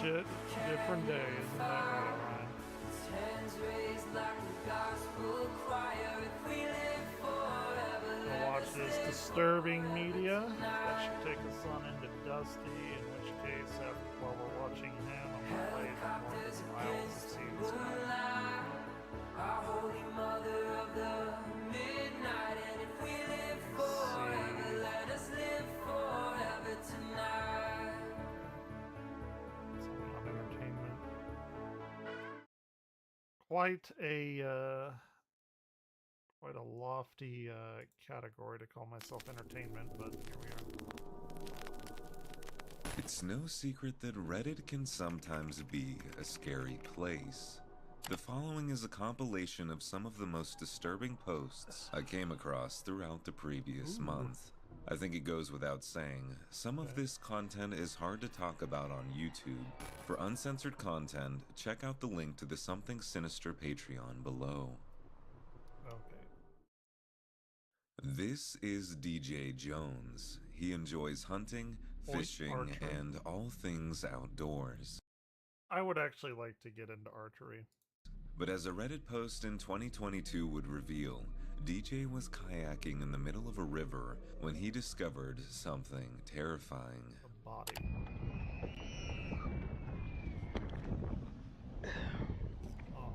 shit, different day, isn't that right, Ryan? We'll watch this disturbing media. That should take us on into Dusty, in which case, while we're watching him, I'm going to play more Isles of Seas. Our holy mother of the midnight, and if we live forever, let us live forever tonight. Something on entertainment. Quite a lofty category to call myself entertainment, but here we are. It's no secret that Reddit can sometimes be a scary place. The following is a compilation of some of the most disturbing posts I came across throughout the previous month. I think it goes without saying, some of this content is hard to talk about on YouTube. For uncensored content, check out the link to the Something Sinister Patreon below. Okay. This is DJ Jones. He enjoys hunting, fishing, and all things outdoors. I would actually like to get into archery. But as a Reddit post in 2022 would reveal, DJ was kayaking in the middle of a river when he discovered something terrifying. A body. Oh.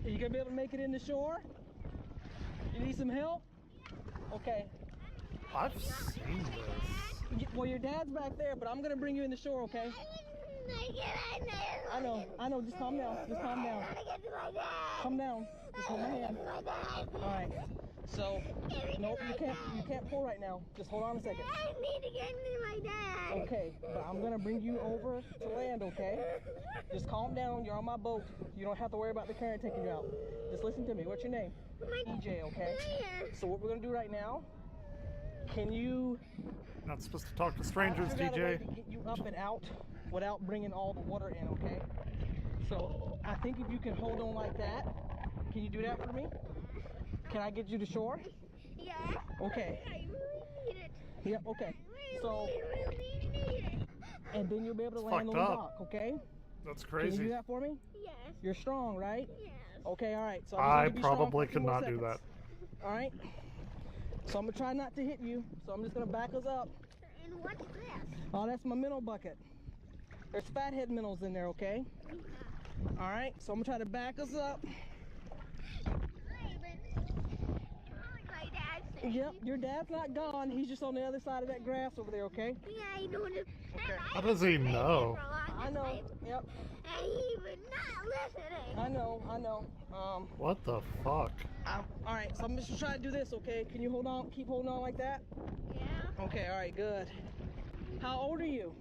Are you gonna be able to make it in the shore? You need some help? Okay. I've seen this. Well, your dad's back there, but I'm gonna bring you in the shore, okay? I know. Just calm down. Calm down. Just hold my hand. All right. So, nope, you can't pull right now. Just hold on a second. I need to get to my dad. Okay, but I'm gonna bring you over to land, okay? Just calm down. You're on my boat. You don't have to worry about the current taking you out. Just listen to me. What's your name? EJ, okay? So what we're gonna do right now? Can you? Not supposed to talk to strangers, I got a way DJ. to get you up and out without bringing all the water in, okay? So I think if you can hold on like that, can you do that for me? Can I get you to shore? Yeah. Okay. I really need it. Yep. Okay. So really need it. and then you'll be able to It's land on fucked the up. dock, okay? That's Can crazy. you do that for me? Yes. You're strong, right? Yes. Okay. All right. So I just need to be strong probably for a few could more not do seconds. that. All right. So I'm gonna try not to hit you. So I'm just gonna back us up. And what's this? Oh, that's my minnow bucket. There's fathead minnows in there, okay? Yeah. All right, so I'm gonna try to back us up. My dad's Yep, your dad's not gone. He's just on the other side of that grass over there, okay? Yeah, I know it. Okay. How does he know? I know. Yep. And he was not listening. I know. What the fuck? All right, so I'm just trying to do this, okay? Can you hold on? Keep holding on like that? Yeah. Okay. All right. Good. How old are you?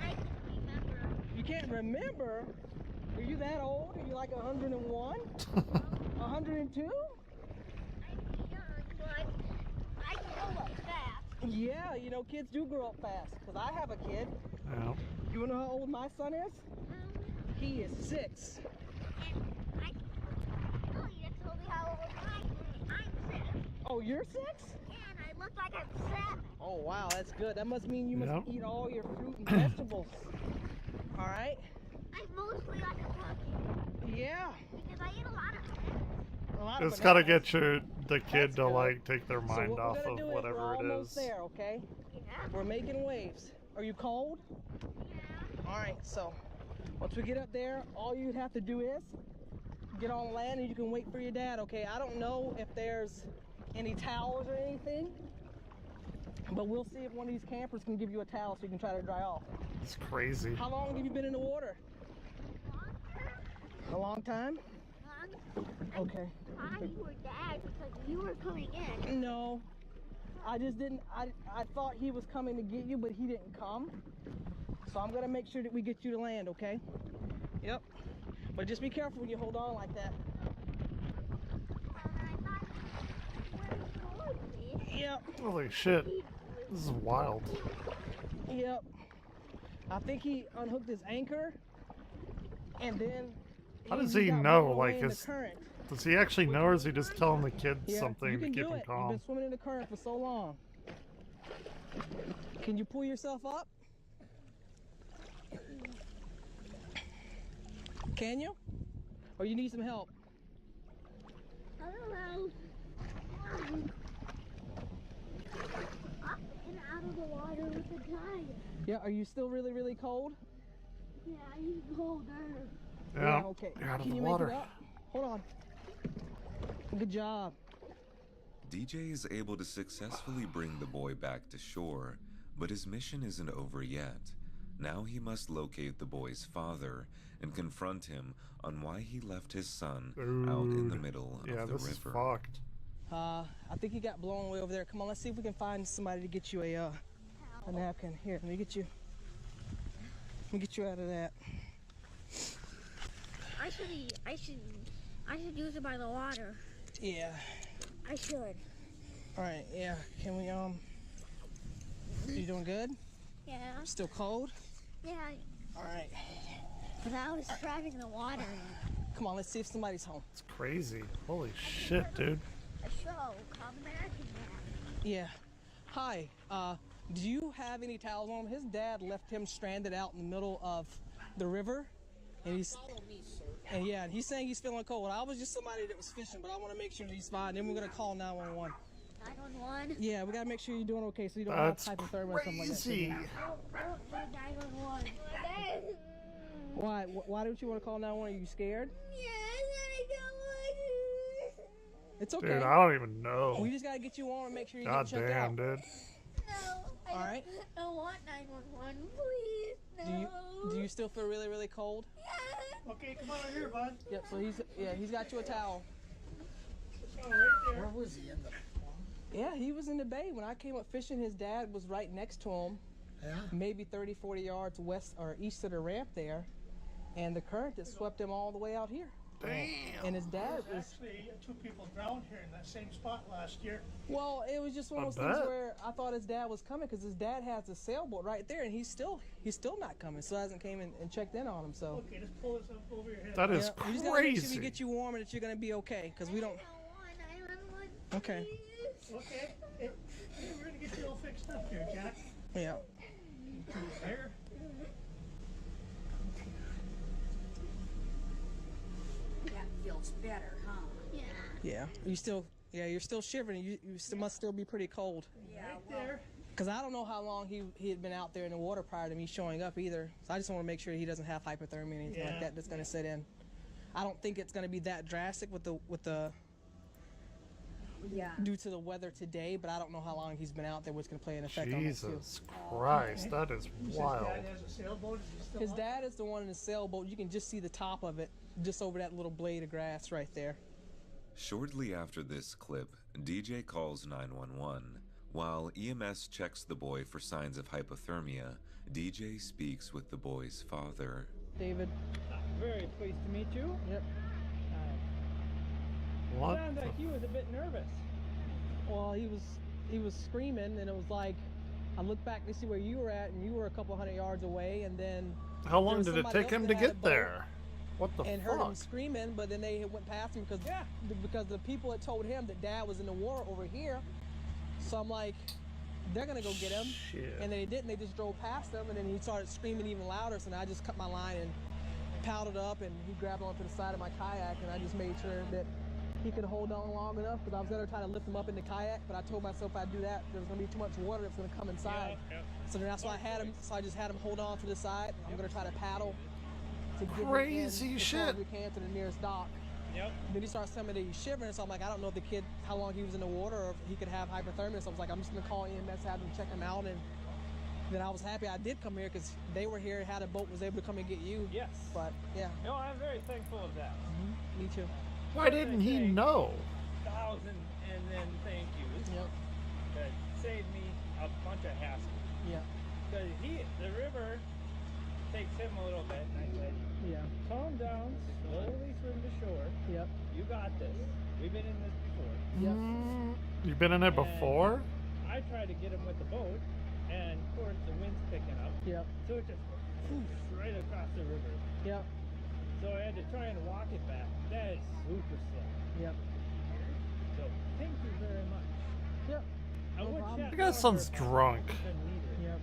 I can remember. You can't remember? Are you that old? Are you like 101? 102? I'm young, but I grow up fast. Yeah, you know, kids do grow up fast. Because I have a kid. Yeah. You wanna know how old my son is? He is 6. And oh, you just told me how old I'm 6. Oh, you're 6? And I look like I'm 7. Oh, wow, that's good. That must mean you must Yep. eat all your fruit and vegetables. All right? I'm mostly on the cookie Yeah. because I eat a lot of A lot of It's gotta bananas. get the kid That's to good. like take their So mind what off we're gonna of do is whatever we're it almost is. there, okay? Yeah. We're making waves. Are you cold? Yeah. All right, so once we get up there, all you'd have to do is get on land and you can wait for your dad, okay? I don't know if there's any towels or anything, but we'll see if one of these campers can give you a towel so you can try to dry off. It's crazy. How long have you been in the water? A long time? Okay. I thought you were dad because you were coming in. No, I just didn't, I thought he was coming to get you, but he didn't come. So I'm gonna make sure that we get you to land, okay? Yep. But just be careful when you hold on like that. Yep. Holy shit. This is wild. Yep. I think he unhooked his anchor, and then How does he he got know, blown away like, in the his- current. Does he actually know, or is he just telling the kids Yeah, something you to can keep do him it. You've calm? been swimming in the current for so long. Can you pull yourself up? Can you? Or you need some help? I don't know. Up and out of the water with the tide. Yeah, are you still really, really cold? Yeah, he's colder. Yeah, okay. you're out of Can the you water. make it up? Hold on. Good job. DJ is able to successfully bring the boy back to shore, but his mission isn't over yet. Now he must locate the boy's father and confront him on why he left his son out in the Dude. middle Yeah, of the this is river. fucked. I think he got blown away over there. Come on, let's see if we can find somebody to get you a napkin. Here, let me get you out of that. I should use it by the water. Yeah. I should. All right. Yeah. Can we You doing good? Yeah. Still cold? Yeah. All right. But I was driving in the water. Come on, let's see if somebody's home. It's crazy. Holy shit, dude. A show called American Dad. Yeah. Hi. Do you have any towels on him? His dad left him stranded out in the middle of the river, and he's he's saying he's feeling cold. I was just somebody that was fishing, but I want to make sure he's fine. Then we're gonna call 911. 911. Yeah, we gotta make sure you're doing okay, so you don't That's have hypothermia or something like that. crazy. Don't do 911. Why? Why don't you want to call 911? Are you scared? Yes, I don't want to. It's okay. Dude, I don't even know. We just gotta get you on and make sure you God get checked damn, out. dude. No, I All right. don't want 911. Please, no. Do you still feel really, really cold? Yeah. Okay, come on over here, bud. Yep. So he's got you a towel. Oh, right there. Where was he in the? Yeah, he was in the bay when I came up fishing. His dad was right next to him, Yeah. maybe 30, 40 yards west or east of the ramp there, and the current that swept him all the way out here. Damn. And his dad was, Actually, 2 people drowned here in that same spot last year. well, it was just one of I those things bet. where I thought his dad was coming because his dad has a sailboat right there, and he's still not coming, so hasn't came and checked in on him. So Okay, just pull this up over your head. That is we just gotta make sure we crazy. get you warm and that you're gonna be okay, because we don't. I don't want 911. Okay. Please. Okay, hey, we're gonna get you all fixed up here, Jack. Yeah. Here. That feels better, huh? Yeah. Yeah. You're still shivering. You still must still be pretty cold. Yeah. Right there. Because I don't know how long he had been out there in the water prior to me showing up either. So I just want to make sure he doesn't have hypothermia or anything like Yeah. that that's going to set in. I don't think it's going to be that drastic with the Yeah. due to the weather today, but I don't know how long he's been out there, which can play an effect on it too. Jesus Christ, that is His wild. dad has a sailboat. Is he still His up? dad is the one in the sailboat. You can just see the top of it, just over that little blade of grass right there. Shortly after this clip, DJ calls 911. While EMS checks the boy for signs of hypothermia, DJ speaks with the boy's father. David. Very pleased to meet you. Yep. What? Sounds like he was a bit nervous. Well, he was screaming, and it was like I looked back to see where you were at, and you were a couple hundred yards away, and then How there long was did it somebody take else him that to had a get boat there? What the and heard him fuck? screaming, but then they went past him because the people had told him that Dad was in the water over here. So I'm like, they're gonna go get him, Shit. and they didn't. They just drove past him, and then he started screaming even louder. So then I just cut my line and paddled up, and he grabbed onto the side of my kayak, and I just made sure that he could hold on long enough because I was gonna try to lift him up in the kayak, but I told myself if I do that, there was gonna be too much water that's gonna come inside. So then that's why I had him. So I just had him hold on to the side. I'm gonna try to paddle to get Crazy him in shit. as far as we can to the nearest dock. Yep. Then he starts telling me that he's shivering, so I'm like, I don't know if the kid, how long he was in the water or if he could have hypothermia. So I was like, I'm just gonna call EMS, have them check him out, and then I was happy I did come here because they were here, had a boat, was able to come and get you. Yes. But yeah, No, I'm very thankful of that. me too. Why didn't he know? 1,000 and then thank yous Yep. that saved me a bunch of hassle. Yeah. Because the river takes him a little bit, and I said, Yeah. calm down, slowly swim to shore. Yep. You got this. We've been in this before. Yep. You've been in it before? I tried to get him with the boat, and of course the wind's picking up, Yep. so it just poof, right across the river. Yep. So I had to try and walk it back. That is super slow. Yep. So thank you very much. Yep. I No would problem. chat The guy longer sounds if I drunk. couldn't either. Yep.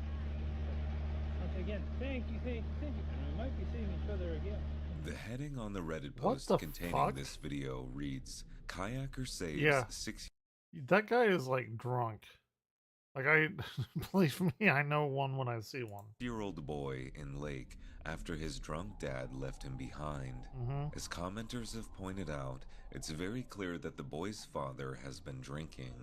Once again, thank you. And we might be seeing each other again. The heading on the Reddit What post the containing fuck? this video reads, Kayaker saves Yeah. 6 That guy is like drunk. Like I, believe me, I know one when I see one. year-old boy in lake after his drunk dad left him behind. Mm-hmm. As commenters have pointed out, it's very clear that the boy's father has been drinking.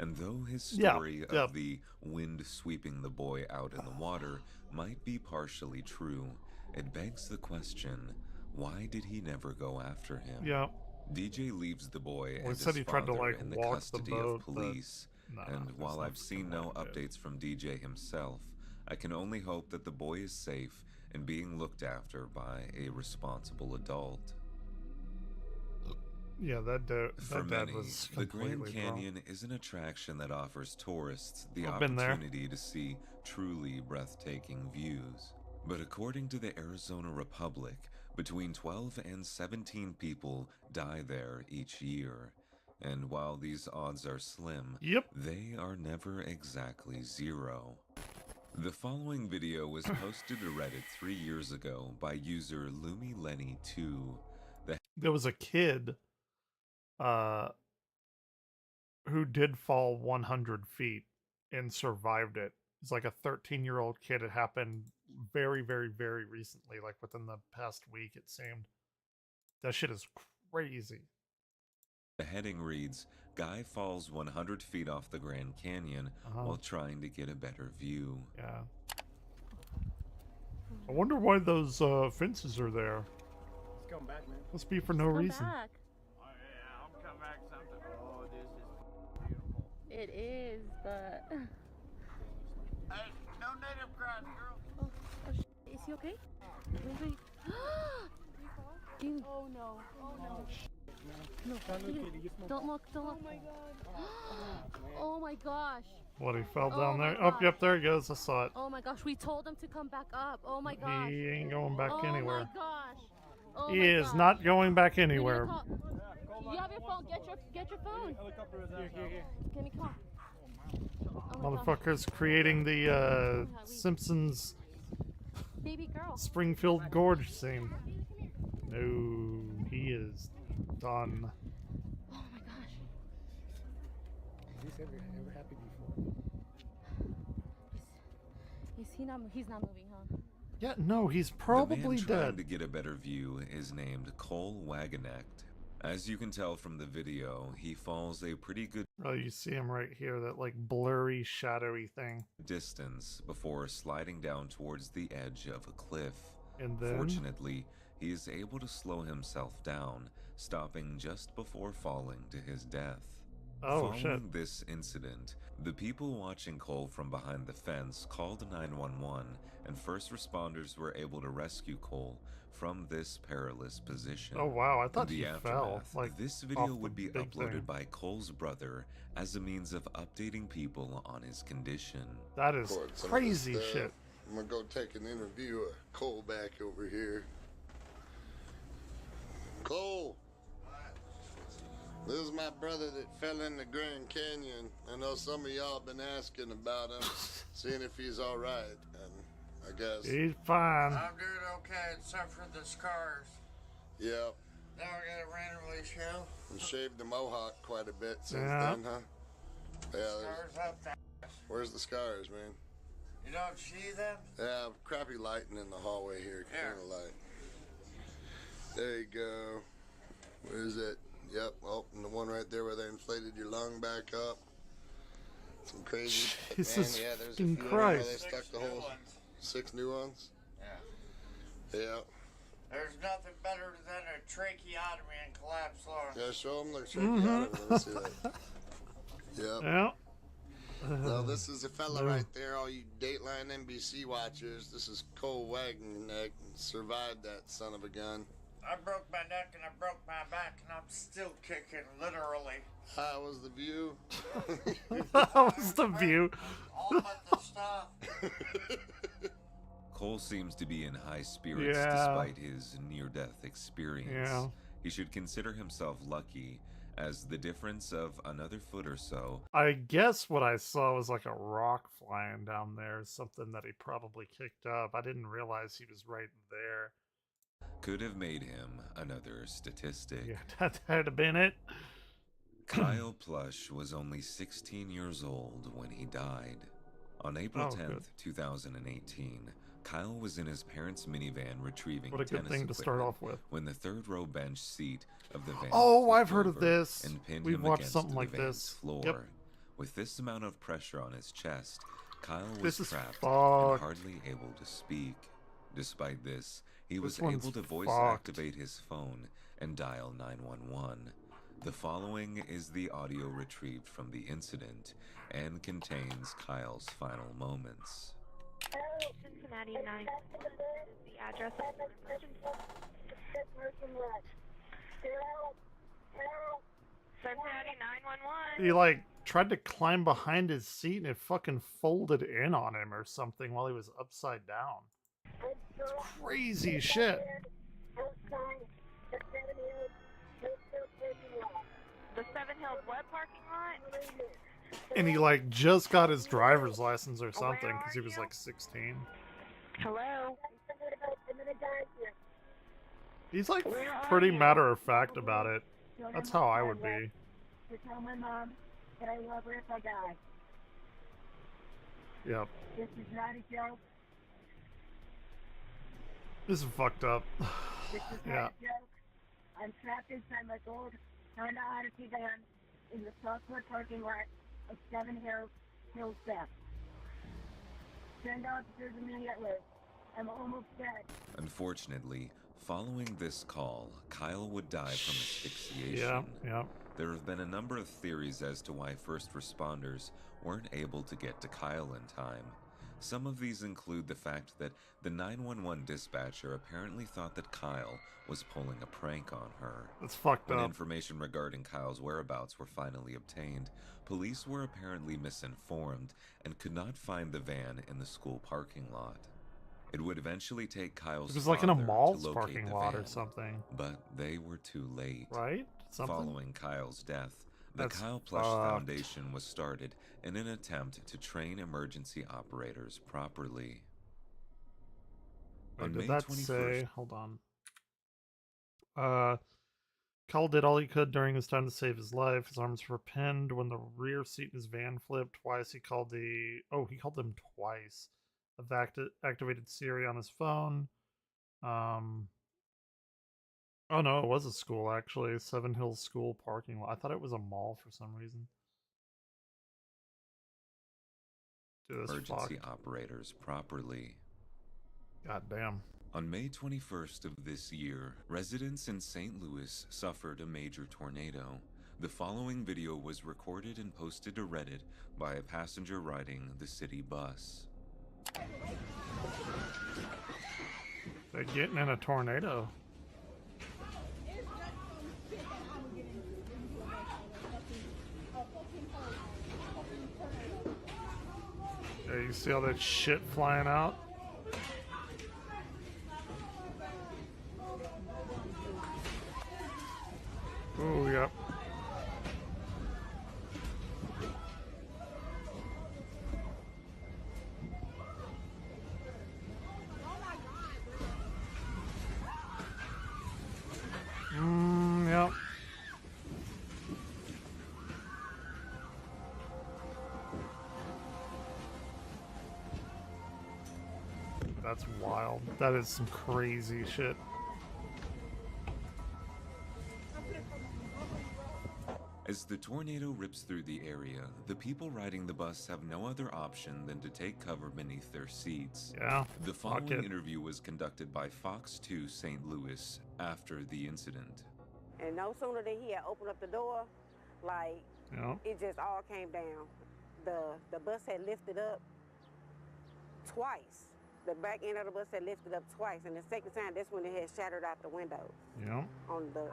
And though his story Yeah. of the wind sweeping the boy out in the water might be partially true, it begs the question, why did he never go after him? Yeah. DJ leaves the boy Well, he and said his he tried to, father like, in the walk the custody boat, of but police. no, And there's while no I've seen no fucking way to do it. updates from DJ himself, I can only hope that the boy is safe and being looked after by a responsible adult. Yeah, For that dad many, was the Grand completely Canyon is an attraction that offers tourists the I've been there. opportunity to see truly breathtaking views. But according to the Arizona Republic, between 12 and 17 people die there each year. And while these odds are slim, Yep. they are never exactly zero. The following video was posted to Reddit 3 years ago by user LumiLenny2. There was a kid who did fall 100 feet and survived it. It's like a 13-year-old kid. It happened very, very, very recently, like within the past week, it seemed. That shit is crazy. The heading reads, Guy falls 100 feet off the Grand Canyon while trying to get a better view. Yeah. I wonder why those fences are there. Let's come back, man. Must be for no reason. Back. Oh yeah, I'll come back sometime. Oh, this is beautiful. It is, but. Hey, no native grass, girl. Oh, is he okay? Wait. Oh no! Oh no! No! Don't look! Don't look! Oh my god! Oh my gosh! What, he fell Oh down my there? Oh, God. yep, there he goes. I saw it. Oh my gosh! We told him to come back up. Oh my gosh! He ain't going back Oh anywhere. my gosh! Oh He my is gosh. not going back We need to anywhere. call- You have your phone. Get your phone. Here. Give me a call. Oh my gosh. Motherfucker's creating the Simpsons Baby girl. Springfield Gorge scene. No, he is done. Oh my gosh. Is this ever happened before? He's not moving, huh? Yeah, no, he's The probably man trying dead. to get a better view is named Cole Wagonecht. As you can tell from the video, he falls a pretty good Oh, you see him right here, that like blurry, shadowy thing. distance before sliding down towards the edge of a cliff. And then Fortunately, he is able to slow himself down, stopping just before falling to his death. Oh, Following shit. this incident, the people watching Cole from behind the fence called 911, and first responders were able to rescue Cole from this perilous position. Oh wow, I thought In he the fell. aftermath, Like this off video the would be big uploaded thing. by Cole's brother as a means of updating people on his condition. That is Record some of this crazy stuff. shit. I'm gonna go take an interview of Cole back over here. Cole! This is my brother that fell in the Grand Canyon. I know some of y'all been asking about him, seeing if he's alright, and I guess. He's fine. I'm doing okay except for the scars. Yep. Now I gotta randomly show. And shaved the mohawk quite a bit since Yeah. then, huh? Yeah, there's, Scars up there. where's the scars, man? You don't see them? Yeah, crappy lighting in the hallway here. Here. Kind of light. There you go. Where is it? Yep. Oh, and the one right there where they inflated your lung back up. Some crazy. Jesus man, yeah, there's a fucking few in there where they Christ. stuck the whole 6 new ones. Yeah. Yeah. There's nothing better than a tracheotomy and collapsed lung. Yeah, show them their tracheotomy. Let me see that. Yep. Yeah. Now this is a fella right there, all you Dateline NBC watchers. This is Cole Wagonecht. Survived that son of a gun. I broke my neck and I broke my back and I'm still kicking, literally. How was the view? That was the view. All but the stuff. Cole seems to be in high spirits Yeah. despite his near-death experience. Yeah. He should consider himself lucky, as the difference of another foot or so I guess what I saw was like a rock flying down there, something that he probably kicked up. I didn't realize he was right there. could have made him another statistic. Yeah, that had been it. Kyle Plush was only 16 years old when he died. On April 10th, 2018, Kyle was in his parents' minivan retrieving What a good tennis thing to start equipment off with. when the third row bench seat of the van Oh, flipped I've heard of over this. and pinned We've him watched against something the like van's this. floor. Yep. With this amount of pressure on his chest, Kyle was This is trapped fucked. and hardly able to speak. Despite this, he was This one's able to voice fucked. activate his phone and dial 911. The following is the audio retrieved from the incident and contains Kyle's final moments. Cincinnati 9 is the address of the emergency. Cincinnati 911. He like tried to climb behind his seat and it fucking folded in on him or something while he was upside down. It's crazy shit. The Seven Hills what parking lot? And he like just got his driver's license or something because he was like 16. Hello? He's like pretty matter of fact about it. That's how I would be. To tell my mom that I love her if I die. Yep. This is not a joke. This is fucked up. This is Yeah. not a joke. I'm trapped inside my gold Honda Odyssey van in the Southwood parking lot of Seven Hills Theft. Send officers immediately. I'm almost dead. Unfortunately, following this call, Kyle would die from asphyxiation. Yeah, yeah. There have been a number of theories as to why first responders weren't able to get to Kyle in time. Some of these include the fact that the 911 dispatcher apparently thought that Kyle was pulling a prank on her. That's fucked When up. information regarding Kyle's whereabouts were finally obtained, police were apparently misinformed and could not find the van in the school parking lot. It would eventually take Kyle's It was like in a father to mall's locate parking the lot or van, something. but they were too late. Right? Something? Following Kyle's death, the That's Kyle Plush fucked. Foundation was started in an attempt to train emergency operators properly. Wait, On did May that 21st, say? Hold on. Kyle did all he could during his time to save his life. His arms were pinned when the rear seat in his van flipped. Twice he called he called them twice. Activated Siri on his phone. Oh no, it was a school actually. Seven Hills School parking lot. I thought it was a mall for some reason. Dude, that's emergency fucked. operators properly. God damn. On May 21st of this year, residents in St. Louis suffered a major tornado. The following video was recorded and posted to Reddit by a passenger riding the city bus. They're getting in a tornado. Yeah, you see all that shit flying out? Ooh, yep. Yep. That's wild. That is some crazy shit. As the tornado rips through the area, the people riding the bus have no other option than to take cover beneath their seats. Yeah, The fuck following it. interview was conducted by Fox 2 St. Louis after the incident. And no sooner than he had opened up the door, like, Yeah. it just all came down. The bus had lifted up twice. The back end of the bus had lifted up twice, and the second time, that's when it had shattered out the window Yeah. on the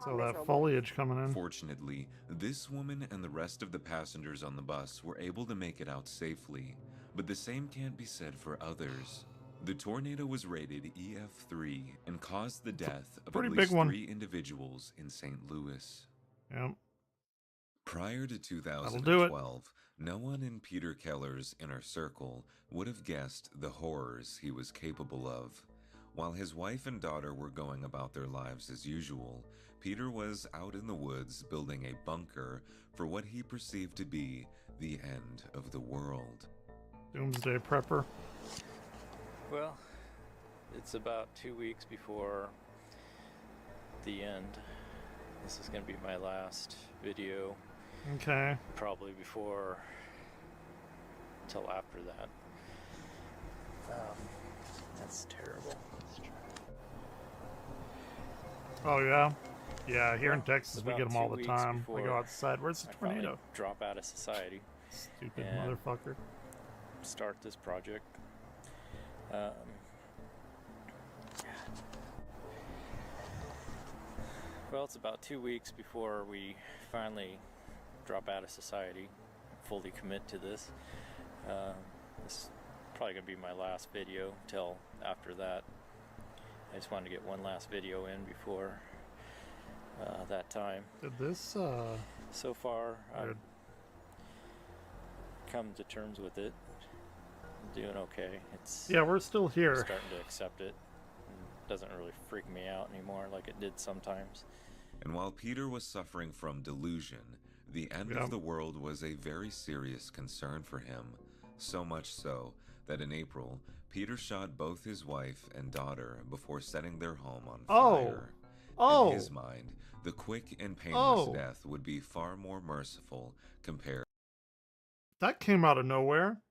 So Metro that bus. foliage coming in. Fortunately, this woman and the rest of the passengers on the bus were able to make it out safely, but the same can't be said for others. The tornado was rated EF3 and caused the death of Pretty at big least one. 3 individuals in St. Louis. Yep. Prior to do it. 2012, no one in Peter Keller's inner circle would have guessed the horrors he was capable of. While his wife and daughter were going about their lives as usual, Peter was out in the woods building a bunker for what he perceived to be the end of the world. Doomsday prepper. Well, it's about 2 weeks before the end. This is going to be my last video. Okay. Probably before, till after that. That's terrible. Oh yeah, yeah. Here in Well, Texas, we about get them all 2 the weeks time. We go before outside. Where's the I finally tornado? drop out of society. Stupid and motherfucker. Start this project. Well, it's about 2 weeks before we finally drop out of society, fully commit to this. This is probably going to be my last video till after that. I just wanted to get one last video in before that time. Did this, So far, I've Good. come to terms with it. I'm doing okay. It's Yeah, we're still here. starting to accept it. It doesn't really freak me out anymore like it did sometimes. And while Peter was suffering from delusion, the end Yeah. of the world was a very serious concern for him. So much so that in April, Peter shot both his wife and daughter before setting their home on fire. Oh. In his mind, the quick and painless Oh. death would be far more merciful compared. That came out of nowhere.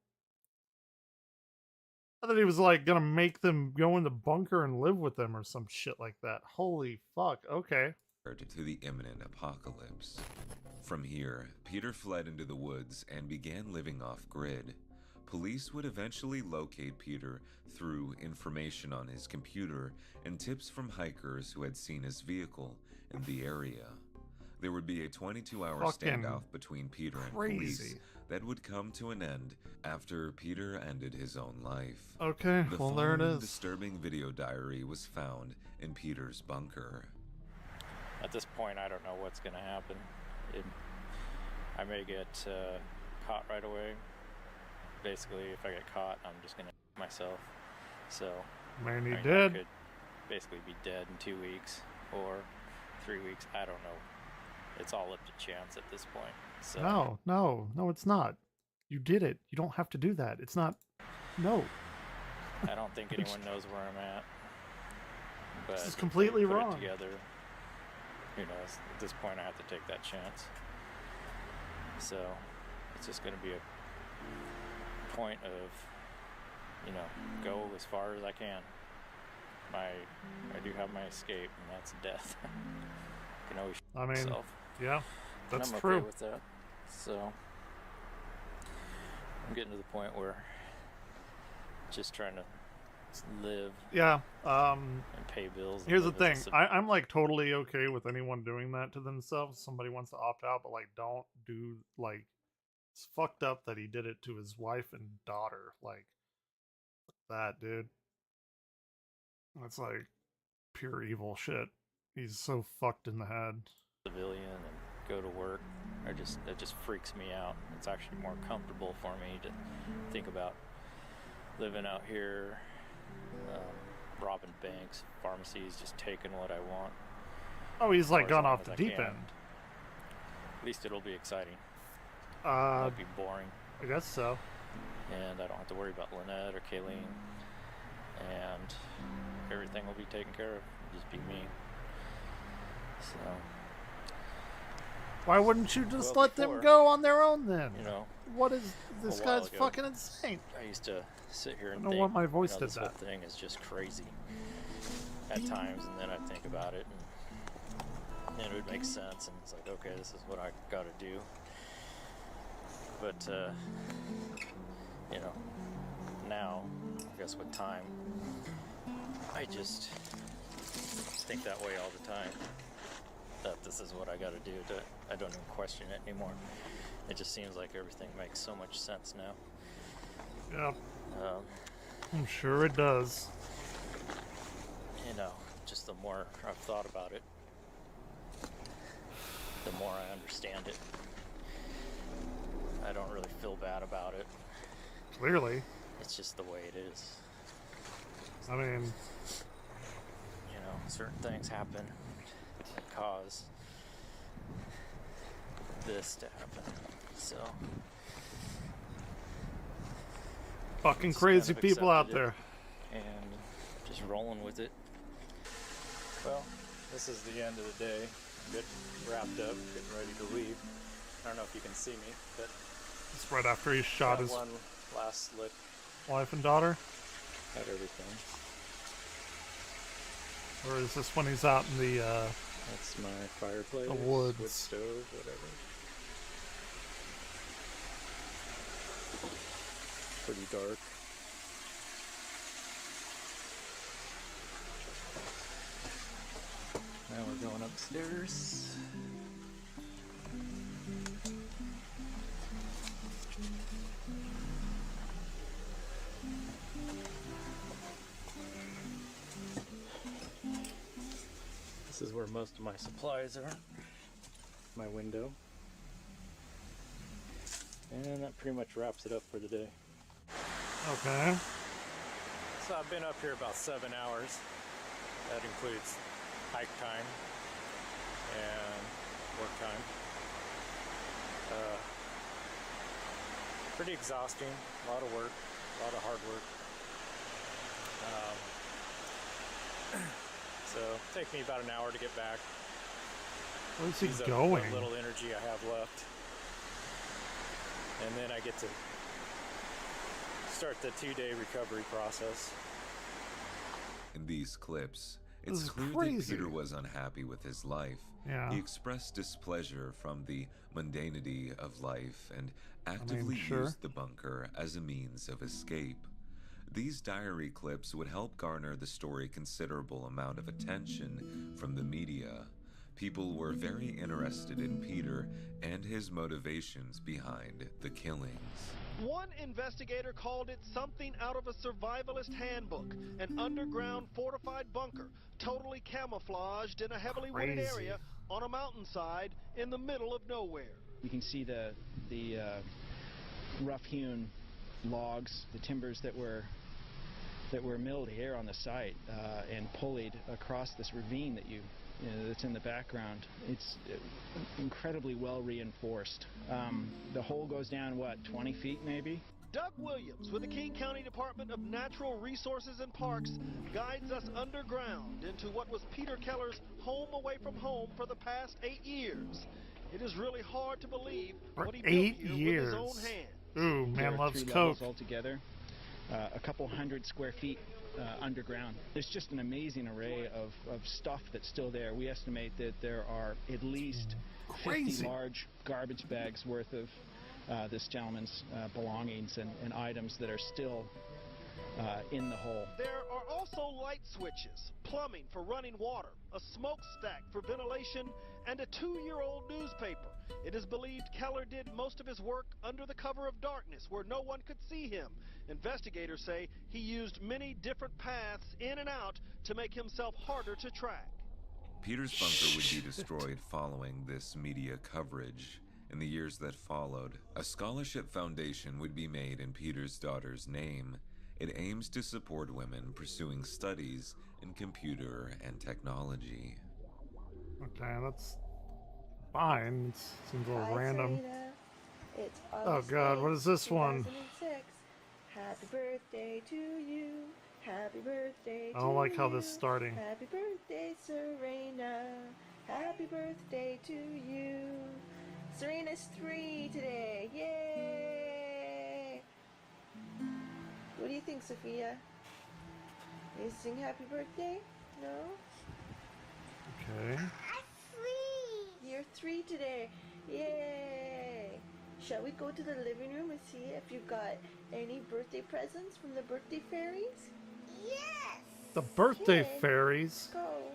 I thought he was like gonna make them go in the bunker and live with them or some shit like that. Holy fuck. Okay. to the imminent apocalypse. From here, Peter fled into the woods and began living off-grid. Police would eventually locate Peter through information on his computer and tips from hikers who had seen his vehicle in the area. There would be a 22-hour Fucking standoff between Peter and crazy. police that would come to an end after Peter ended his own life. Okay, The well there it following is. disturbing video diary was found in Peter's bunker. At this point, I don't know what's going to happen. I may get caught right away. Basically, if I get caught, I'm just going to myself. So, Man, he I did. could basically be dead in 2 weeks or 3 weeks. I don't know. It's all up to chance at this point. So, No, it's not. You did it. You don't have to do that. It's not. No. I don't think anyone knows where I'm at. But This is if they completely put it wrong. together, who knows? At this point, I have to take that chance. So it's just going to be a point of, go as far as I can. I do have my escape, and that's death. I can always I mean, myself. yeah, And that's I'm true. okay with that. So I'm getting to the point where just trying to live Yeah. and pay bills. And Here's the live thing. as a I'm like totally okay with anyone doing that to themselves. Somebody wants to opt out, but like, don't do like. It's fucked up that he did it to his wife and daughter. Like that, dude. That's like pure evil shit. He's so fucked in the head. civilian and go to work. It just freaks me out. It's actually more comfortable for me to think about living out here, robbing banks, pharmacies, just taking what I want. Oh, he's like for as gone long off as the I deep can. end. At least it'll be exciting. It Uh, won't be boring, I guess so. and I don't have to worry about Lynette or Kayleen, and everything will be taken care of. It'll just be me. So, Why wouldn't you just Well, let them before, go on their own then? What is this a while guy's ago, fucking insane? I used to sit here and I don't know think, why my voice did this that. whole thing is just crazy at times, and then I think about it, and it would make sense, and it's like, okay, this is what I got to do. But now, I guess with time, I just think that way all the time. That this is what I got to do. I don't even question it anymore. It just seems like everything makes so much sense now. Yeah. I'm sure it does. You know, just the more I've thought about it, the more I understand it. I don't really feel bad about it. Clearly. It's just the way it is. I mean, you know, certain things happen that cause this to happen. So fucking just crazy kind of people out accepted there. it and just rolling with it. Well, this is the end of the day. Get wrapped up, getting ready to leave. I don't know if you can see me, but It's right after he shot got his one last look wife and daughter. at everything. Or is this when he's out in the That's my fireplace, woods. wood stove, whatever. Pretty dark. Now we're going upstairs. This is where most of my supplies are. My window. And that pretty much wraps it up for the day. Okay. So I've been up here about 7 hours. That includes hike time and work time. Pretty exhausting, a lot of work, a lot of hard work. So take me about an hour to get back. Where's he Use up going? what little energy I have left. And then I get to start the 2-day recovery process. In these clips, This it's is clear crazy. that Peter was unhappy with his life. Yeah. He expressed displeasure from the mundanity of life and actively sure. used the bunker as a means of escape. These diary clips would help garner the story considerable amount of attention from the media. People were very interested in Peter and his motivations behind the killings. One investigator called it something out of a survivalist handbook, an underground fortified bunker, totally camouflaged in a heavily wooded Crazy. area on a mountainside in the middle of nowhere. You can see the rough-hewn logs, the timbers that were milled here on the site and pulleyed across this ravine that that's in the background. It's incredibly well reinforced. The hole goes down, what, 20 feet maybe? Doug Williams with the King County Department of Natural Resources and Parks guides us underground into what was Peter Keller's home away from home for the past 8 years. It is really hard to believe For what he built 8 here years. with his own hands. Ooh, There man are loves 3 coke. levels altogether, a couple hundred square feet underground. There's just an amazing array of stuff that's still there. We estimate that there are at least 50 large garbage bags worth of this gentleman's belongings and items that are still in the hole. There are also light switches, plumbing for running water, a smokestack for ventilation, and a 2-year-old newspaper. It is believed Keller did most of his work under the cover of darkness where no one could see him. Investigators say he used many different paths in and out to make himself harder to track. Peter's bunker would be destroyed following this media coverage. In the years that followed, a scholarship foundation would be made in Peter's daughter's name. It aims to support women pursuing studies in computer and technology. Okay, that's fine. It seems a little Hi, random. Serena. It's Oh August god, what 8th, is this one? 2006. Happy birthday to you. Happy birthday to I don't like how this you. is starting. Happy birthday, Serena. Happy birthday to you. Serena's 3 today. Yay! What do you think, Sophia? You sing happy birthday? No? Okay. You're 3 today. Yay! Shall we go to the living room and see if you've got any birthday presents from the birthday fairies? Yes! The birthday Okay, fairies. Go.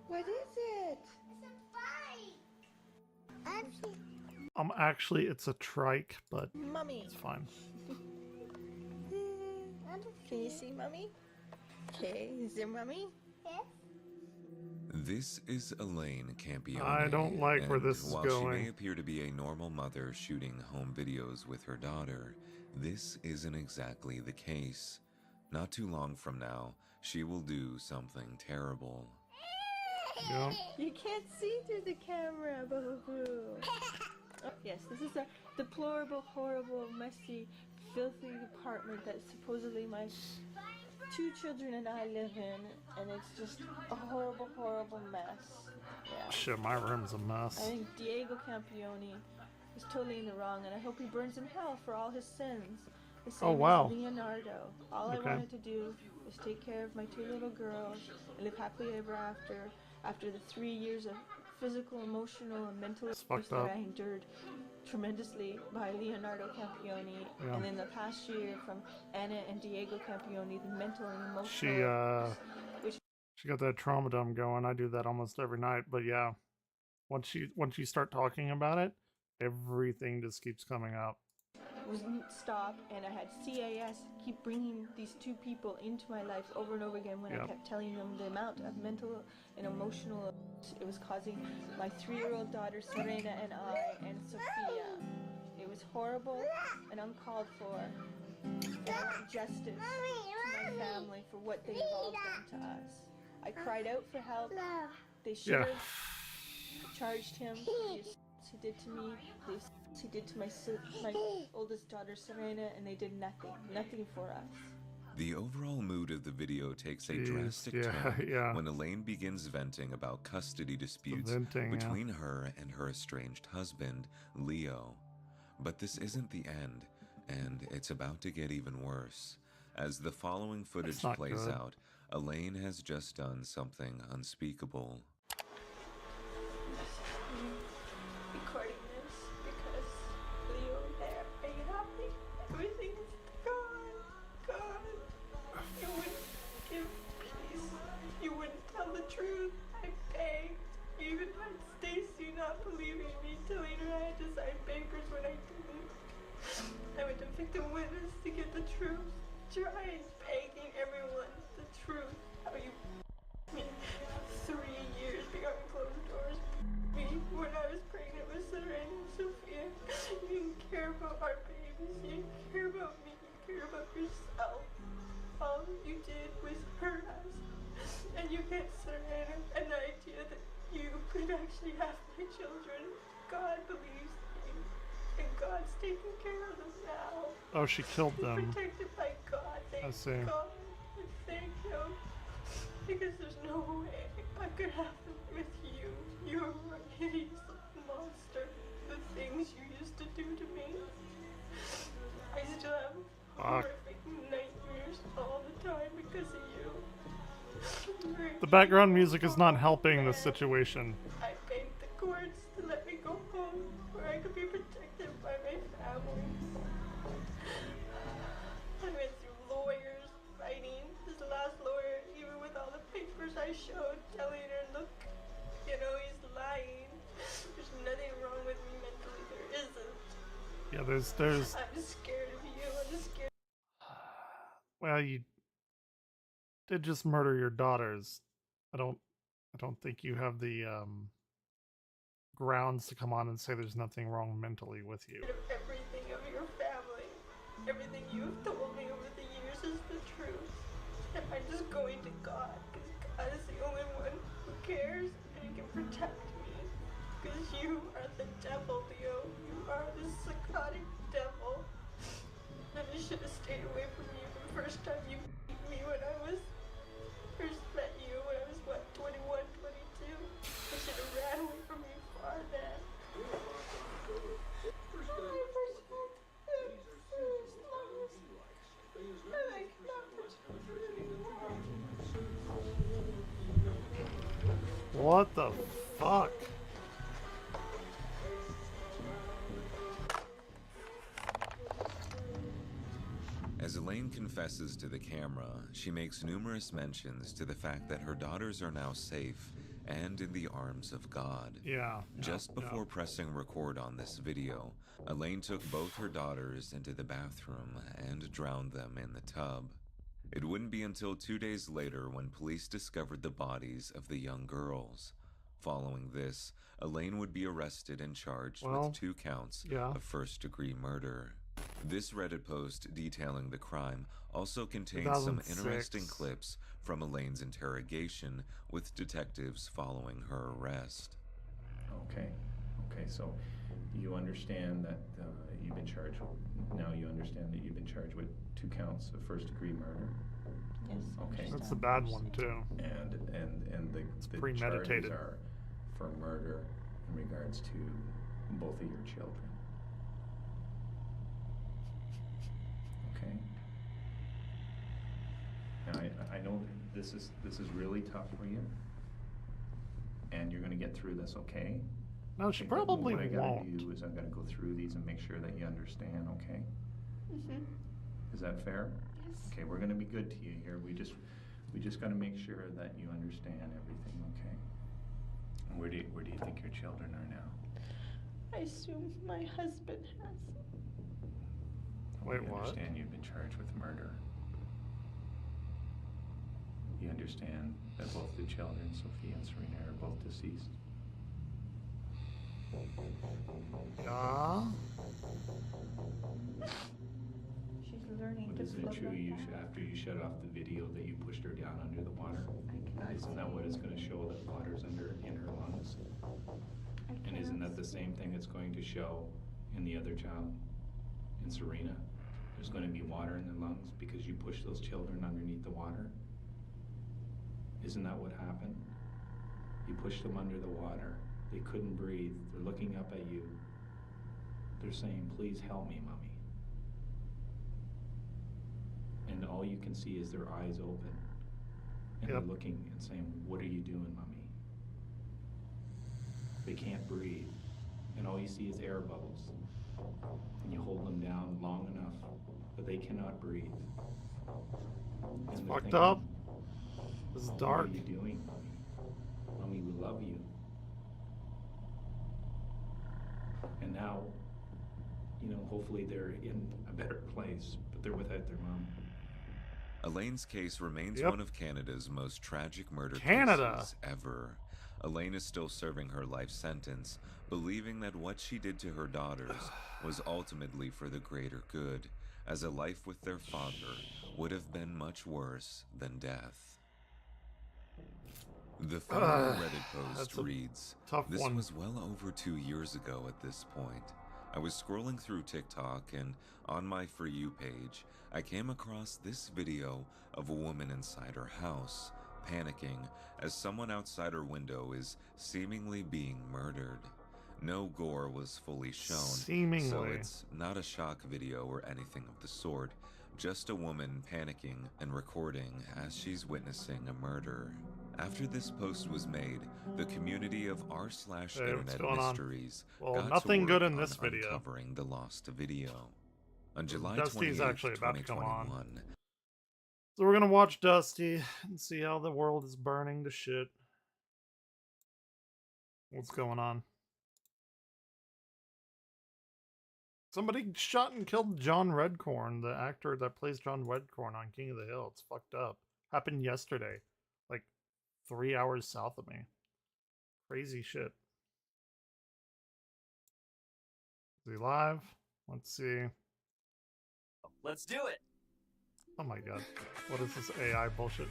What is it? It's a bike. Actually, it's a trike, but Mummy. it's fine. Can you see Mummy? Okay, is there Mummy? Yes. This is Elaine Campione. I don't like where and this is while going. she may appear to be a normal mother shooting home videos with her daughter, this isn't exactly the case. Not too long from now, she will do something terrible. Yep. You can't see through the camera, boo-boo. Oh, yes, this is a deplorable, horrible, messy, filthy apartment that supposedly my 2 children and I live in, and it's just a horrible, horrible mess. Yeah. Shit, my room's a I mess. think Diego Campione is totally in the wrong, and I hope he burns in hell for all his sins. The same Oh, wow. as Leonardo. All Okay. I wanted to do was take care of my 2 little girls and live happily ever after the 3 years of physical, emotional, and mental abuse fucked that up. I endured tremendously by Leonardo Campione, Yeah. and then the past year from Anna and Diego Campione, the mental and emotional She which she got that trauma dump going. I do that almost every night, but yeah, once you start talking about it, everything just keeps coming up. wouldn't stop, and I had CAS keep bringing these 2 people into my life over and over again when I Yep. kept telling them the amount of mental and emotional abuse it was causing my 3-year-old daughter Serena and I and Sophia. It was horrible and uncalled for. And I want justice to my family for what they involved done to us. I cried out for help. They should Yeah. have charged him for the assaults he did to me, the assaults he did to my oldest daughter Serena, and they did nothing for us. The overall mood of the video takes a Jeez, drastic yeah, turn yeah. when Elaine begins venting about custody disputes venting, yeah. between her and her estranged husband, Leo. But this isn't the end, and it's about to get even worse. As the following footage not plays good. out, Elaine has just done something unspeakable. Recording this because Leo, there, are you happy? Everything is gone. You wouldn't give peace. You wouldn't tell the truth. I begged. You even had Stacy not believing me, telling her I had to sign papers when I didn't. I went to victim witness to get the truth. Trying, begging everyone the truth. How you me 3 years behind closed doors. Me when I was pregnant with Serena and Sophia. You didn't care about our babies. You didn't care about me. You cared about yourself. All you did was hurt us. And you get Serena an idea that you could actually have my children. God believes me. And God's taking care of them now. Oh, she killed You're them. protected by God. Thank I see. God. And thank Him. Because there's no way I could have them with you. You're a hideous monster. The things you used to do to me. I still have horrific nightmares all the time because of you. The background music is not helping the situation. I begged the courts to let me go home where I could be protected by my family. I went through lawyers, fighting this last lawyer, even with all the papers I showed, telling her, look, you know, he's lying. There's nothing wrong with me mentally. There isn't. Yeah, there's I'm scared of you. I'm scared. well, you did just murder your daughters. I don't think you have the grounds to come on and say there's nothing wrong mentally with you. Of everything of your family. Everything you've told me over the years is the truth. And I'm just going to God, because God is the only one who cares and can protect me. Because you are the devil, Leo. You are the psychotic devil. And I should have stayed away from you the first time you beat me when I was first met you, when I was, what, 21, 22? I should have ran away from you far then. What the fuck? As Elaine confesses to the camera, she makes numerous mentions to the fact that her daughters are now safe and in the arms of God. Yeah. Just before pressing record on this video, Elaine took both her daughters into the bathroom and drowned them in the tub. It wouldn't be until 2 days later when police discovered the bodies of the young girls. Following this, Elaine would be arrested and charged with 2 counts of first-degree murder. This Reddit post detailing the crime also contains some interesting clips from Elaine's interrogation with detectives following her arrest. Okay, so you understand that you've been charged, now you understand that you've been charged with 2 counts of first-degree murder? Yes. Okay. That's the bad one, too. And the premeditated. charges are for murder in regards to both of your children. Okay. Now I know this is really tough for you, and you're going to get through this, okay? No, she probably what I gotta won't. do is I'm going to go through these and make sure that you understand, okay? Mhm. Is that fair? Yes. Okay, we're going to be good to you here. We just got to make sure that you understand everything, okay? And where do you think your children are now? I assume my husband has. Wait, you what? understand you've been charged with murder. You understand that both the children, Sophia and Serena, are both deceased. Yeah. She's learning But to isn't it float true like that. after you shut off the video that you pushed her down under the water? Isn't that what it's going to show, that water's in her lungs? And isn't that the same thing it's going to show in the other child, in Serena? There's going to be water in their lungs because you pushed those children underneath the water? Isn't that what happened? You pushed them under the water. They couldn't breathe. They're looking up at you. They're saying, "Please help me, Mommy." And all you can see is their eyes open. And they're looking and saying, "What are you doing, Mommy?" They can't breathe. And all you see is air bubbles. And you hold them down long enough, but they cannot breathe. It's And they're fucked thinking, up. This is "What dark. are you doing, Mommy? Mommy, we love you." And now, hopefully they're in a better place, but they're without their mom. Elaine's case remains one of Canada's most tragic murder Canada. cases ever. Elaine is still serving her life sentence, believing that what she did to her daughters was ultimately for the greater good, as a life with their father would have been much worse than death. The final Reddit post reads, "This was well over 2 years ago at this point. I was scrolling through TikTok and on my For You page, I came across this video of a woman inside her house, panicking as someone outside her window is seemingly being murdered. No gore was fully shown, so it's not a shock video or anything of the sort, just a woman panicking and recording as she's witnessing a murder." After this post was made, the community of r/internet mysteries got nothing to good work in this on video. uncovering the lost video. On July Dusty's 28th, actually about to come on. 2021, So we're gonna watch Dusty and see how the world is burning to shit. What's going on? Somebody shot and killed John Redcorn, the actor that plays John Redcorn on King of the Hill. It's fucked up. Happened yesterday. Like 3 hours south of me. Crazy shit. Is he live? Let's see. Let's do it. Oh my god. What is this AI bullshit?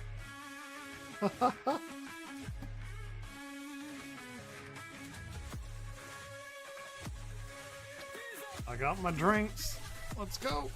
I got my drinks. Let's go.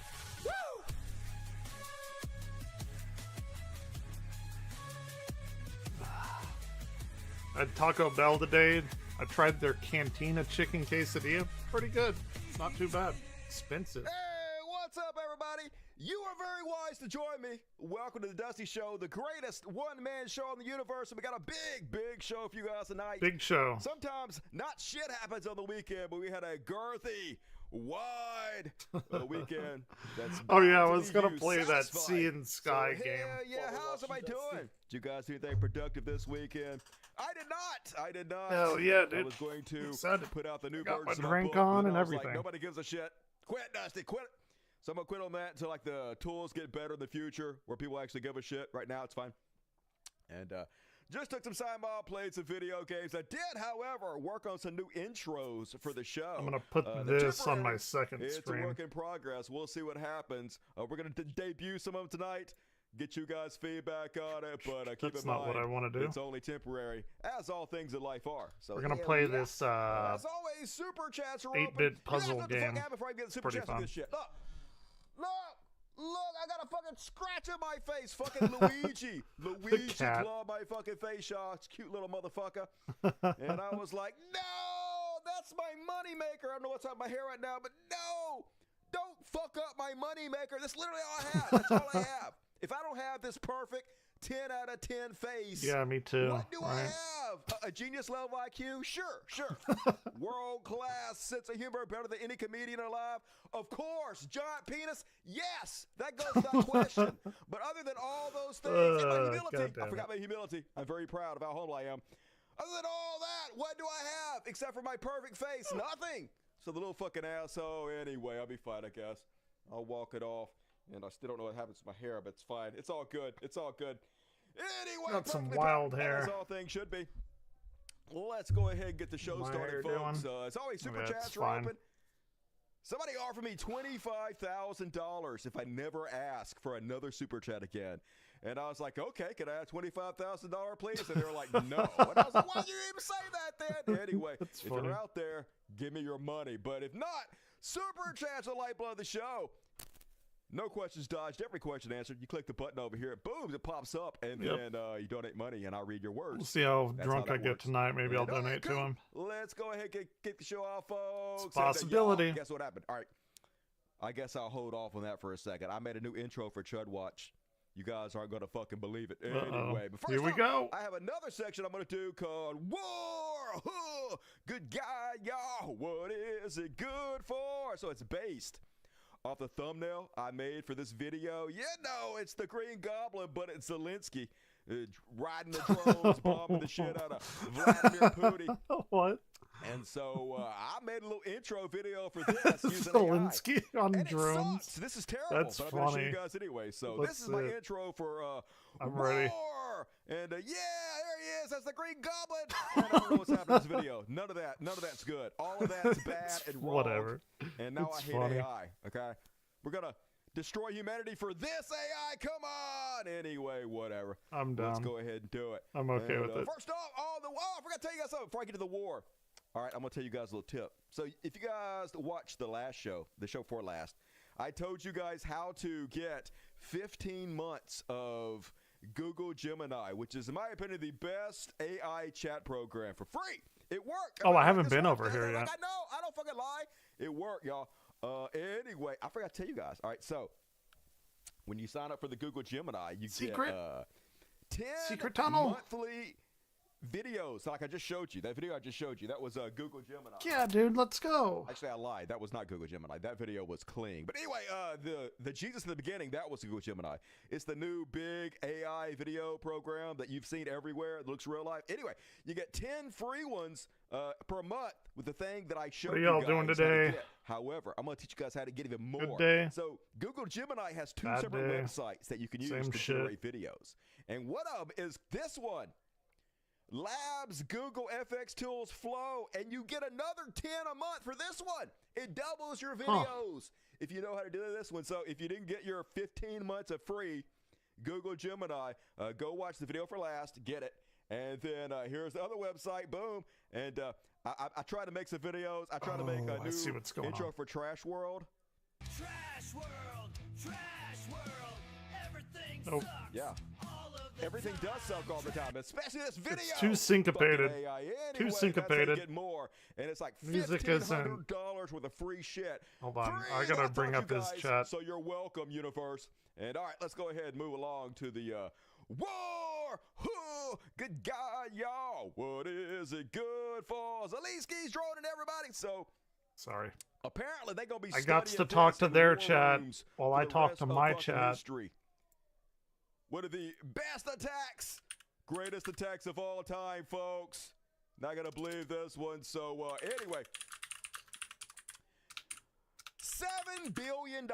I had Taco Bell today. I tried their Cantina chicken quesadilla. Pretty good. Not too bad. Expensive. Hey, what's up, everybody? You are very wise to join me. Welcome to the Dusty Show, the greatest one-man show in the universe. And we got a big show for you guys tonight. Big show. Sometimes not shit happens on the weekend, but we had a girthy wide weekend. That's Oh yeah, I bound to was leave gonna you play that satisfied. Sea and Sky So, game. hell yeah, how's everybody doing? Did you guys do anything productive this weekend? I did not. I did not. Hell yeah, I dude. was going to Excited. put out the new Got version my of my drink book, on but and I was like, everything. nobody gives a shit. Quit, Dusty, quit. So I'm gonna quit on that until like the tools get better in the future, where people actually give a shit. Right now, it's fine. And just took some time off, played some video games. I did, however, work on some new intros for the show. I'm gonna put They're this on my temporary. second It's screen. a work in progress. We'll see what happens. We're gonna debut some of them tonight. Get you guys feedback on it, but keep That's in not mind, what I wanna do. It's only temporary, as all things in life are. So We're gonna hell play yeah. this As always, super chats are open. 8-bit You guys puzzle know what the fuck game. happened before I get the super Pretty chats with fun. this shit. Look, I got a fucking scratch in my face. Fucking Luigi. Luigi cat. clawed my fucking face off. It's a cute little motherfucker. And I was like, no, that's my moneymaker. I don't know what's on my hair right now, but no, don't fuck up my moneymaker. That's literally all I have. That's all I have. If I don't have this perfect 10 out of 10 face, Yeah, me too. what do I Right. have? A genius level IQ? Sure. World class sense of humor, better than any comedian alive? Of course. Giant penis? Yes. That goes without question. But other than all those things, and my humility, I goddamn forgot my humility. I'm very proud of how humble I am. Other than all that, what do I have except for my perfect face? Nothing. So the little fucking asshole. Anyway, I'll be fine, I guess. I'll walk it off. And I still don't know what happens to my hair, but it's fine. It's all good. It's all good. Anyway, Got some perfectly wild proud, hair. as all things should be. Let's go ahead and get the show My started, hair folks. doing? As always, super That's chats are fine. open. Somebody offered me $25,000 if I never ask for another super chat again. And I was like, okay, can I have $25,000, please? And they were like, no. And I was like, why did you even say that then? Anyway, That's if funny. you're out there, give me your money. But if not, super chats are the lifeblood of the show. No questions dodged, every question answered. You click the button over here, boom, it pops up, and Yep. then you donate money, and I'll read your words. We'll see how That's drunk that I get works. tonight. Maybe I'll And, all right, donate to cool. him. Let's go ahead and kick the show off, folks. It's a possibility. Guess what happened? All right. I guess I'll hold off on that for a second. I made a new intro for Chud Watch. You guys aren't going to fucking believe it. Anyway, but first Here we off, go. I have another section I'm going to do called War. Huh. Good guy, y'all. What is it good for? So it's based off the thumbnail I made for this video. You know, it's the Green Goblin, but it's Zelensky riding the drones, bombing the shit out of Vladimir Putin. What? And so I made a little intro video for this using Zelensky AI. on And drones. It sucks. This is terrible, That's but I'm going to show funny. you guys anyway. So Let's this is my see it. intro for I'm War. ready. And yeah, there he is. That's the Green Goblin. And I don't know what's happening in this video. None of that's good. All of that's bad and wrong. Whatever. And now It's I hate funny. AI. Okay, we're gonna destroy humanity for this AI. Come on. Anyway, whatever. I'm Let's down. go ahead and do it. I'm okay And, with it. First off, I forgot to tell you guys something before I get to the war. All right, I'm going to tell you guys a little tip. So if you guys watched the last show, the show before last, I told you guys how to get 15 months of Google Gemini, which is, in my opinion, the best AI chat program for free. It worked. Oh, I Everybody haven't like been this over one. here Like, yet. I know. I don't fucking lie. It worked, y'all. Anyway, I forgot to tell you guys. All right, so when you sign up for the Google Gemini, you Secret? get 10 Secret tunnel. monthly videos like I just showed you. That video I just showed you, that was Google Gemini. Yeah, dude, let's go. Actually, I lied. That was not Google Gemini. That video was clean. But anyway, the Jesus in the beginning, that was Google Gemini. It's the new big AI video program that you've seen everywhere. It looks real life. Anyway, you get 10 free ones per month with the thing that I showed What are you y'all guys doing how to today? get. However, I'm going to teach you guys how to get even more. Good day. So Google Gemini has two Bad separate day. websites that you can use Same to shit. generate videos. And one of them is this one. Labs Google FX Tools Flow, and you get another 10 a month for this one. It doubles your videos if you know how to do this one. So if you didn't get your 15 months of free Google Gemini, go watch the video for last, get it. And then here's the other website, boom. And I try to make some videos. I try to make a I see new what's going intro on. for Trash World. Trash world, everything Nope. sucks. Yeah. Everything does suck all the time, especially this video. It's too syncopated. Fucking AI. Anyway, Too that's how you syncopated. get more, and it's like Music isn't- $1,500 worth of free shit. Hold on, Free I gotta that bring taught up you his guys, chat. So you're welcome, universe. And all right, let's go ahead and move along to the war. Huh. Good God, y'all. What is it good for? Zelensky's droning everybody. So Sorry. Apparently, they're gonna be. I got studying to talk this to in their war chat rooms while for I the talk rest to of my fucking chat. history. One of the best attacks, greatest attacks of all time, folks. Not gonna believe this one. So anyway, $7 billion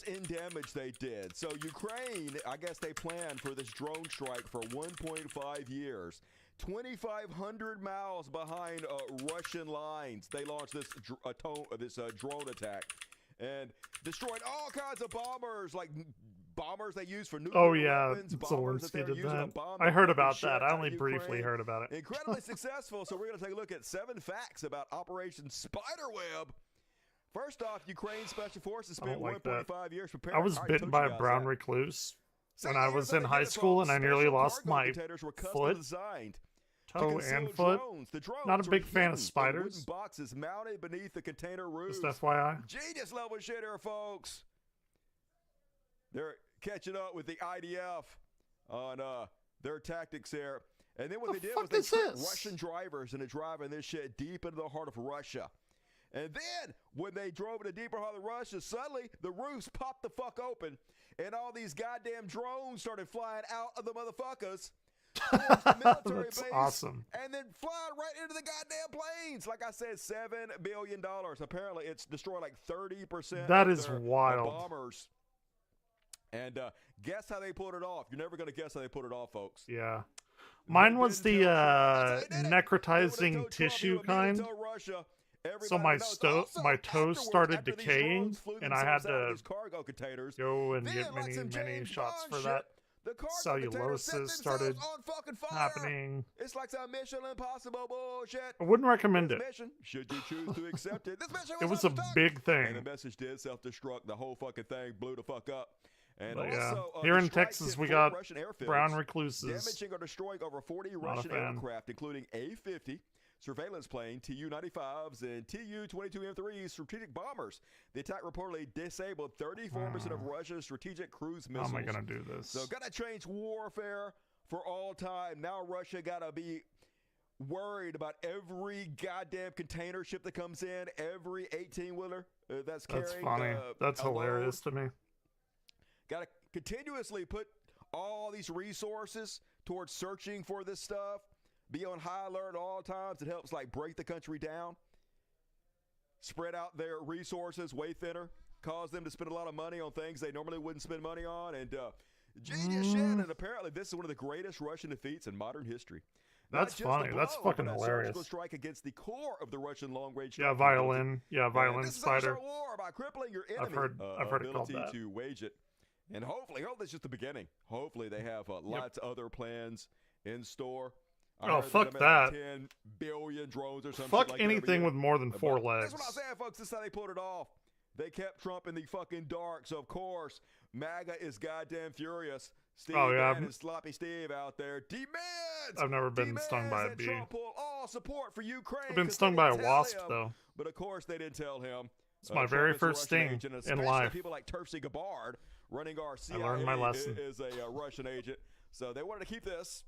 in damage they did. So Ukraine, I guess they planned for this drone strike for 1.5 years. 2,500 miles behind Russian lines, they launched this drone attack and destroyed all kinds of bombers, like bombers they use for nuclear weapons. Bombers that Zelensky they're did using to that. bomb I the heard fucking about shit that. I out of only briefly Ukraine. heard about it. Incredibly successful. So we're going to take a look at 7 facts about Operation Spiderweb. First off, Ukraine Special Forces I spent don't like that. 1.5 years preparing. I was bitten by a brown recluse when I was in high school, and I nearly lost my foot, toe, and foot. Not a big fan of spiders. Boxes mounted beneath the container roofs. Just FYI. Genius level shit here, folks. They're catching up with the IDF on their tactics here. And then what they did was they tricked Russian drivers into driving this shit deep into the heart of Russia. And then when they drove in the deeper heart of Russia, suddenly the roofs popped the fuck open, and all these goddamn drones started flying out of the motherfuckers towards the military That's base. awesome. And then flying right into the goddamn planes. Like I said, $7 billion. Apparently, it's destroyed like 30% That of is their wild. bombers. And guess how they pulled it off. You're never going to guess how they pulled it off, folks. Yeah. Mine was the necrotizing tissue kind. So my toes started decaying, and I had to go and get many shots for that. Cellulosis started happening. It's like some Mission Impossible bullshit. I wouldn't recommend it. Should you choose to accept it? This mission It was a big and thing. the message did self-destruct. The whole fucking thing blew the fuck up. And But yeah, also, here the in strike Texas hit we 4 got Russian airfields, brown recluses. damaging or destroying over 40 Not a Russian fan. aircraft, including A-50 surveillance plane, Tu-95s, and Tu-22M3 strategic bombers. The attack reportedly disabled 34% of Russia's strategic cruise How missiles. am I gonna do this? So gotta change warfare for all time. Now Russia gotta be worried about every goddamn container ship that comes in, every 18-wheeler that's carrying. That's funny. That's a load. hilarious to me. Gotta continuously put all these resources towards searching for this stuff. Be on high alert at all times. It helps like break the country down. Spread out their resources way thinner. Cause them to spend a lot of money on things they normally wouldn't spend money on. And genius shit. And apparently this is one of the greatest Russian defeats in modern history. That's funny. That's fucking hilarious. Surgical strike against the core of the Russian long-range. Yeah, violin. Yeah, violin this spider. is a war by crippling your enemy. I've heard it called ability that. to wage it. And hopefully this is just the beginning. Hopefully they have lots of other plans in store. Oh, fuck that. 10 billion drones or something. Fuck like anything with more than 4 But legs. That's what I'm saying, folks. This is how they pulled it off. They kept Trump in the fucking dark. So, of course, MAGA is goddamn furious. Steve Bannon, Sloppy Steve out there demands. I've never been stung by a bee. Trump pull all support for Ukraine. I've been stung by a wasp, though. But, of course, they didn't tell him. It's my very Trump is a first Russian sting agent, in especially life. People like Turfsy Gabbard running our CIA I learned my lesson. is a Russian agent. So they wanted to keep this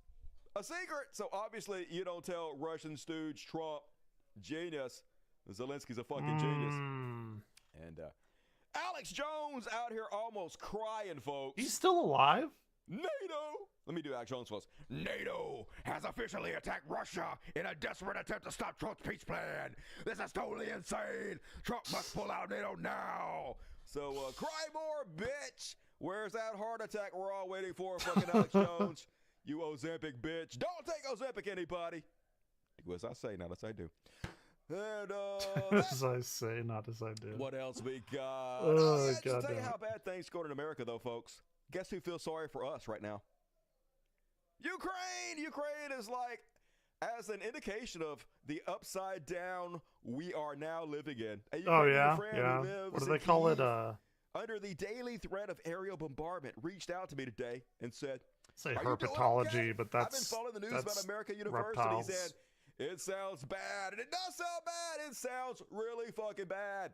a secret. So obviously you don't tell Russian stooge Trump, genius. Zelensky's a fucking genius. And Alex Jones out here almost crying, folks. He's still alive? NATO. Let me do Alex Jones first. NATO has officially attacked Russia in a desperate attempt to stop Trump's peace plan. This is totally insane. Trump must pull out NATO now. So cry more, bitch. Where's that heart attack we're all waiting for, fucking Alex Jones? You Ozempic bitch. Don't take Ozempic, anybody. Do as I say, not as I do. And as I say, not as I do. What else we got? Oh, just God tell you damn how bad things going in America, though, folks. Guess who feels sorry for us right now? Ukraine! Ukraine is like, as an indication of the upside down we are now living in. Oh, yeah? Yeah. What do they call it? Under the daily threat of aerial bombardment, reached out to me today and said, say "Are you doing herpetology, okay?" but that's I've been following the news about American University. reptiles. He said, it sounds bad, and it does sound bad. It sounds really fucking bad.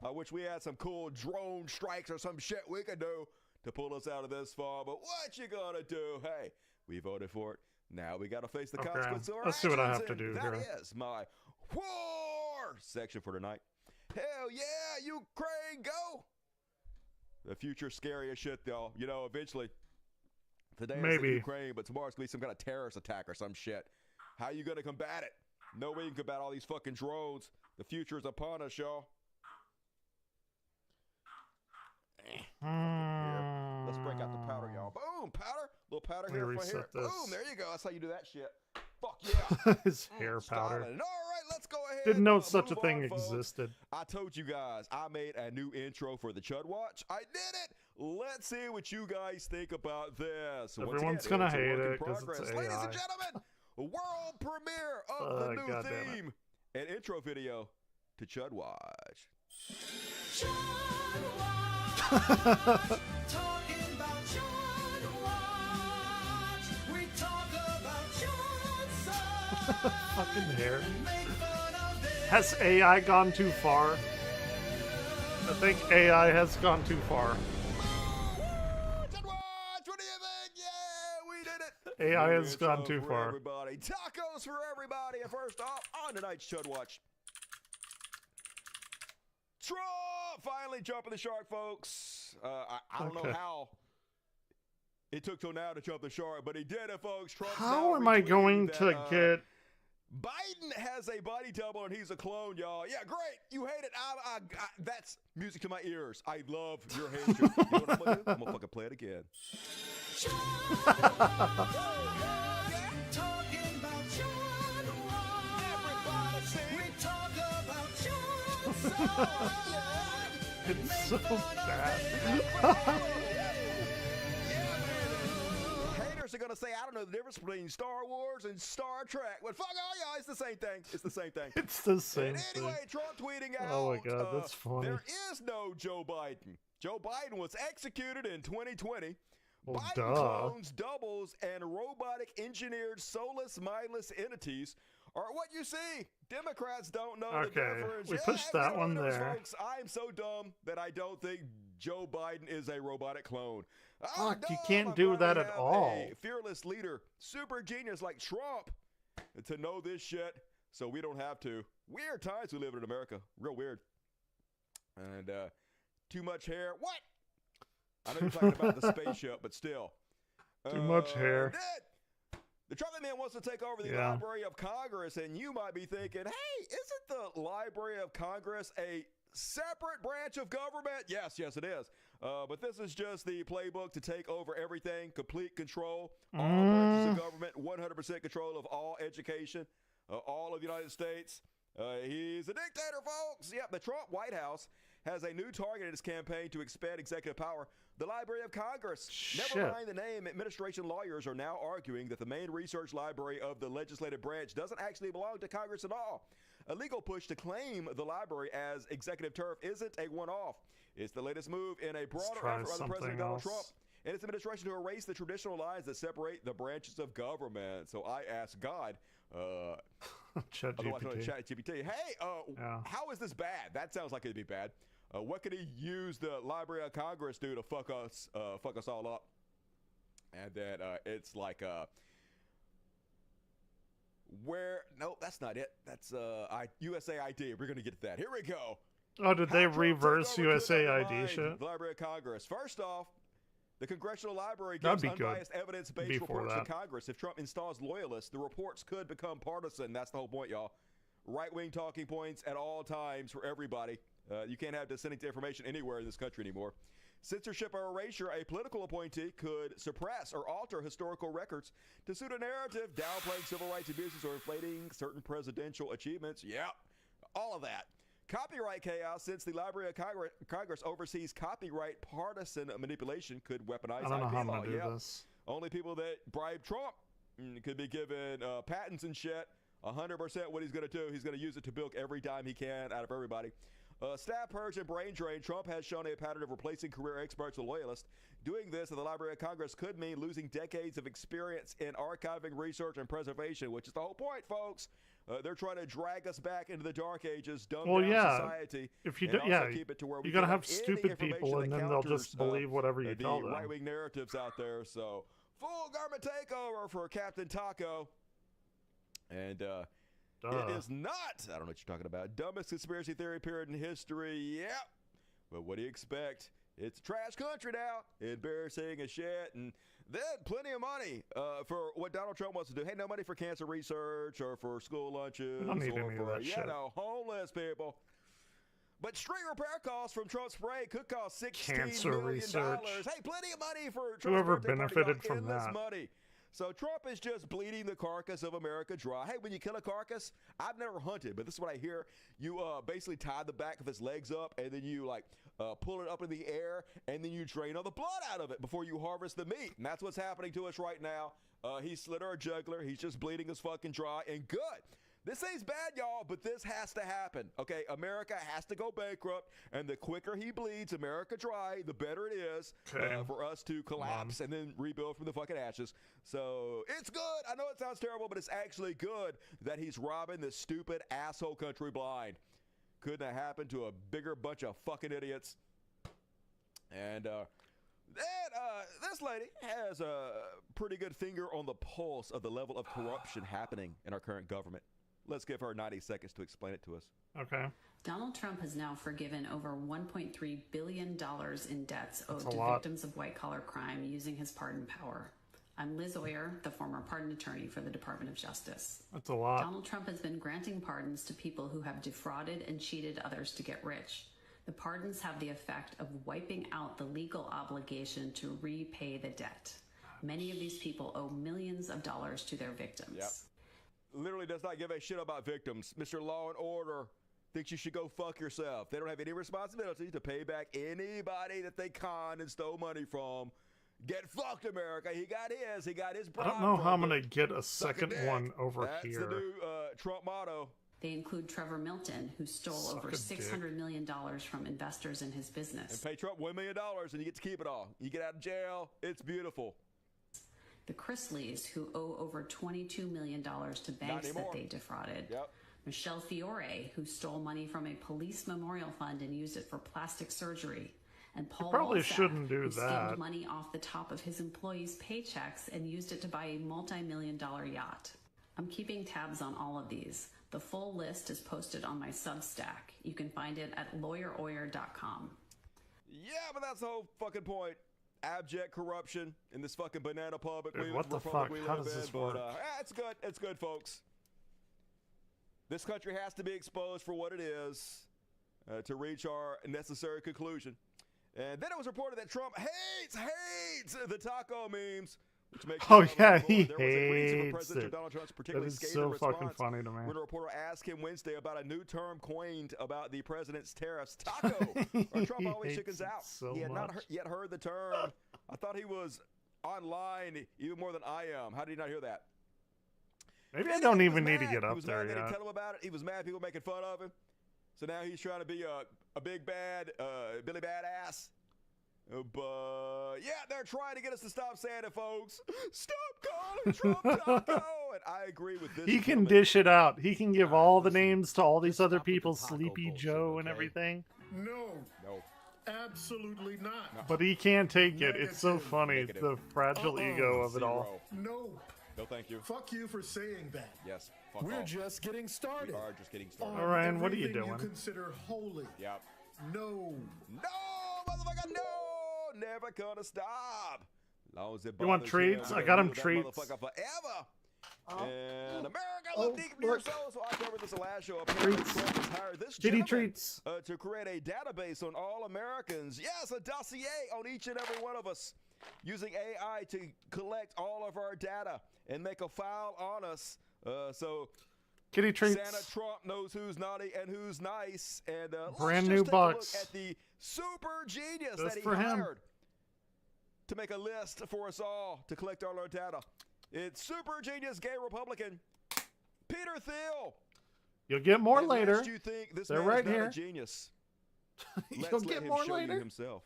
I wish we had some cool drone strikes or some shit we could do to pull us out of this far, but what you gonna do? Hey, we voted for it. Now we gotta face the consequences of our Let's see what I actions, have to do and here. That is my war section for tonight. Hell yeah, Ukraine, go! The future's scary as shit, though. You know, eventually, today it's in Ukraine, but tomorrow's gonna be some kind of terrorist attack or some shit. How you gonna combat it? No way you can combat all these fucking drones. The future is upon us, y'all. Let's break out the powder, y'all. Boom, powder. Little powder here for here. Boom, there you go. That's how you do that shit. Fuck yeah. His hair powder. All right, let's go ahead. Didn't know such a thing existed. I told you guys I made a new intro for the Chud Watch. I did it. Let's see what you guys think about this. Everyone's gonna hate it because it's AI. Ladies and gentlemen, world premiere of the new theme and intro video to Chud Watch. Talking about Chud Watch. We talk about Chud. Fucking hair. Has AI gone too far? I think AI has gone too far. Chud Watch, what do you think? Yeah, we did it. AI has gone too far. Everybody, tacos for everybody. And first off, on tonight's Chud Watch, Trump finally jumping the shark, folks. I don't know how it took till now to jump the shark, but he did it, folks. Trump's how am I going to get... Biden has a body double and he's a clone, y'all. Yeah, great. You hate it. That's music to my ears. I love your hatred. You know what I'm gonna do? I'm gonna fucking play it again. Talking about Chud Watch. We talk about Chud. It's so bad. Haters are gonna say, I don't know the difference between Star Wars and Star Trek. But fuck all y'all, it's the same thing. It's the same thing. It's the same and anyway, thing. Trump tweeting out. Oh my god, that's funny. There is no Joe Biden. Joe Biden was executed in 2020. Well, Biden clones, doubles, and robotic engineered soulless, mindless entities are what you see. Democrats don't know the difference. We pushed that one there. Folks, I'm so dumb that I don't think Joe Biden is a robotic clone. Fuck, you can't do that at all. A fearless leader, super genius like Trump, to know this shit, so we don't have to. Weird times we live in America. Real weird. And too much hair. What? I know you're talking about the spaceship, but still. Too much hair. The Trump man wants to take over the Library of Congress, and you might be thinking, hey, isn't the Library of Congress a separate branch of government? Yes, it is. But this is just the playbook to take over everything, complete control, all branches of government, 100% control of all education, all of the United States. He's a dictator, folks. Yep, the Trump White House has a new target in its campaign to expand executive power, the Library of Congress. Never mind the name, administration lawyers are now arguing that the main research library of the legislative branch doesn't actually belong to Congress at all. A legal push to claim the library as executive turf isn't a one-off. It's the latest move in a broader effort by President Donald Trump and its administration to erase the traditional lines that separate the branches of government. So I asked God, ChatGPT, hey, how is this bad? That sounds like it'd be bad. What could he use the Library of Congress to fuck us all up? And then it's like, no, that's not it. That's USAID. We're gonna get to that. Here we go. Oh, did they reverse USAID shit? The Library of Congress. First off, the Congressional Library gives unbiased evidence-based reports to Congress. If Trump installs loyalists, the reports could become partisan. That's the whole point, y'all. Right-wing talking points at all times for everybody. You can't have dissenting information anywhere in this country anymore. Censorship or erasure, a political appointee could suppress or alter historical records to suit a narrative, downplaying civil rights abuses or inflating certain presidential achievements. Yep, all of that. Copyright chaos, since the Library of Congress oversees copyright partisan manipulation, could weaponize IP law. I don't know how I'm gonna do this. Only people that bribe Trump could be given patents and shit. 100% what he's going to do. He's going to use it to bilk every dime he can out of everybody. Staff purge and brain drain. Trump has shown a pattern of replacing career experts with loyalists. Doing this at the Library of Congress could mean losing decades of experience in archiving, research, and preservation, which is the whole point, folks. They're trying to drag us back into the dark ages, dumb down society. If you keep it to where you gotta have stupid people, and then they'll just believe whatever you tell them. Right-wing narratives out there. So, full government takeover for Captain Taco. And It is not. I don't know what you're talking about. Dumbest conspiracy theory period in history. Yep. But what do you expect? It's a trash country now. Embarrassing as shit. And then plenty of money for what Donald Trump wants to do. Hey, no money for cancer research or for school lunches We don't need or any of for, that shit. homeless people. But street repair costs from Trump's spray could cost $16 Cancer million. research. Hey, plenty of money for Trump's Whoever birthday party. benefited from Endless that. money. So Trump is just bleeding the carcass of America dry. Hey, when you kill a carcass, I've never hunted, but this is what I hear. You basically tie the back of its legs up, and then you pull it up in the air, and then you drain all the blood out of it before you harvest the meat. And that's what's happening to us right now. He slit our jugular. He's just bleeding us fucking dry, and good. This ain't bad, y'all, but this has to happen. Okay, America has to go bankrupt, and the quicker he bleeds America dry, the better it is for us to collapse and then rebuild from the fucking ashes. So it's good. I know it sounds terrible, but it's actually good that he's robbing this stupid asshole country blind. Couldn't have happened to a bigger bunch of fucking idiots. And this lady has a pretty good finger on the pulse of the level of corruption happening in our current government. Let's give her 90 seconds to explain it to us. Okay. Donald Trump has now forgiven over $1.3 billion in debts owed That's a to lot. victims of white-collar crime using his pardon power. I'm Liz Oyer, the former pardon attorney for the Department of Justice. That's a lot. Donald Trump has been granting pardons to people who have defrauded and cheated others to get rich. The pardons have the effect of wiping out the legal obligation to repay the debt. Many of these people owe millions of dollars to their victims. Yep. Literally does not give a shit about victims. Mr. Law and Order thinks you should go fuck yourself. They don't have any responsibility to pay back anybody that they conned and stole money from. Get fucked, America. He got his. He got his I bribe. don't know how I'm from going to get a Suck a second dick. one over That's here. the new Trump motto. They include Trevor Milton, who stole Suck over a dick. $600 million from investors in his business. And pay Trump $1 million and you get to keep it all. You get out of jail. It's beautiful. The Chrisleys, who owe over $22 million to banks that they defrauded. Yep. Michelle Fiore, who stole money from a police memorial fund and used it for plastic surgery. And Paul probably Wolfsack, shouldn't do who that. skimmed money off the top of his employees' paychecks and used it to buy a multi-million-dollar yacht. I'm keeping tabs on all of these. The full list is posted on my Substack. You can find it at lawyeroyer.com. Yeah, but that's the whole fucking point. Abject corruption in this fucking banana public. Dude, what the republic fuck? we How live does in, this but, work? It's good. It's good, folks. This country has to be exposed for what it is to reach our necessary conclusion. And then it was reported that Trump hates the taco memes. Which makes Oh, me yeah, laugh. he There was a reason for hates President it. Donald Trump's That particularly is scathing so fucking response funny to me. when a reporter asked him Wednesday about a new term coined about the president's tariffs, taco. Or Trump always He chickens hates out. it so He had not much. yet heard the term. I thought he was online even more than I am. How did he not hear that? Maybe I And don't he was even need to mad. get He up was there mad they didn't yet. tell him about it. He was mad people making fun of him. So now he's trying to be a big bad Billy Badass. But yeah, they're trying to get us to stop saying it, folks. Stop calling Trump taco. And I agree with this. He can gentleman. dish it out. He can give all the names to all these other people, Sleepy Joe and everything. No. No. Absolutely not. But he can't take it. It's so funny. Negative. The fragile ego of it all. No. No, thank you. Fuck you for saying that. Yes. Fuck We're off. just getting started. We are just getting started. On All right, what are you everything doing? You consider holy. Yep. No. No, motherfucker, no. Never gonna stop. Long as it You want bothers treats? him, I got him that treats. Motherfucker forever. And America Oh, loves deep to your look. soul, so I covered this last show. Apparently, Treats. Trump has hired this Kitty gentleman, treats. to create a database on all Americans. Yes, a dossier on each and every one of us, using AI to collect all of our data and make a file on us. So Kitty treats. Santa Trump knows who's naughty and who's nice. And Brand let's new just take box. a look at the super genius Just that he for him. hired to make a list for us all to collect all our data. It's super genius gay Republican Peter Thiel. You'll get more And later. lest you think this They're man right is not here. a genius. You'll Let's get let him more show later. you himself.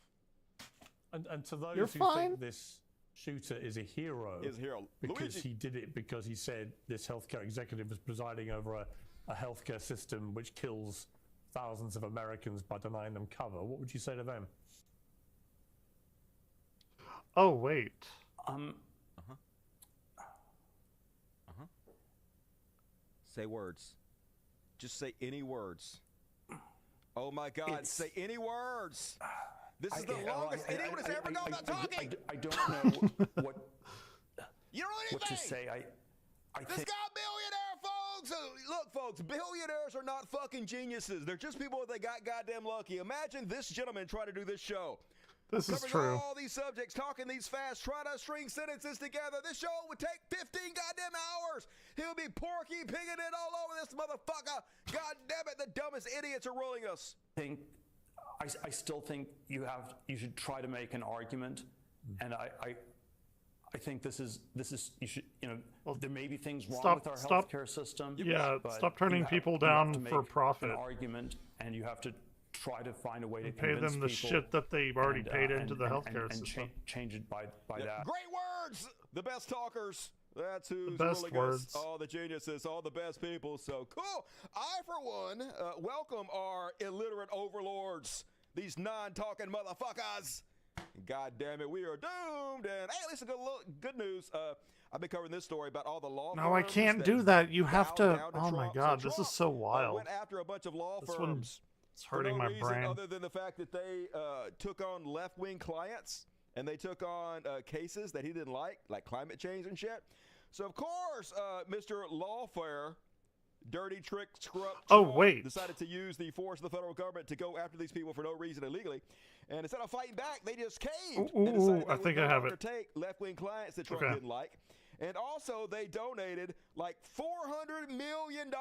And to those You're who fine. think this shooter is a hero, Is a hero. because Luigi. he did it because he said this healthcare executive was presiding over a healthcare system which kills thousands of Americans by denying them cover. What would you say to them? Oh, wait. Say words. Just say any words. Oh my God, say any words. This is the longest anyone has ever gone without talking. I don't know what you don't know anything. What to say. This guy billionaire, folks. Look, folks, billionaires are not fucking geniuses. They're just people that got goddamn lucky. Imagine this gentleman trying to do this show. This is covering true. all these subjects, talking these fast, trying to string sentences together. This show would take 15 goddamn hours. He'll be Porky Pigging it all over this motherfucker. God damn it, the dumbest idiots are ruling us. I still think you should try to make an argument, and I think this is you should there may be things wrong with our healthcare system. Yeah, but stop turning people you have to down make for profit. An argument, and you have to try to find a way to pay convince them the people shit that they've already paid into the healthcare and system. change it by that. Great words, the best talkers. That's who's the best ruling words. us. All the geniuses, all the best people. So cool. I, for one, welcome our illiterate overlords. These non-talking motherfuckers. God damn it, we are doomed. And hey, listen, good news. I've been covering this story about all the law No, I firms can't do that. You have to. down Oh my Trump. God, So this Trump, is so wild. went after a bunch of law This firms. one's for hurting no my reason brain. other than the fact that they took on left-wing clients and they took on cases that he didn't like climate change and shit. So of course, Mr. Lawfare, dirty trick scrub, decided to use the force of the federal government to go after these people for no reason illegally. And instead of fighting back, they just caved. and decided they I would think no I have longer it. take left-wing clients that Trump Okay. didn't like. And also, they donated like $400 million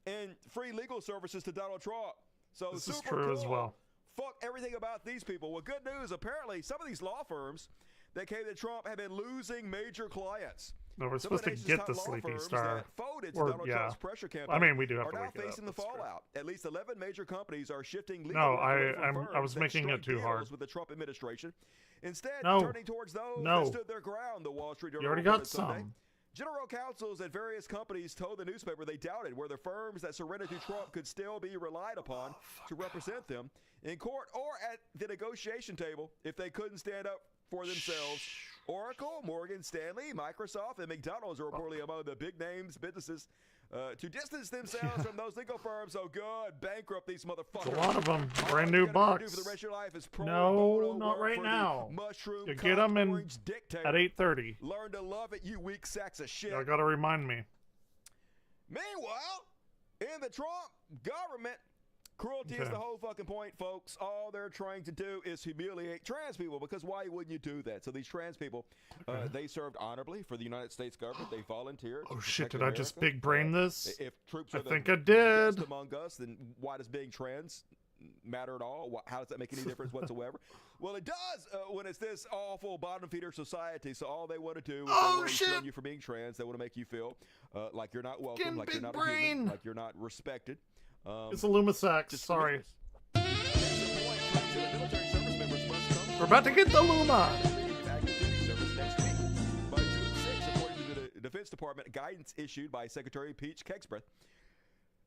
in free legal services to Donald Trump. So This is super true cool. as well. Fuck everything about these people. Well, good news. Apparently, some of these law firms that came to Trump have been losing major clients. No, we're Some of supposed to nation's get top the law Sleeping firms Star. that folded to Or, Donald yeah. Trump's pressure campaign I mean, we do have are to now wake it up. facing the That's true. fallout. At least 11 major companies are shifting legal No, work away from I firms was that making it struck too deals hard. with the Trump administration. Instead, No. turning towards those No. that stood their ground, the Wall Street Journal You already reported got Sunday. some. General counsels at various companies told the newspaper they doubted whether firms that surrendered to Trump could still be relied upon to represent them in court or at the negotiation table if they couldn't stand up for themselves. Oracle, Morgan Stanley, Microsoft, and McDonald's are reportedly among the big names businesses to distance themselves from those legal firms. So good, bankrupt these motherfuckers. A lot of them. All Brand you new gotta box. do for the rest of your life is pro No, bono not work right for the now. mushroom You get them in orange dictator. at 8:30. Learn to love it, you weak sacks of shit. You gotta remind me. Meanwhile, in the Trump government, cruelty is Okay. the whole fucking point, folks. All they're trying to do is humiliate trans people, because why wouldn't you do that? So these trans people, they served honorably for the United States government. They volunteered. Oh to shit, protect did I just America. big brain this? If troops I are the think I did. best among us, then why does being trans matter at all? How does that make any difference whatsoever? Well, it does when it's this awful bottom feeder society. So all they want to do is they want to shun you for being trans. They want to make you feel like you're not welcome, Fucking like you're big not a human, brain. like you're not respected. It's a Lumasax. just Sorry. military service members must come We're about to get the Luma. active duty service next week. By June 6th, according to the Defense Department, guidance issued by Secretary Pete Kegsbreth.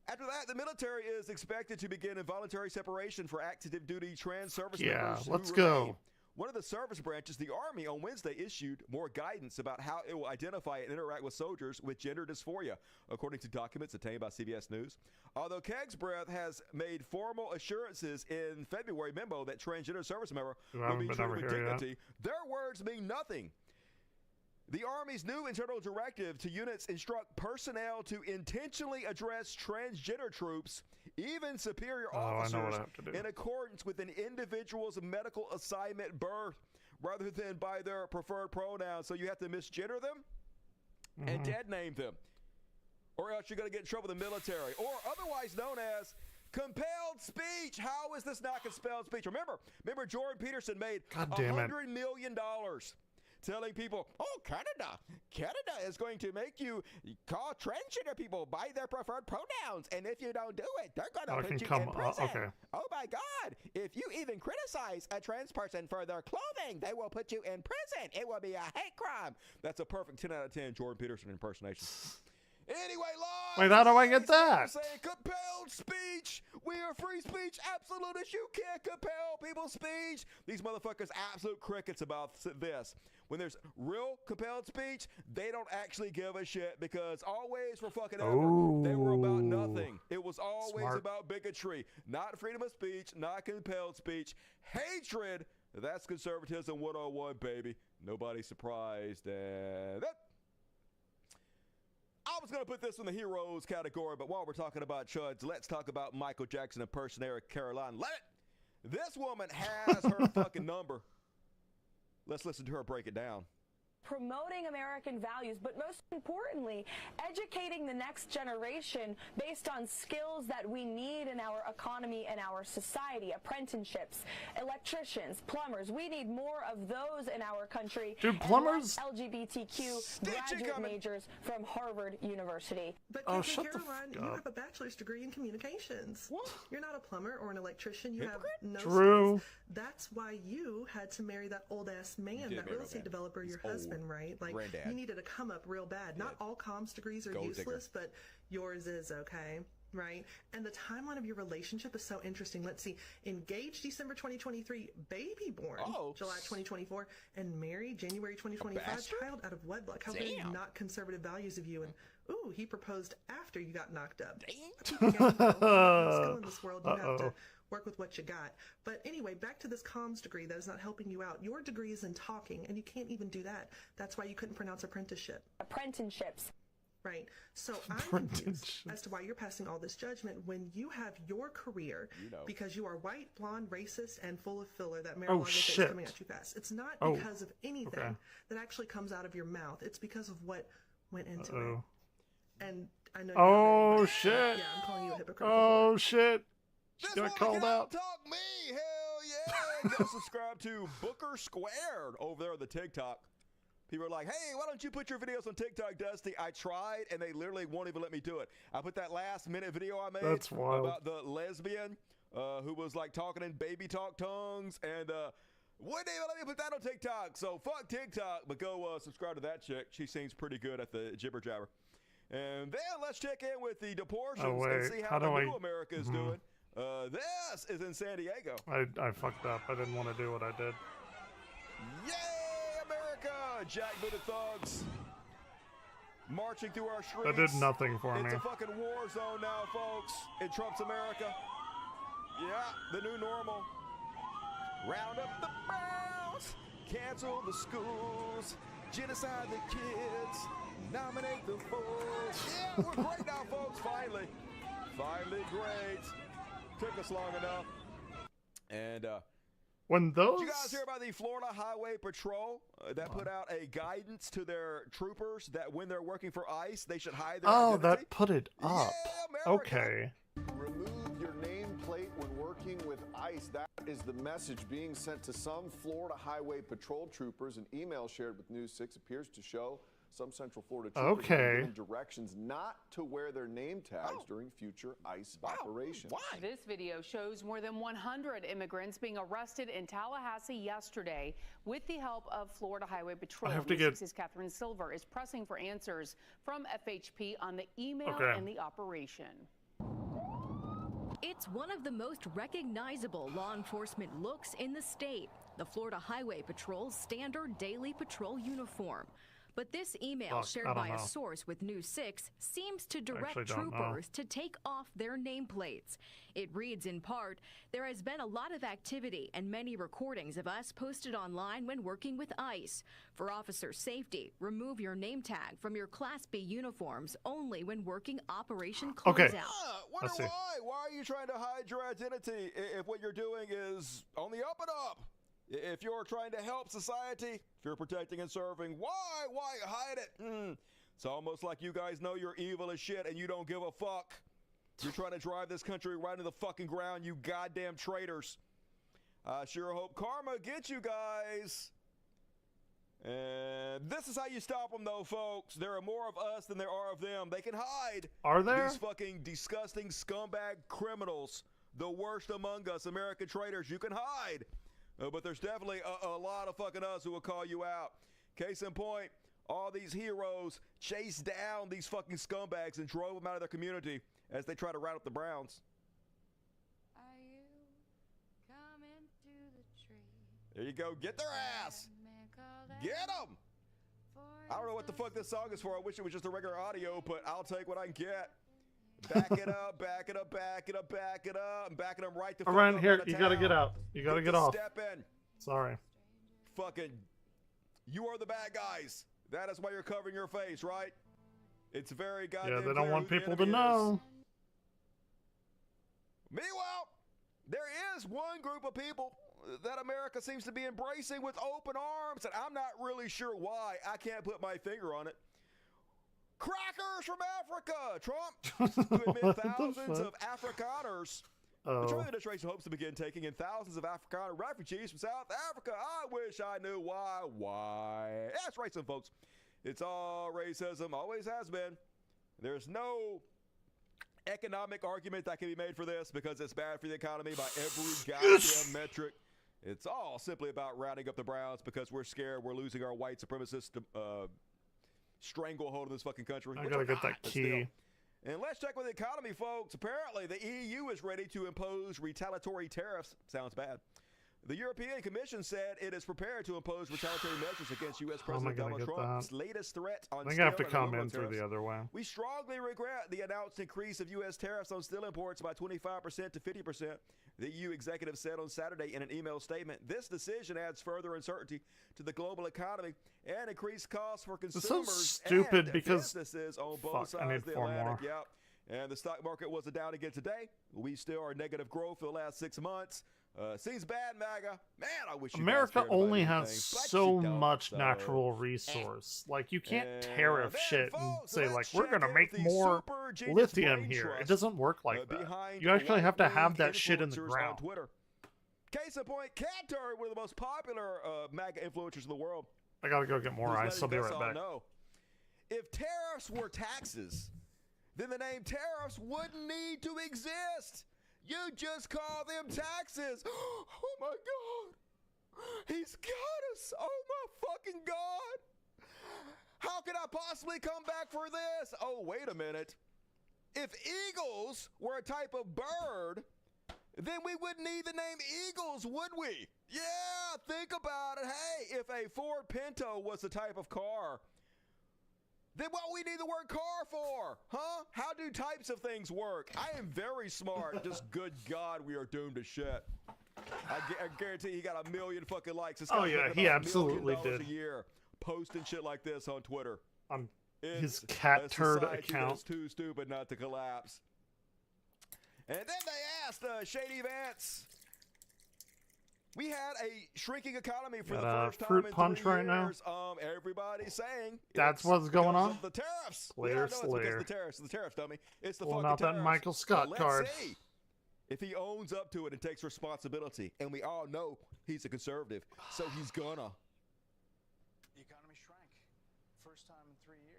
After that, the military is expected to begin involuntary separation for active duty trans service Yeah, members. who let's remain. go. One of the service branches, the Army, on Wednesday issued more guidance about how it will identify and interact with soldiers with gender dysphoria, according to documents obtained by CBS News. Although Kegsbreth has made formal assurances in February memo that transgender service member I will haven't be been treated over with here yet. dignity, their words mean nothing. The Army's new internal directive to units instruct personnel to intentionally address transgender troops, even superior Oh, I know officers, what I have to do. in accordance with an individual's medical assignment birth, rather than by their preferred pronouns. So you have to misgender them and dead name them, or else you're going to get in trouble with the military, or otherwise known as compelled speech. How is this not compelled speech? Remember Jordan Peterson made God damn it. $100 million telling people, oh, Canada is going to make you call transgender people by their preferred pronouns, and if you don't do it, they're going I to can put you come- in prison. okay. Oh my God, if you even criticize a trans person for their clothing, they will put you in prison. It will be a hate crime. That's a perfect 10 out of 10 Jordan Peterson impersonation. Anyway, laws. Wait, how do I get that? Saying compelled speech. We are free speech absolutists. You can't compel people's speech. These motherfuckers absolute crickets about this. when there's real compelled speech, they don't actually give a shit because always for fucking ever, they were about nothing. It was always Smart. about bigotry, not freedom of speech, not compelled speech. Hatred, that's conservatism 101, baby. Nobody surprised at that. I was going to put this in the heroes category, but while we're talking about chuds, let's talk about Michael Jackson impersonator Caroline Levitt. This woman has her fucking number. Let's listen to her break it down. Promoting American values, but most importantly, educating the next generation based on skills that we need in our economy and our society. Apprenticeships, electricians, plumbers. We need more of those in our country. Dude, plumbers? And less LGBTQ graduate majors from Harvard University. But Oh, Captain shut the Caroline, fuck you up. have a bachelor's degree in communications. What? You're not a plumber or an electrician. You have no True. skills. That's why you had to marry that old ass man, did that marry real my estate dad. developer, He's your old. husband, right? Like Granddad. you needed to come up real bad. Not all comms degrees are Gold useless, but yours is, okay? Right? And the timeline of your relationship is so interesting. Let's see. Engaged December 2023, baby born July 2024, and married January 2025, bastard? child out of wedlock. How very Damn. not conservative values of you. And ooh, he proposed after you got knocked up. Damn. Still in this world, you have to Uh-oh. work with what you got. But anyway, back to this comms degree that is not helping you out. Your degree is in talking, and you can't even do that. That's why you couldn't pronounce apprenticeship. Apprenticeships. Right. So I'm confused as to why you're passing all this judgment when you have your career because you are white, blonde, racist, and full of filler. That marijuana is shit. coming at you fast. It's not Oh, because of anything okay. that actually comes out of your mouth. It's because of what went into it. Uh-oh. And I know. Oh, you're shit. Yeah, I'm calling you a hypocrite. Oh, shit. She This got woman called can out. Talk me, hell yeah! Go subscribe to Booker Squared over there on the TikTok. People are like, hey, why don't you put your videos on TikTok, Dusty? I tried, and they literally won't even let me do it. I put that last-minute video I made That's wild. about the lesbian who was like talking in baby talk tongues, and wouldn't even let me put that on TikTok. So fuck TikTok, but go subscribe to that chick. She seems pretty good at the jibber jabber. And then let's check in with the deportations Oh, and wait. see How how the do new I- America is doing. This is in San Diego. I fucked up. I didn't want to do what I did. Yay, America! Jackbooted thugs marching through our streets. That did nothing for It's me. a fucking war zone now, folks, in Trump's America. Yeah, the new normal. Round up the Browns, cancel the schools, genocide the kids, nominate the fools. Yeah, we're great now, folks, finally. Finally great. Took us long enough. And, When those... did you guys hear about the Florida Highway Patrol that put out a guidance to their troopers that when they're working for ICE, they should hide their Oh, identity? that put it up. Okay. Remove your nameplate when working with ICE. That is the message being sent to some Florida Highway Patrol troopers. An email shared with News 6 appears to show some Central Florida troopers are given directions not to wear their name tags during future ICE operations. This video shows more than 100 immigrants being arrested in Tallahassee yesterday with the help of Florida Highway Patrol. I have to get- News 6's Catherine Silver is pressing for answers from FHP on the email Okay. and the operation. It's one of the most recognizable law enforcement looks in the state, the Florida Highway Patrol's standard daily patrol uniform. But this email Fuck, shared I don't by a know. source with News 6 seems to direct actually don't know. troopers to take off their nameplates. It reads in part, there has been a lot of activity and many recordings of us posted online when working with ICE. For officer safety, remove your name tag from your Class B uniforms only when working Operation Closeout. Okay. Wonder Let's see. why? Why are you trying to hide your identity if what you're doing is on the up and up? If you're trying to help society, if you're protecting and serving, why hide it? It's almost like you guys know you're evil as shit and you don't give a fuck. You're trying to drive this country right into the fucking ground, you goddamn traitors. I sure hope karma gets you guys. And this is how you stop them, though, folks. There are more of us than there are of them. They can hide. Are there? These fucking disgusting scumbag criminals, the worst among us, American traitors. You can hide. But there's definitely a lot of fucking us who will call you out. Case in point, all these heroes chased down these fucking scumbags and drove them out of their community as they try to round up the Browns. Are you coming to the tree? There you go. Get their ass. Man called Get them! I don't know what the fuck this song is for. I wish it was just a regular audio, but I'll take what I can get. Back it up, back it up, back it up, back it up. I'm backing them right the fuck Around up here, out of you gotta town. get out. You gotta get off. Step in. Sorry. Fucking, you are the bad guys. That is why you're covering your face, right? It's very goddamn Yeah, they clear don't want who the people to enemy is. know. Meanwhile, there is one group of people that America seems to be embracing with open arms, and I'm not really sure why. I can't put my finger on it. Crackers from Africa! Trump to admit thousands of Afrikaners. The Trump administration hopes to begin taking in thousands of Afrikaner refugees from South Africa. I wish I knew why. Why? That's racism, folks. It's all racism. Always has been. There's no economic argument that can be made for this because it's bad for the economy by every goddamn metric. It's all simply about rounding up the Browns because we're scared we're losing our white supremacist stranglehold of this fucking country. I gotta get that key. And let's check with the economy, folks. Apparently, the EU is ready to impose retaliatory tariffs. Sounds bad. The European Commission said it is prepared to impose retaliatory measures against U.S. President Donald Trump's latest threat on I think steel I have to and come aluminum in through tariffs. the other way. We strongly regret the announced increase of U.S. tariffs on steel imports by 25% to 50%, the EU executive said on Saturday in an email statement. This decision adds further uncertainty to the global economy and increased costs for This is consumers so stupid and because businesses on both fuck, I sides need of the 4 Atlantic. more. Yep. And the stock market was down again today. We still are negative growth for the last 6 months. Seems bad, MAGA. Man, I wish you guys America cared about only anything, has but so you don't, much so. natural resource. Like, you can't And tariff then, shit and folks, say, like, let's we're check gonna in make with the more Super Genius lithium Brain here. It Trust, doesn't work like that. behind You actually have to right-wing have that shit in the influencers ground. on Twitter. Case in point, Cantor, one of the most popular MAGA influencers in the world. I gotta go get more who's ice. I'll be letting us right all back. know, if tariffs were taxes, then the name tariffs wouldn't need to exist. You just call them taxes. Oh my God. He's got us. Oh my fucking God. How could I possibly come back for this? Oh, wait a minute. If eagles were a type of bird, then we wouldn't need the name Eagles, would we? Yeah, think about it. Hey, if a Ford Pinto was a type of car, then what we need the word car for? Huh? How do types of things work? I am very smart. Just good God, we are doomed to shit. I guarantee he got 1 million fucking likes. This Oh, guy's yeah, making he about $1 absolutely million did. a year posting shit like this on Twitter. On It's his cat a turd society that account. is too stupid not to collapse. And then they asked Shady Vance. We had a shrinking economy for Got the a first time fruit in punch 3 right now? years. Everybody's saying That's it's what's going because on? of the tariffs. Slayer, yeah, no, it's because Slayer. of the tariffs. The tariffs, dummy. It's the Pulling fucking out that tariffs. Michael Scott But card. let's see if he owns up to it and takes responsibility. And we all know he's a conservative, so he's gonna. The economy shrank. First time in 3 years.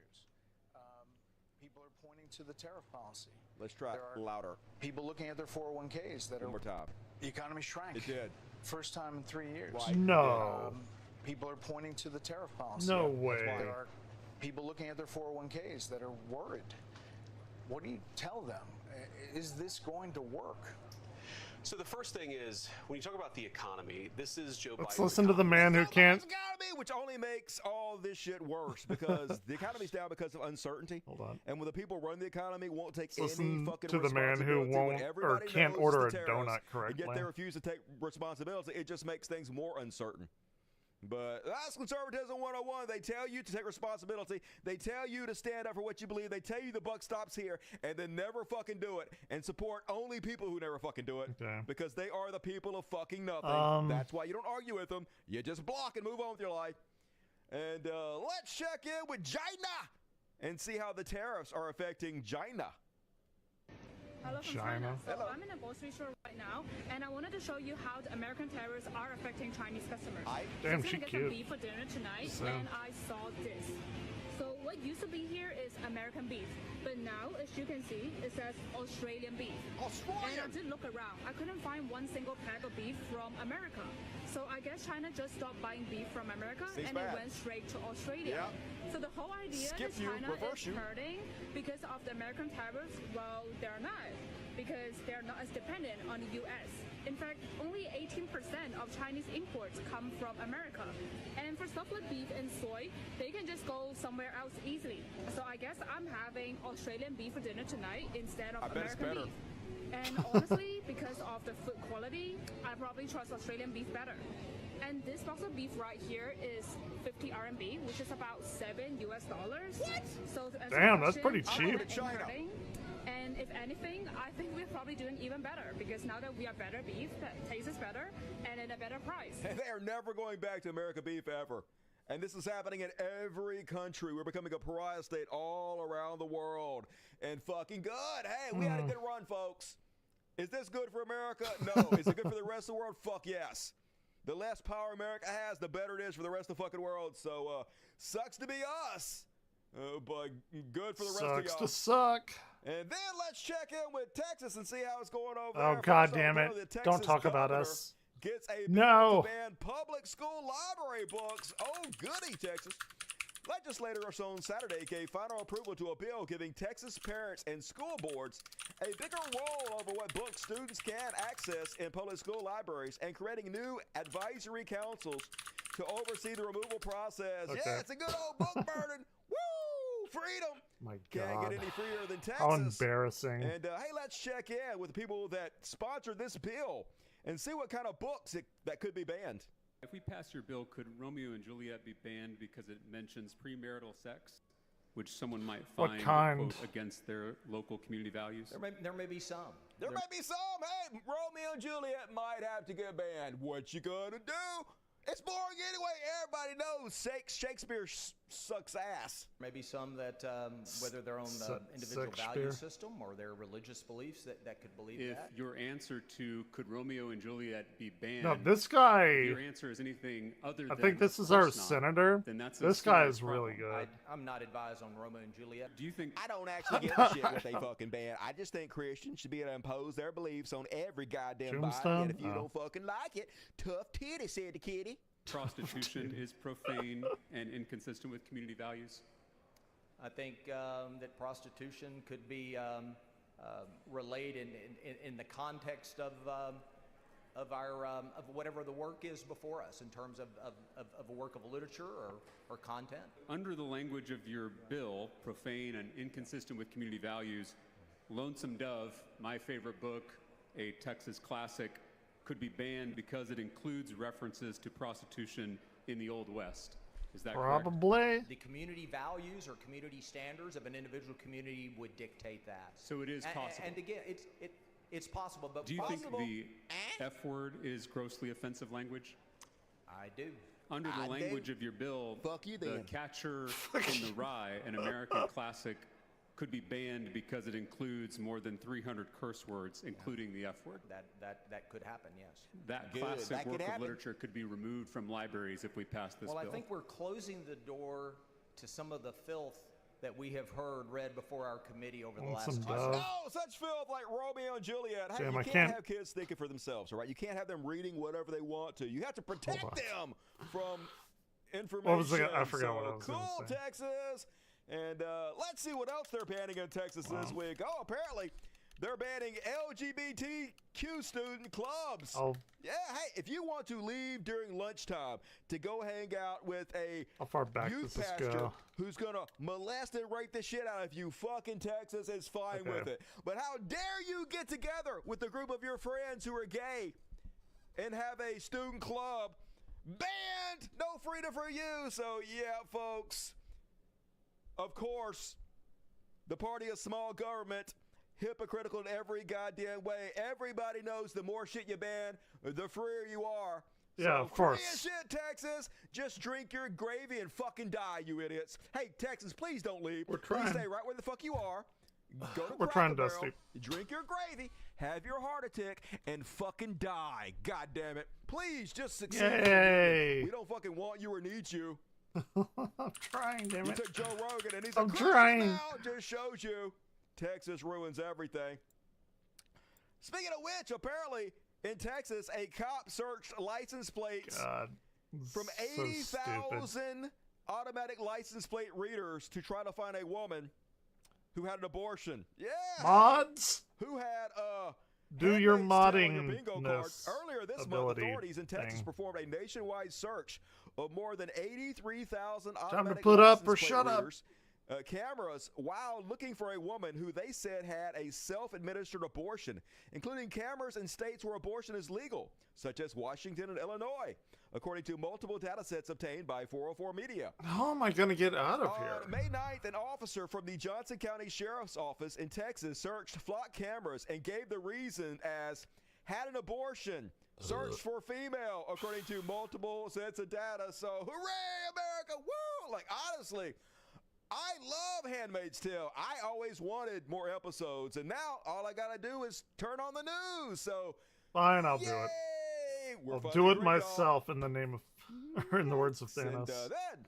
People are pointing to the tariff policy. Let's try There are louder. People looking at their 401ks that One are. more time. The economy shrank. It did. First time in 3 years. Right. No. People are pointing to the tariff policy. No That's way. why there are people looking at their 401ks that are worried. What do you tell them? Is this going to work? So the first thing is, when you talk about the economy, this is Joe Let's Biden's listen to the man who can't. Economy, which only makes all this shit worse because the economy's down because of uncertainty. Hold on. And when the people run the economy w't take Let's any listen fucking to the man who responsibility when won't or everybody can't knows order the a tariffs, donut and correctly. yet they refuse to take responsibility. It just makes things more uncertain. But that's conservatism 101. They tell you to take responsibility. They tell you to stand up for what you believe. They tell you the buck stops here and then never fucking do it and support only people who never fucking do it because they are the people of fucking nothing. That's why you don't argue with them. You just block and move on with your life. And let's check in with China and see how the tariffs are affecting China. Hello from China. So I'm in a grocery store right now, and I wanted to show you how the American tariffs are affecting Chinese customers. Damn, so she I'm gonna get cute. some beef for dinner tonight, So- and I saw this. So what what used to be here is American beef, but now, as you can see, it says Australian beef. And I did look around. I couldn't find one single pack of beef from America. So I guess China just stopped buying beef from America Seems and bad. it went straight to Australia. So the whole idea Skip is you, China reverse is you. hurting because of the American tariffs. Well, they're not, because they're not as dependent on the U.S. In fact, only 18% of Chinese imports come from America. And for stuff like beef and soy, they can just go somewhere else easily. So I guess I'm having Australian beef for dinner tonight instead of I bet it's American better. beef. And honestly, because of the food quality, I probably trust Australian beef better. And this box of beef right here is 50 RMB, which is about $7 US. What? So to answer Damn, your that's pretty question, cheap. I'm not hurting. And if anything, I think we're probably doing even better because now that we have better beef that tastes better and at a better price. And they are never going back to American beef ever. And this is happening in every country. We're becoming a pariah state all around the world. And fucking good. Hey, we had a good run, folks. Is this good for America? No. Is it good for the rest of the world? Fuck yes. The less power America has, the better it is for the rest of the fucking world. So, sucks to be us. But good for the rest of y'all. Sucks to suck. And then let's check in with Texas and see how it's going over Oh, there. God First off, damn it. the Texas Don't talk about governor us. Gets a No. bill to ban public school library books. Oh, goody, Texas. Legislators on Saturday gave final approval to a bill giving Texas parents and school boards a bigger role over what books students can access in public school libraries and creating new advisory councils to oversee the removal process. Okay. Yeah, it's a good old book burden. Woo! Freedom! My Can't God. get any freer than Texas. How embarrassing. And hey, let's check in with the people that sponsored this bill and see what kind of books that could be banned. If we pass your bill, could Romeo and Juliet be banned because it mentions premarital sex, which someone might What find kind? quote, against their local community values? There may be some. There may be some. Hey, Romeo and Juliet might have to get banned. What you gonna do? It's boring anyway. Everybody knows Shakespeare sucks ass. Maybe some that, whether their own individual value system or their religious beliefs, that could believe If that. your answer to could Romeo and Juliet be banned, No, this guy. if your answer is anything other I than think this is of our course not, senator. then that's This guy is really good. I'm not advised on Romeo and Juliet. Do you think I don't actually give a shit what they fucking ban. I just think Christians should be able to impose their beliefs on every goddamn body. Tombstone? And if you Oh. don't fucking like it, tough titty, said the kitty. prostitution is profane and inconsistent with community values? I think that prostitution could be relayed in the context of whatever the work is before us in terms of a work of literature or content. Under the language of your bill, profane and inconsistent with community values, Lonesome Dove, my favorite book, a Texas classic, could be banned because it includes references to prostitution in the Old West. Is that correct? Probably. The community values or community standards of an individual community would dictate that. So it is possible. And again, it's possible, but Do you possible, think the F word is grossly offensive language? I do. Under the language of your bill, The Catcher in the Rye, an American classic, could be banned because it includes more than 300 curse words, including the F word. That could happen, yes. That Good. classic That could work of happen. literature could be removed from libraries if we pass this Well, bill. I think we're closing the door to some of the filth that we have heard read before our committee over the last Lonesome 2 Dove. years. No, such filth like Romeo and Juliet. Hey, Damn, you I can't can't- have kids thinking for themselves, all right? You can't have them reading whatever they want to. You have to protect on. them from information. What was I forgot So, what I was gonna cool, say. Texas. And let's see what else they're banning in Texas this week. Oh, apparently they're banning LGBTQ student clubs. Oh. Yeah, hey, if you want to leave during lunchtime to go hang out with a How far back youth does this pastor go? who's gonna molest and rape the shit out of you, fucking Texas is fine Okay. with it. But how dare you get together with a group of your friends who are gay and have a student club? Banned! No freedom for you! So yeah, folks. Of course, the party of small government, hypocritical in every goddamn way. Everybody knows the more shit you ban, the freer you are. Yeah, So, of course. free as shit, Texas. Just drink your gravy and fucking die, you idiots. Hey, Texas, please don't leave. We're Please trying. stay right where the fuck you are. Go to We're Cracker trying, Barrel, Dusty. drink your gravy, have your heart attack, and fucking die. God damn it. Please, just succeed. Yay. We don't fucking want you or need you. I'm trying, damn You it. took Joe Rogan and he's I'm a trying. now just shows you Texas ruins everything. Speaking of which, apparently in Texas, a cop searched license plates from so 80,000 automatic license plate readers to try to find a woman who had an abortion. Yeah. Mods? Who had Do your handmaid's tale on your modding bingo card. Earlier this month, ability authorities in Texas thing. performed a nationwide search of more than 83,000 Time to automatic put up license or plate shut up. readers, cameras, while looking for a woman who they said had a self-administered abortion, including cameras in states where abortion is legal, such as Washington and Illinois, according to multiple data sets obtained by 404 Media. How am I going to get out of On here? May 9th, an officer from the Johnson County Sheriff's Office in Texas searched flock cameras and gave the reason as had an abortion. Search for female, according to multiple sets of data. So, hooray, America! Woo! Like, honestly, I love Handmaid's Tale. I always wanted more episodes, and now all I gotta do is turn on the news. So, Fine, I'll do it. We're I'll fucking do it free, y'all. myself in the name of, or in the words of And Thanos. then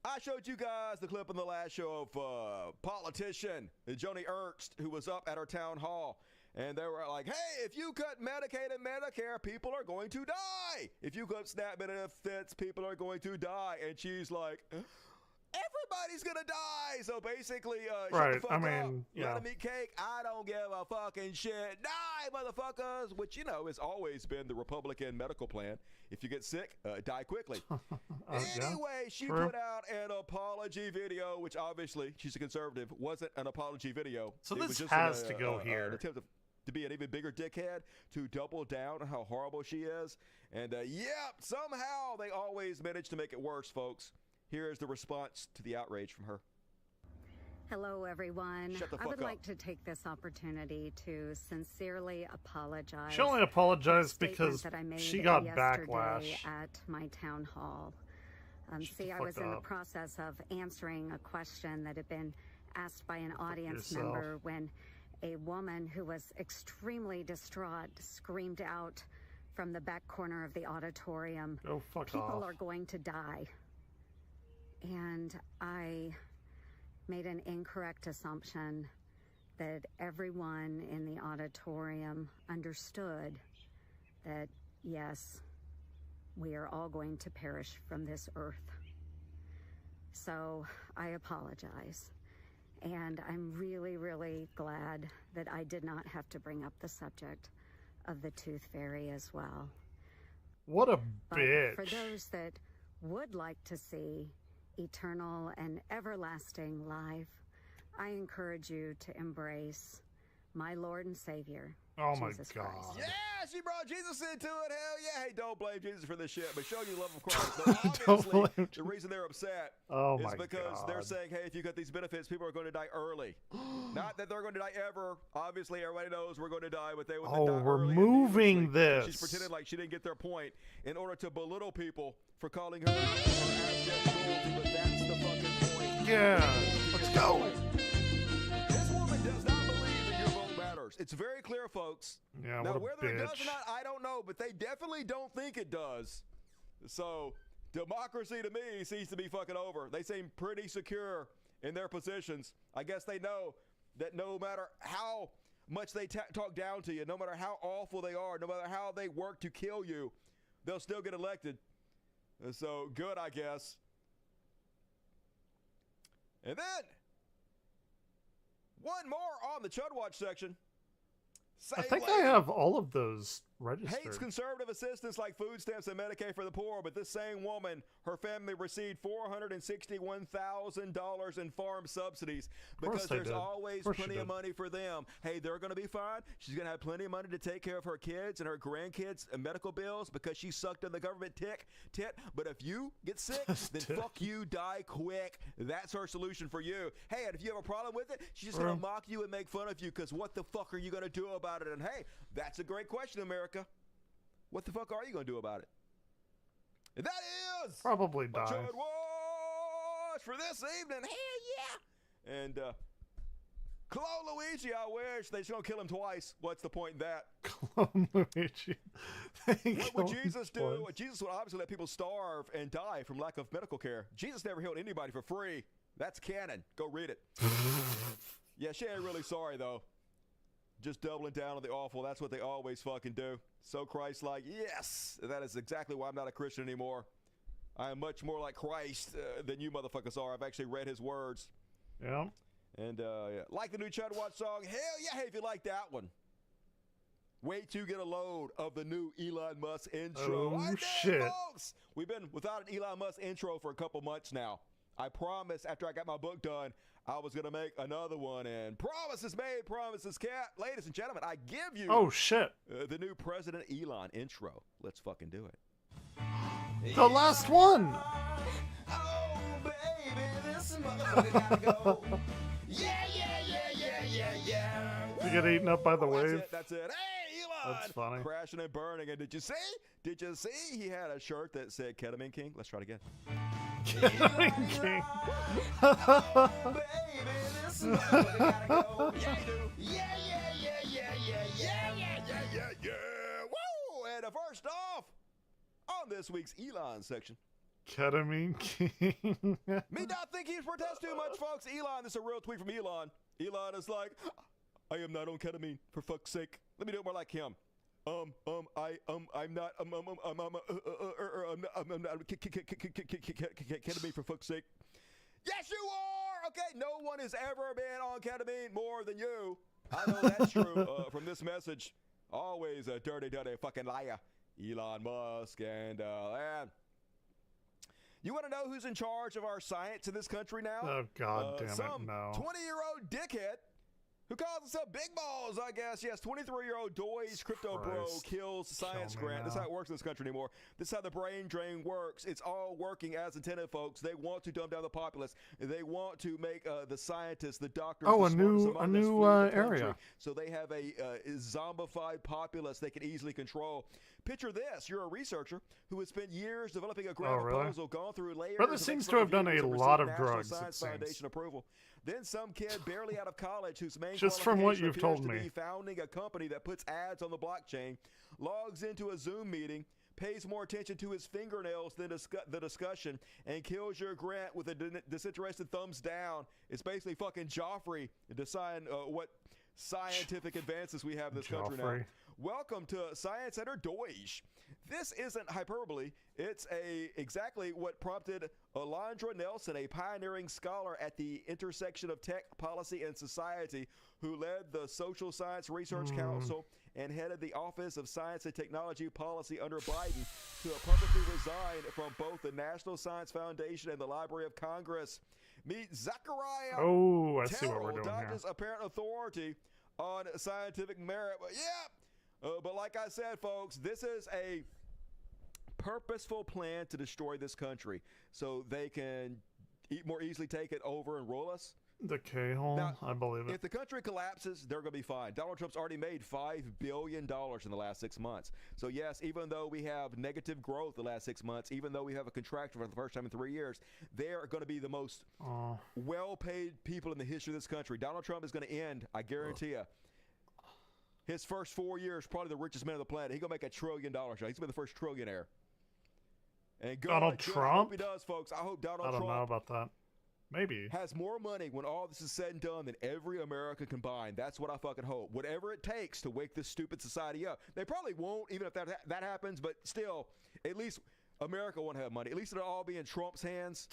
I showed you guys the clip in the last show of politician Joni Ernst, who was up at her town hall. And they were like, hey, if you cut Medicaid and Medicare, people are going to die. If you cut SNAP benefits, people are going to die. And she's like, everybody's going to die. So basically, shut Right, the fuck I up. mean, yeah. Let them eat cake. I don't give a fucking shit. Die, motherfuckers. Which, you know, has always been the Republican medical plan. If you get sick, die quickly. Anyway, she true. put out an apology video, which obviously, she's a conservative, wasn't an apology video. So It was this just has to go here. An attempt to be an even bigger dickhead, to double down on how horrible she is. And yep, somehow they always manage to make it worse, folks. Here is the response to the outrage from her. Hello, everyone. Shut the I would fuck up. like to take this opportunity to sincerely apologize. She only for apologized the statement because that I made she got yesterday backlash. at my town hall. See, I fuck was in the up. process of answering a question that had been asked by an audience yourself. member when a woman who was extremely distraught screamed out from the back corner of the auditorium, Go fuck "People off." are going to die." And I made an incorrect assumption that everyone in the auditorium understood that, yes, we are all going to perish from this earth. So I apologize. And I'm really, really glad that I did not have to bring up the subject of the tooth fairy as well. What a But bitch. for those that would like to see eternal and everlasting life, I encourage you to embrace my Lord and Savior, Oh my Jesus God. Christ. Yeah, she brought Jesus into it. Hell yeah. Hey, don't blame Jesus for this shit, but show you love of Christ. But obviously, blame the reason they're upset Oh is my because they're God. saying, hey, if you got these benefits, people are going to die early. Not that they're going to die ever. Obviously, everybody knows we're going to die, but they would Oh, die we're early. moving She's this. pretending like she didn't get their point in order to belittle people for calling her abject cruelty, but that's the fucking point. Yeah, let's go. This woman does not believe that your vote matters. It's very clear, folks. Yeah, Now, what a whether it does bitch. or not, I don't know, but they definitely don't think it does. So, democracy to me seems to be fucking over. They seem pretty secure in their positions. I guess they know that no matter how much they talk down to you, no matter how awful they are, no matter how they work to kill you, they'll still get elected. So, good, I guess. And then, one more on the Chud Watch section. I Same think I lady have all of those hates registered. conservative assistance like food stamps and Medicaid for the poor, but this same woman, her family received $461,000 in farm subsidies because they there's did. always Of course she plenty of did. money for them. Hey, they're going to be fine. She's going to have plenty of money to take care of her kids and her grandkids and medical bills because she sucked on the government tit. But if you get sick, then fuck you, die quick. That's her solution for you. Hey, and if you have a problem with it, she's just going to mock you and make fun of you because what the fuck are you going to do about it? And hey, that's a great question, America. What the fuck are you going to do about it? And that is Probably my die. Chud Watch for this evening. Hell yeah! And Clone Luigi, I wish. They're just going to kill him twice. What's the point in that? Clone Luigi. What would Jesus do? Jesus would obviously let people starve and die from lack of medical care. Jesus never healed anybody for free. That's canon. Go read it. Yeah, she ain't really sorry, though. Just doubling down on the awful. That's what they always fucking do. So Christ-like. Yes! That is exactly why I'm not a Christian anymore. I am much more like Christ than you motherfuckers are. I've actually read his words. Yeah. And like the new Chud Watch song, hell yeah, hey, if you like that one. Wait till you get a load of the new Elon Musk intro. Oh, shit. Folks! We've been without an Elon Musk intro for a couple months now. I promised after I got my book done, I was going to make another one. And promises made, promises kept. Ladies and gentlemen, I give you oh, shit. The new President Elon intro. Let's fucking do it. The last one! Oh, baby, this motherfucker gotta go. Yeah. You get eaten up by the wave. That's it. Hey, Elon! That's funny. Crashing and burning. And did you see? He had a shirt that said Ketamine King. Let's try it again. Ketamine King. Oh, baby, this motherfucker gotta go. Yeah, you do. Yeah. Woo! And first off, on this week's Elon section. Ketamine King. Me not think he's protest too much, folks. Elon, this is a real tweet from Elon. Elon is like, I am not on ketamine, for fuck's sake. Let me do it more like him. I'm not ketamine, for fuck's sake. Yes, you are! Okay, no one has ever been on ketamine more than you. I know that's true from this message. Always a dirty fucking liar. Elon Musk and you want to know who's in charge of our science in this country now? Oh, God damn it, some no. 20-year-old dickhead who calls himself Big Balls, I guess. Yes, 23-year-old Doy's crypto bro kills science grant. This is how it works in this country anymore. This is how the brain drain works. It's all working as intended, folks. They want to dumb down the populace. They want to make the scientists, the doctors, oh, the a new area. So they have a zombified populace they can easily control. Picture this. You're a researcher who has spent years developing a grant proposal, gone through layers Brother of seems to have done a lot of National drugs, Science it Foundation seems. approval. Then some kid barely out of college whose main Just from what qualification you've appears told to me. be founding a company that puts ads on the blockchain, logs into a Zoom meeting, pays more attention to his fingernails than the discussion, and kills your grant with a disinterested thumbs down. It's basically fucking Joffrey deciding what scientific advances we have in this country now. Welcome to Science Center Deutsch. This isn't hyperbole. It's exactly what prompted Alondra Nelson, a pioneering scholar at the intersection of tech, policy, and society, who led the Social Science Research Council and headed the Office of Science and Technology Policy under Biden, to publicly resign from both the National Science Foundation and the Library of Congress. Meet Zachariah Oh, I see what we're Terrell, doing here. Dodge's apparent authority on scientific merit. But yeah, but like I said, folks, this is a purposeful plan to destroy this country so they can more easily take it over and rule us. The K-hole, I believe it. If the country collapses, they're going to be fine. Donald Trump's already made $5 billion in the last 6 months. So yes, even though we have negative growth the last 6 months, even though we have a contraction for the first time in 3 years, they're going to be the most well-paid people in the history of this country. Donald Trump is going to end, I guarantee you, his first 4 years, probably the richest man on the planet. He's going to make $1 trillion. He's going to be the first trillionaire. And Donald I Trump? hope he does, folks. I hope Donald Trump I don't know about that. Maybe. Has more money when all this is said and done than every American combined. That's what I fucking hope. Whatever it takes to wake this stupid society up. They probably won't, even if that happens, but still, at least America won't have money. At least it'll all be in Trump's hands,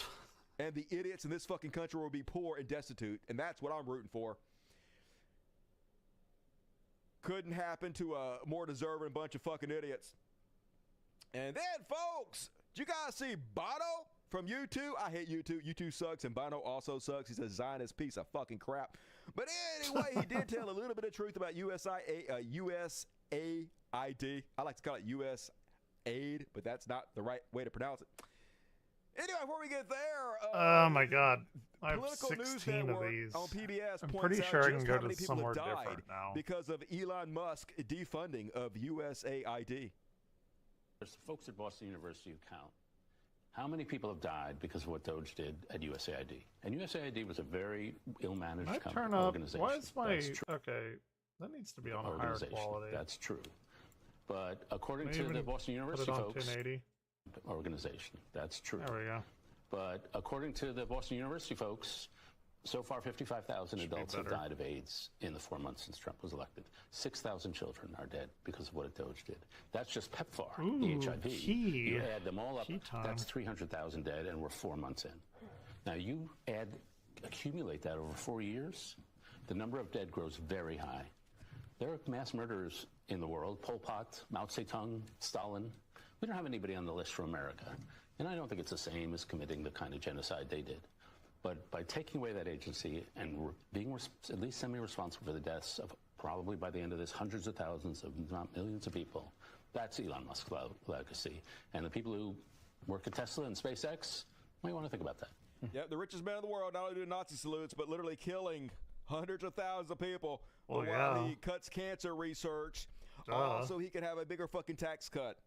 and the idiots in this fucking country will be poor and destitute, and that's what I'm rooting for. Couldn't happen to a more deserving bunch of fucking idiots. And then, folks, did you guys see Bono from U2? I hate U2. U2 sucks, and Bono also sucks. He's a Zionist piece of fucking crap. But anyway, he did tell a little bit of truth about USAID. I like to call it US Aid, but that's not the right way to pronounce it. Anyway, before we get there, oh my God, I have Political News 16 of Network these. on PBS I'm points pretty out sure I just can go how many to people somewhere have died different now. because of Elon Musk defunding of USAID. There's folks at Boston University who count. How many people have died because of what Doge did at USAID? And USAID was a very ill-managed Might turn up. organization. Why is my That's true. okay? That needs to be on a higher Organization. quality. That's true. But according Can I to even the Boston put University it on folks, 1080? organization. That's true. There we go. But according to the Boston University folks, so far 55,000 adults have died of AIDS in the 4 months since Trump was elected. 6,000 children are dead because of what a Doge did. That's just PEPFAR, the HIV. key. You add them all up, time. that's 300,000 dead, and we're 4 months in. Now you accumulate that over 4 years, the number of dead grows very high. There are mass murderers in the world, Pol Pot, Mao Zedong, Stalin. We don't have anybody on the list for America. And I don't think it's the same as committing the kind of genocide they did. But by taking away that agency and being at least semi-responsible for the deaths of probably by the end of this hundreds of thousands, if not millions of people, that's Elon Musk's legacy. And the people who work at Tesla and SpaceX might want to think about that. Yep, the richest man in the world, not only doing Nazi salutes, but literally killing hundreds of thousands of people while he cuts cancer research, so he can have a bigger fucking tax cut.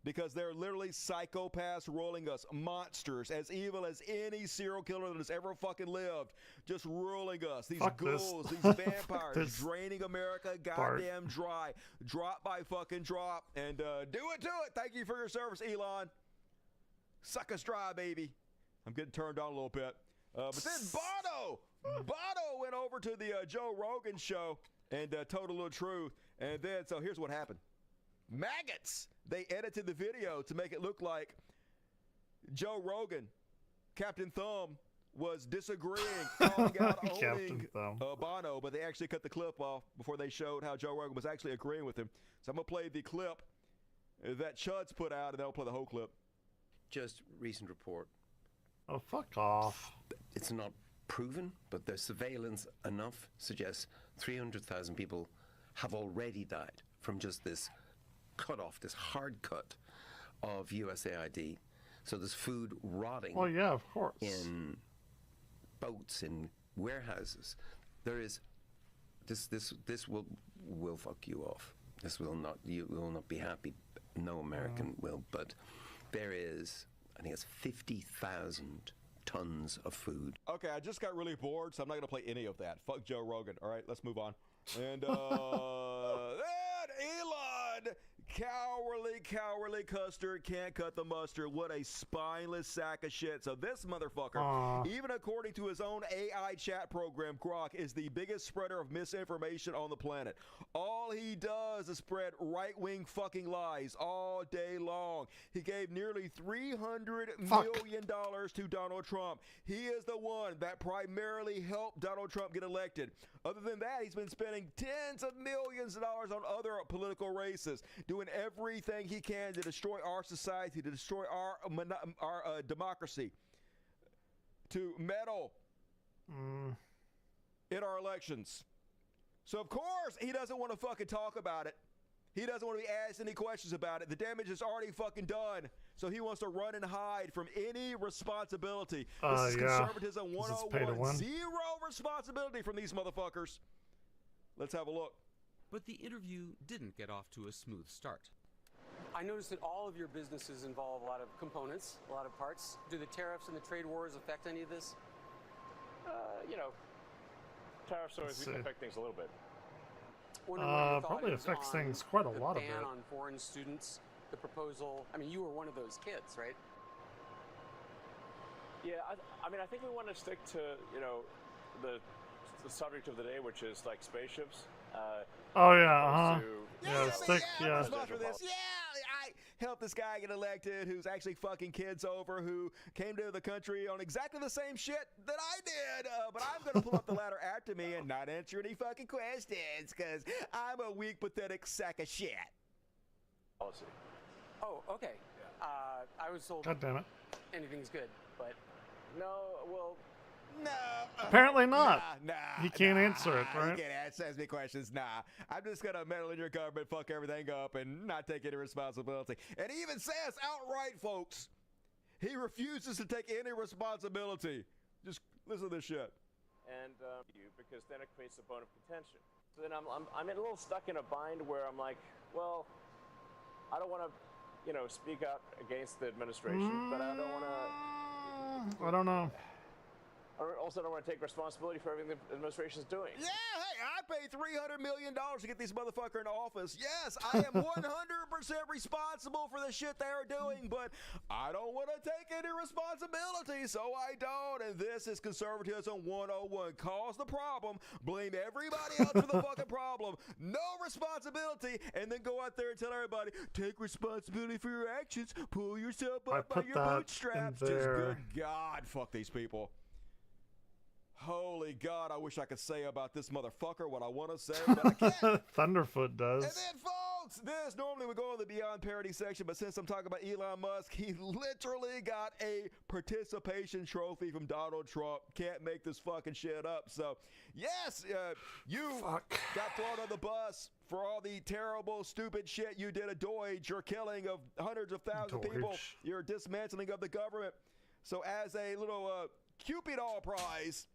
Because they're literally psychopaths rolling us, monsters, as evil as any serial killer that has ever fucking lived, just ruling us. These ghouls, these vampires, draining America goddamn dry, drop by fucking drop, and do it. Thank you for your service, Elon. Suck us dry, baby. I'm getting turned on a little bit. But then Bono went over to the Joe Rogan show and told a little truth. And then, so here's what happened. Maggots! They edited the video to make it look like Joe Rogan, Captain Thumb, was disagreeing, calling out owning Bono, but they actually cut the clip off before they showed how Joe Rogan was actually agreeing with him. So I'm going to play the clip that Chud's put out, and then I'll play the whole clip. Just recent report. Oh, fuck off. It's not proven, but the surveillance enough suggests 300,000 people have already died from just this cut off, this hard cut of USAID. So there's food rotting. Well, yeah, of course. In boats, in warehouses. There is this will fuck you off. This will not, you will not be happy. No American will. But there is, I think it's 50,000 tons of food. Okay, I just got really bored, so I'm not going to play any of that. Fuck Joe Rogan. All right, let's move on. And then Elon, cowardly custard, can't cut the mustard. What a spineless sack of shit. So this motherfucker, even according to his own AI chat program, Grok, is the biggest spreader of misinformation on the planet. All he does is spread right-wing fucking lies all day long. He gave nearly $300 million to Donald Trump. He is the one that primarily helped Donald Trump get elected. Other than that, he's been spending tens of millions of dollars on other political races, doing everything he can to destroy our society, to destroy our democracy, to meddle in our elections. So, of course, he doesn't want to fucking talk about it. He doesn't want to be asked any questions about it. The damage is already fucking done. So he wants to run and hide from any responsibility. This is conservatism 101. Zero responsibility from these motherfuckers. Let's have a look. But the interview didn't get off to a smooth start. I noticed that all of your businesses involve a lot of components, a lot of parts. Do the tariffs and the trade wars affect any of this? Tariffs always affect things a little bit. Probably affects things quite a lot of it. The ban on foreign students, the proposal. I mean, you were one of those kids, right? Yeah, I mean, I think we want to stick to, the subject of the day, which is like spaceships. Yeah, I helped this guy get elected who's actually fucking kids over, who came to the country on exactly the same shit that I did. But I'm going to pull up the ladder after me and not answer any fucking questions because I'm a weak, pathetic sack of shit. Policy. Oh, okay. I was told God damn it. Anything's good, but... No, well... No. Apparently not. Nah. He can't answer it, right? He can't ask me questions. Nah. I'm just going to meddle in your government, fuck everything up, and not take any responsibility. And he even says outright, folks, he refuses to take any responsibility. Just listen to this shit. And because then it creates a bone of contention. So then I'm a little stuck in a bind where I'm like, well, I don't want to, speak out against the administration, but I don't want to. I don't know. I also don't want to take responsibility for everything the administration's doing. Yeah, hey, I paid $300 million to get this motherfucker in office. Yes, I am 100% responsible for the shit they are doing, but I don't want to take any responsibility, so I don't. And this is conservatism 101. Cause the problem, blame everybody else for the fucking problem, no responsibility, and then go out there and tell everybody, take responsibility for your actions, pull yourself up by your bootstraps. Just good God, fuck these people. Holy God, I wish I could say about this motherfucker what I want to say, but I can't. Thunderfoot does. And then, folks, this normally would go in the Beyond Parody section, but since I'm talking about Elon Musk, he literally got a participation trophy from Donald Trump. Can't make this fucking shit up. So, yes, you got thrown on the bus for all the terrible, stupid shit you did at Deutsche, your killing of hundreds of thousands of people, your dismantling of the government. So, as a little Cupid All prize,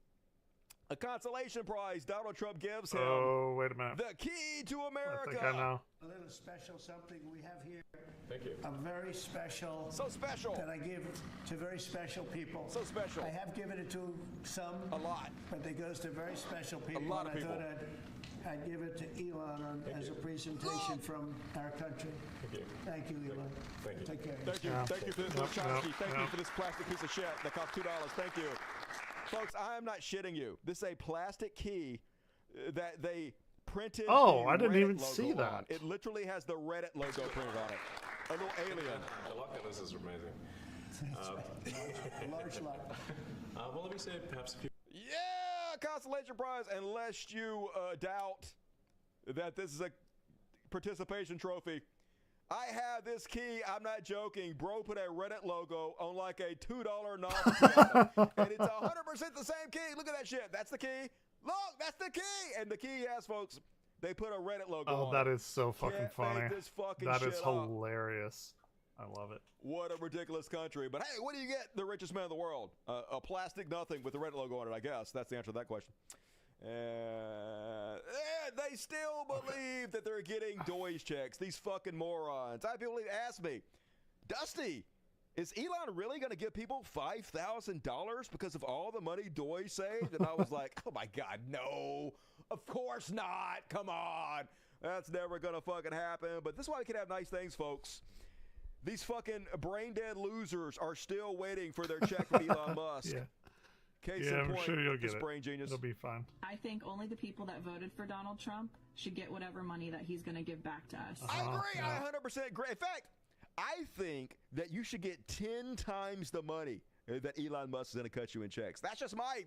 a consolation prize, Donald Trump gives him wait a minute. the key to America. I think I know. A little special something we have here. Thank you. A very special. So special. That I give to very special people. So special. I have given it to some. A lot. But it goes to very special people. A lot of and people. I thought I'd give it to Elon as a presentation from our country. Thank you. Thank you, Elon. Thank you. Take care. Thank you. Yeah. Thank you for this little tchotchke. Thank you for this plastic piece of shit that cost $2. Thank you. Folks, I am not shitting you. This is a plastic key that they printed. Oh, the I didn't Reddit even logo see that. on. It literally has the Reddit logo printed on it. A little alien. The luck on this is amazing. Large luck. Well, let me say perhaps a few. Yeah, consolation prize, unless you doubt that this is a participation trophy. I have this key. I'm not joking. Bro put a Reddit logo on like a $2 novelty item, and it's 100% the same key. Look at that shit. That's the key. Look, that's the key. And the key, yes, folks, they put a Reddit logo on. Oh, that is so fucking Can't funny. make this fucking That is shit up. hilarious. I love it. What a ridiculous country. But hey, what do you get the richest man in the world? A plastic nothing with a Reddit logo on it, I guess. That's the answer to that question. They still believe that they're getting Deutsche checks. These fucking morons. I have people ask me, Dusty, is Elon really going to give people $5,000 because of all the money Deutsche saved? And I was like, oh my God, no. Of course not. Come on. That's never going to fucking happen. But this is why we can have nice things, folks. These fucking brain-dead losers are still waiting for their check from Elon Musk. Yeah. Case Yeah, in I'm point, sure you'll get this it. brain genius. It'll be fine. I think only the people that voted for Donald Trump should get whatever money that he's going to give back to us. I agree. I 100% agree. In fact, I think that you should get 10 times the money that Elon Musk is going to cut you in checks. That's just my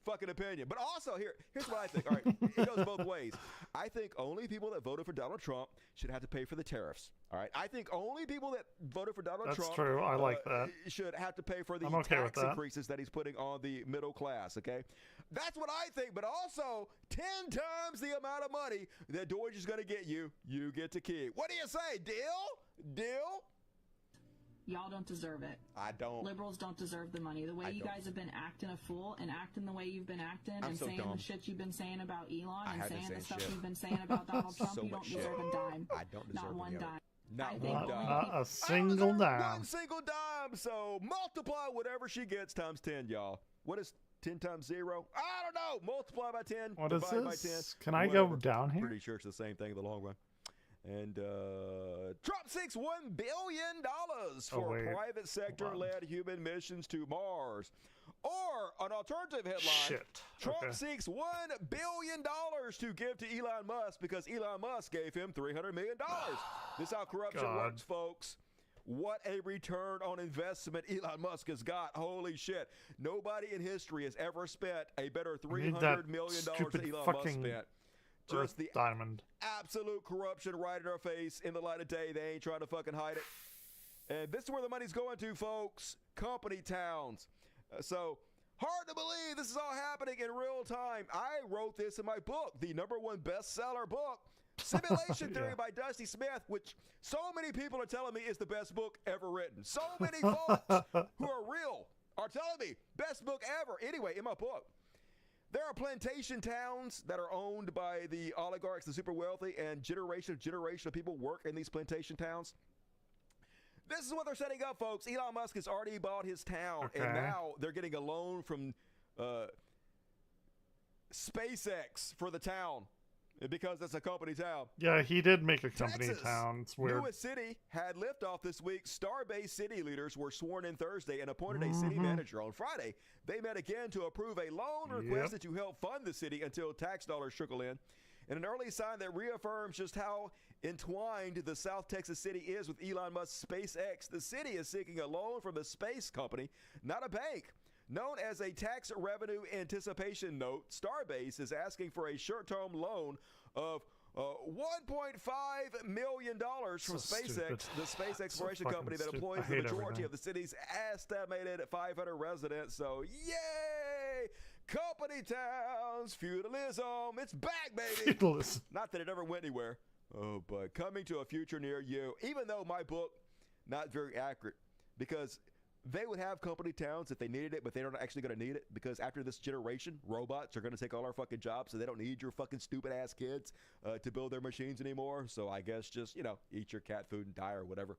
fucking opinion. But also, here's what I think. All right, it goes both ways. I think only people that voted for Donald Trump should have to pay for the tariffs. All right, I think only people that voted for Donald Trump. That's true. I like that. Should have to pay for the I'm okay with tax that. increases that he's putting on the middle class. Okay, that's what I think. But also, 10 times the amount of money that Deutsche is going to get you, you get to keep. What do you say? Deal? Deal? Y'all don't deserve it. I don't. Liberals don't deserve the money. The way you guys have been acting a fool and acting the way you've been acting I'm and so saying dumb. the shit you've been saying about Elon I and haven't saying the said stuff shit. you've been saying about Donald Trump, So you much don't shit. deserve a dime. I don't deserve Not one any of it. dime. Not I one think dime. only Not a single dime. One single dime. So multiply whatever she gets times 10, y'all. What is 10 times 0? I don't know. Multiply by 10. What is divide by this? 10. Can I whatever. go down here? Pretty sure it's the same thing in the long run. And Trump seeks $1 billion for wait. private sector-led human missions to Mars. Or an alternative headline, Shit. Trump Okay. seeks $1 billion to give to Elon Musk because Elon Musk gave him $300 million. This is how corruption God. works, folks. What a return on investment Elon Musk has got. Holy shit. Nobody in history has ever spent a better Need that $300 million than stupid Elon Musk fucking spent. Earth Just the diamond. absolute corruption right in our face in the light of day. They ain't trying to fucking hide it. And this is where the money's going to, folks. Company towns. So hard to believe this is all happening in real time. I wrote this in my book, the #1 bestseller book, Simulation Theory by Dusty Smith, which so many people are telling me is the best book ever written. So many folks who are real are telling me best book ever. Anyway, in my book, there are plantation towns that are owned by the oligarchs, the super wealthy, and generation of people work in these plantation towns. This is what they're setting up, folks. Elon Musk has already bought his town, and now they're getting a loan from SpaceX for the town because it's a company town. Yeah, he did make a company Texas, town. It's weird. newest city, had liftoff this week. Starbase city leaders were sworn in Thursday and appointed a city manager on Friday. They met again to approve a loan requested to help fund the city until tax dollars trickle in an early sign that reaffirms just how entwined the South Texas city is with Elon Musk's SpaceX. The city is seeking a loan from a space company, not a bank. Known as a tax revenue anticipation note, Starbase is asking for a short-term loan of $1.5 million from SpaceX, the space exploration company that employs the majority of the city's estimated 500 residents. So, yay! Company towns, feudalism, it's back, baby! Feudalism. Not that it ever went anywhere, but coming to a future near you, even though my book, not very accurate, because they would have company towns if they needed it, but they're not actually going to need it because after this generation, robots are going to take all our fucking jobs, so they don't need your fucking stupid ass kids to build their machines anymore. So I guess just, eat your cat food and die or whatever.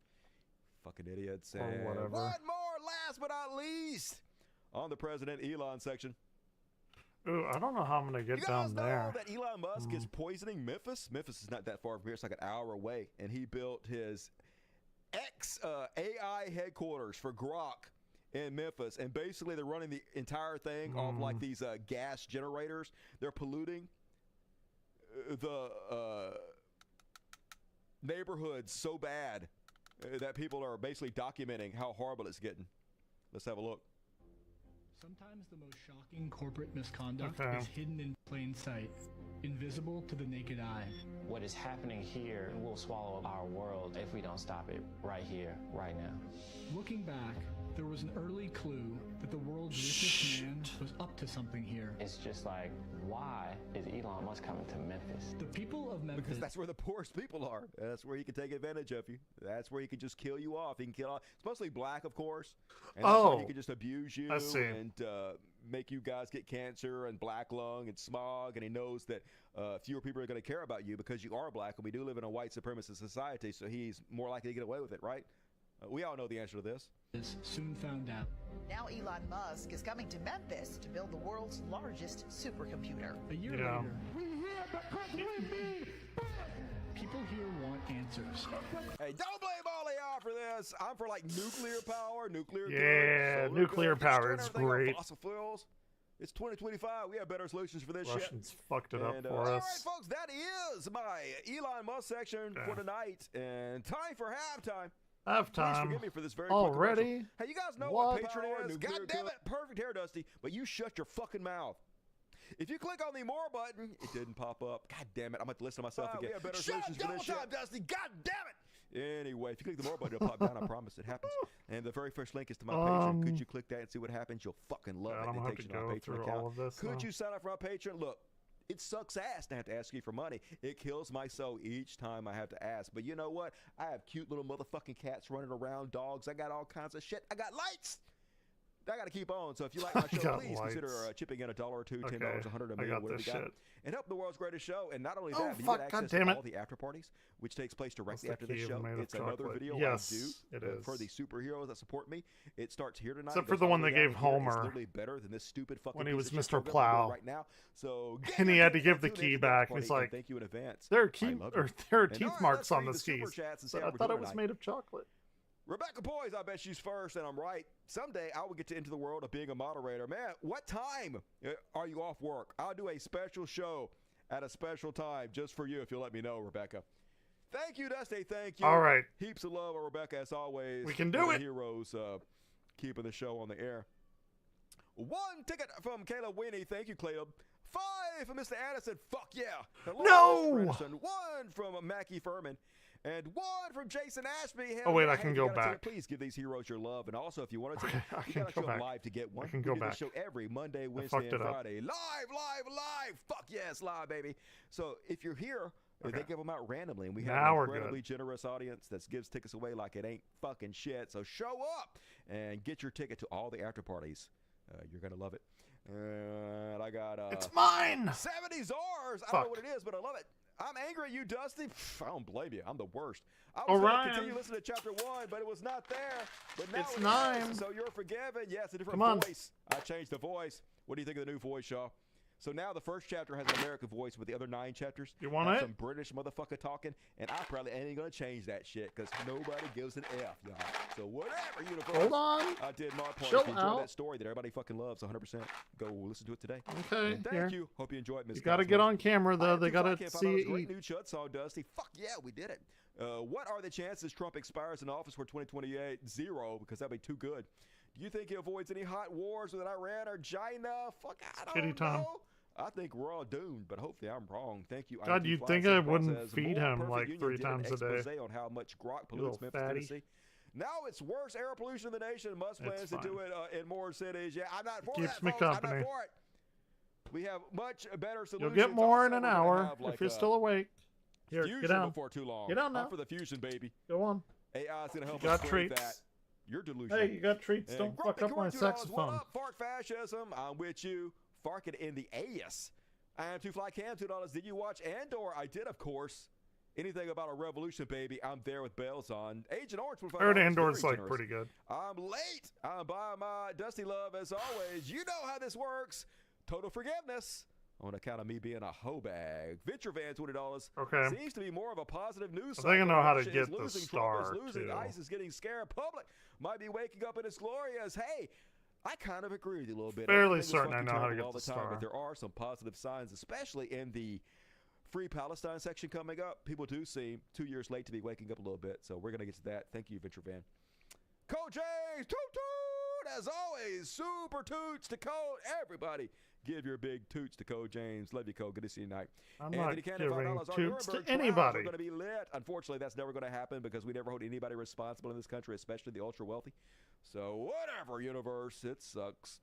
Fucking idiots. Or And whatever. one more, last but not least, on the President Elon section. Ooh, I don't know how I'm going to get down there. You guys know that Elon Musk is poisoning Memphis? Memphis is not that far from here. It's like an hour away. And he built his AI headquarters for Grok in Memphis, and basically they're running the entire thing off like these gas generators. They're polluting the neighborhoods so bad that people are basically documenting how horrible it's getting. Let's have a look. Sometimes the most shocking corporate misconduct Okay. is hidden in plain sight, invisible to the naked eye. What is happening here will swallow our world if we don't stop it right here, right now. Looking back, there was an early clue that the world's richest man was up to something here. It's just like, why is Elon Musk coming to Memphis? The people of Memphis... Because that's where the poorest people are. That's where he can take advantage of you. That's where he can just kill you off. He can kill off. It's mostly black, of course. And that's where he can just abuse you and make you guys get cancer and black lung and smog. And he knows that fewer people are going to care about you because you are black. And we do live in a white supremacist society, so he's more likely to get away with it, right? We all know the answer to this. Is soon found out. Now Elon Musk is coming to Memphis to build the world's largest supercomputer. A year later, people here want answers. Hey, don't blame all of y'all for this. I'm for like nuclear power, nuclear Yeah, goods, solar nuclear goods, power destroying is everything on great. Fossil fuels. It's 2025. We have better solutions for this Russians shit. fucked it up And, for all us. right, folks, that is my Elon Musk section for tonight. And time for halftime. Please forgive me for this very quick Already? commercial. Hey, you guys know What? what Patreon is? God damn it, perfect hair, Dusty. But you shut your fucking mouth. If you click on the more button, it didn't pop up. God damn it, I'm going to listen to myself again. Shut up, double time, Dusty. God damn it. Anyway, if you click the more button, it'll pop down. I promise it happens. And the very first link is to my Patreon. Could you click that and see what happens? You'll fucking love it. I'm gonna It have takes to you to my go Patreon through account. all of this, Could though. you sign up for my Patreon? Look, it sucks ass to have to ask you for money. It kills my soul each time I have to ask. But you know what? I have cute little motherfucking cats running around, dogs. I got all kinds of shit. I got lights. I got to keep on. So if you like my show, got please consider lights. chipping in $1 or $2, $10, Okay, $100, $1 I million, got whatever this you got. shit. And help the world's greatest show. And not only Oh, that, but you fuck, get God access damn to it. all the after parties, which takes place directly What's after the this key show. made of It's another chocolate? video Yes, I it do is. for the superheroes that support me. It starts here tonight. Except It for goes the all one way they down gave here. It's Homer literally better than this stupid fucking when he piece was of shit Mr. program I'm doing Plow. right now. So get And he your had to tickets give out the to key after back. party, He's and like, thank you in advance. there are, I key, love or you. there are And teeth all right, marks let's on read the the super skis. chats and see But how I we're thought doing it was tonight. made of chocolate. Rebecca Poise, I bet she's first, and I'm right. Someday I will get to enter the world of being a moderator. Man, what time are you off work? I'll do a special show at a special time just for you if you'll let me know, Rebecca. Thank you, Dusty. Thank you. All right. Heaps of love, Rebecca, as always. We can do You're it. the heroes keeping the show on the air. 1 ticket from Caleb Winnie. Thank you, Caleb. 5 from Mr. Addison. Fuck yeah. Hello, No! Mr. Addison. 1 from Mackie Furman. And 1 from Jason Ashby. Hell Oh, wait, yeah. I can Hey, go you gotta back. Please give these heroes your love. And also, if you want to, Okay, I you can got to go show back. live to get one. I can We go do back. the show every Monday, fucked Wednesday, and it up. Friday. Live. Fuck yes, live, baby. So if you're here, they give them out randomly. And we have Now an we're good. incredibly generous audience that gives tickets away like it ain't fucking shit. So show up and get your ticket to all the after parties. You're going to love it. And I got... It's mine! 70 Zars. I don't know Fuck. what it is, but I love it. I'm angry at you, Dusty. Pff, I don't blame you. I'm the worst. I was going to Orion. continue listening to chapter 1, but it was not there. But now It's it 9. is, so you're forgiven. Yes, a different Come on. voice. I changed the voice. What do you think of the new voice, Shaw? So now the first chapter has an American voice, with the other 9 chapters You want have it? some British motherfucker talking, and I probably ain't going to change that shit because nobody gives an F, y'all. So whatever, universe. Hold on. I did my part. Chill If you enjoyed out. that story that everybody fucking loves 100%, go listen to it today. Okay, And thank here. you. Hope you enjoyed it, Miss You got to Cosmo. get on camera, though. I They am got too to fly, see $5. you Great eat. new chut song, Dusty. Fuck yeah, we did it. What are the chances Trump expires in office for 2028? 0, because that'd be too good. Do you think he avoids any hot wars with Iran or China? Fuck, I don't Kitty Tom. know. I think we're all doomed, but hopefully I'm wrong. Thank you. God, IMT you'd Fly think Safe I wouldn't Process. feed More him Perfect like Union 3 did an times a day. expose on how much grok You little pollutes Memphis, fatty. Tennessee. Now it's worse air pollution in the nation. Must It's plans to do fine. it in more cities. Yeah, I'm not for Keeps that, me folks. I'm company. not for it. We have much better solutions. You'll get more in Also, an we're gonna hour have, like, if you're still awake. Here, fusion get down. before too long. Get down now. I'm for the fusion, baby. Go on. AI's gonna help You us got break treats. that. You're delusional. Hey, you got treats. And Don't Grumpy fuck up my Corn $2, saxophone. What up, Fark fascism? I'm with you. Farking in the AS. I am Two Fly Cam, $2. Did you watch Andor? I did, of course. Anything about a revolution, baby, I'm there with bells on. Agent Orange, $25. I heard Andor's Very like generous. pretty good. I'm late. I'm by my Dusty Love as always. You know how this works. Total forgiveness. On account of me being a hoe bag. Venture Van, $20. Okay. Seems to be more of a positive news I think I know how to Russia get is the losing, star, Trump is losing, too. ICE is getting scared. Public might be waking up in its glorious. Hey, I kind of agree with you a little bit. Fairly Everything is certain I fucking know how to terrible get all the time, star. But there are some positive signs, especially in the Free Palestine section coming up. People do seem 2 years late to be waking up a little bit, so we're going to get to that. Thank you, Venture Van. Code James, toot toot! As always, super toots to Code. Everybody, give your big toots to Code James. Love you, Code. Good to see you tonight. I'm Anthony not Cannon, giving $5. Our toots to Nuremberg trials anybody. are going to be lit. Unfortunately, that's never going to happen because we never hold anybody responsible in this country, especially the ultra wealthy. So whatever, universe, it sucks.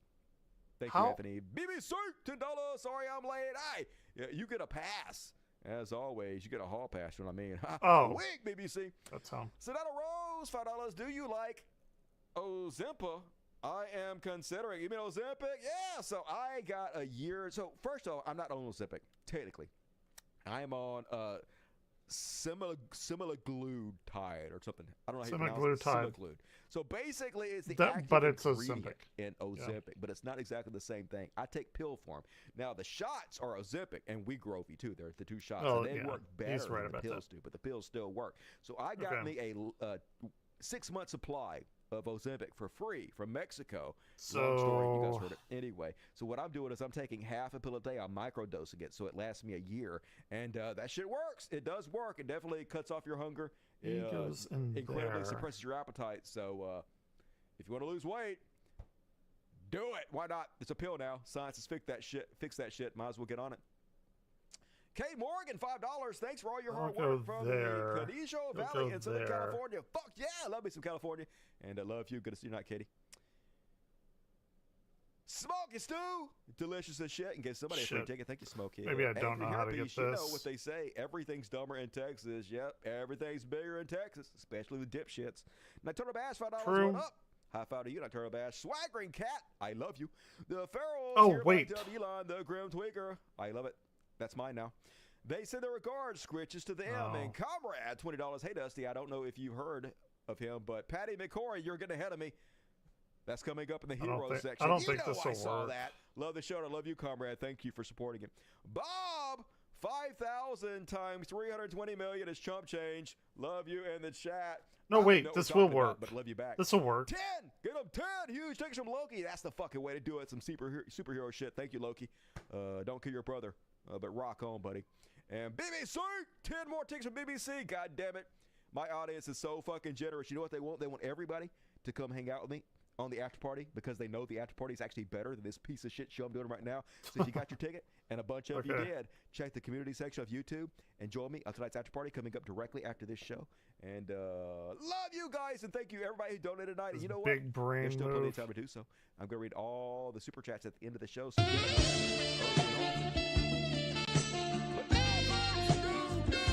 Thank you, How- Anthony. BBC, $10. Sorry I'm late. Hey, yeah, you get a pass. As always, you get a hall pass, you know what I mean? Oh. Wink, BBC. That's how. Sedona Rose, $5. Do you like Ozempa? I am considering. You mean Ozempic? Yeah, so I got a year. So first off, I'm not on Ozempic, technically. I am on semaglutide or something. I don't know how you pronounce it. Semaglutide. Semaglutide. So basically, it's the That- active but it's ingredient Ozempic. in Ozempic, but it's not exactly the same thing. I take pill form. Now, the shots are Ozempic and Wegovy, too. They're the two shots. Oh, and they yeah. work He's better right than the about pills that. do, but the pills still work. So I got Okay. me a 6-month supply of Ozempic for free from Mexico. So- Long story, you guys heard it. Anyway, so what I'm doing is I'm taking half a pill a day. I'm microdosing it, so it lasts me a year. And that shit works. It does work. It definitely cuts off your hunger. He goes in incredibly there. suppresses your appetite. So if you want to lose weight, do it. Why not? It's a pill now. Science has fixed that shit. Might as well get on it. Kay Morgan, $5. Thanks for all your hard I'll work go from there. the Cadillo I'll Valley go in Southern there. California. Fuck yeah, I love me some California. And I love you. Good to see you tonight, Katie. Smoky Stew, delicious as shit. And give somebody a free Shit. ticket. Thank you, Smokey. Maybe I don't know how to get You know this. what they say. Everything's dumber in Texas. Yep, everything's bigger in Texas, especially the dipshits. Nocturnal Bash, $5. True. What up? High five to you, Nocturnal Bash. Swaggering Cat, I love you. The Pharaohs. Oh, hereby wait. tell Elon, the Grim Tweaker, I love it. That's mine now. They send their regards, scritches to them. Oh. And Comrade, $20. Hey, Dusty, I don't know if you've heard of him, but Patty McCory, you're getting ahead of me. That's coming up in the I don't Heroes think- section. I don't You think know this will I saw work. that. Love the show. And I love you, Comrade. Thank you for supporting it. Bob, 5,000 times 320 million is chump change. Love you in the chat. No, I don't wait, know what this we're will talking about, work. but love you back. This will work. 10. Get him 10. Huge takes from Loki. That's the fucking way to do it. Some superhero shit. Thank you, Loki. Don't kill your brother, but rock on, buddy. And BBC, 10 more ticks from BBC. God damn it. My audience is so fucking generous. You know what they want? They want everybody to come hang out with me on the after party because they know the after party is actually better than this piece of shit show I'm doing right now. So if you got your ticket, and a bunch of you Okay. did, check the community section of YouTube and join me on tonight's after party coming up directly after this show. And love you guys, and thank you everybody who donated tonight. And you know what? Big brain There's still plenty move. of time to do so. I'm going to read all the super chats at the end of the show. So get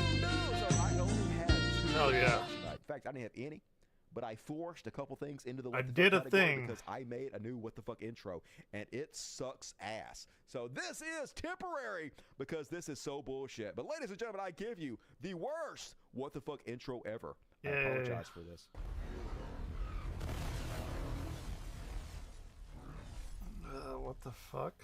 them all. So I only had 2 Hell yeah. tonight. In fact, I didn't have any. but I forced a couple things into the I what the did fuck a category thing. because I made a new what the fuck intro, and it sucks ass. So this is temporary because this is so bullshit. But ladies and gentlemen, I give you the worst what the fuck intro ever. I Yay. apologize for this. What the fuck?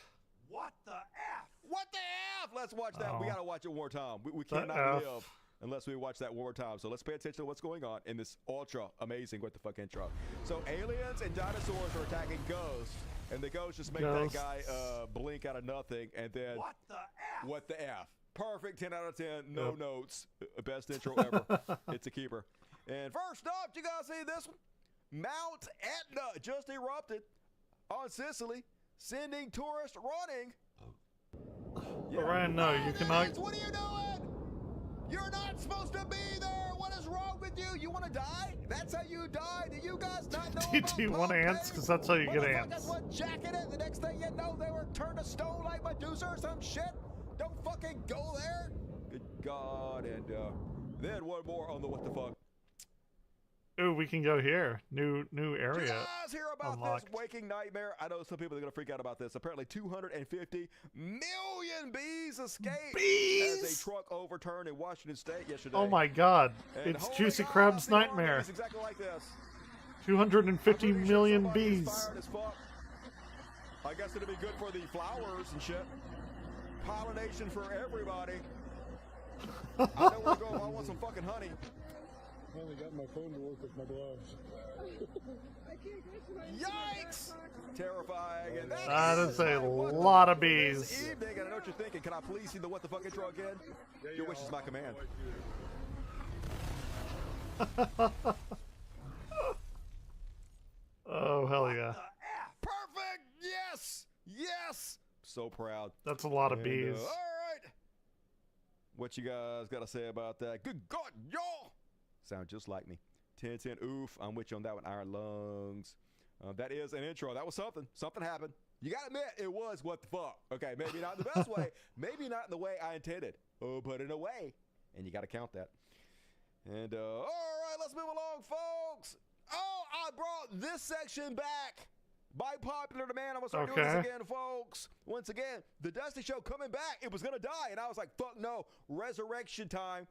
What the F? What the F? Let's watch that. We Oh. got to watch it one more time. We The cannot F. live unless we watch that one more time. So let's pay attention to what's going on in this ultra amazing what the fuck intro. So aliens and dinosaurs are attacking ghosts, and the ghosts just make Ghosts. that guy blink out of nothing, and then what the F? What the F? Perfect, 10 out of 10, no Yep. notes. Best intro ever. It's a keeper. And first up, you guys see this one? Mount Etna just erupted on Sicily, sending tourists running. Ryan, no, you cannot. What are you doing? You're not supposed to be there. What is wrong with you? You want to die? That's how you die. Do you guys not know about Do you want propane? ants? Because that's how you get ants. Motherfuckers were jacking it. The next thing you know, they were turned to stone like Medusa or some shit. Don't fucking go there. Good God. And then one more on the what the fuck. Ooh, we can go here. New area. Did you guys hear about unlocked. this waking nightmare? I know some people are going to freak out about this. Apparently 250 million bees escaped as a truck overturned in Washington State yesterday. Oh my God! And It's holy Juicy God, Crab's the army nightmare. is exactly like this. 250 million Somebody is bees. fired as fuck. I guess it'd be good for the flowers and shit. Pollination for everybody. I know where to go if I want some fucking honey. I only got my phone to work with my gloves. Yikes! Terrifying. And That is a what the lot of fuck this bees. evening, and I know what you're thinking. Can I please see the what the fuck intro again? Your wish is my command. Oh, hell yeah. Perfect! Yes! Yes! So proud. That's a lot of And, bees. all right. What you guys got to say about that? Good God, y'all! Sound just like me. 10-10, oof. I'm with you on that one. Iron lungs. That is an intro. That was something. Something happened. You got to admit, it was what the fuck. Okay, maybe not in the best way. Maybe not in the way I intended. Oh, but in a way. And you got to count that. And, all right, let's move along, folks. Oh, I brought this section back. By popular demand, I'm going to start doing this Okay. again, folks. Once again, the Dusty Show coming back. It was going to die. And I was like, fuck no. Resurrection time.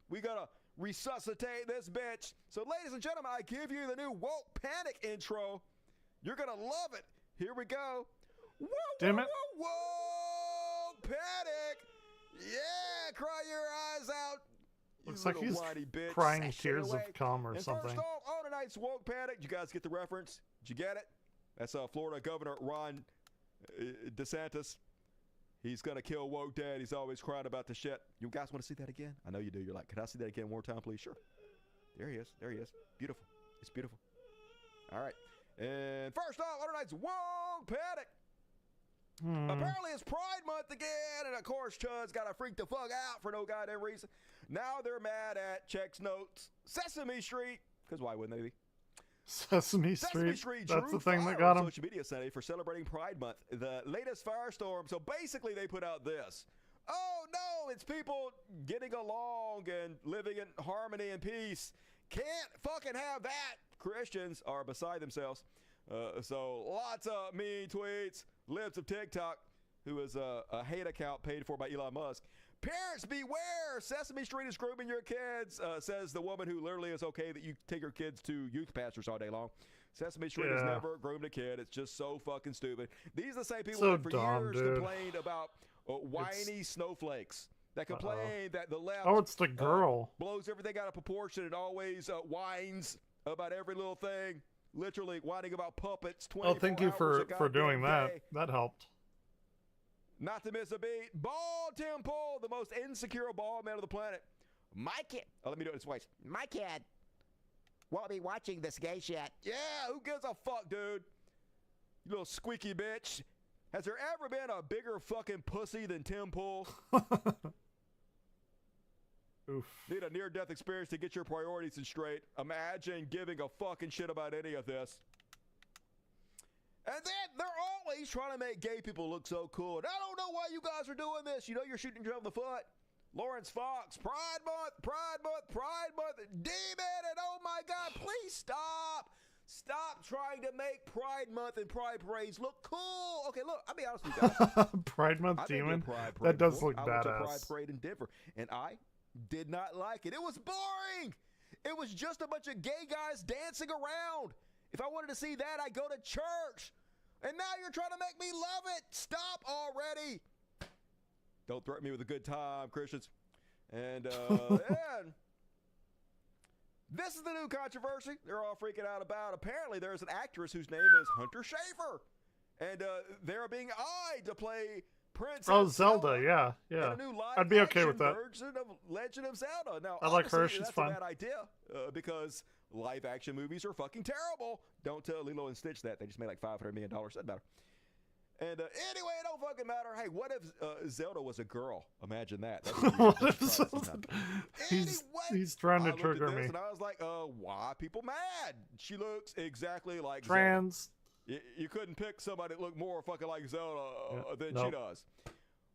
We got to resuscitate this bitch. So, ladies and gentlemen, I give you the new Woke Panic intro. You're going to love it. Here we go. Whoa, Damn whoa, it. whoa, whoa, Panic. Yeah, cry your eyes out. You Looks like little he's whiny bitch. crying Sashay tears away. of calm or And something. first off, on tonight's Woke Panic, you guys get the reference? Did you get it? That's Florida Governor Ron DeSantis. He's going to kill woke dad. He's always crying about the shit. You guys want to see that again? I know you do. You're like, can I see that again one more time, please? Sure. There he is. There he is. Beautiful. It's beautiful. All right. And first off, on tonight's Woke Panic. Apparently it's Pride Month again, and of course Chud's got to freak the fuck out for no goddamn reason. Now they're mad at Checks Notes, Sesame Street, because why wouldn't they be? Sesame Street. That's drew the thing fire that got on him. social media Sunday for celebrating Pride Month, the latest firestorm. So basically they put out this. Oh no, it's people getting along and living in harmony and peace. Can't fucking have that. Christians are beside themselves. So lots of mean tweets. Libs of TikTok, who is a hate account paid for by Elon Musk. Parents beware! Sesame Street is grooming your kids, says the woman who literally is okay that you take your kids to youth pastors all day long. Sesame Street has Yeah. never groomed a kid. It's just so fucking stupid. These are the same people So that for dumb, years dude. complained about whiny snowflakes. That complain that the left Oh, it's the girl. blows everything out of proportion and always whines about every little thing. Literally whining about puppets. Oh, thank you 24 hours for a doing goddamn that. day. That helped. Not to miss a beat. Bald Tim Pool, the most insecure bald man on the planet. My kid. Oh, let me do it in his voice. My kid won't be watching this gay shit. Yeah, who gives a fuck, dude? You little squeaky bitch. Has there ever been a bigger fucking pussy than Tim Pool? Oof. Need a near-death experience to get your priorities in straight. Imagine giving a fucking shit about any of this. And then they're always trying to make gay people look so cool. And I don't know why you guys are doing this. You know you're shooting yourself in the foot. Lawrence Fox, Pride Month, Pride Month, Pride Month, demon, and oh my God, please stop. Stop trying to make Pride Month and Pride Parades look cool. Okay, look, I'll be honest with you guys. Pride Month I've been to a demon? Pride Parade That does before. look I went to a Pride badass. Parade in Denver, and I did not like it. It was boring. It was just a bunch of gay guys dancing around. If I wanted to see that, I'd go to church. And now you're trying to make me love it. Stop already. Don't threaten me with a good time, Christians. And this is the new controversy they're all freaking out about. Apparently, there's an actress whose name is Hunter Schafer. And they're being eyed to play Princess Zelda, yeah. in a new I'd be okay with that. version of Legend of Zelda. Now, I like her, obviously, she's that's fine. a bad idea because live action movies are fucking terrible. Don't tell Lilo and Stitch that. They just made like $500 million. Doesn't matter. And anyway, it don't fucking matter. Hey, what if Zelda was a girl? Imagine that. What if Zelda... He's trying to I looked at trigger this me. And I was like, why are people mad? She looks exactly like Trans. Zelda. You couldn't pick somebody that looked more fucking like Zelda than she Nope. does.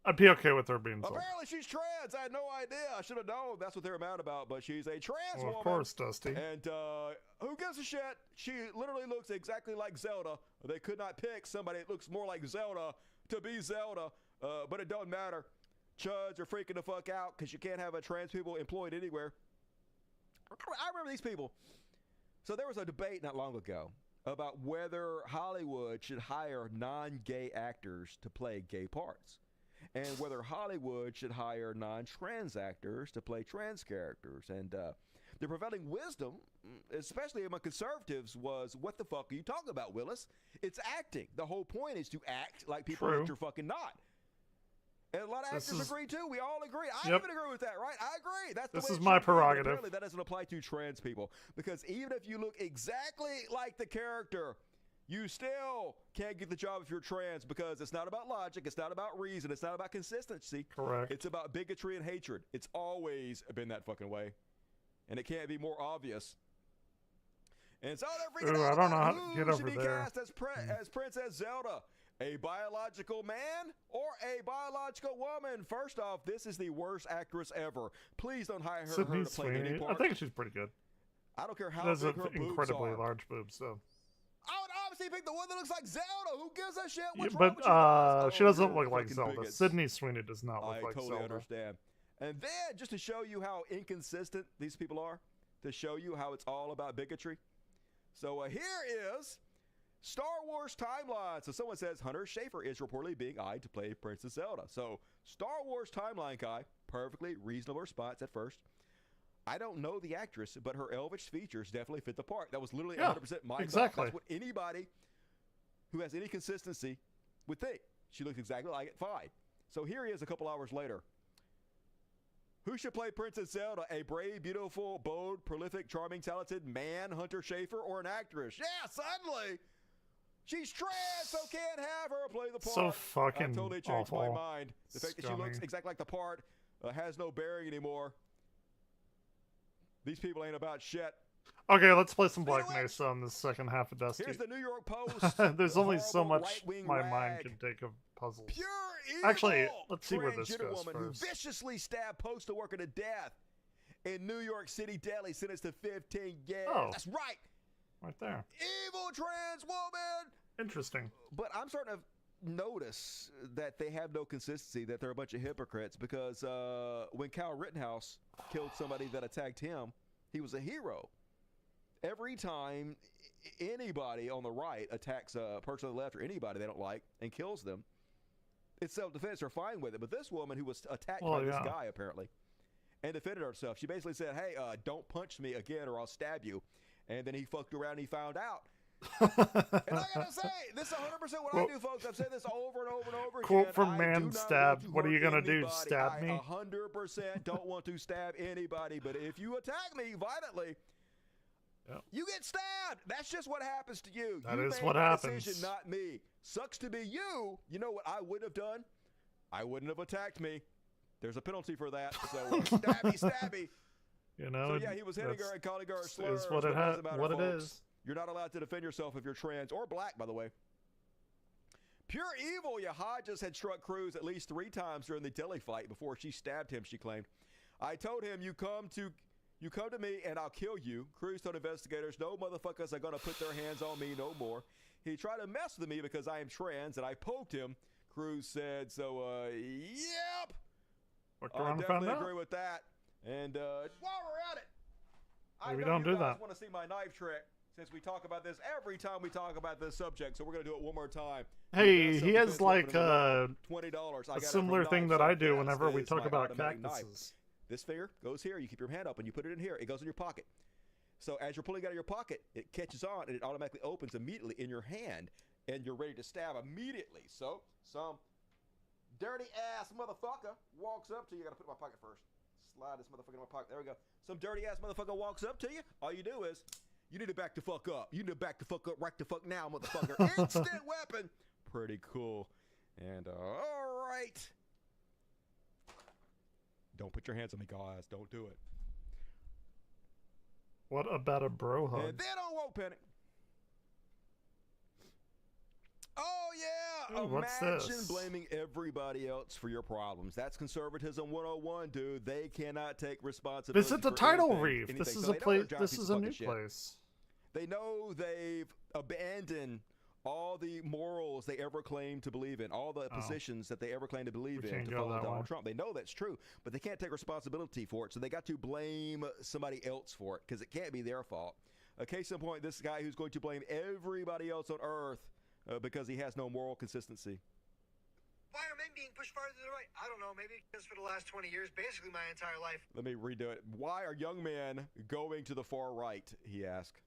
I'd be okay with her being Zelda. Apparently she's trans. I had no idea. I should have known. That's what they're mad about. But she's a trans Well, woman. of course, Dusty. And who gives a shit? She literally looks exactly like Zelda. They could not pick somebody that looks more like Zelda to be Zelda. But it doesn't matter. Chuds are freaking the fuck out because you can't have a trans people employed anywhere. I remember these people. So there was a debate not long ago about whether Hollywood should hire non-gay actors to play gay parts, and whether Hollywood should hire non-trans actors to play trans characters. And the prevailing wisdom, especially among conservatives, was, what the fuck are you talking about, Willis? It's acting. The whole point is to act like people True. that you're fucking not. And a lot of This actors is- agree too. We all agree. I Yep. even agree with that, right? I agree. That's the This way is it my should be, but prerogative. Apparently, that doesn't apply to trans people, because even if you look exactly like the character, you still can't get the job if you're trans, because it's not about logic, it's not about reason, it's not about consistency. Correct. It's about bigotry and hatred. It's always been that fucking way, and it can't be more obvious. And so they're freaking Ooh, out I don't know about how to who get over should be there. cast as Princess Zelda. A biological man or a biological woman? First off, this is the worst actress ever. Please don't hire her Sydney to play any Sweeney. part. I think she's pretty good. I don't care She how has big her boobs incredibly are. large boobs, so. I would obviously pick the one that looks like Zelda. Who gives a shit? Yeah, What's wrong but with you guys? she Oh, doesn't you're look like fucking Zelda. bigots. Sydney Sweeney does not look I like totally Zelda. understand. And then, just to show you how inconsistent these people are, to show you how it's all about bigotry. So here is Star Wars timeline. So someone says Hunter Schafer is reportedly being eyed to play Princess Zelda. So Star Wars timeline guy, perfectly reasonable response at first. I don't know the actress, but her elvish features definitely fit the part. That was literally 100% my exactly. thought. That's what anybody who has any consistency would think. She looks exactly like it. Fine. So here he is a couple hours later. Who should play Princess Zelda? A brave, beautiful, bold, prolific, charming, talented man, Hunter Schafer, or an actress? Yeah, suddenly she's trans, so can't have her play the part. So fucking I totally changed my awful. mind. The fact that she looks Scummy. exactly like the part has no bearing anymore. These people ain't about shit. Okay, let's play some Black Mesa on the second half of Dusty. Here's the New York Post. There's only so horrible much right-wing my rag. mind can take of puzzles. Pure evil. Actually, let's see where this Transgender goes woman first. who viciously stabbed postal worker to death in New York City deli, sentenced to 15 years. Oh. That's right. Right there. Evil trans woman. Interesting. But I'm starting to notice that they have no consistency, that they're a bunch of hypocrites, because when Kyle Rittenhouse killed somebody that attacked him, he was a hero. Every time anybody on the right attacks a person on the left or anybody they don't like and kills them, it's self-defense. They're fine with it. But this woman who was attacked by this guy, apparently, and defended herself, she basically said, hey, don't punch me again or I'll stab you. And then he fucked around and he found out. And I gotta say, this is 100% what I do, folks. I've said this over and over and over again. Quote from I Man do not Stabbed. want to What are you hurt gonna do? anybody. Stab me? I 100% don't want to stab anybody. But if you attack me violently, you get stabbed. That's just what happens to you. That you is made what that happens. decision, not me. Sucks to be you. You know what I wouldn't have done? I wouldn't have attacked me. There's a penalty for that. So stabby, stabby. You know. So yeah, he was hitting her and calling her a slur. Is what it is. You're not allowed to defend yourself if you're trans or black, by the way. Pure evil, Hodges had struck Cruz at least 3 times during the Dilly fight before she stabbed him, she claimed. I told him, you come to me and I'll kill you. Cruz told investigators, no motherfuckers are going to put their hands on me no more. He tried to mess with me because I am trans and I poked him. Cruz said, so, yep. I definitely agree with that. And while we're at it, I know you guys want to see my knife trick since we talk about this every time we talk about this subject. So we're going to do it one more time. Hey, he has like $20. a similar thing that I do whenever we talk about cactuses. This finger goes here. You keep your hand up and you put it in here. It goes in your pocket. So as you're pulling it out of your pocket, it catches on and it automatically opens immediately in your hand, and you're ready to stab immediately. So some dirty ass motherfucker walks up to you. I gotta put it in my pocket first. Slide this motherfucker in my pocket. There we go. Some dirty ass motherfucker walks up to you. All you do is, you need to back the fuck up. You need to back the fuck up right the fuck now, motherfucker. Instant weapon. Pretty cool. And all right. Don't put your hands on me, guys. Don't do it. What about a bro hug? And then on Woke Panic. Oh, yeah. Ooh, what's Imagine this? blaming everybody else for your problems. That's conservatism 101, dude. They cannot take responsibility. Visit the for tidal anything, reef. anything. This is So a they know place. they're giant This pieces is of a new fucking shit. place. They know they've abandoned all the morals they ever claimed to believe in, all the positions that they ever claimed to believe We in can't to go follow that Donald way. Trump. They know that's true, but they can't take responsibility for it, so they got to blame somebody else for it because it can't be their fault. A case in point, this guy who's going to blame everybody else on earth because he has no moral consistency. Why are men being pushed farther to the right? I don't know. Maybe because for the last 20 years, basically my entire life. Let me redo it. Why are young men going to the far right, he asked.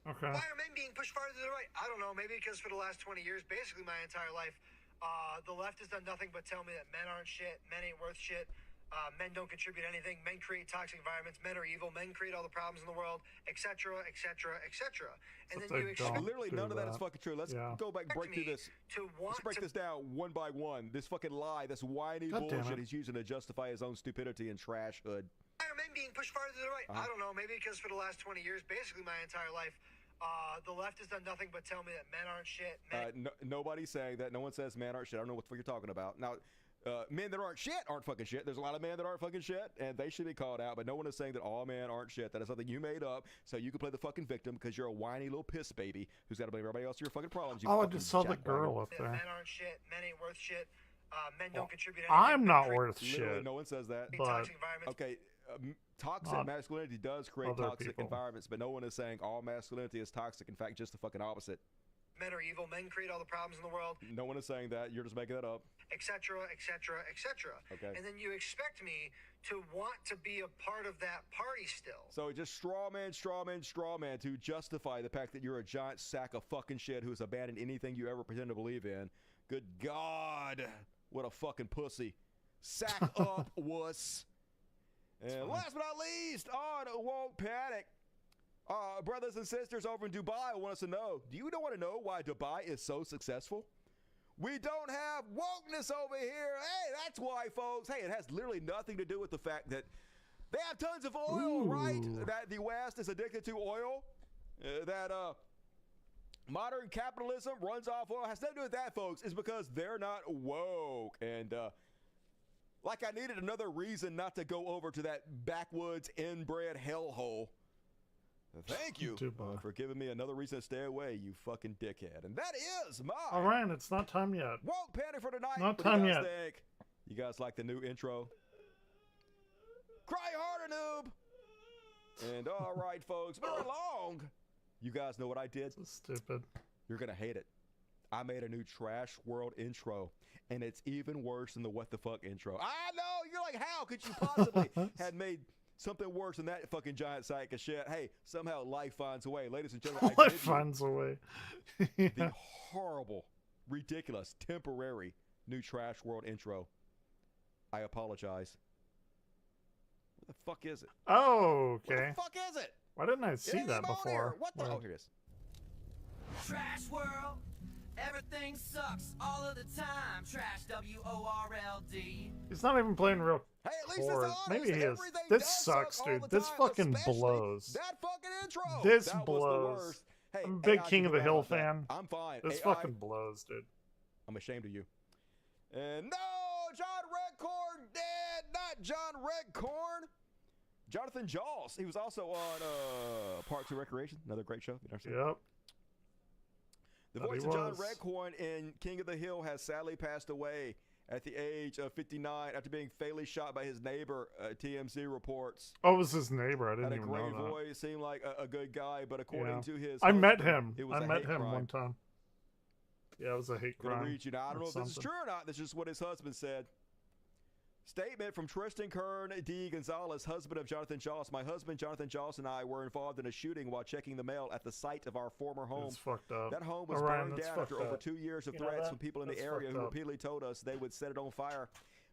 Okay. Why are men being pushed farther to the right? I don't know. Maybe because for the last 20 years, basically my entire life, the left has done nothing but tell me that men aren't shit, men ain't worth shit, men don't contribute anything, men create toxic environments, men are evil, men create all the problems in the world, etc., etc., etc. And then you expect Literally none of that is fucking true. Let's go back and break through this. Let's break this down one by one. This fucking lie, this whiny God damn bullshit it. he's using to justify his own stupidity and trashhood. Why are men being pushed farther to the right? I don't know. Maybe because for the last 20 years, basically my entire life, the left has done nothing but tell me that men aren't shit. Nobody's saying that. No one says men aren't shit. I don't know what the fuck you're talking about. Now, men that aren't shit aren't fucking shit. There's a lot of men that aren't fucking shit, and they should be called out, but no one is saying that all men aren't shit. That is something you made up so you can play the fucking victim because you're a whiny little piss baby who's got to blame everybody else for your fucking problems. Oh, I just saw the girl up there. Men aren't shit. Men ain't worth shit. Men don't contribute anything. I'm not worth Literally, shit. no one says that. But Okay, toxic Not masculinity does create other toxic people. environments, but no one is saying all masculinity is toxic. In fact, just the fucking opposite. Men are evil. Men create all the problems in the world, No one is saying that. You're just making that up. etc., etc., etc. Okay. And then you expect me to want to be a part of that party still. So just straw man to justify the fact that you're a giant sack of fucking shit who's abandoned anything you ever pretend to believe in. Good God, what a fucking pussy. Sack up, wuss. And last but not least, on Won't Panic, brothers and sisters over in Dubai want us to know, do you want to know why Dubai is so successful? We don't have wokeness over here. Hey, that's why, folks. Hey, it has literally nothing to do with the fact that they have tons of oil, right? That the West is addicted to oil. That modern capitalism runs off oil. Has nothing to do with that, folks. It's because they're not woke. And like I needed another reason not to go over to that backwoods inbred hellhole. Thank you for giving me another reason to stay away, you fucking dickhead. And that is my all right, it's not time yet. Won't Panic for tonight. Not What time do you guys yet. think? You guys like the new intro? Cry harder, noob. And all right, folks, moving along. You guys know what I did? So stupid. You're gonna hate it. I made a new Trash World intro, and it's even worse than the What the Fuck intro. I know, you're like, how could you possibly have made something worse than that fucking giant sack of shit? Hey, somehow life finds a way. Ladies and gentlemen, I Life give you finds a way. the horrible, ridiculous, temporary new Trash World intro. I apologize. What the fuck is it? Oh, okay. What the fuck is it? Why didn't I It see ain't that even on before? here. What the? Where- Oh, here it is. Trash world, everything sucks all of the time. Trash WORLD. He's not even playing real Hey, at least it's chords. honest. Maybe he is. Everything This does sucks, suck all dude. the This time, fucking especially blows. That fucking intro. This That was the blows. worst. Hey, I'm a big AI King can of the do Hill that. fan. I'm fine. This AI fucking blows, dude. I'm ashamed of you. And no, John Redcorn dead. Not John Redcorn. Jonathan Jaws. He was also on Parks and Recreation. Another great show. Yep. The voice of John Redcorn in King of the Hill has sadly passed away at the age of 59 after being fatally shot by his neighbor, TMZ reports. Oh, it was his neighbor. I didn't even know that. Had a great voice, seemed like a good guy, but according to his I met husband, him. it was I a met hate him crime. one time. Yeah, it was a hate Gonna crime. read you now. I don't know if this is something. true or not. This is just what his husband said. Statement from Tristan Kern D. Gonzalez, husband of Jonathan Joss. My husband, Jonathan Joss, and I were involved in a shooting while checking the mail at the site of our former home. It's fucked up. That home was Orion, burned that's down fucked after over up. 2 years of You know threats that? from people in the That's area fucked who up. repeatedly told us they would set it on fire.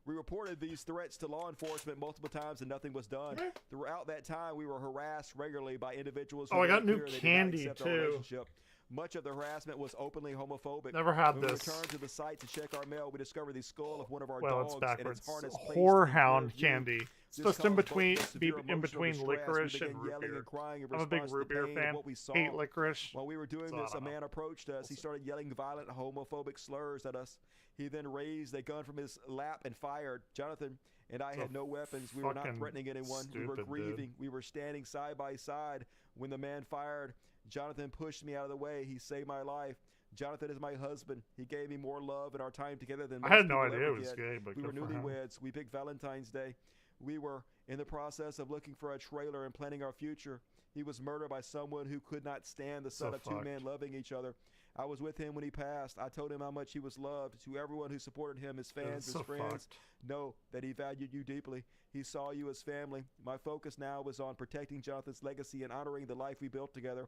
We reported these threats to law enforcement multiple times and nothing was done. Throughout that time, we were harassed regularly by individuals who Oh, I got made new clear they did not candy, accept our too. relationship. Much of the harassment was openly homophobic. Never had when this. we returned to the site to check our mail, we discovered the skull of one of our Well, dogs it's backwards. and its harness placed in Whorehound clear view. candy. It's This just in caused both between, of us severe in emotional between distress. We licorice began and root yelling beer. and crying in I'm a big response to root the beer pain of fan. what we saw. Hate licorice. While we were doing So, I this, a don't know. man approached us. He started yelling violent homophobic slurs at us. He then raised a gun from his lap and fired. Jonathan and I So had no weapons. We were not fucking threatening anyone. We were stupid, dude. grieving. We were standing side by side when the man fired. Jonathan pushed me out of the way. He saved my life. Jonathan is my husband. He gave me more love in our time together than I most had no people idea ever he was get. gay, but we were good for him. newlyweds. We picked Valentine's Day. We were in the process of looking for a trailer and planning our future. He was murdered by someone who could not stand the sight So of two fucked. men loving each other. I was with him when he passed. I told him how much he was loved. To everyone who supported him, his fans, his so friends, fucked. know that he valued you deeply. He saw you as family. My focus now was on protecting Jonathan's legacy and honoring the life we built together.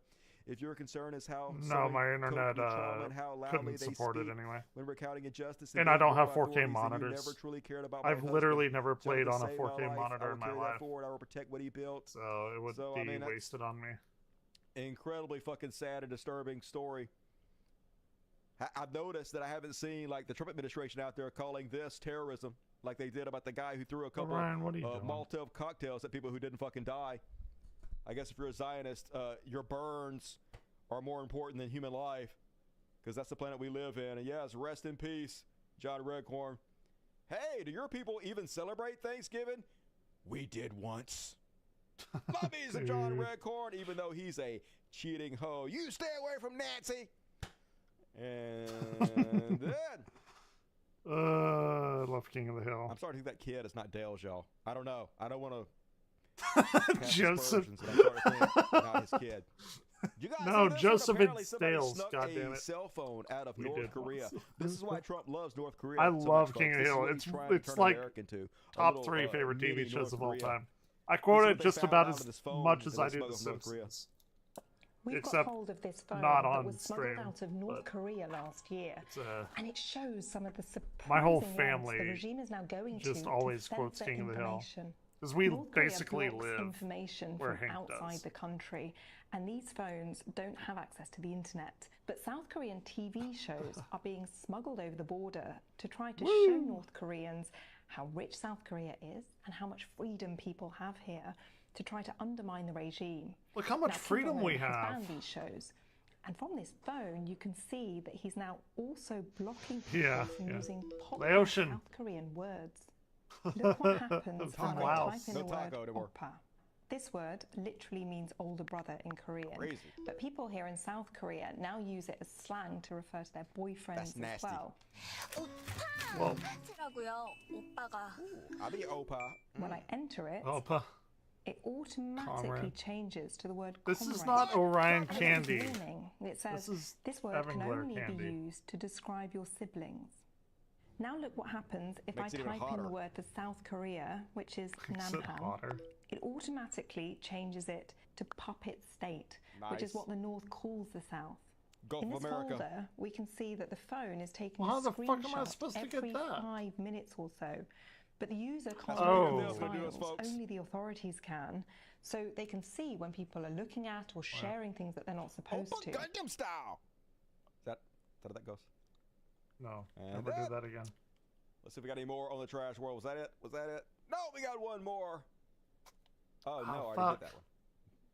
If your concern is how No, someone my coped internet with trauma and how loudly couldn't they support it speak anyway. when recounting injustice And I don't have being ruled 4K by authorities, then you monitors. never truly cared about my I've literally husband. never played Jonathan on a saved my 4K life. monitor I will in my carry that life. forward. I will protect what he built. So it would be I mean, that's wasted on me. incredibly fucking sad and disturbing story. I've noticed that I haven't seen like the Trump administration out there calling this terrorism like they did about the guy who threw a couple Ryan, what are you doing? Molotov cocktails at people who didn't fucking die. I guess if you're a Zionist, your burns are more important than human life because that's the planet we live in. And yes, rest in peace, John Redcorn. Hey, do your people even celebrate Thanksgiving? We did once. Love me some John Redcorn, even though he's a cheating hoe. You stay away from Nancy. And then I love King of the Hill. I'm starting to think that kid is not Dale's, y'all. I don't know. I don't want to Joseph. But I'm starting to think not his kid. You guys No, see this one? Joseph Apparently it's somebody Dale's, snuck goddammit. a cell phone out of We North did Korea. once. This is why Trump loves North Korea. I so much, love folks. King of the This is Hill. what he's It's trying to it's turn like America into a top little, 3 favorite mini TV shows North of all Korea. time. I This is quote what it they just found about out as of this phone much that as they I do smuggled The from North Korea. Simpsons. We Except got hold of this phone not that on was smuggled stream, out of North but Korea last year, and it shows some of the surprising my whole lengths family the regime is now going just to always censor quotes King of the Hill. information. Because we North Korea basically blocks live information where from Hank outside does. the country, and these phones don't have access to the internet. But South Korean TV shows are being smuggled over the border to try to show North Koreans how rich South Korea is and how much freedom people have here to try to undermine the regime. Look how much Now, Kim freedom we Jong-un has have. banned these shows. And from this phone, you can see that he's now also blocking people Yeah, from yeah. using popular Laotian. South Korean words. Look what happens when I Wow. type in No the word taco anymore. oppa. This word literally means older brother in Korean. Crazy. But people here in South Korea now use it as slang to refer to their boyfriends That's as nasty. well. Well, I'll be Opa. When I enter it, Opa. it automatically Comrade. changes to the word This is comrade. not Orion And it has candy. warning. It says, This is this word can Evangler only candy. be used to describe your siblings. Now look what happens if Makes I it even type in hotter. the word for South Korea, which is Makes it Namham. hotter. It automatically changes it to puppet state, which Nice. is what the North calls the South. Gulf In of this America. folder, we can see that the phone is taking Well, how a the fuck am I screenshot supposed to get every that? 5 minutes or so. But the user can't what Oh. read Bill's the gonna do us, files. folks. Only the authorities can. So they can see when people are looking at or sharing things that they're not supposed Opa to. Gundam style. Is that how that goes? No, And never that- do that again. Let's see if we got any more on the trash world. Was that it? Was that it? No, we got one more. Oh, no, I already fuck. did that one.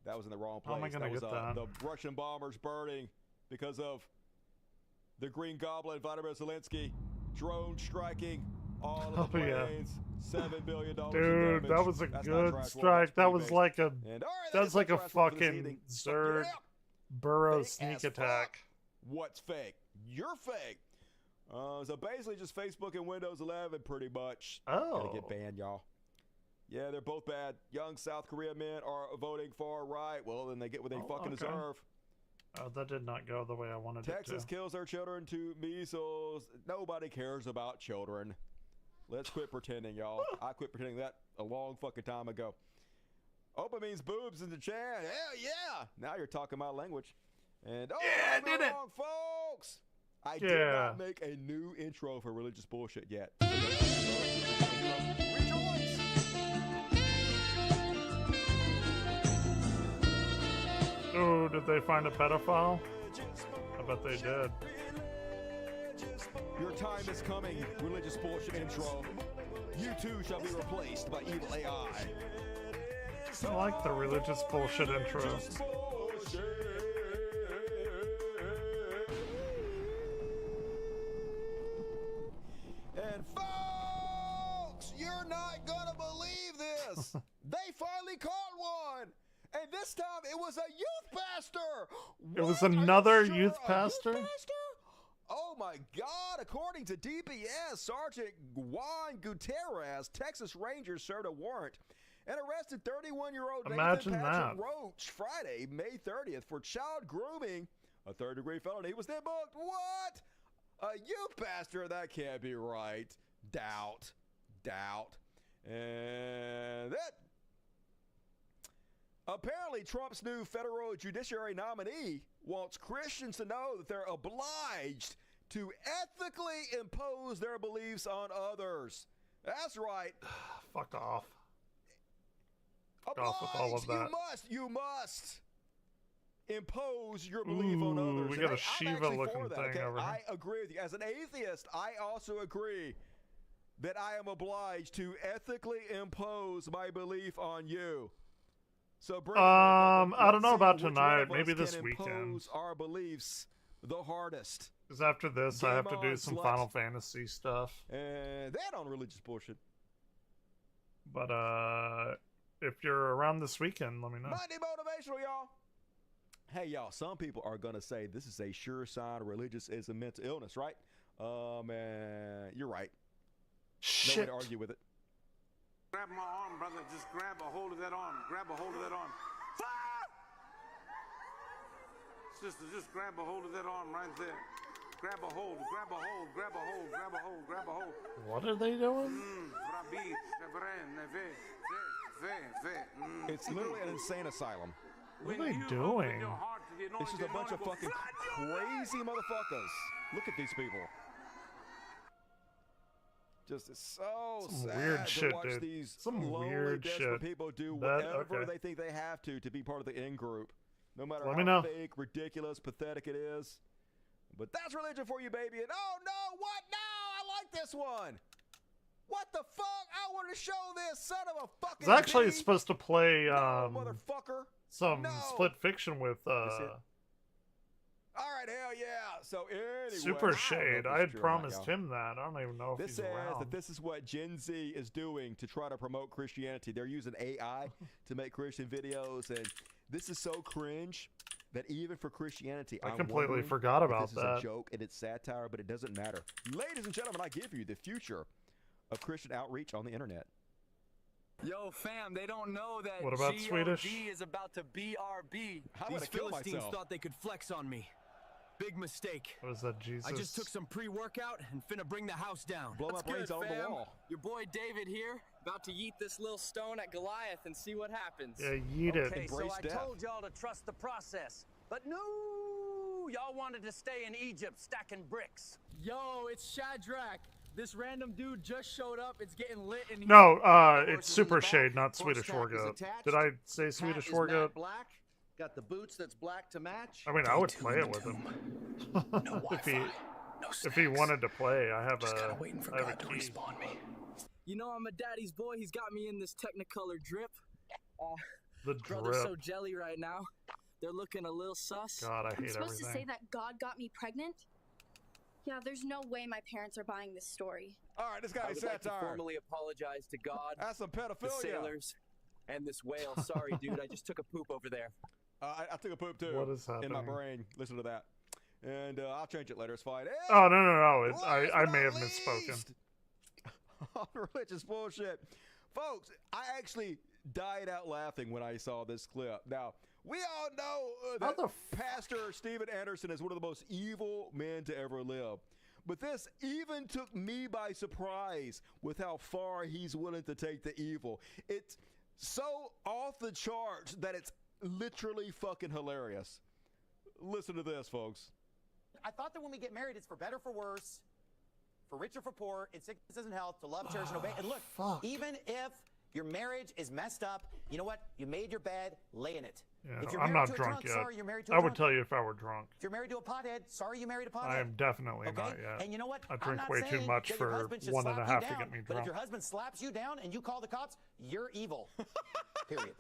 That was in the wrong How place. am I gonna that was get that? the Russian bombers burning because of the Green Goblin, Vladimir Zelensky, drone striking all of the Oh, yeah. planes. $7 billion in Dude, damage. that was a That's not good trash, well, strike. that's That pretty was based. like a And, all right, that's like a trash one for this fucking evening. Zerg Yeah. burrow Fake sneak as attack. fuck. What's fake? You're fake. So basically just Facebook and Windows 11 pretty much. Gonna get Oh. banned, y'all. Yeah, they're both bad. Young South Korea men are voting far right. Well, then they get what they fucking okay. deserve. Oh, that did not go the way I wanted Texas it to. kills their children to measles. Nobody cares about children. Let's quit pretending, y'all. I quit pretending that a long fucking time ago. Open means boobs in the chat. Hell yeah! Now you're talking my language. And yeah, I did it, wrong, folks. I Yeah. did not make a new intro for religious bullshit yet. Rejoice! Oh, did they find a pedophile? I bet they did. Your time is coming, religious bullshit intro. You too shall be replaced by evil AI. I like the religious bullshit intro. And folks, you're not gonna believe this. They finally caught one. And this time it was a youth pastor. It was What? Are you another sure youth a pastor? Oh my God! According to DPS, Sergeant Juan Gutierrez, Texas Rangers served a warrant and arrested 31-year-old Imagine Nathan Patrick that. Roach Friday, May 30th, for child grooming, a third-degree felony. He was then booked. What? A youth pastor? That can't be right. Doubt. And that. Apparently, Trump's new federal judiciary nominee wants Christians to know that they're obliged to ethically impose their beliefs on others. That's right. Fuck off. Fuck off with all of that. You must impose your belief on others. We And got a I'm actually Shiva-looking for that, thing okay? over here. I agree with you. As an atheist, I also agree that I am obliged to ethically impose my belief on you. So bring it on, I don't know let's about see which one tonight. of Maybe us this can weekend. impose our beliefs the hardest. Because after this, I have to Game do on, some slut. Final Fantasy stuff. And that on religious bullshit. But if you're around this weekend, let me know. Monday motivational, y'all. Hey, y'all, some people are going to say this is a sure sign of religious is a mental illness, right? Man, you're right. No way to argue with it. Grab my arm, brother. Just grab a hold of that arm. Grab a hold of that arm. Fire! Sister, just grab a hold of that arm right there. Grab a hold, grab a hold, grab a hold, grab a hold, grab a hold. What are they doing? It's literally an insane asylum. What are they doing? It's just a bunch of fucking crazy motherfuckers. Look at these people. Just so Some sad weird to shit, watch dude. these Some lonely, weird desperate shit. people do That- whatever okay. they think they have to be part of the in group, no matter Let me how know. fake, ridiculous, pathetic it is. But that's religion for you, baby. And oh no, what? No, I like this one. What the fuck? I want to show this son of a fucking. It's actually bee. supposed to play motherfucker. some No. split fiction with All right, hell yeah. So anyway, Super I don't know Shade. if I this had is true or not, promised y'all. him that. I don't even know if This he's says around. that this is what Gen Z is doing to try to promote Christianity. They're using AI to make Christian videos, and this is so cringe that even for Christianity, I I'm completely wondering forgot if about this is that. a joke and it's satire, but it doesn't matter. Ladies and gentlemen, I give you the future of Christian outreach on the internet. Yo, fam, they don't know that What about G-O-D Swedish? is about to BRB. How These would I kill Philistines myself? thought they could flex on me. Big mistake. What is that, Jesus? I just took some pre-workout and finna bring the house down. Blow my What's brains good, out of the fam? wall. Your boy David here, about to yeet this little stone at Goliath and see what happens. Yeah, yeet it. Okay, so Embrace I death. told y'all to trust the process, but no, y'all wanted to stay in Egypt stacking bricks. Yo, it's Shadrach. This random dude just showed up. It's getting lit in here. No, Horses it's in Super the back, Shade, not horse Swedish tack is Wargoat. attached. Did I say Hat Swedish is Wargoat? matte black. Got the boots that's black to match. I mean, I would play it with him. if he wanted to play, I have I have a key. You know I'm a daddy's boy. He's got me in this Technicolor drip. The Brother's so drip. jelly right now. They're looking a little sus. God, I hate I'm supposed everything. to say that God got me pregnant? Yeah, there's no way my parents are buying this story. All right, this I guy would is like to satire. formally apologize to God, That's some the pedophilia. sailors, and this whale. Sorry, dude, I just took a poop over there. I took a poop too. What is in my happening? brain? Listen to that. And I'll change it later. It's fine. Hey, Oh, no. I may have misspoken. on religious bullshit. Folks, I actually died out laughing when I saw this clip. Now, we all know that Pastor Steven Anderson is one of the most evil men to ever live. But this even took me by surprise with how far he's willing to take the evil. It's so off the charts that it's literally fucking hilarious. Listen to this, folks. I thought that when we get married, it's for better, for worse, for richer, for poor, in sickness and health, to love, cherish, and obey. And look, even if your marriage is messed up, you know what? You made your bed, lay in it. Yeah, If you're I'm married not to a drunk yet. sorry, you're married to a I would drunk. tell you if I were drunk. If you're married to a pothead, sorry you married a pothead. I am definitely okay? not yet. And you know what? I I'm drink not way too saying much that your for husband should 1.5 slap you to down, get me But if drunk. your husband slaps you down and you call the cops, you're evil. Period.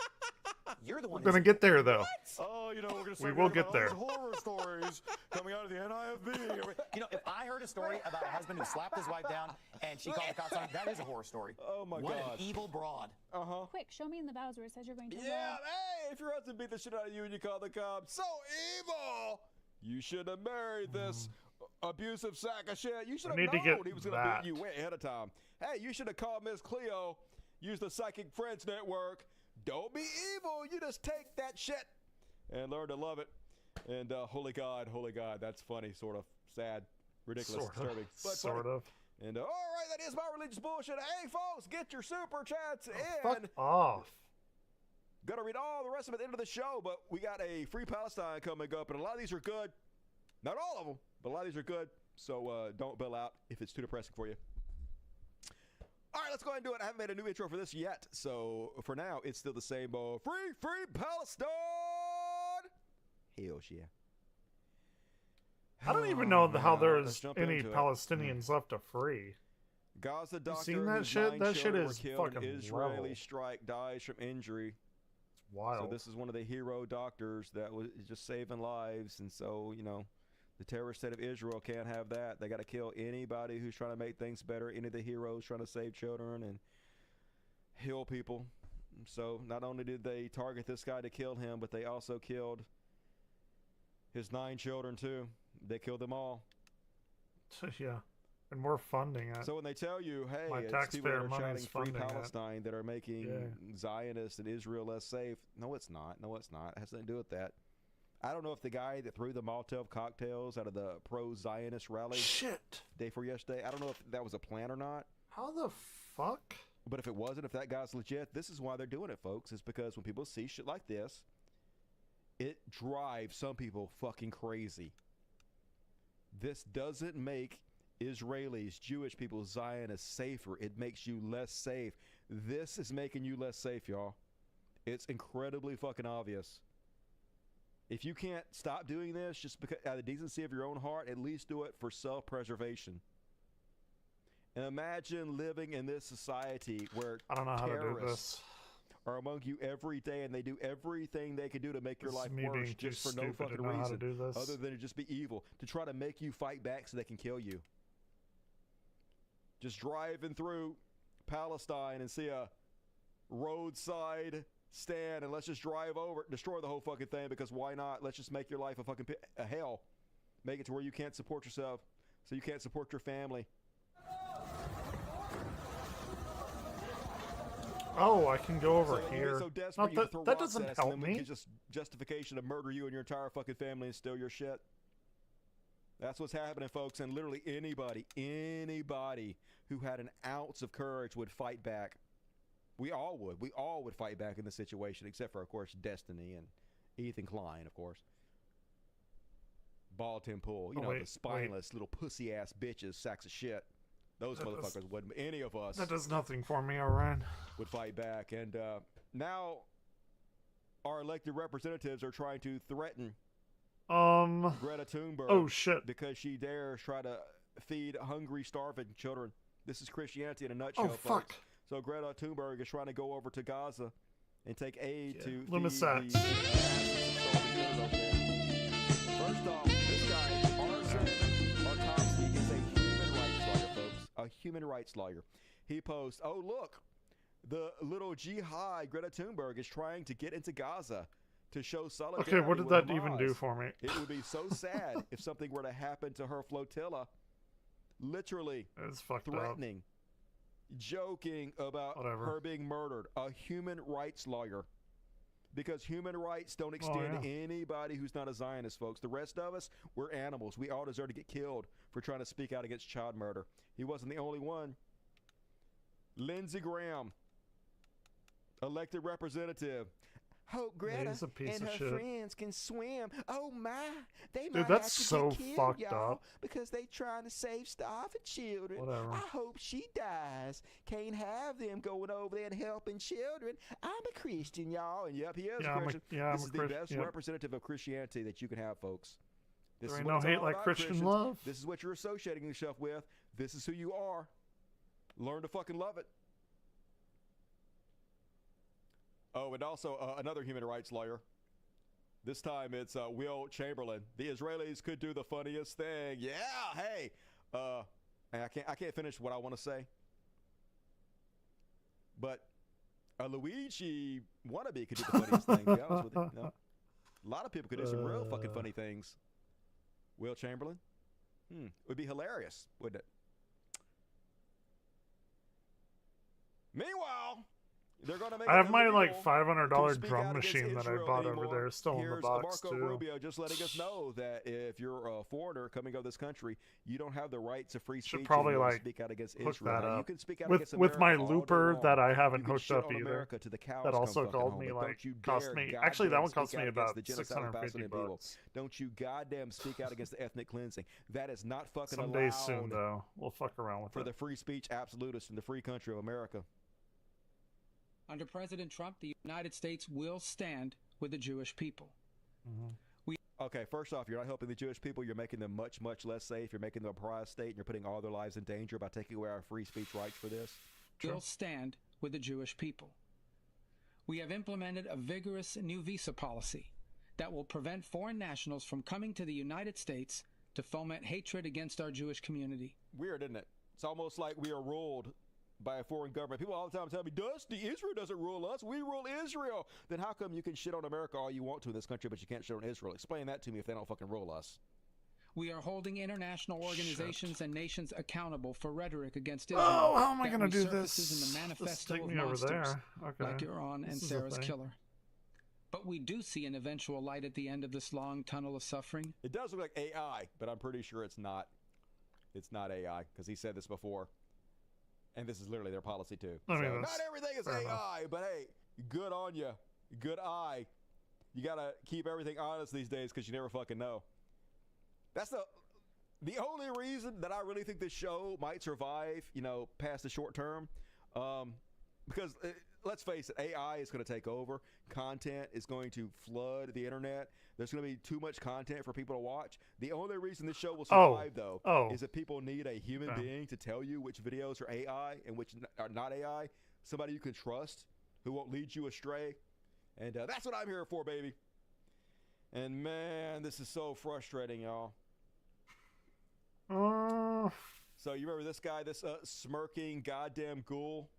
You're the one. We're gonna get there though. Oh, you know, we're gonna We will get there. horror stories coming out of the NIFB. You know, if I heard a story about a husband who slapped his wife down and she called the cops on him, that is a horror story. Oh my what God. an evil broad. Uh-huh. Quick, show me in the vows where it says you're going to Yeah, hey, if your husband beat the shit out of you and you call the cops, so evil! You should have married this abusive sack of shit. You should have need to known get he was going to that. beat you way ahead of time. Hey, you should have called Miss Cleo, use the Psychic Friends Network. Don't be evil. You just take that shit and learn to love it. And holy God, that's funny, sort of, sad, ridiculous, Sort of. disturbing. But Sort funny. of. And all right, that is my religious bullshit. Hey, folks, get your super chats in. Fuck off. Gonna read all the rest of it at the end of the show, but we got a Free Palestine coming up, and a lot of these are good. Not all of them, but a lot of these are good. So don't bail out if it's too depressing for you. All right, let's go ahead and do it. I haven't made a new intro for this yet, so for now, it's still the same Free Palestine! Hell yeah. I don't even know how Let's there's jump any into it. Palestinians left to free. Gaza doctor seen that whose shit? 9 That shit children were is killed in fucking Israeli level. strike dies from injury. It's wild. So this is one of the hero doctors that was just saving lives, and so the terrorist state of Israel can't have that. They got to kill anybody who's trying to make things better. Any of the heroes trying to save children and heal people. So not only did they target this guy to kill him, but they also killed his 9 children too. They killed them all. Yeah. And we're funding it. So when they tell you, hey, My it's people that taxpayer are money's shouting free funding it. Palestine that are making Yeah. Zionists and Israel less safe. No, it's not. No, it's not. It has nothing to do with that. I don't know if the guy that threw the Molotov cocktails out of the pro-Zionist rally day before yesterday, I don't know if that was a plan or not. How the fuck? But if it wasn't, if that guy's legit, this is why they're doing it, folks. It's because when people see shit like this, it drives some people fucking crazy. This doesn't make Israelis, Jewish people, Zionists safer. It makes you less safe. This is making you less safe, y'all. It's incredibly fucking obvious. If you can't stop doing this just because out of the decency of your own heart, at least do it for self-preservation. And imagine living in this society where I don't know how to do terrorists this. are among you every day, and they do everything they can do to make your This is life me worse being too just for no stupid to fucking know how to reason do this. other than to just be evil, to try to make you fight back so they can kill you. Just driving through Palestine and see a roadside stand, and let's just drive over it, destroy the whole fucking thing, because why not? Let's just make your life a fucking a hell. Make it to where you can't support yourself, so you can't support your family. Oh, I can go over So here. We're so desperate Not you that, throw that rocks doesn't at us, and help then we me. can just justification to murder you and your entire fucking family and steal your shit. That's what's happening, folks. And literally anybody who had an ounce of courage would fight back. We all would. We all would fight back in this situation, except for, of course, Destiny and Ethan Klein, of course. Ball Tim Pool. You know, the spineless little pussy-ass bitches, sacks of shit. Those motherfuckers wouldn't. Any of us. That does nothing for me, Orion. Would fight back. And now our elected representatives are trying to threaten Greta Thunberg. Oh, shit. Because she dares try to feed hungry, starving children. This is Christianity in a nutshell, Oh, folks. fuck. So Greta Thunberg is trying to go over to Gaza and take aid to feed Lumisats. the First off, this guy, Arsen Artovsky, is a human rights lawyer. He posts, "Oh look, the little jihad Greta Thunberg is trying to get into Gaza to show solidarity." Okay, what did with that even do Hamas. for me? It would be so sad if something were to happen to her flotilla. Literally It's fucked threatening, joking about Whatever. her being murdered. A human rights lawyer. Because human rights don't extend to anybody who's not a Zionist, folks. The rest of us, we're animals. We all deserve to get killed for trying to speak out against child murder. He wasn't the only one. Lindsey Graham, elected representative. Hope Greta He's a piece and of her shit. friends can swim. Oh my, they Dude, might that's have to so get killed, fucked y'all, up. because they trying to save starving children. Whatever. I hope she dies. Can't have them going over there and helping children. I'm a Christian, y'all. And yep, he is Yeah, a I'm a- Christian. yeah, I'm This a is the Christian, best yep. representative of Christianity that you can have, folks. This There is ain't what no it's hate all like about, Christian Christians. love. This is what you're associating yourself with. This is who you are. Learn to fucking love it. Oh, and also another human rights lawyer. This time it's Will Chamberlain. The Israelis could do the funniest thing. Yeah, hey. I can't finish what I want to say. But a Luigi wannabe could do the funniest thing, to be honest with you. No. A lot of people could do some real fucking funny things. Will Chamberlain? It would be hilarious, wouldn't it? Meanwhile, they're going to make I have it my like illegal $500 to speak drum out against machine that I Israel bought anymore. over there, still in the Here's box Marco too. Rubio just letting us know that if you're a foreigner coming over this country, you don't have the rights of free speech. Should probably anymore to like speak out against hook Israel. that Now, you up can speak out with against with my America all day looper long. that I haven't You can hooked shit up on either. America till the cows That come also fucking called home, me but like don't you cost dare me actually that goddamn one cost speak me out about against the genocide of $650 Palestinian people. bucks. Don't you goddamn speak out against the ethnic cleansing. That is not fucking Someday allowed soon though, we'll fuck around with for it. the free speech absolutists in the free country of America. Under President Trump, the United States will stand with the Jewish people. Okay, first off, you're not helping the Jewish people. You're making them much, much less safe. You're making them a pariah state, and you're putting all their lives in danger by taking away our free speech rights for this. Will stand with the Jewish people. We have implemented a vigorous new visa policy that will prevent foreign nationals from coming to the United States to foment hatred against our Jewish community. Weird, isn't it? It's almost like we are ruled by a foreign government. People all the time tell me, Dusty, Israel doesn't rule us. We rule Israel. Then how come you can shit on America all you want to in this country, but you can't shit on Israel? Explain that to me if they don't fucking rule us. We are holding international organizations and nations accountable for rhetoric against Israel. Oh, how am I that going to do resurfaces this? in the Let's manifesto take of me over monsters, there. Okay. like Iran and This is a Sarah's thing. killer. But we do see an eventual light at the end of this long tunnel of suffering. It does look like AI, but I'm pretty sure it's not. It's not AI, because he said this before. And this is literally their policy too. I mean, So, that's not everything is fair AI, enough. but hey, good on you. Good eye. You got to keep everything honest these days because you never fucking know. That's the only reason that I really think this show might survive, past the short term. Because let's face it, AI is going to take over. Content is going to flood the internet. There's going to be too much content for people to watch. The only reason this show will survive, is that people need a human being to tell you which videos are AI and which are not AI. Somebody you can trust who won't lead you astray. And that's what I'm here for, baby. And man, this is so frustrating, y'all. So you remember this guy, this smirking goddamn ghoul?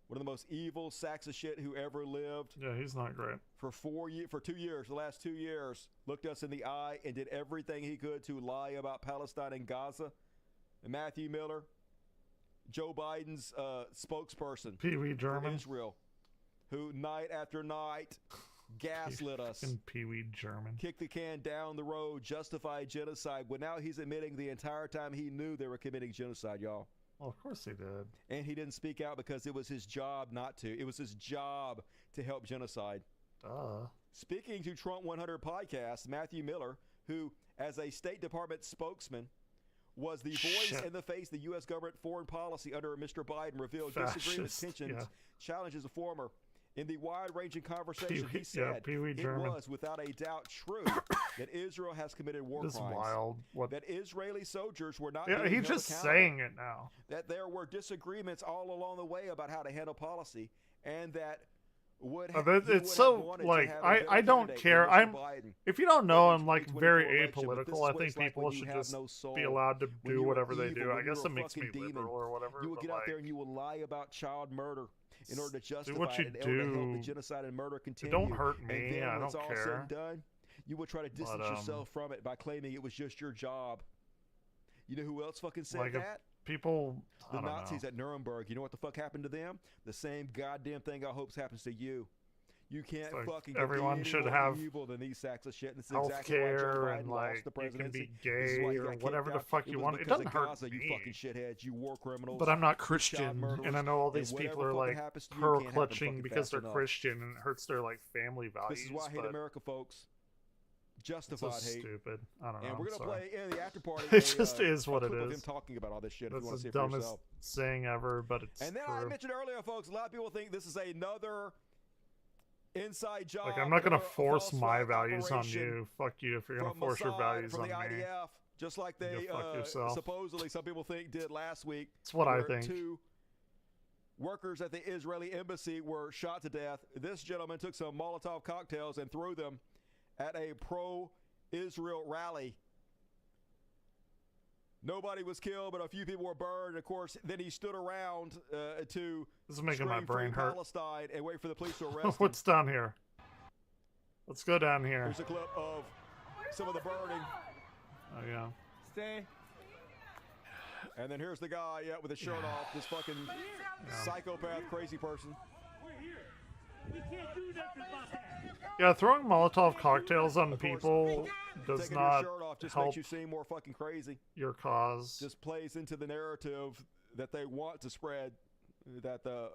One of the most evil sacks of shit who ever lived. Yeah, he's not great. For 2 years, the last 2 years, looked us in the eye and did everything he could to lie about Palestine and Gaza. And Matthew Miller, Joe Biden's spokesperson Pee-wee for German. Israel, who night after night gaslit us. And Pee-wee German. Kicked the can down the road, justified genocide. Well, now he's admitting the entire time he knew they were committing genocide, y'all. Well, of course he did. And he didn't speak out because it was his job not to. It was his job to help genocide. Speaking to Trump 100 podcast, Matthew Miller, who, as a State Department spokesman, was the voice and the face of the U.S. government foreign policy under Mr. Biden, revealed disagreements, tensions, challenges of former. In the wide-ranging conversation, he said it German. was without a doubt true that Israel has committed war This is crimes. wild. What? That Israeli soldiers were not Yeah, being he's held just accountable. saying it now. That there were disagreements all along the way about how to handle policy, and that would it's so like I don't care. If you don't know, I'm like very apolitical. I think people should just be allowed to do whatever they do. I guess it makes me liberal or whatever. You will get out there and you will lie about child murder in order to justify what you it, in order to help the do. genocide and murder continue. Don't hurt me. And then I when don't it's all care. said and done, you will try to distance yourself from it by claiming it was just your job. You know who else fucking said Like that? People, The I don't Nazis know. at Nuremberg. You know what the fuck happened to them? The same goddamn thing I hopes happens to you. You can't Like, fucking get everyone any should more have evil than these sacks of shit. And it's exactly why Joe healthcare Biden and lost like the you can presidency. be This is why gay he or got kicked whatever the out. fuck you was want. It because doesn't of hurt Gaza, me. You fucking shitheads, you war criminals. But I'm not you child Christian, murderers, and I know all these and people whatever are fucking like happens to you, pearl can't happen clutching fucking because fast they're enough. Christian and it hurts their like family values. This is why I hate but America, folks. it's Justified so hate. stupid. I don't know. And we're I'm gonna sorry. play in the after party. It just is what a it clip of him is. talking about all this shit. If you want That's to see the it for dumbest yourself. saying ever, but it's And then true. I mentioned earlier, folks, a lot of people think this is another inside job. Like I'm not gonna or a force false my flag values on operation you. Fuck you if you're gonna from force your Mossad, values from on the me. IDF, just like they Go fuck yourself. supposedly some people think did last week. It's what I where think. 2 workers at the Israeli embassy were shot to death. This gentleman took some Molotov cocktails and threw them at a pro-Israel rally. Nobody was killed, but a few people were burned. Of course, then he stood around to This is making my scream brain free hurt. Palestine and wait for the police to arrest him. What's down here? Let's go down here. Here's a clip of some of the burning. Oh yeah. Stay. And then here's the guy, with his shirt off. This fucking psychopath, crazy person. Yeah, throwing Molotov cocktails on people does Taking not your shirt off just help makes you seem more fucking crazy. your cause. Just plays into the narrative that they want to spread, that the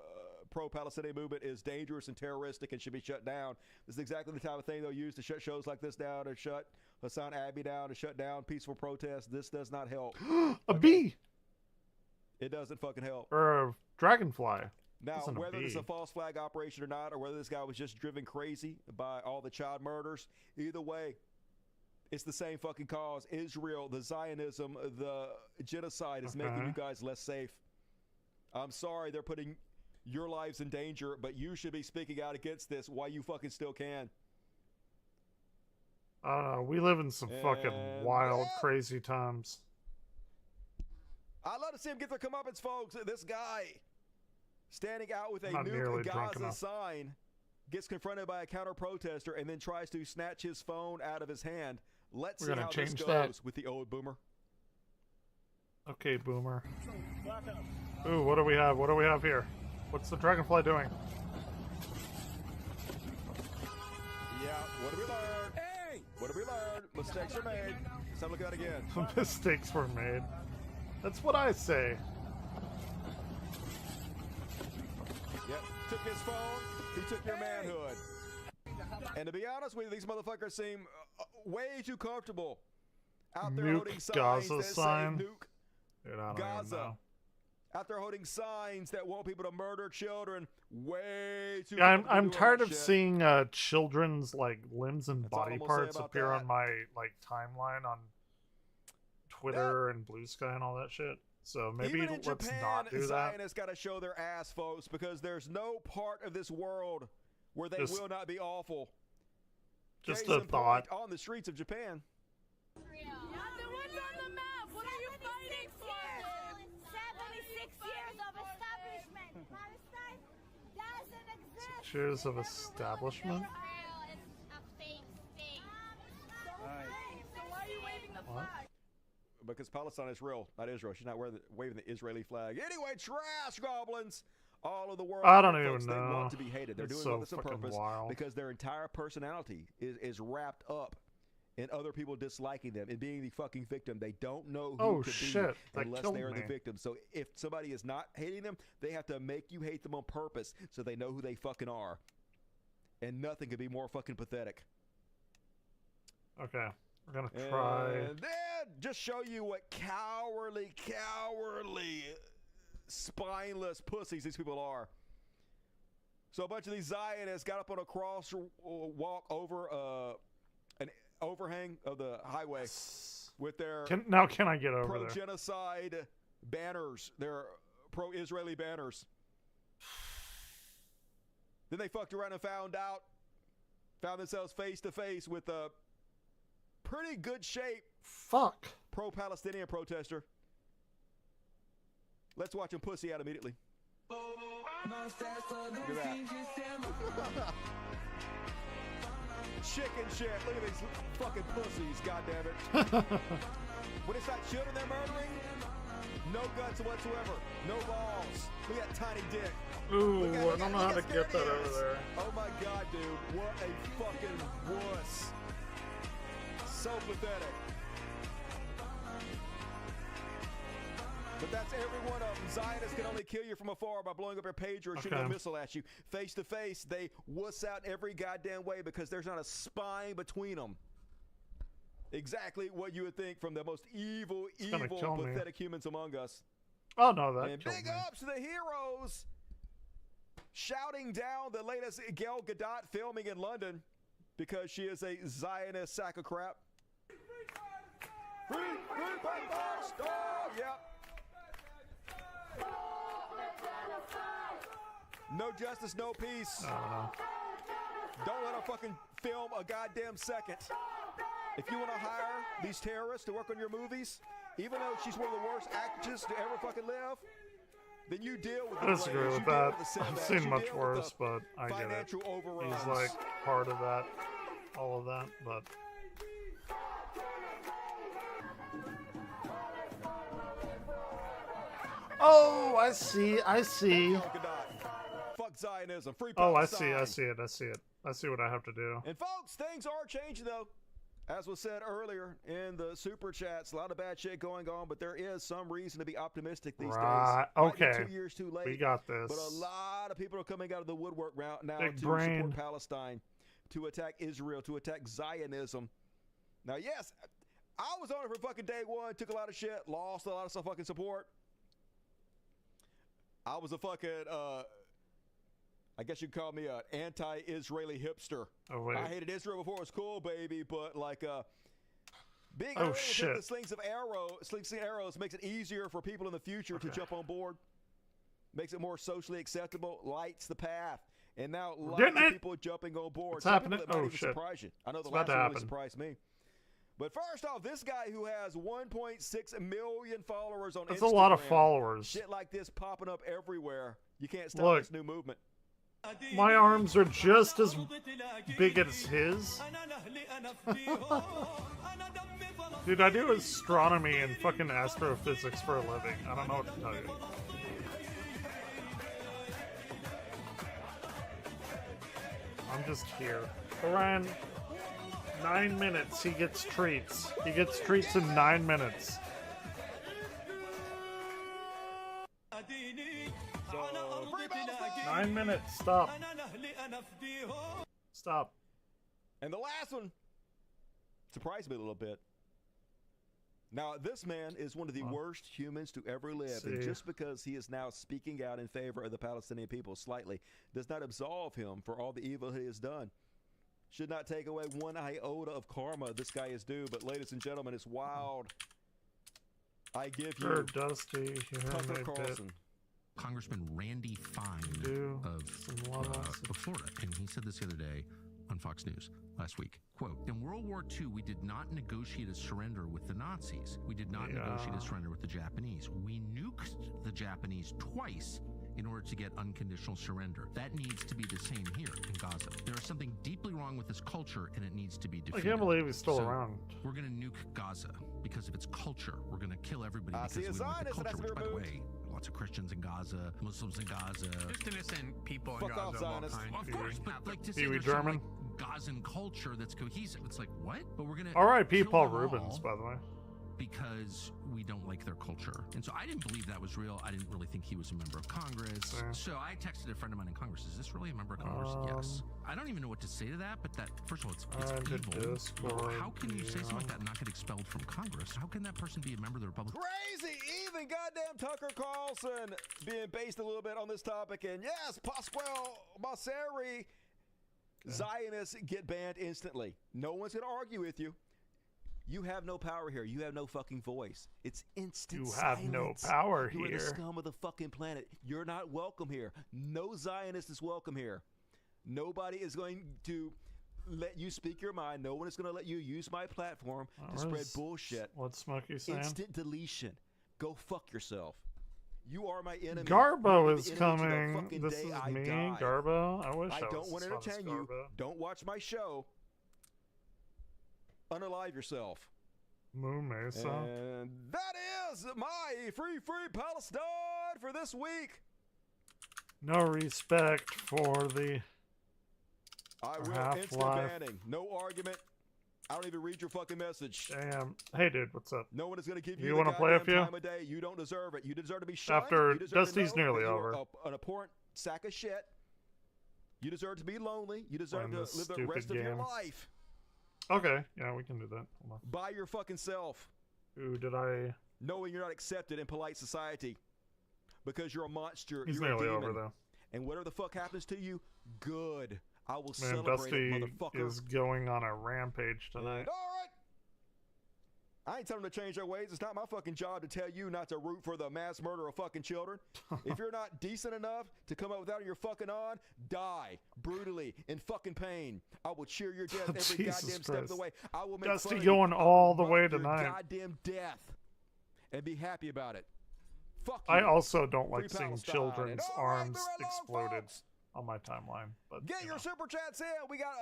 pro-Palestinian movement is dangerous and terroristic and should be shut down. This is exactly the type of thing they'll use to shut shows like this down and shut Hassan Abbey down and shut down peaceful protests. This does not help. A bee It doesn't fucking help. or a dragonfly. Now, Isn't a whether this is bee. a false flag operation or not, or whether this guy was just driven crazy by all the child murders, either way, it's the same fucking cause. Israel, the Zionism, the genocide is making you guys less safe. I'm sorry they're putting your lives in danger, but you should be speaking out against this while you fucking still can. I don't know. We live in some fucking And wild, crazy times. I'd love to see him get their comeuppance, folks. This guy standing out with a Not nearly nuke drunk Gaza enough. sign gets confronted by a counter protester and then tries to snatch his phone out of his hand. Let's We're see gonna how change this that. goes with the old boomer. Okay, boomer. Ooh, what do we have? What do we have here? What's the dragonfly doing? Yeah, what did we learn? Hey! What did we learn? Mistakes are made. Let's have a look at that again. Mistakes were made. That's what I say. Yep, took his phone. He took your manhood. And to be honest with you, these motherfuckers seem way too comfortable out there holding Nuke signs Gaza that sign. say nuke Dude, I don't even Gaza. know. Out there holding signs that want people to murder children. Way too. Yeah, I'm comfortable doing tired that of shit. seeing children's like limbs and all body I'm gonna say parts about appear that. on my like timeline on Twitter and Blue Sky and all that shit. So maybe Even in let's Japan, not do that. Zionists got to show their ass, folks, because there's no part of this world where they Just- will not be awful. Just Case a in thought. point, on the streets of Japan. What's on the map? What are you fighting for? 76 years of establishment. Palestine doesn't exist. 6 years of establishment. So why are you waving the What? flag? Because Palestine is real, not Israel. She's not waving the Israeli flag. Anyway, trash goblins all of the world. I don't folks, even they know. want to be hated. They're It's doing so all this on fucking purpose wild. because their entire personality is wrapped up in other people disliking them and being the fucking victim. They don't know who Oh, to shit. be That unless killed they are me. the victim. So if somebody is not hating them, they have to make you hate them on purpose so they know who they fucking are. And nothing could be more fucking pathetic. Okay, we're gonna try. And then just show you what cowardly, spineless pussies these people are. So a bunch of these Zionists got up on a crosswalk over an overhang of the highway with their Can I get over there? pro-genocide banners, their pro-Israeli banners. Then they fucked around and found themselves face to face with a pretty good shape pro-Palestinian protester. Let's watch him pussy out immediately. Look at that. Chicken shit. Look at these fucking pussies, goddammit. When it's not children they're murdering, no guts whatsoever. No balls. Look at that tiny dick. Ooh, I don't know how to get that over there. Oh my god, dude. What a fucking wuss. So pathetic. But that's every one of them. Zionists can only kill you from afar by blowing up your pager or shooting a missile at you. Face to face, they wuss out every goddamn way because there's not a spine between them. Exactly what you would think from the most evil, pathetic humans among us. Oh, no, that And big ups to the heroes shouting down the latest Gal Gadot filming in London because she is a Zionist sack of crap. Free Palestine! Yep. No justice, no peace. Don't let her fucking film a goddamn second. If you want to hire these terrorists to work on your movies, even though she's one of the worst actresses to ever fucking live, then you deal with I disagree with that. I've seen much worse, but I get it. He's like part of that, all of that, but. Oh, I see. Fuck Zionism. Free Oh, Palestine. I see it. I see what I have to do. And folks, things are changing though. As was said earlier in the super chats, a lot of bad shit going on, but there is some reason to be optimistic these days. Might be Okay. 2 years too late. We got this. But a lot of people are coming out of the woodwork now Big to brain. support Palestine, to attack Israel, to attack Zionism. Now, yes, I was on it from fucking day one, took a lot of shit, lost a lot of fucking support. I was a fucking, I guess you'd call me an anti-Israeli hipster. Oh, wait. I hated Israel before it was cool, baby, but like, being Oh, able to shit. take the slings and arrows makes it easier for people in the future to jump on board. Makes it more socially acceptable, lights the path. And now lots Getting of it. people are jumping on board. What's Some happening? people that might Oh, even shit. surprise you. I know It's the about last to one really happen. surprised me. But first off, this guy who has 1.6 million followers on That's Instagram. a lot of followers. Shit like this popping up everywhere. You can't stop Look. this new movement. My arms are just as big as his. Dude, I do astronomy and fucking astrophysics for a living. I don't know what to tell you. I'm just here. Around 9 minutes, he gets treats. He gets treats in 9 minutes. So, 9 minutes, stop. Stop. And the last one surprised me a little bit. Now, this man is one of the worst humans to ever live. And See. just because he is now speaking out in favor of the Palestinian people slightly does not absolve him for all the evil he has done. Should not take away one iota of karma this guy is due. But ladies and gentlemen, it's wild. I give you Sure, Dusty. Tucker Carlson. Congressman Randy Fine of Florida, and he said this the other day on Fox News last week. Quote, in World War II, we did not negotiate a surrender with the Nazis. We did not negotiate a surrender with the Japanese. We nuked the Japanese twice in order to get unconditional surrender. That needs to be the same here in Gaza. There is something deeply wrong with this culture, and it needs to be I defeated. can't believe he's still around. We're going to nuke Gaza because of its culture. We're going to kill everybody I because see we a don't like the Zionist that has culture, to be which, by the removed. way, lots of Christians in Gaza, Muslims in Gaza. Just innocent people in Fuck Gaza off, of all Zionists. kinds. Of course, but like to say Pee-wee there's some German. like Gazan culture that's cohesive. It's like, what? But we're gonna R.I.P. kill Paul them Rubens, all by the way. because we don't like their culture. And so I didn't believe that was real. I didn't really think he was a member of Congress. Yeah. So I texted a friend of mine in Congress, is this really a member of Congress? Yes. I don't even know what to say to that, but that, first of all, it's evil. Discord, How can you say something like that and not get expelled from Congress? How can that person be a member of the Republican? Crazy! Even goddamn Tucker Carlson being based a little bit on this topic. And yes, Pasquale Masseri, Zionists get banned instantly. No one's going to argue with you. You have no power here. You have no fucking voice. It's instant You have no silence. power You are the here. scum of the fucking planet. You're not welcome here. No Zionist is welcome here. Nobody is going to let you speak your mind. No one is going to let you use my platform to spread bullshit. What's Smokey saying? Instant deletion. Go fuck yourself. You are my enemy. Garbo is coming. This is me, Garbo. I wish I don't want to was entertain you. Don't watch my show. Unalive yourself. Moo Mesa. And that is my free Palestine for this week. No respect for the I will instant Half-Life. banning. No argument. I don't even read your fucking message. Damn. Hey, dude, what's up? No one is going to give you, You the want to play a goddamn few? time of day. You don't deserve it. You deserve to be shunned. After You deserve Dusty's to know nearly that you over. are an abhorrent sack of shit. You deserve to be lonely. You deserve Playing to this live the stupid rest of your game. life Okay, yeah, we can do that. Hold on. by your fucking self, Ooh, did I? knowing you're not accepted in polite society because you're a monster. He's you're a nearly demon. over, though. And whatever the fuck happens to you, good. I will Man, celebrate Dusty it, motherfucker. is going on a rampage tonight. And, all right. I ain't telling them to change their ways. It's not my fucking job to tell you not to root for the mass murder of fucking children. If you're not decent enough to come up without your fucking on, die brutally in fucking pain. I will cheer your death every Jesus goddamn step of the Christ. way. I will make Dusty fun of going you. all I will the way mock your tonight. goddamn death and be happy about it. Fuck I you. also don't Free like seeing Palestine. children's And all right, arms move right along, exploded folks. on my timeline. But Get you your know. super chats in. We got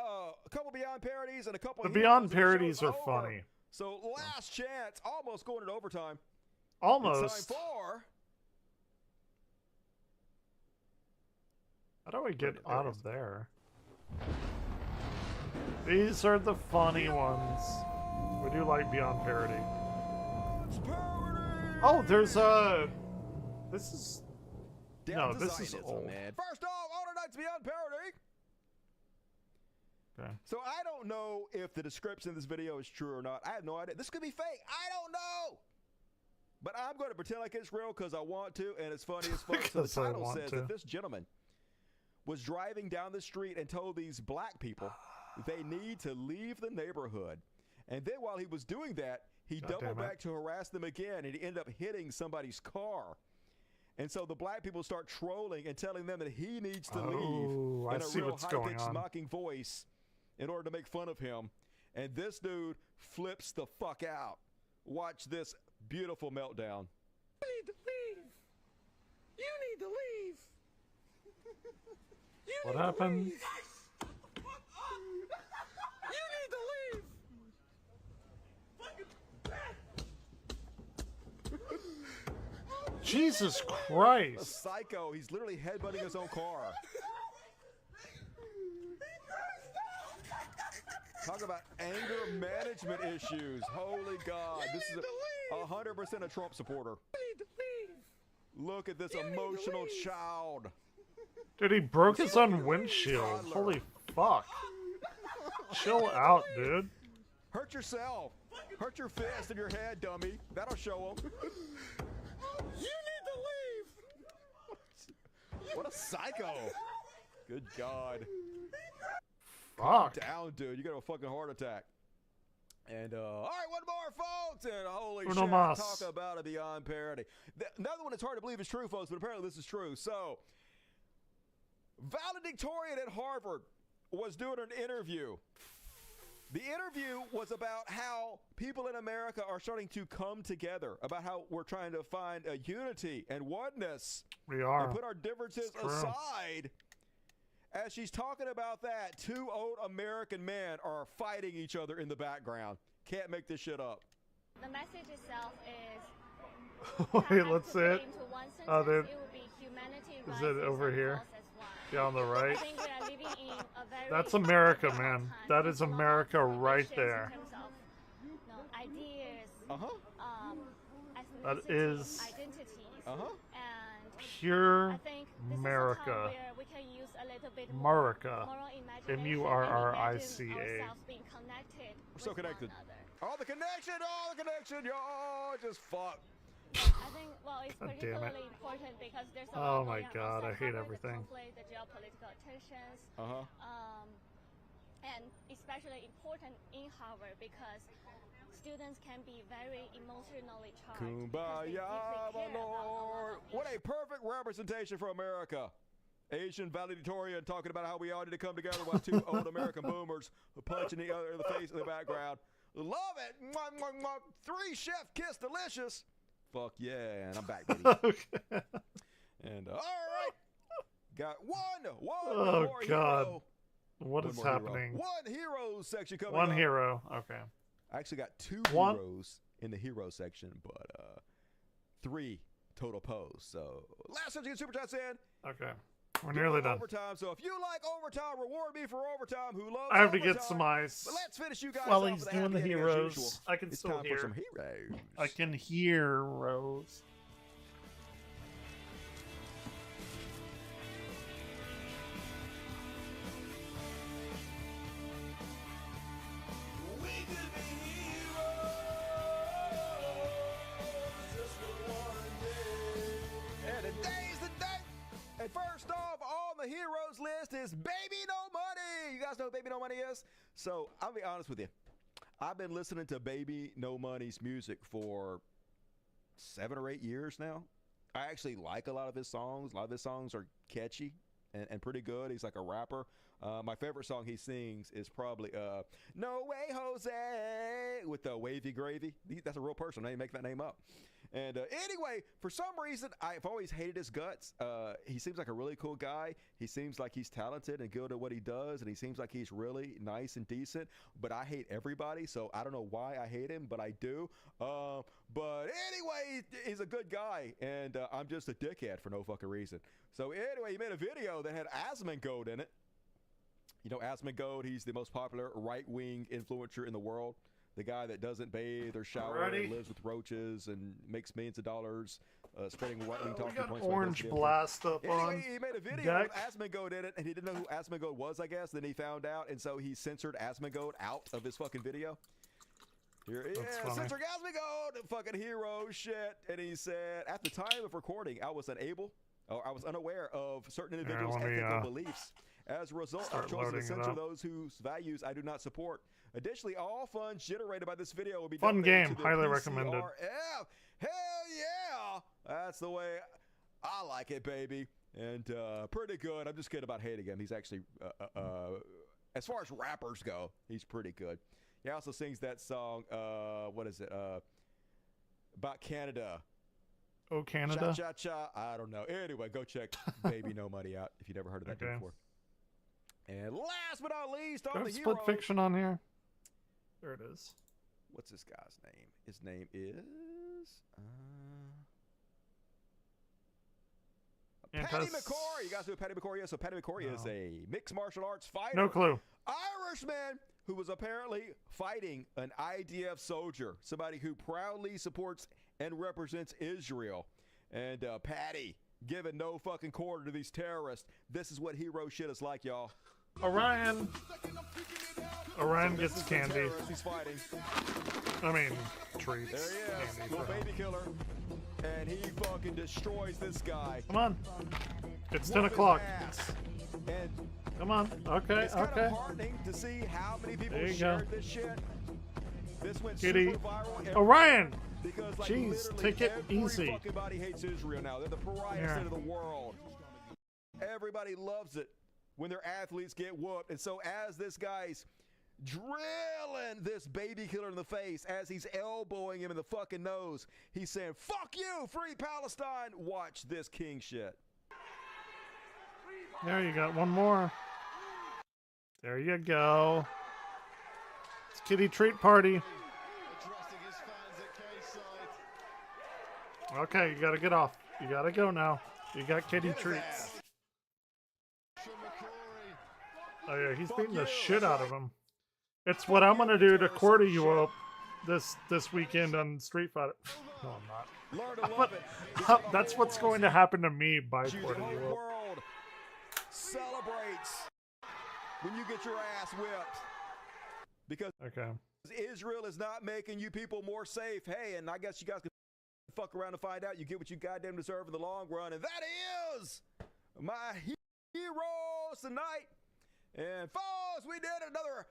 a couple Beyond parodies and a couple The of Beyond heroes, and the parodies show's are over. funny. So last chance, almost going in overtime. Almost. It's time for... How do I get out of there? These are the funny ones. We do like Beyond parody. Oh, there's a. This is. No, this is old. First off, All Nights Beyond parody. Okay. So I don't know if the description of this video is true or not. I have no idea. This could be fake. I don't know. But I'm going to pretend like it's real because I want to, and it's funny as fuck. So the Because I title want says to. that this gentleman was driving down the street and told these black people they need to leave the neighborhood. And then while he was doing that, he God doubled damn it. back to harass them again, and he ended up hitting somebody's car. And so the black people start trolling and telling them that he needs to Oh, leave I in a see real what's going high-pitched on. mocking voice in order to make fun of him. And this dude flips the fuck out. Watch this beautiful meltdown. You need to leave. You need to leave. You What need to happened? leave. You need to leave. Jesus A Christ! psycho. He's literally headbutting his own car. Talk about anger management issues. Holy God. This is 100% a Trump supporter. Look at this emotional child. Dude, he broke his own windshield. Holy fuck. Chill out, dude. Hurt yourself. Hurt your fist in your head, dummy. That'll show him. You need to leave. What a psycho. Good God. Fuck. Down, dude. You got a fucking heart attack. And, all right, one more, folks. And holy Uno shit, mas. talk about a Beyond parody. Another one that's hard to believe is true, folks, but apparently this is true. So, valedictorian at Harvard was doing an interview. The interview was about how people in America are starting to come together, about how we're trying to find a unity and oneness. We are. And put our differences It's true. aside. As she's talking about that, two old American men are fighting each other in the background. Can't make this shit up. The message itself is. Wait, let's see it. Into one sentence, Oh, there. it would be humanity Is rises it over and here? falls as one. Yeah, on the right. I think we are living in a very That's America, difficult man. time. That is There's a lot America of right issues there. In terms of, ideas, That ethnicities, is identities, and pure I think this is a America. time where we can use a little bit America. moral imagination M-U-R-R-I-C-A. and imagine ourselves being connected We're so with connected. one another. All the connection, y'all just fuck. I think, well, it's God damn it. particularly important because there's a Oh lot my going on God, I outside hate Harvard, everything. The conflict, the geopolitical tensions, Uh-huh. and especially important in Harvard because students can be very emotionally charged. because they Kumbaya, deeply my care about a lot lord. of What a perfect representation for America. Asian valedictorian talking about how we all need to come together while two old American boomers punching each other in the face in the background. Love it. Mwah, mwah, mwah. 3 chef kiss delicious. Fuck yeah. And I'm back, baby. Okay. And all right. Got one Oh more God. hero. What One is more hero. happening? One hero section coming One up. hero. Okay. I actually got 2 One. heroes in the hero section, but 3 total pose. So last time to get super chats in. Okay. We're nearly done. Overtime. So if you like overtime, reward me for overtime. Who loves I have to overtime? get some ice. But let's finish you guys While off he's with a doing the happy ending as heroes, usual. I can It's still time hear. for some heroes. I can hear Rose. And today's the day. And first off on the heroes list is Baby No Money. You guys know what Baby No Money is? So I'll be honest with you. I've been listening to Baby No Money's music for 7 or 8 years now. I actually like a lot of his songs. A lot of his songs are catchy and pretty good. He's like a rapper. My favorite song he sings is probably No Way Jose with the Wavy Gravy. That's a real person. I didn't make that name up. And anyway, for some reason, I've always hated his guts. He seems like a really cool guy. He seems like he's talented and good at what he does, and he seems like he's really nice and decent. But I hate everybody, so I don't know why I hate him, but I do. But anyway, he's a good guy, and I'm just a dickhead for no fucking reason. So anyway, he made a video that had Asmongold in it. You know Asmongold, he's the most popular right-wing influencer in the world. The guy that doesn't bathe or shower and lives with roaches and makes millions of dollars spreading right-wing talking got points. Orange Blast up anyway, on he made a video deck. with Asmongold in it, and he didn't know who Asmongold was, I guess. Then he found out, and so he censored Asmongold out of his fucking video. Here, funny. censored Asmongold, fucking hero shit. And he said, at the time of recording, I was unaware of certain individuals' ethical beliefs. As a result, I've chosen to censor those whose values I do not support. Additionally, all funds generated by this video will be Fun donated game, to the highly PCRF. recommended. Hell yeah! That's the way I like it, baby. And pretty good. I'm just kidding about hating him. He's actually, as far as rappers go, he's pretty good. He also sings that song, what is it? About Canada. Oh, Canada? Cha-cha-cha. I don't know. Anyway, go check Baby No Money out if you've never heard of that before. And last but not least, on the Split hero. Fiction on here. There it is. What's this guy's name? His name is Patty McCoy. You guys know who Patty McCoy is? So Patty McCoy is a mixed martial arts fighter. No clue. Irishman who was apparently fighting an IDF soldier, somebody who proudly supports and represents Israel. And Patty giving no fucking quarter to these terrorists. This is what hero shit is like, y'all. Orion gets candy. He's fighting. I mean, treats. There he is, Candy little for him. baby killer. And he fucking destroys this guy. Come on. It's 10 Whoop his o'clock. ass. And Come on. Okay, it's kind okay. of heartening to see how many people There you shared go. this shit. This went Kitty. super viral. Orion! Because, like, Jeez, literally take it every easy. fucking body hates Israel now. They're the pariah Yeah. state of the world. Everybody loves it when their athletes get whooped. And so as this guy's drilling this baby killer in the face, as he's elbowing him in the fucking nose, he's saying, fuck you, free Palestine. Watch this king shit. There you got one more. There you go. It's kitty treat party. Okay, you gotta get off. You gotta go now. You got kitty treats. Oh yeah, he's beating the shit out of him. It's what I'm gonna do to quarter you up this weekend on Street Fighter. No, I'm not. Learn to love it. That's what's going to happen to me by The quarter whole you up. world celebrates when you get your ass whipped. Because Israel is not making you people more safe. Hey, and I guess you guys can fuck around and find out you get what you goddamn deserve in the long run. And that is my heroes tonight. And folks, we did another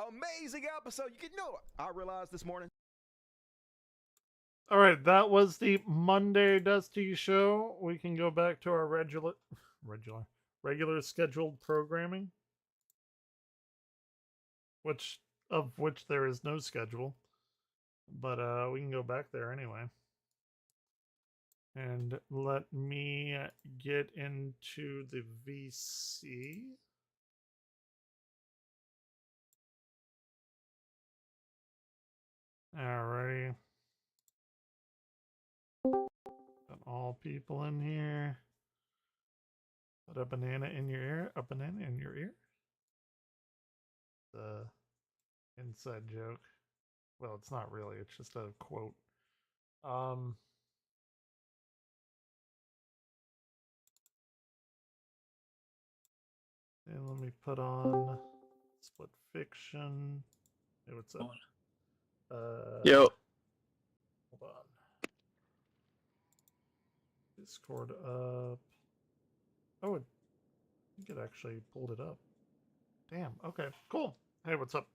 amazing episode. You know, I realized this morning All right, that was the Monday Dusty show. We can go back to our regular scheduled programming, of which there is no schedule, but we can go back there anyway. And let me get into the VC. Alrighty. Got all people in here. Put a banana in your ear. A banana in your ear? The inside joke. Well, it's not really. It's just a quote. And let me put on Split Fiction. Hey, what's up? Yo. Hold on. Discord up. Oh, I think it actually pulled it up. Damn. Okay. Cool. Hey, what's up?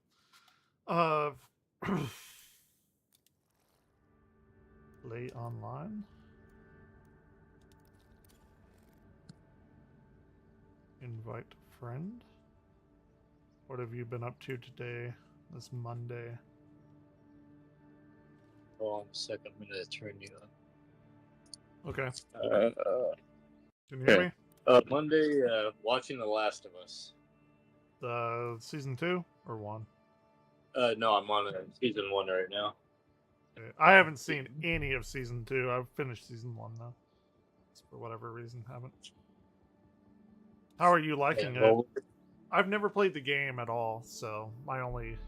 Play online. Invite friend. What have you been up to today? This Monday. Hold on a second. I'm gonna turn you on. Okay. Can you okay. hear me? Monday, watching The Last of Us. Season 2 or 1? No, I'm on season 1 right now. I haven't seen any of season 2. I've finished season 1 though. Just for whatever reason, haven't. How are you liking it? I've never played the game at all, so my only.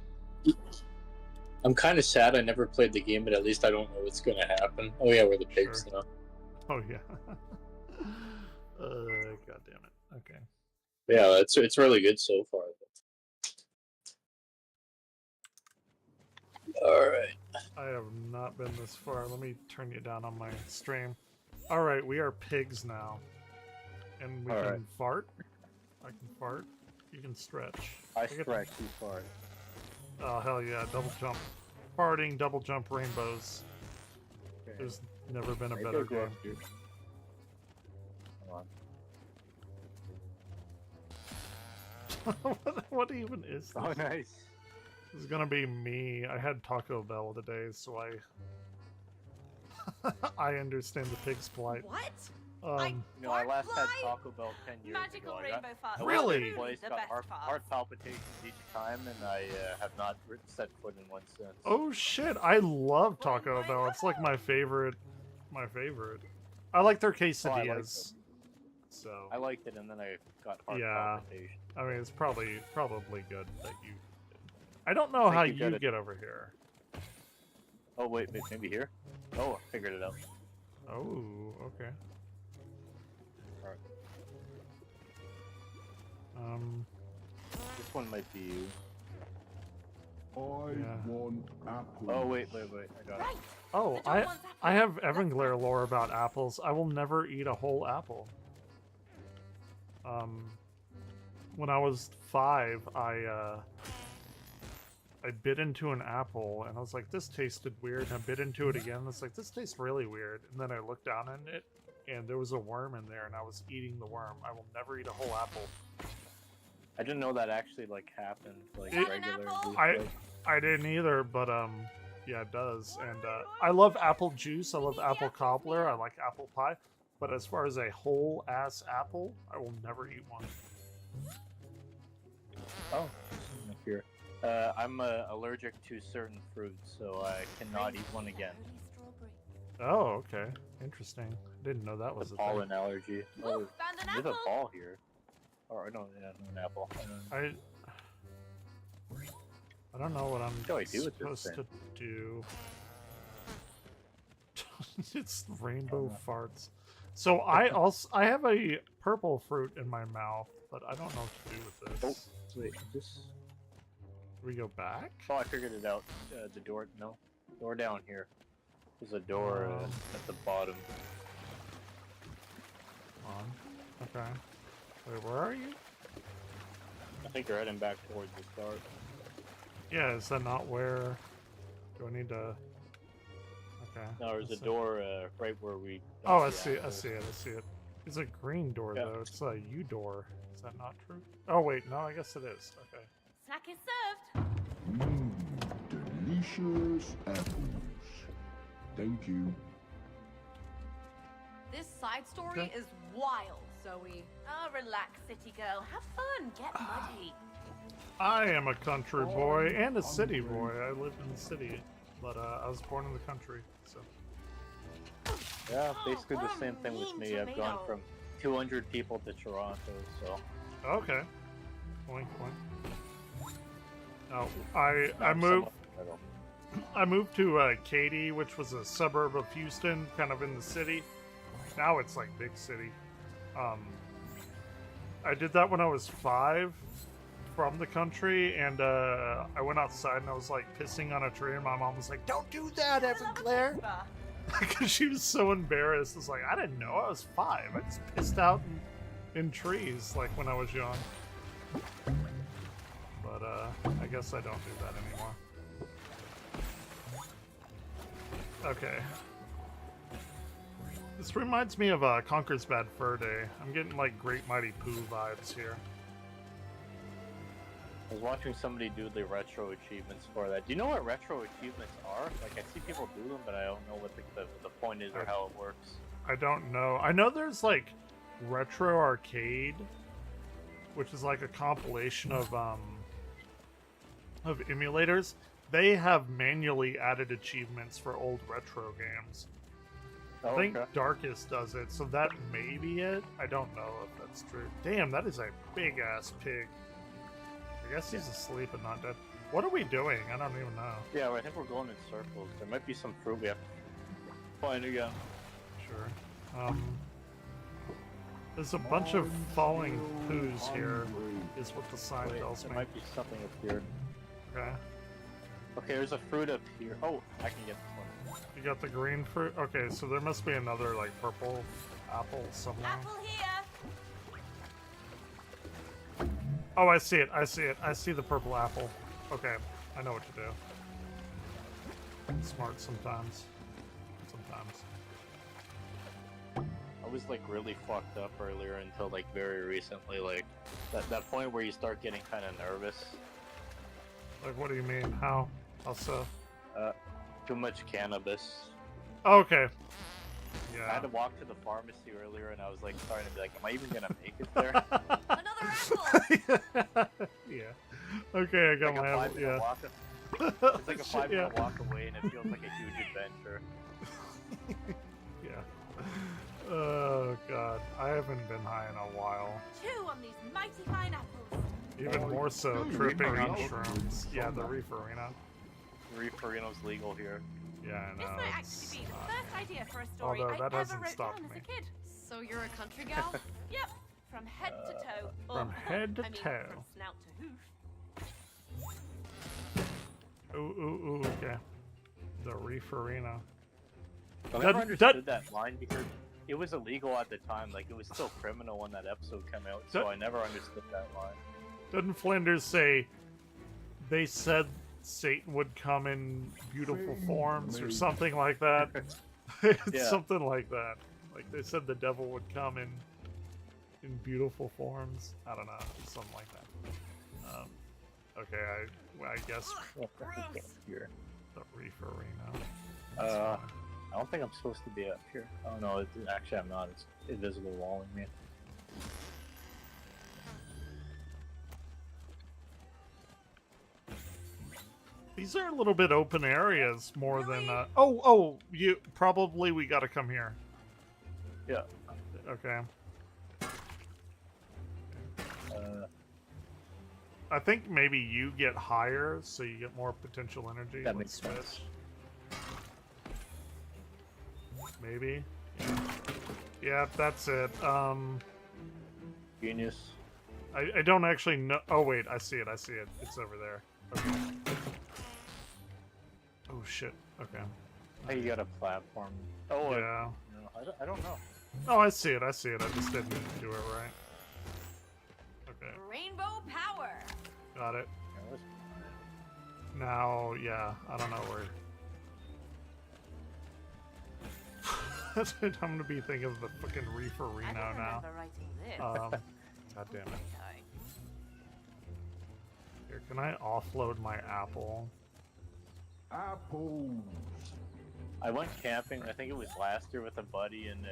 I'm kind of sad I never played the game, but at least I don't know what's going to happen. Oh yeah, we're the pigs now. Oh yeah. God damn it. Okay. Yeah, it's really good so far. All right. I have not been this far. Let me turn you down on my stream. All right, we are pigs now, and we can fart. I can fart. You can stretch. I stretch. You fart. Oh hell yeah! Double jump, farting, double jump rainbows. Okay. There's never been a better game. Come on. What even is this? Oh nice. This is gonna be me. I had Taco Bell today, so I understand the pig's plight. What? I last had Taco Bell 10 years Magical ago. rainbow fart. Really? Place got heart palpitations each time, and I have not set foot in one since. Oh shit! I love Taco Bell. It's like my favorite. My favorite. I like their quesadillas. So I liked it, and then I got heart palpitations. I mean, it's probably good that you. I don't know how you get over here. Oh wait, maybe here. Oh, I figured it out. Oh, okay. This one might be you. Want apple. Oh wait, I got it. Oh, I have Evanglare lore about apples. I will never eat a whole apple. When I was 5, I bit into an apple and I was like, this tasted weird, and I bit into it again and it's like, this tastes really weird, and then I looked down in it and there was a worm in there and I was eating the worm. I will never eat a whole apple. I didn't know that actually happened regularly. I didn't either, but yeah, it does. And I love apple juice. I love apple cobbler. I like apple pie. But as far as a whole ass apple, I will never eat one. Oh, here. I'm allergic to certain fruits, so I cannot eat one again. Oh, okay. Interesting. Didn't know that was a pollen thing. allergy. Oh, there's a ball here. Or no, yeah, an apple. I don't know what I'm supposed to do. It's rainbow farts. So I have a purple fruit in my mouth, but I don't know what to do with this. Oh, wait, this. Do we go back? Oh, I figured it out. The door, no, door down here. There's a door at the bottom. Okay. Wait, where are you? I think you're heading back towards the start. Yeah, is that not where... Do I need to... Okay. No, there's a door right where we. Oh, I see it. I see it. I see it. It's a green door though. It's a U door. Is that not true? Oh wait, no. I guess it is. Okay. Snack is served. Delicious apples. Thank you. This side story is wild, Zoe. Oh, relax, city girl. Have fun. Get muddy. I am a country boy and a city boy. I live in the city, but I was born in the country. So. Yeah, basically the same thing with me. I've gone from 200 people to Toronto, so. Okay. Point. No, I moved to Katy, which was a suburb of Houston, kind of in the city. Now it's like big city. I did that when I was 5 from the country, and I went outside and I was like pissing on a tree, and my mom was like, "Don't do that, Everclear," because she was so embarrassed. It's like, I didn't know, I was 5. I just pissed out in trees like when I was young. But I guess I don't do that anymore. Okay. This reminds me of Conker's Bad Fur Day. I'm getting like Great Mighty Pooh vibes here. I was watching somebody do the retro achievements for that. Do you know what retro achievements are? Like, I see people do them, but I don't know what the point is or how it works. I don't know. I know there's like Retro Arcade, which is like a compilation of emulators. They have manually added achievements for old retro games. I think Darkest does it, so that may be it. I don't know if that's true. Damn, that is a big ass pig. I guess he's asleep and not dead. What are we doing? I don't even know. Yeah, I think we're going in circles. There might be some fruit we have to find again. Sure. There's a bunch of falling poos here, is what the sign tells me. There might be something up here. Okay. Okay, there's a fruit up here. Oh, I can get this one. You got the green fruit? Okay, so there must be another, like, purple apple somewhere. Apple here. Oh, I see it. I see it. I see the purple apple. Okay, I know what to do. Smart sometimes. Sometimes. I was like really fucked up earlier until like very recently, like that point where you start getting kind of nervous. Like, what do you mean? How? Also? Too much cannabis. Oh, okay. Yeah. I had to walk to the pharmacy earlier, and I was like starting to be like, am I even gonna make it there? Another apple. Yeah. Okay, I got like my apple. Yeah. It's like a 5-minute walk away, and it feels like a huge adventure. Yeah. Oh god, I haven't been high in a while. 2 on these mighty fine apples. Even more so, tripping on shrooms. Yeah, the Reeferino. Reeferino's legal here. Yeah, I know. This might actually be the first idea for a story Although that I ever hasn't wrote stopped down as me. a kid. So you're a country gal? Yep. From head to toe. From head to toe. From snout to hoof. Ooh, okay. The Reeferino. I never understood that line because it was illegal at the time. Like, it was still criminal when that episode came out, so I never understood that line. Doesn't Flinders say they said Satan would come in beautiful forms or something like that? It's something like that. Like, they said the devil would come in beautiful forms. I don't know, something like that. Okay, I guess here. The Reeferino. I don't think I'm supposed to be up here. Oh no, actually I'm not. It's invisible walling me. These are a little bit open areas more than we gotta come here. Yeah. Okay. I think maybe you get higher, so you get more potential energy. That makes sense. Maybe. Yeah, that's it. Genius. I don't actually know. Oh wait, I see it. I see it. It's over there. Okay. Oh shit. Okay. Hey, you got a platform. Oh yeah. No, I don't know. Oh, I see it. I see it. I just didn't do it right. Okay. Rainbow power. Got it. Now, yeah, I don't know where. I'm gonna be thinking of the fucking Reefer Reno I don't now. remember writing this. God damn it. Here, can I offload my apple? Apples. I went camping, I think it was last year with a buddy, and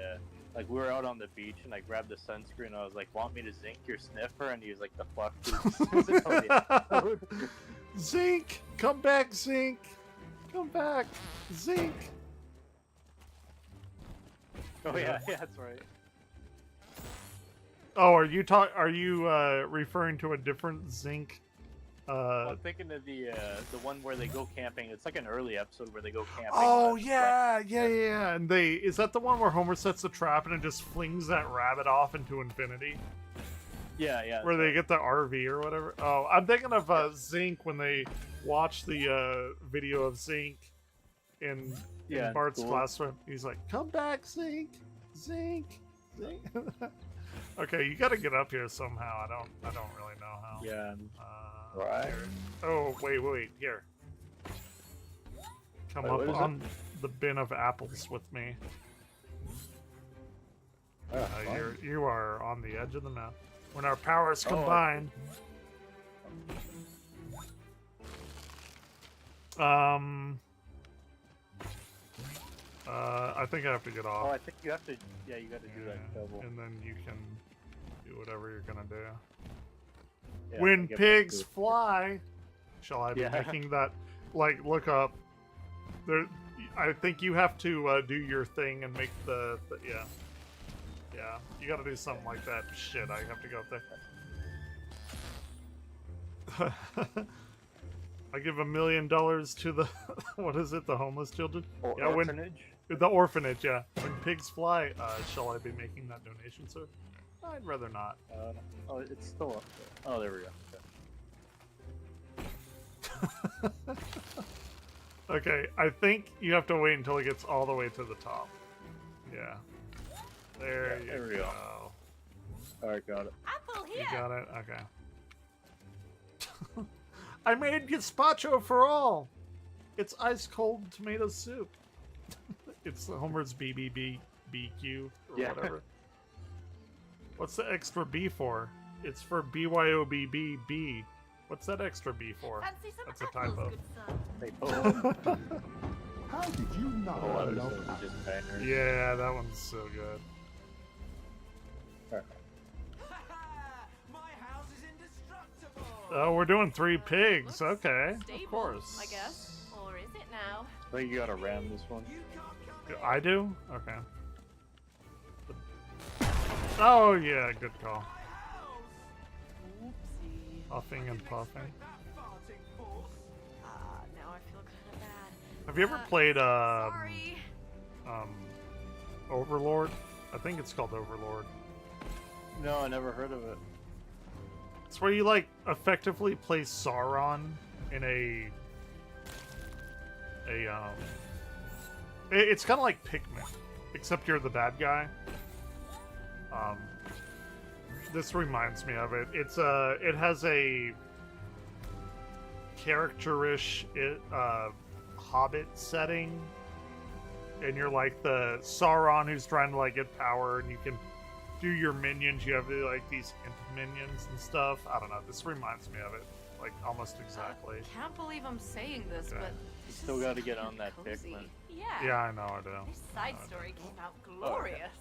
like we were out on the beach, and I grabbed the sunscreen, and I was like, "Want me to zinc your sniffer?" And he was like, "The fuck, dude?" Zinc! Come back, Zinc! Come back! Zinc! Oh yeah, that's right. Oh, are you referring to a different Zinc? I'm thinking of the one where they go camping. It's like an early episode where they go camping. Oh yeah. And is that the one where Homer sets the trap and it just flings that rabbit off into infinity? Yeah. Where they get the RV or whatever. Oh, I'm thinking of Zinc when they watch the video of Zinc in Bart's classroom. He's like, "Come back, Zinc, Zinc." Okay, you got to get up here somehow. I don't really know how. Yeah. Right. Oh, wait. Here. Come up on the bin of apples with me. You are on the edge of the map. When our powers combine. I think I have to get off. Oh, I think you have to. Yeah, you got to do that double. And then you can do whatever you're gonna do. Yeah, when pigs fly, shall I be making that? Like, look up. There, I think you have to do your thing and make the yeah. You got to do something like that. Shit, I have to go up there. I give $1 million to the what is it? The homeless children? Orphanage. The orphanage. Yeah. When pigs fly, shall I be making that donation, sir? I'd rather not. Oh, it's still up there. Oh, there we go. Okay, I think you have to wait until it gets all the way to the top. Yeah. There we go. Alright, got it. Apple here. You got it? Okay. I made gazpacho for all! It's ice cold tomato soup. It's Homer's BBBQ or whatever. What's the extra B for? It's for BYOBBB. What's that extra B for? Fancy some That's a apples, typo. good son. How did you not love apples? Yeah, that one's so good. Oh, we're doing 3 pigs. Okay, Stable, of course. I guess. Or is it now? I think you gotta ram this one. I do? Okay. Oh, yeah, good call. Oopsie. Puffing and puffing. Now I feel kind of bad. Have you ever played, Sorry. Overlord? I think it's called Overlord. No, I never heard of it. It's where you, like, effectively play Sauron in it's kind of like Pikmin, except you're the bad guy. This reminds me of it. It's it has a characterish Hobbit setting, and you're like the Sauron who's trying to like get power, and you can do your minions. You have like these imp minions and stuff. I don't know. This reminds me of it, like almost exactly. Can't believe I'm saying this, Okay. but You still gotta get on that cozy. Pikmin. Yeah. Yeah, I know I do. This side story came out glorious.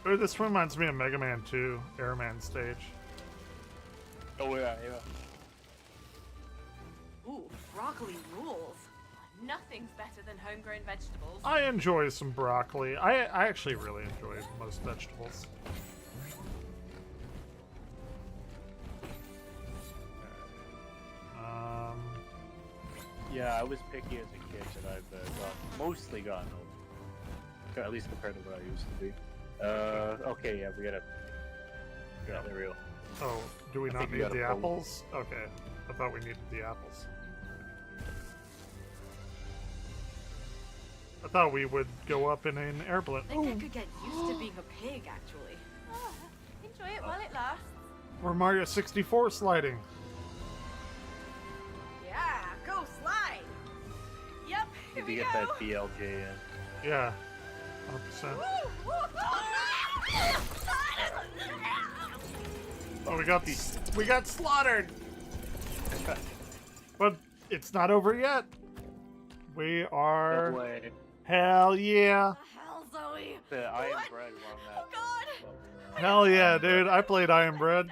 Oh, this reminds me of Mega Man 2, Airman stage. Oh yeah. Ooh, broccoli rules. Nothing's better than homegrown vegetables. I enjoy some broccoli. I actually really enjoy most vegetables. Yeah, I was picky as a kid, but I've mostly gotten over. At least compared to what I used to be. Okay, yeah, we gotta. Yeah, there we go. Oh, do we I not think we need gotta the pull. apples? Okay, I thought we needed the apples. I thought we would go up in an airplane. I think I could get used to being a pig, actually. Enjoy it while it lasts. We're Mario 64 sliding. Yeah, go slide. Yep, Did you get that BLJ in? Yeah, 100%. Oh, we got slaughtered. But it's not over yet. We are. No way. Hell yeah. Hell, Zoe. The Iron Bread won that. Oh God. Hell yeah, dude. I played Iron Bread.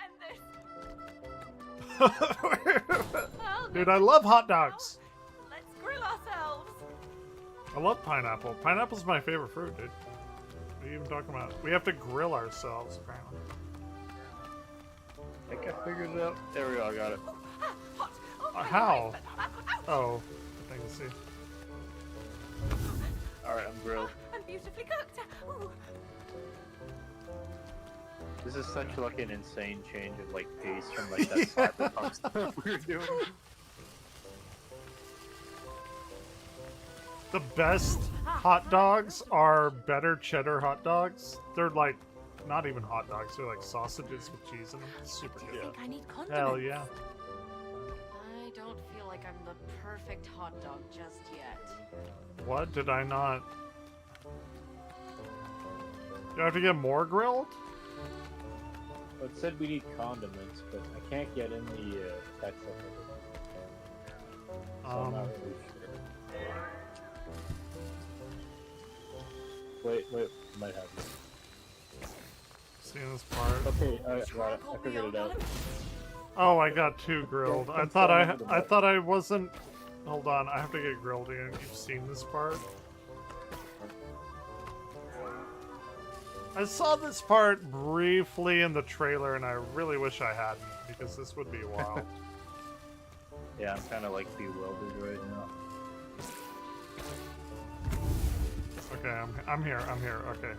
Dude, I love hot dogs. Let's grill ourselves. I love pineapple. Pineapple's my favorite fruit, dude. What are you even talking about? We have to grill ourselves, apparently. I think I figured it out. There we go, I got it. How? Oh, I can see. Alright, I'm grilled. I'm beautifully cooked. Ooh. This is such like an insane change of like pace from like that cyberpunk stuff we were doing. The best hot dogs are better cheddar hot dogs. They're like not even hot dogs. They're like sausages with cheese in them. It's super good. I think I need condiments. Hell yeah. I don't feel like I'm the perfect hot dog just yet. What? Did I not? Do I have to get more grilled? Well, it said we need condiments, but I can't get in the text of it. So I'm not really sure. Wait, I might have it. Seeing this part. Okay, I figured it out. Oh, I got 2 grilled. I thought I wasn't. Hold on, I have to get grilled again. You've seen this part? I saw this part briefly in the trailer, and I really wish I hadn't, because this would be wild. Yeah, I'm kind of like bewildered right now. Okay, I'm here. Okay.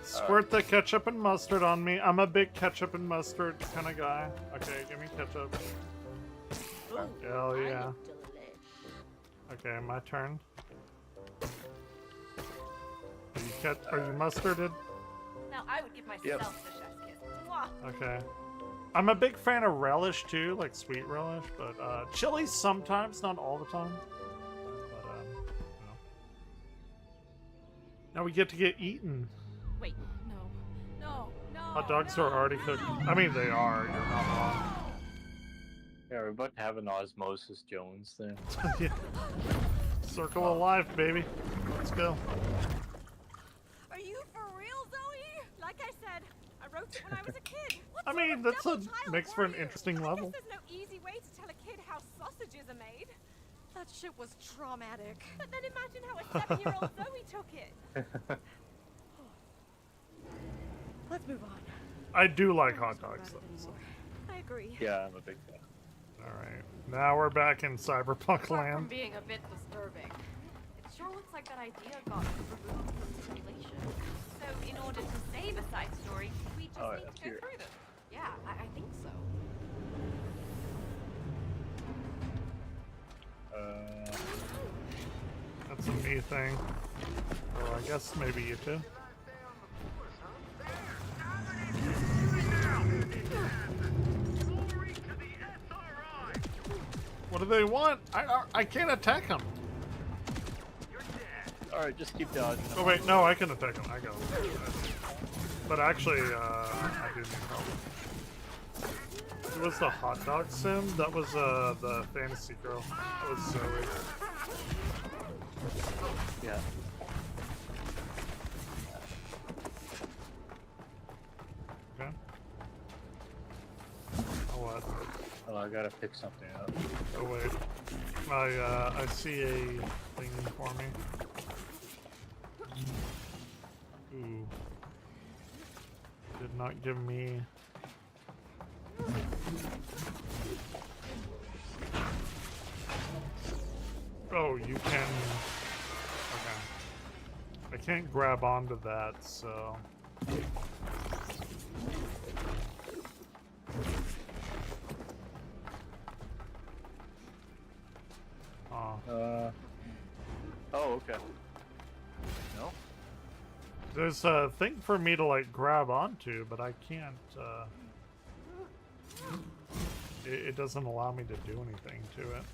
Squirt the ketchup and mustard on me. I'm a big ketchup and mustard kind of guy. Okay, give me ketchup. Hell yeah. Okay, my turn. Are you mustarded? Now I would give myself the chef's kiss. Mwah. Okay. I'm a big fan of relish too, like sweet relish, but chili sometimes, not all the time. But you know. Now we get to get eaten. Wait, no. Hot dogs are already cooked. I mean, they are. You're not wrong. Yeah, we're about to have an Osmosis Jones thing. Yeah. Circle of life, baby. Let's go. Are you for real, Zoe? Like I said, I wrote it when I was a kid. I mean, that's makes for an interesting level. There's no easy way to tell a kid how sausages are made. That shit was traumatic. But then imagine how a 7-year-old Zoe took it. Let's move on. I do like hot dogs, though. So. I agree. Yeah, I'm a big fan. Alright, now we're back in cyberpunk Apart from land. being a bit disturbing, it sure looks like that idea got removed from simulation. So in order to save a side story, we just need to go through them. Yeah, I think so. That's a me thing. Or I guess maybe you too. What do they want? I can't attack them. Alright, just keep dodging. Oh wait, no, I can attack them. I got them. But actually, I do need help. It was the hot dog sim? That was the fantasy girl. That was Zoe. Yeah. Okay. Oh what? Oh, I gotta pick something up. Oh wait. I see a thing for me. Ooh. Did not give me. Oh, you can. Okay. I can't grab onto that, so. Oh, okay. No? There's a thing for me to like grab onto, but I can't. It doesn't allow me to do anything to it.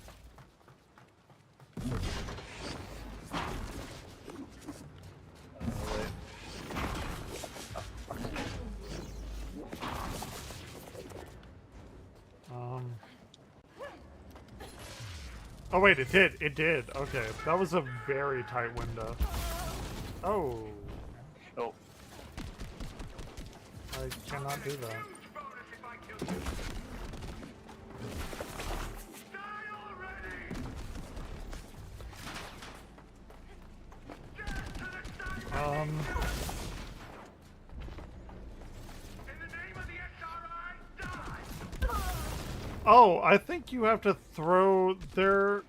Oh wait, it did. It did. Okay, that was a very tight window. Oh. Oh. I cannot do that. Oh, I think you have to throw there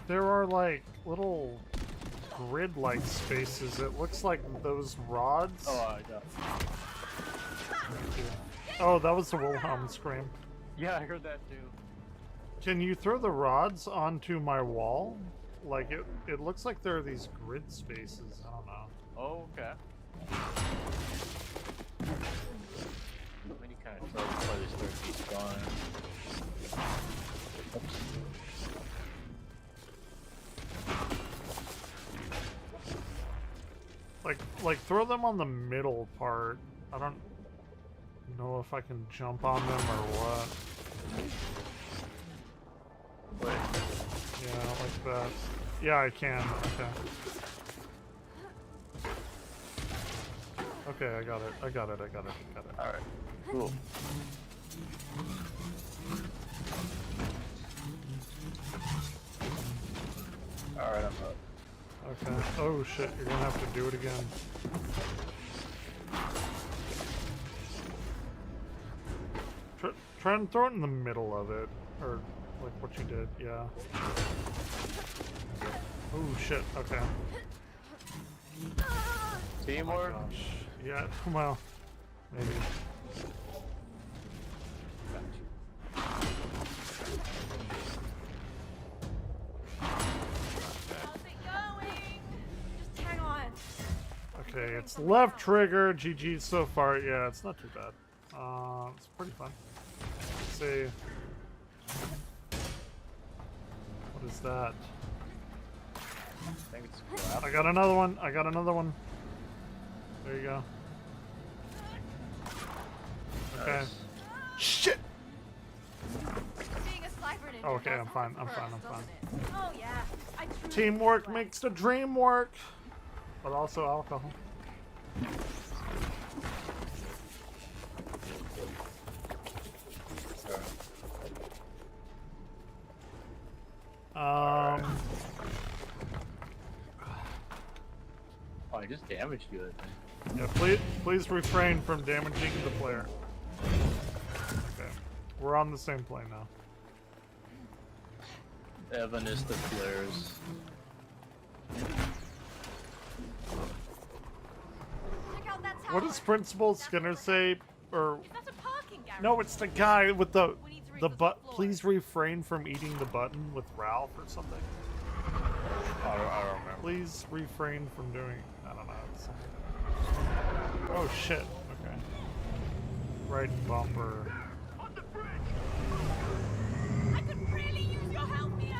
are like little grid-like spaces. It looks like those rods. Oh, I got. Oh, that was the Wilhelm scream. Yeah, I heard that too. Can you throw the rods onto my wall? Like it looks like there are these grid spaces. I don't know. Oh, okay. Many kind of throw before they start despawning. Like throw them on the middle part. I don't know if I can jump on them or what. Wait. Yeah, like that. Yeah, I can. Okay. Okay, I got it. Alright. Cool. Alright, I'm up. Okay. Oh shit, you're gonna have to do it again. Try and throw it in the middle of it. Or like what you did, yeah. Oh shit, okay. Teamwork? Oh, gosh. Yeah, well, maybe. Okay, it's left trigger. GG so far. Yeah, it's not too bad. It's pretty fun. Let's see. What is that? I think it's I got another one. There you go. Okay. Nice. Shit! Being a sniper ninja Okay, does I'm fine. have its perks, doesn't it? Oh yeah. I truly Teamwork enjoy it. makes the dream work. But also alcohol. Oh, I just damaged you, I think. Yeah, please refrain from damaging the player. Okay. We're on the same plane now. Evan is the flares. What does Principal Skinner say? Or That's a parking garage. no, it's the guy with the please refrain from eating the button with Ralph or something. I don't remember. Please refrain from doing. I don't know. It's... Oh shit. Okay. Right bumper. I could really use your help, Neo.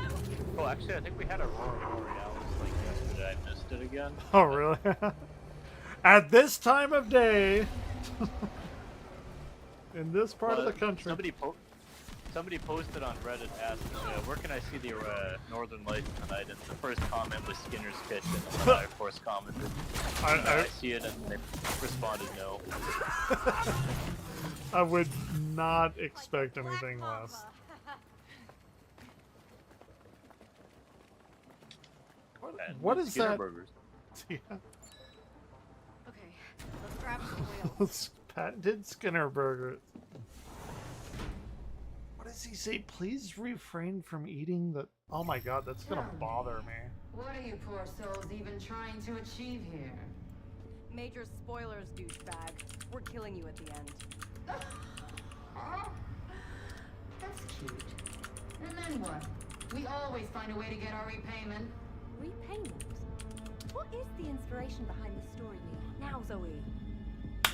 Oh, actually, I think we had a Roaring Borealis like yesterday. I missed it again. Oh really? At this time of day, in this part of the country. Somebody posted on Reddit asking, where can I see the Northern Lights tonight? And the first comment was Skinner's Kitchen, and then I of course commented, I see it, and they responded no. I would not expect anything less. What is Skinner that? Burgers. Yeah. Okay, let's grab some wheels. Patented Skinner burger. What does he say? Please refrain from eating the... Oh my god, that's gonna bother me. What are you poor souls even trying to achieve here? Major spoilers, douchebag. We're killing you at the end. That's cute. And then what? We always find a way to get our repayment. Repayment? What is the inspiration behind the story, Neo? Now, Zoe.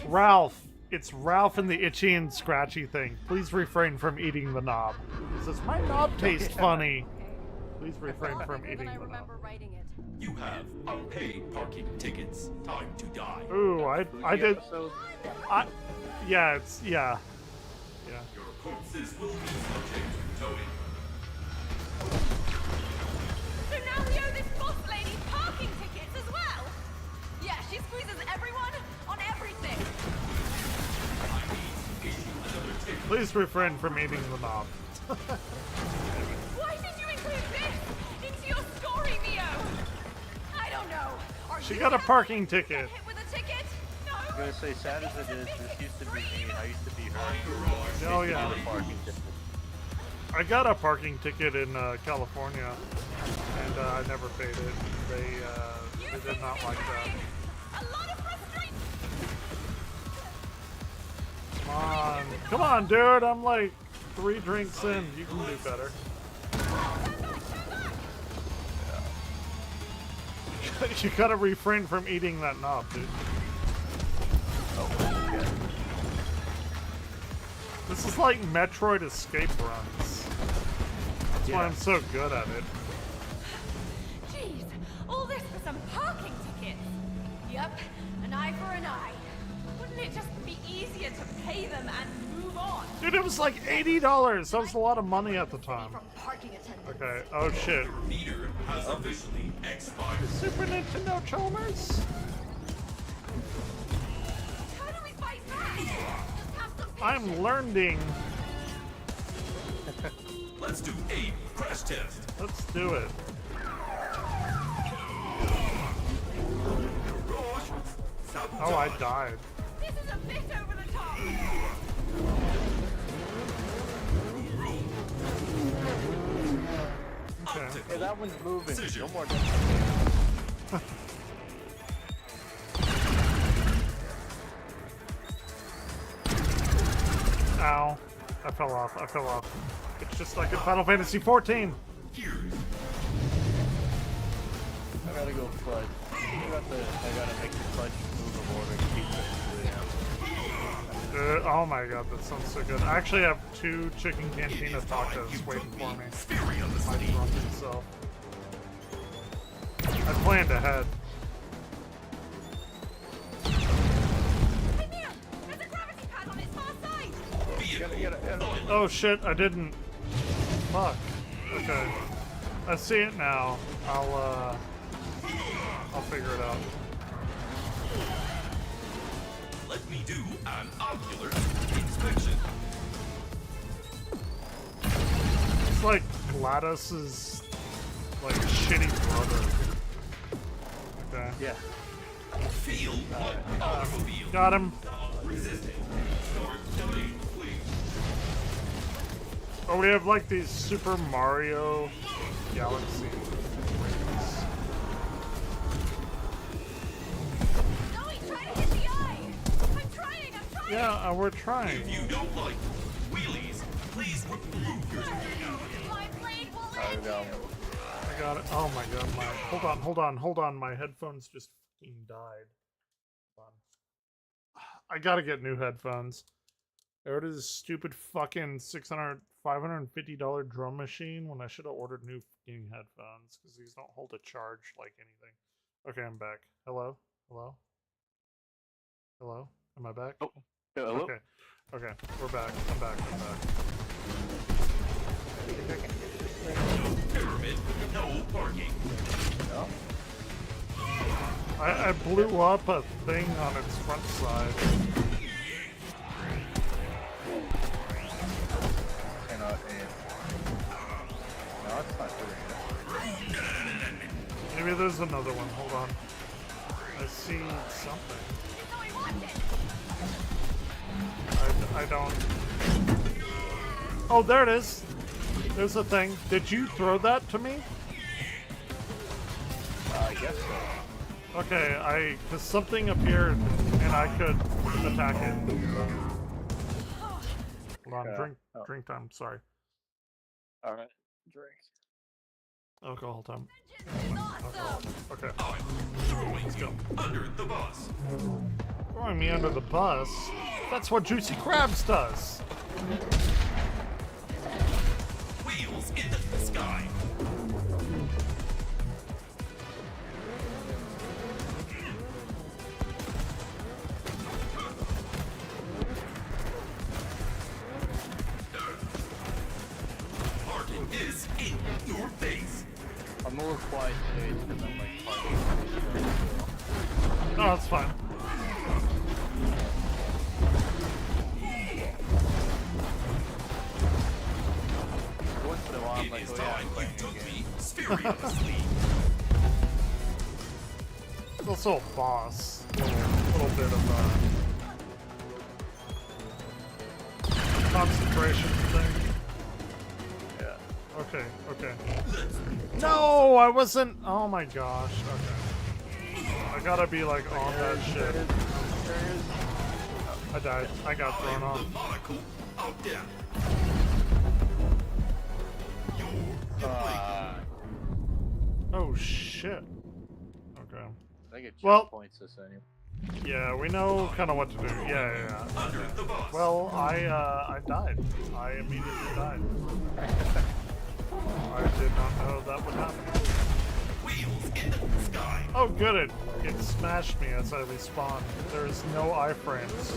Ralph! It's Ralph and the itchy and scratchy thing. Please refrain from eating the knob. He says, my knob tastes funny. Please refrain from eating the knob. You have unpaid parking tickets. Time to die. Ooh, I did... Yeah, it's... Yeah. Yeah. Your corpses will be subject to towing. need parking tickets as well. Yeah, she squeezes everyone on everything. Please refrain from eating the knob. Why did you include this into your story, Mio? I don't know. She got a parking ticket. Hit with a ticket? No. I was gonna say, sad as it is, this used to be me. I used to be her. Oh yeah. The parking ticket. I got a parking ticket in California, and I never paid it. They did not like that. A lot of frustration. Come on, dude. I'm like 3 drinks in. You can do better. You gotta refrain from eating that knob, dude. This is like Metroid escape runs. That's why I'm so good at it. Jeez, all this for some parking tickets. Yep, an eye for an eye. Wouldn't it just be easier to pay them and move on? Dude, it was like $80. That was a lot of money at the time. Okay. Oh shit. Meter has officially expired. Super Nintendo Chalmers. Totally fight back. Just have some I'm learning. Let's do a crash test. Let's do it. Oh, I died. This is a bit over the top. Okay. Hey, that one's moving. No more. Ow. I fell off. I fell off. It's just like in Final Fantasy 14. I gotta go clutch. I gotta make the clutch move of order to keep it. Oh my god, that sounds so good. I actually have 2 chicken cantina tacos waiting for me. My drunken self. I planned ahead. Hey, Mia, there's a gravity pad on its far side. Oh shit, I didn't. Fuck. Okay. I see it now. I'll figure it out. Let me do an ocular inspection. It's like GLaDOS's like shitty brother. Okay. Yeah. Feel what automobile. Got him. Resisting. Start delayed, please. Oh, we have like these Super Mario Galaxy rings. Yeah, we're trying. If you don't like wheelies, please remove your My blade will I got it. Oh my god, my hold on. My headphones just fucking died. Hold on. I gotta get new headphones. I ordered this stupid fucking $550 drum machine when I should have ordered new fucking headphones because these don't hold a charge like anything. Okay, I'm back. Hello? Hello? Hello? Am I back? Oh, hello? Okay. Okay, we're back. I'm back. pyramid, no parking. No. I blew up a thing on its front side. Cannot aim. No, it's not doing it. Maybe there's another one. Hold on. I see something. I don't. Oh, there it is. There's a thing. Did you throw that to me? I guess so. Okay, because something appeared and I could attack it. Hold on, drink time. Sorry. All right, drink. Alcohol time. Okay. Let's go. Under the bus. Throwing me under the bus? That's what Juicy Crabs does. Wheels in the sky. Parking is in your face. I'm a little quiet today because I'm like partying. No, that's fine. Once in a while, I'm like, oh yeah, I'm playing a game. It's also a boss. A little bit of concentration thing. Yeah. Okay, okay. No, I wasn't. Oh my gosh. Okay. I gotta be like on that shit. I died. I got thrown off. Oh shit. Okay. I get checkpoints this anyway. Yeah, we know kind of what to do. Yeah. Well, I died. I immediately died. I did not know that would happen. Oh, good. It smashed me as I respawned. There's no iframes.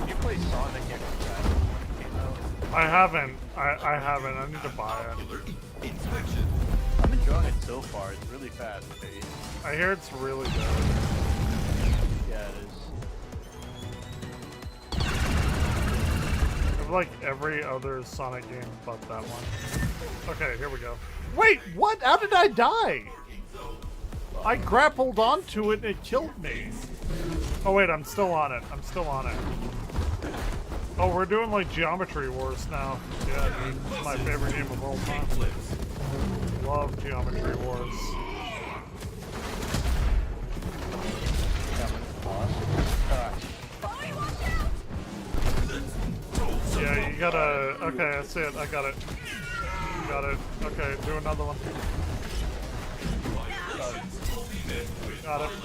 You play Sonic X I haven't. I haven't. I need to buy it. I'm enjoying it so far. It's really fast paced. I hear it's really good. Yeah, it is. It's like every other Sonic game but that one. Okay, here we go. Wait, what? How did I die? I grappled onto it and it killed me. Oh wait, I'm still on it. I'm still on it. Oh, we're doing like Geometry Wars now. Yeah, dude, it's my favorite game of all time. Love Geometry Wars. Yeah, you gotta... Okay, that's it. I got it. Got it. Okay, do another one. Got it.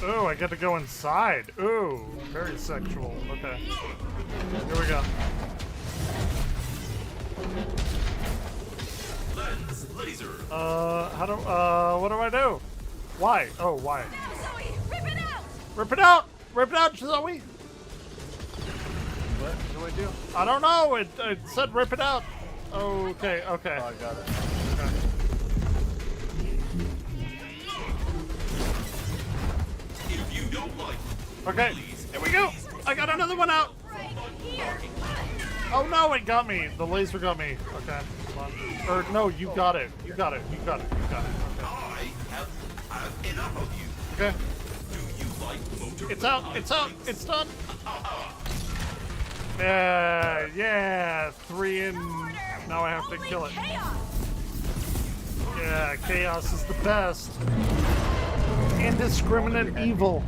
Ooh, I get to go inside. Ooh, very sexual. Okay. Here we go. What do I do? Why? Oh, why? Zoe, rip it out! Rip it out! Rip it out, Zoe! What do I do? I don't know. It said rip it out. Okay, okay. Oh, I got it. Okay. If you don't like, Okay, here we go. I got another one out. Oh no, it got me. The laser got me. Okay, come on. Or no, you got it. You got it. You got it. You got it. Okay. I have enough of you. Okay. Do you like motor? It's out. It's out. It's done. Yeah. 3 in. Now I have to kill it. Yeah, chaos is the best. Indiscriminate evil.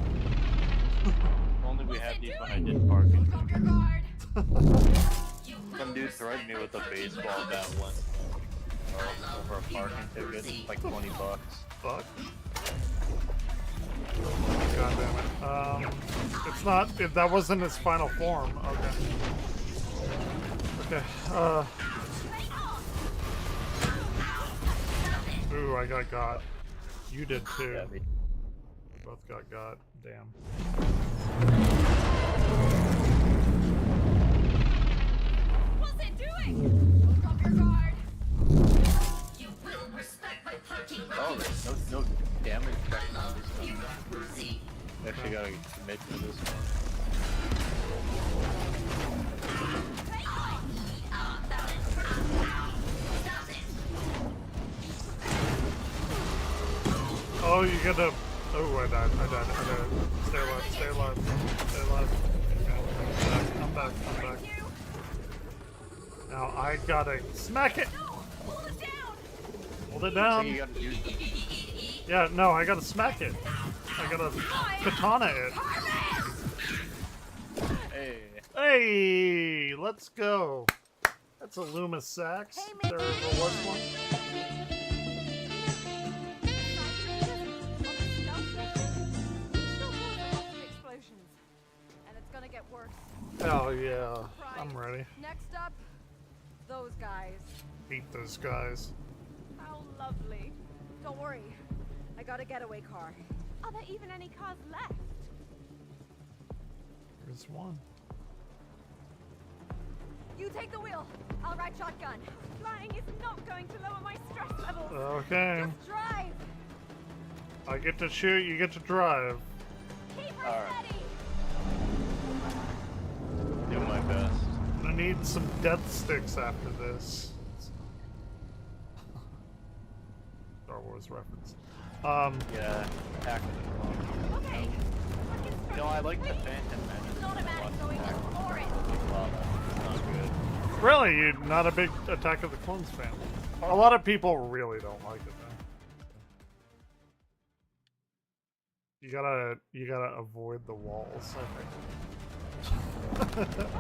Only we had these when I did parking. Some dude threatened me with a baseball bat once over a parking ticket, like $20. Fuck. God damn it. It's not. That wasn't his final form. Okay. Okay. Ooh, I got. You did too. Yeah, me. Both got. Damn. What's it doing? Look up your guard. You will respect my parking. Oh, there's no damage back on this one. Actually gotta commit to this one. Oh, you gotta. Oh, I died. Stay alive. Okay. I'm back. Now I gotta smack it. Hold it down. You gotta do something. Yeah, no, I gotta smack it. I gotta katana it. Hey, let's go. That's a Loomis Sax. There was one. And it's gonna get worse. Oh yeah, I'm ready. Next up, those guys. Hate those guys. How lovely. Don't worry. I got a getaway car. Are there even any cars left? There's one. You take the wheel. I'll ride shotgun. Flying is not going to lower my stress levels. Okay. Just drive. I get to shoot, you get to drive. Keep her steady. Do my best. I need some death sticks after this. Star Wars reference. Yeah, Attack of the Clones. Okay. No, I like the Phantom Menace. It's automatic going for it. Well, that's not good. Really, you're not a big Attack of the Clones fan. A lot of people really don't like it, though. You gotta avoid the walls, I think.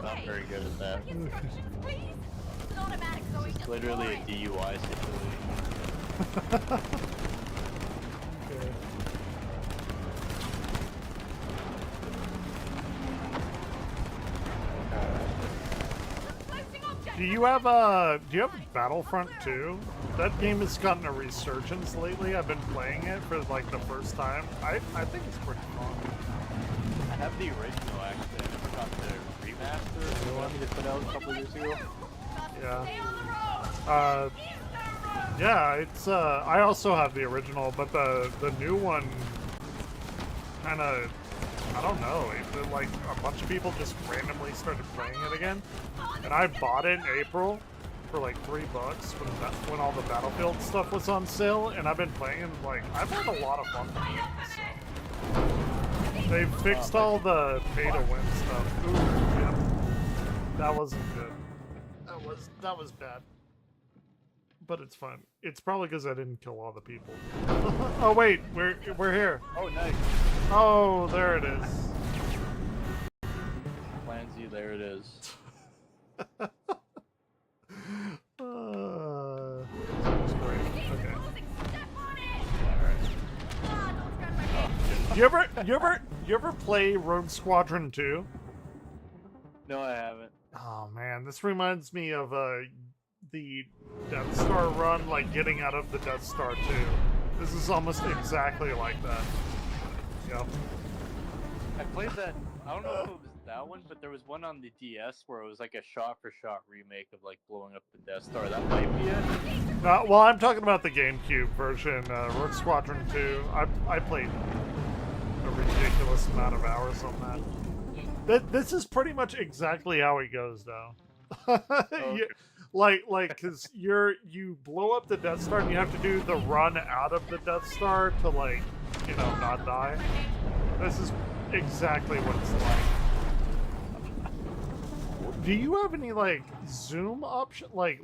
Not very good at that. It's automatic going It's literally a DUI situation. Okay. Do you have Battlefront 2? That game has gotten a resurgence lately. I've been playing it for like the first time. I think it's pretty fun. I have the original actually. I never got the remaster. The one they put out a couple years ago. Yeah. Yeah, it's I also have the original, but the new one kind of, I don't know, like a bunch of people just randomly started playing it again, and I bought it in April for like $3 when all the Battlefield stuff was on sale, and I've been playing, like, I've had a lot of fun with it. So. They fixed all the pay-to-win stuff. Ooh, yeah. That wasn't good. That was bad. But it's fun. It's probably because I didn't kill all the people. Oh wait, we're here. Oh nice. Oh, there it is. Lansy, there it is. That's great. Okay. You ever play Rogue Squadron 2? No, I haven't. Oh man, this reminds me of the Death Star run, like getting out of the Death Star 2. This is almost exactly like that. Yep. I played that, I don't know if it was that one, but there was one on the DS where it was like a shot-for-shot remake of like blowing up the Death Star. That might be it. Well, I'm talking about the GameCube version, Rogue Squadron 2. I played a ridiculous amount of hours on that. This is pretty much exactly how it goes, though. Okay. Like, cause you blow up the Death Star and you have to do the run out of the Death Star to, like, you know, not die. This is exactly what it's like. Do you have any, like, zoom option, like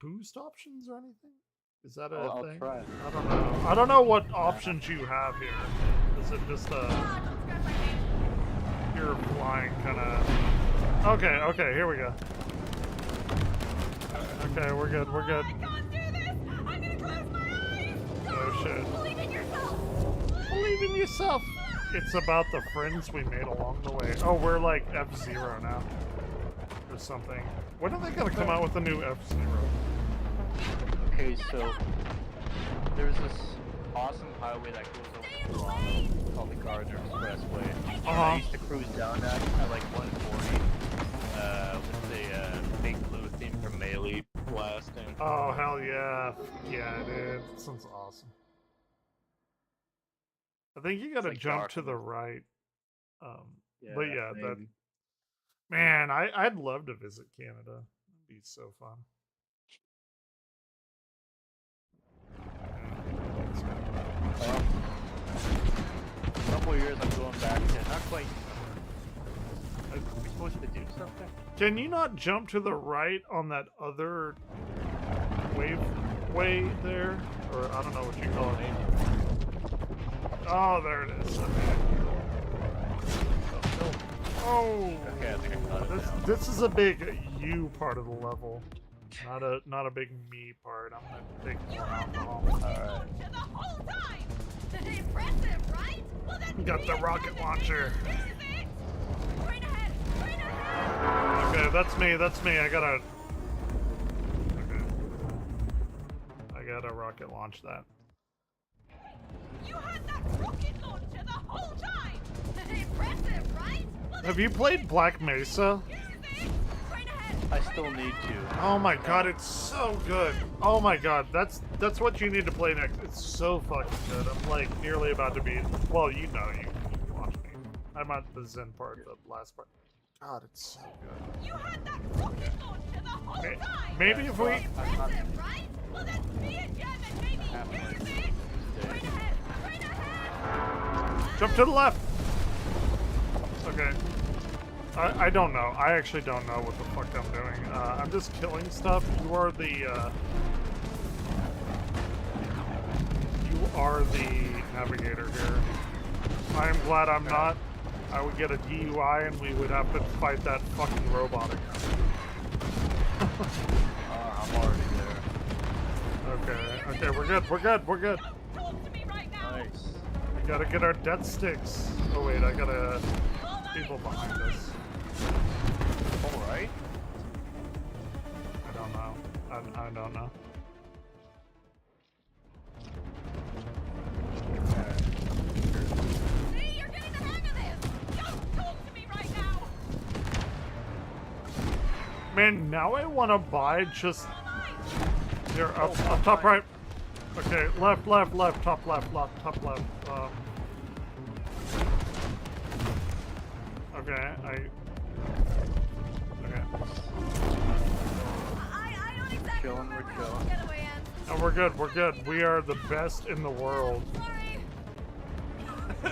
boost options or anything? Is that a I'll thing? try. I don't know. I don't know what options you have here. Is it just you're flying kind of? Okay, here we go. Okay, we're good. I can't do this! I'm gonna close my eyes! Oh shit. Believe in yourself! Believe in yourself! It's about the friends we made along the way. Oh, we're like F-Zero now. Or something. When are they gonna come out with a new F-Zero? Okay, so there's this awesome highway that goes over Toronto called the Gardner Expressway. I used to cruise down that at like 140 with the big blue theme from Melee blasting. Oh, hell yeah. Yeah, dude. That sounds awesome. I think you gotta like jump to the right. But yeah, that... Man, I'd love to visit Canada. It'd be so fun. A couple of years I'm going back to, not quite. I'm supposed to do something. Can you not jump to the right on that other way there? Or I don't know what you call it. Oh, there it is. Oh, okay, I think I caught it. This is a big you part of the level, not a big me part. I'm gonna take more alcohol. Alright. The whole time! Impressive, right? Well, then Got the rocket launcher. Straight ahead! Okay, that's me. I gotta rocket launch that. You had that rocket launcher the whole time! Impressive, right? Well, Have you played Black Mesa? I still need to. Oh my god, it's so good. Oh my god, that's what you need to play next. It's so fucking good. I'm like nearly about to be. Well, you know, you watch me. I'm at the Zen part, the last part. God, it's so good. You had that rocket launcher the whole time! Maybe if we. Impressive, right? Well, then be a gem and maybe use it! Straight ahead! Straight ahead! Jump to the left! Okay. I don't know. I actually don't know what the fuck I'm doing. I'm just killing stuff. You are the navigator here. I am glad I'm not. I would get a DUI and we would have to fight that fucking robot again. I'm already there. Okay, we're good, we're good, we're good. Nice. We gotta get our death sticks. Oh wait, I gotta... people behind us. Alright. I don't know. I don't know. See, you're getting the hang of this! Don't talk to me right now! Man, now I want to buy just... Here, up top right. Okay, left, top left. I don't exactly remember how the getaway ends. And we're good. We are the best in the world.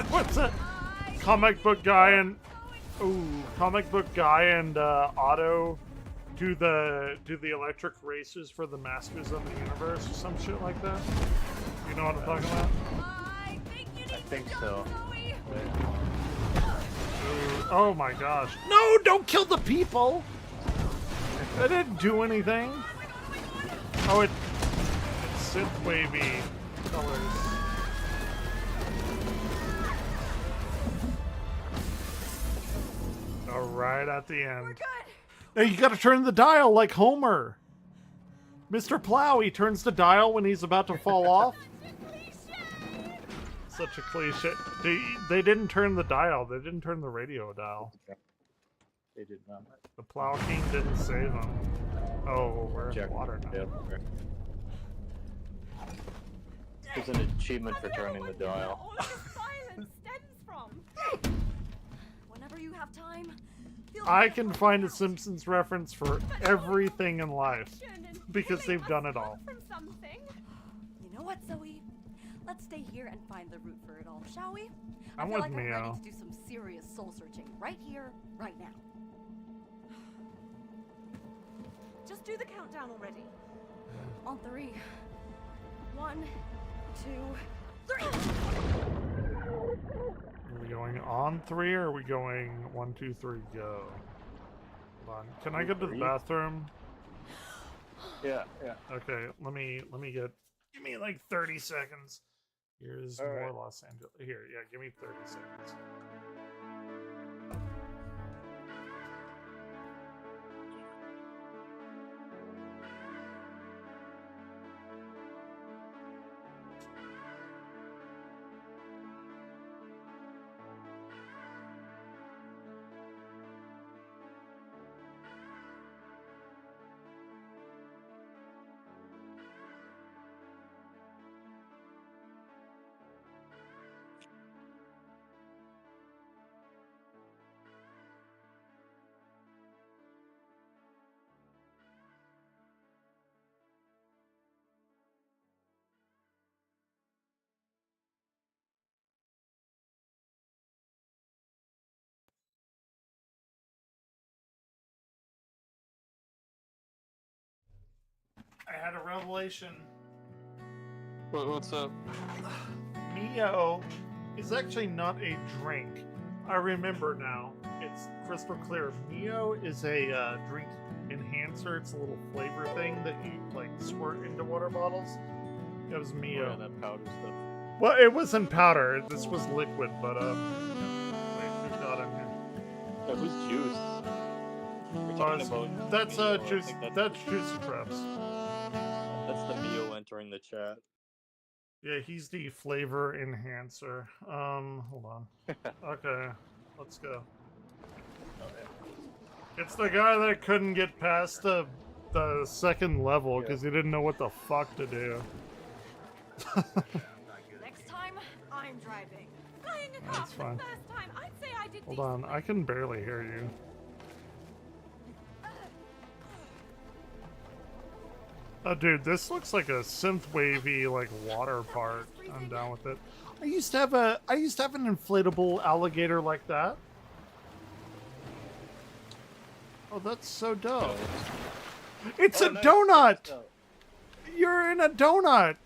What's that? Comic book guy and Otto do the electric races for the Masters of the Universe or some shit like that. You know what I'm talking about? I think so. Ooh, oh my gosh. No, don't kill the people! That didn't do anything. Oh, it's synth wavy colors. All right at the end. Hey, you gotta turn the dial like Homer. Mr. Plow, he turns the dial when he's about to fall off. Such a cliche. They didn't turn the dial. They didn't turn the radio dial. They did not. The Plow King didn't save him. Oh, we're in water now. There's an achievement for turning the dial. All of this silence stems from. Whenever you have time, I can find a Simpsons reference for everything in life because they've done it all. From something. You know what, Zoe? Let's stay here and find the root for it all, shall we? I I'm feel with like I'm Mio. ready to do some serious soul searching right here, right now. Just do the countdown already. On 3. 1, 2, 3. Are we going on 3 or are we going 1, 2, 3, go? Hold on. Can I go to the bathroom? Yeah. Okay, let me give me like 30 seconds. Here's more Los Angeles. Here, yeah, give me 30 seconds. I had a revelation. What's up? Mio is actually not a drink. I remember now. It's crystal clear. Mio is a drink enhancer. It's a little flavor thing that you like squirt into water bottles. It was Mio. Yeah, that powder stuff. Well, it wasn't powder. This was liquid, but wait, who's got in here? Yeah, who's juice? We're talking about that's Mio, juice. That's Juicy Traps. That's the Mio entering the chat. Yeah, he's the flavor enhancer. Hold on. Okay, let's go. It's the guy that couldn't get past the second level because he didn't know what the fuck to do. Next time, I'm driving. Flying a car That's for fine. the first time. I'd say I did Hold on, I can barely hear you. Oh, dude, this looks like a synth-wavy, like, water part. I'm down with it. I used to have an inflatable alligator like that. Oh, that's so dope. It's a donut! You're in a donut!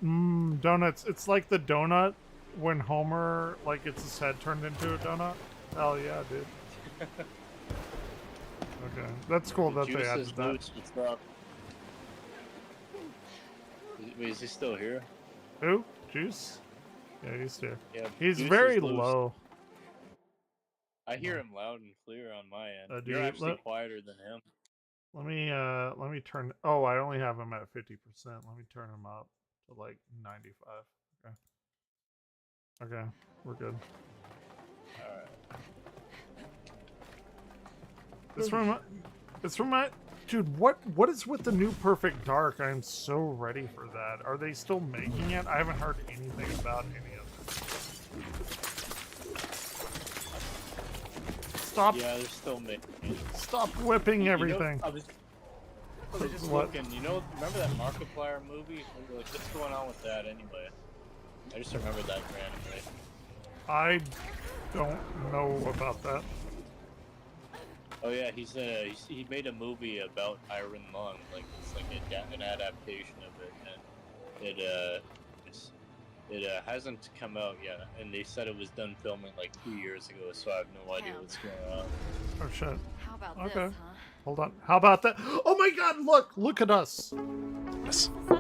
Donuts. It's like the donut when Homer, like, gets his head turned into a donut. Hell yeah, dude. Okay, that's cool that they added that. Wait, is he still here? Who? Juice? Yeah, he's here. Yeah, He's Juice very is loose. low. I hear him loud and clear on my end. Dude, You're actually quieter than him. Let me turn. Oh, I only have him at 50%. Let me turn him up to like 95. Okay. Okay, we're good. Alright. It's from my dude. What is with the new Perfect Dark? I'm so ready for that. Are they still making it? I haven't heard anything about any of it. Stop. Yeah, they're still making it. Stop whipping everything. I was just What? looking. Remember that Markiplier movie? Like, what's going on with that anyway? I just remember that randomly. I don't know about that. Oh yeah, he made a movie about Iron Lung, like it's like an adaptation of it, and it hasn't come out yet, and they said it was done filming like 2 years ago, so I have no idea what's going on. Oh shit. How about Okay. this, huh? Hold on. How about that? Oh my god, look at us.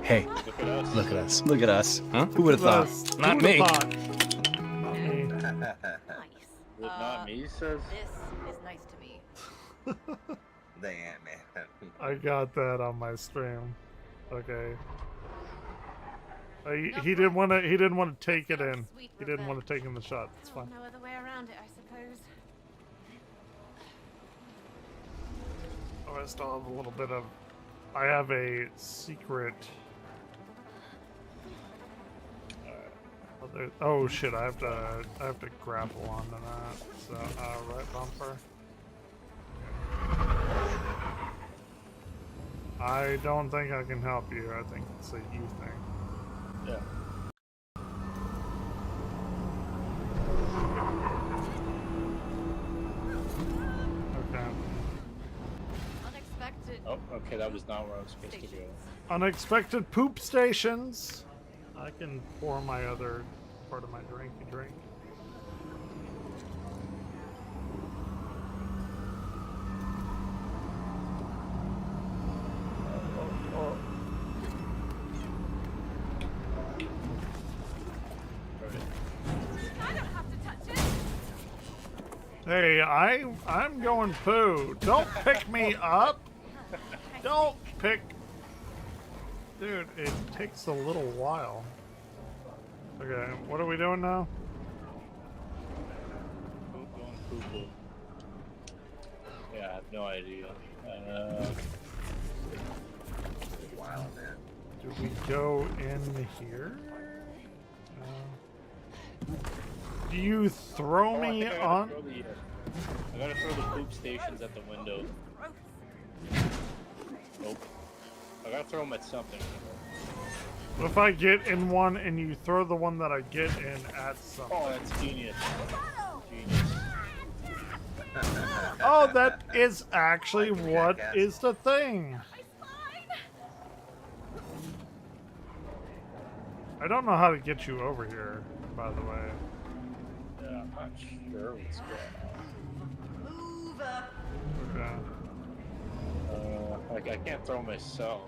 Hey, look at us. Look at us. Look at us. Huh? Who would have thought? Not me. Not me. Not me, says. This is nice to me. Damn, man. I got that on my stream. Okay. He didn't want to take it in. He didn't want to take in the shot. It's fine. No other way around it, I suppose. Oh, I still have a little bit of. I have a secret. Oh shit! I have to grapple onto that. So right bumper. I don't think I can help you. I think it's a you thing. Yeah. Okay. Unexpected. Oh, okay, that was not where I was supposed to go. Unexpected poop stations. I can pour my other part of my drink. Hey, I'm going poo. Don't pick me up. Don't pick. Dude, it takes a little while. Okay, what are we doing now? Going yeah, I have no idea. Wow, man. Do we go in here? Do you throw me on? I gotta throw the poop stations at the window. Nope. I gotta throw them at something. What if I get in one and you throw the one that I get in at something? Oh, that's genius. Genius. Oh, that is actually what is the thing. I don't know how to get you over here, by the way. Yeah, I'm not sure what's going on. Move up. Okay. Like I can't throw myself.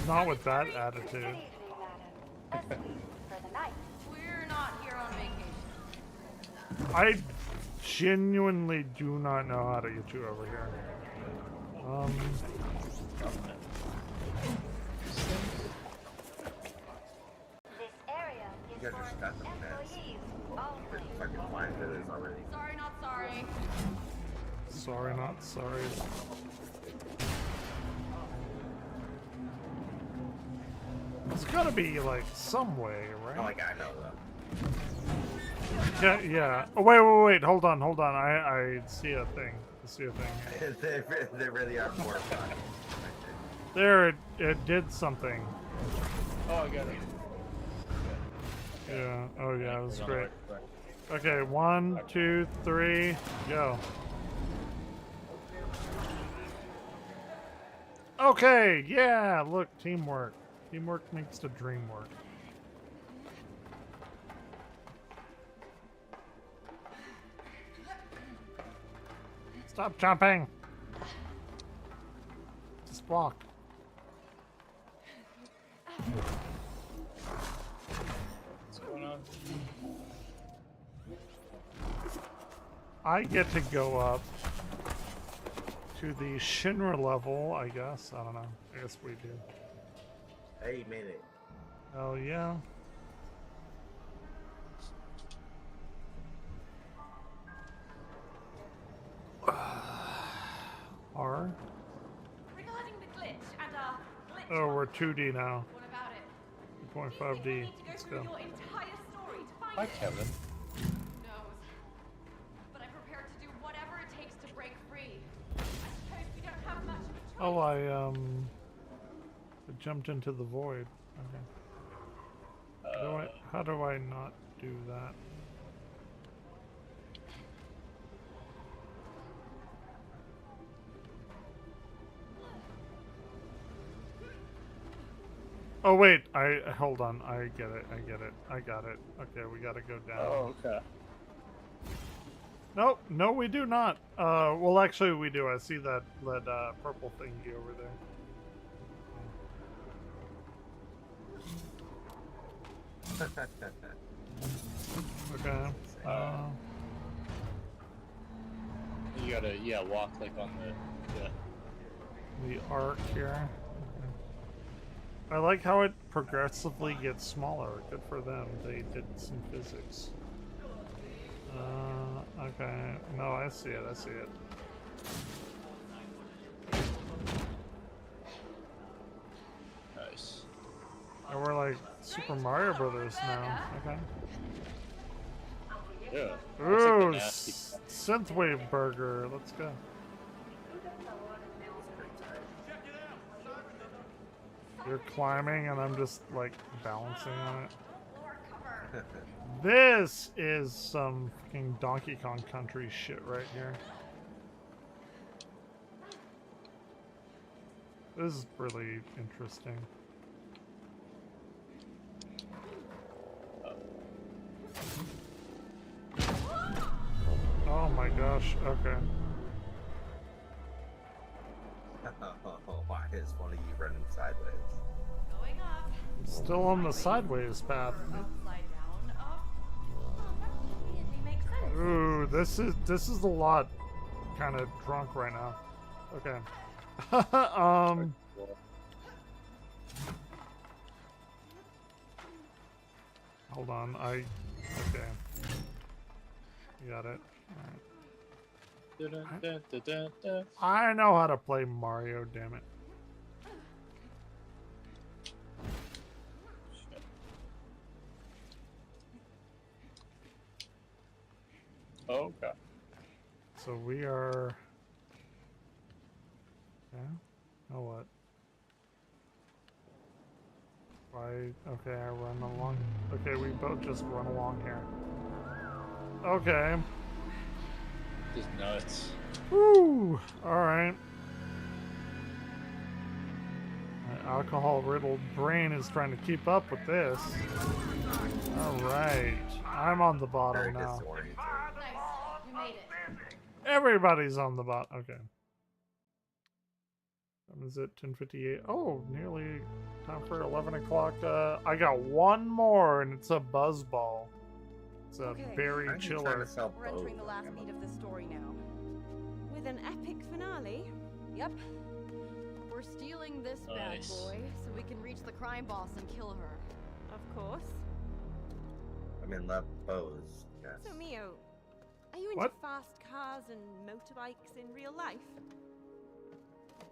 Not with that attitude. We're not here on vacation. I genuinely do not know how to get you over here. You guys just got the fence. Fucking flying through this already. Sorry, not sorry. Sorry, not sorry. There's gotta be like some way, right? Oh, like I know that. Yeah, yeah. Oh, wait. Hold on. I see a thing. They really are more fun. There, it did something. Oh, I got it. Yeah. Oh, yeah. It was great. Okay, 1, 2, 3, go. Okay. Yeah. Look, teamwork. Teamwork makes the dream work. Stop jumping. Just walk. What's going on? I get to go up to the Shinra level, I guess. I don't know. I guess we do. Hey, made it. Oh, yeah. R? Regarding the glitch and glitch. Oh, we're 2D now. What about it? 2.5D. Let's go. Your entire story to find Hi, it. Kevin. Who knows? But I'm prepared to do whatever it takes to break free. I suppose we don't have much of a choice. Oh, I jumped into the void. Okay. How do I not do that? Oh wait, hold on. I get it. I got it. Okay, we gotta go down. Oh, okay. Nope, no, we do not. Well, actually, we do. I see that purple thingy over there. Okay. You gotta, walk like on the arc here. I like how it progressively gets smaller. Good for them. They did some physics. Okay. No, I see it. Nice. And we're like Super Mario Brothers now. Okay. Yeah. Ooh, synthwave burger. Let's go. You're climbing and I'm just like balancing on it. This is some fucking Donkey Kong Country shit right here. This is really interesting. Oh my gosh, okay. Why is one of you running sideways? Going up. I'm still on the sideways path. Upside down. That weirdly makes sense. Ooh, this is a lot kind of drunk right now. Okay. Hold on, okay. You got it. Alright. I know how to play Mario, damn it. Okay. So we are... Yeah? Oh, what? Okay, I run along. Okay, we both just run along here. Okay. Just nuts. Woo! Alright. My alcohol-riddled brain is trying to keep up with this. Alright. I'm on the bottom now. Nice. We made it. Everybody's on the bottom. Okay. Is it 10:58? Oh, nearly time for 11 o'clock. I got one more, and it's a buzz ball. It's a berry chiller. We're entering the last beat of the story now. With an epic finale. Yep. We're stealing this bad boy so we can reach the crime boss and kill her. Of course. I'm in love pose. Yes. So, Mio, are you into What? fast cars and motorbikes in real life?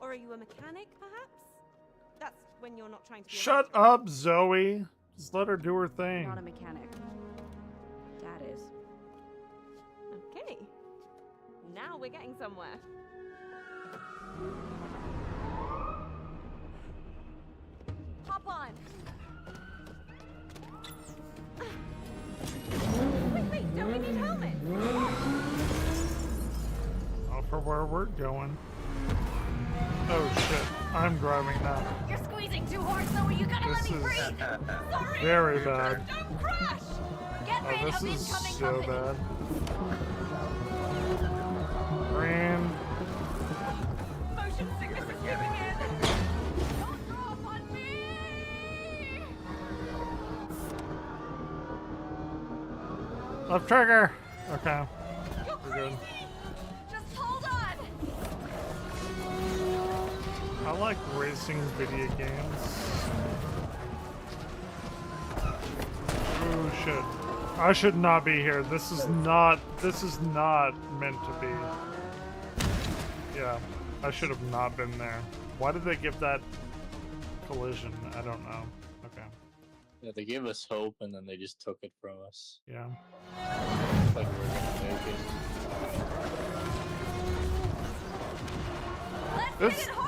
Or are you a mechanic, perhaps? That's when you're not trying to be a Shut up, Zoe. Just let her do her thing. Not a mechanic. Dad is. Okay. Now we're getting somewhere. Hop on. Wait, don't we need helmets? Oh, for where we're going. Oh shit, I'm driving now. You're squeezing too hard, Zoe. You gotta let This me is breathe. Sorry. very bad. Don't crash. Get Oh, rid this of is incoming so company. bad. Green. Motion sickness is kicking in. Don't drop on me. Left trigger. Okay. You're We're good. crazy. Just hold on. I like racing video games. Oh shit. I should not be here. This is not meant to be. Yeah. I should have not been there. Why did they give that collision? I don't know. Okay. Yeah, they gave us hope and then they just took it from us. Yeah. Like we're gonna make it.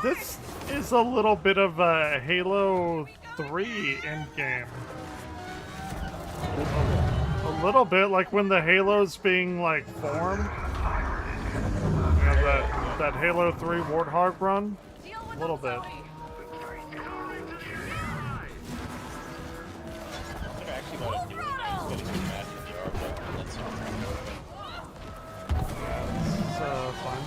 This is a little bit of a Halo 3 endgame. A little bit, like when the Halo's being like formed. You know, that Halo 3 Warthog run? A little bit. They're actually gonna do it. It's gonna get mad at the arm, but that's It's fine.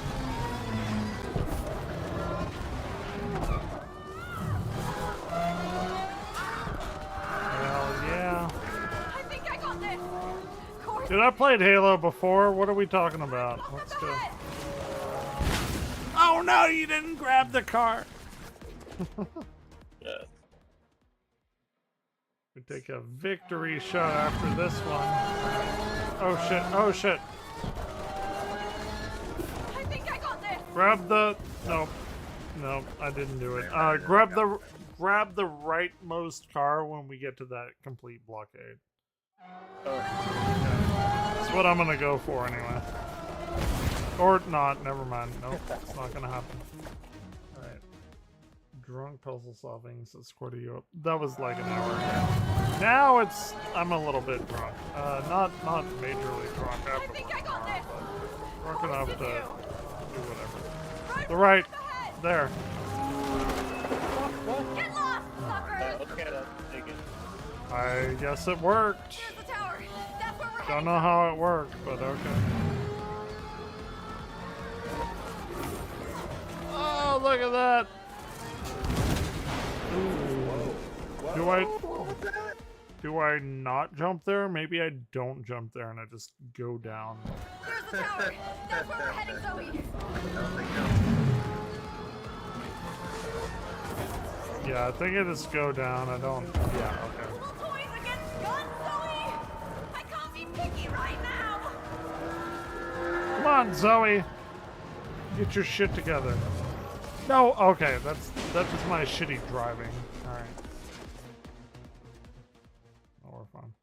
Hell yeah. I think I got this. Course. Dude, I played Halo before. What are we talking about? Let's go. Oh no, you didn't grab the car. Yeah. We take a victory shot after this one. Oh shit, oh shit. I think I got this. Grab the... Nope. Nope, I didn't do it. Grab the rightmost car when we get to that complete blockade. That's what I'm gonna go for anyway. Or not, never mind. Nope, it's not gonna happen. Alright. Drunk puzzle solving says score you up. That was like an hour ago. Now it's... I'm a little bit drunk. Not majorly drunk after I think I got this. drunk enough to do whatever. The right. There. Get lost, sucker. Okay, take it. I guess it worked. Here's the tower. That's where we're Don't know how it worked, but okay. Oh, look at that. Do I not jump there? Maybe I don't jump there and I just go down. Here's the tower. That's where we're heading, Zoe. Yeah, I think I just go down. I don't... Yeah, okay. Little toys against guns, Zoe. I can't be picky right now. Come on, Zoe. Get your shit together. No, okay, that's my shitty driving. Alright. Oh, we're fine.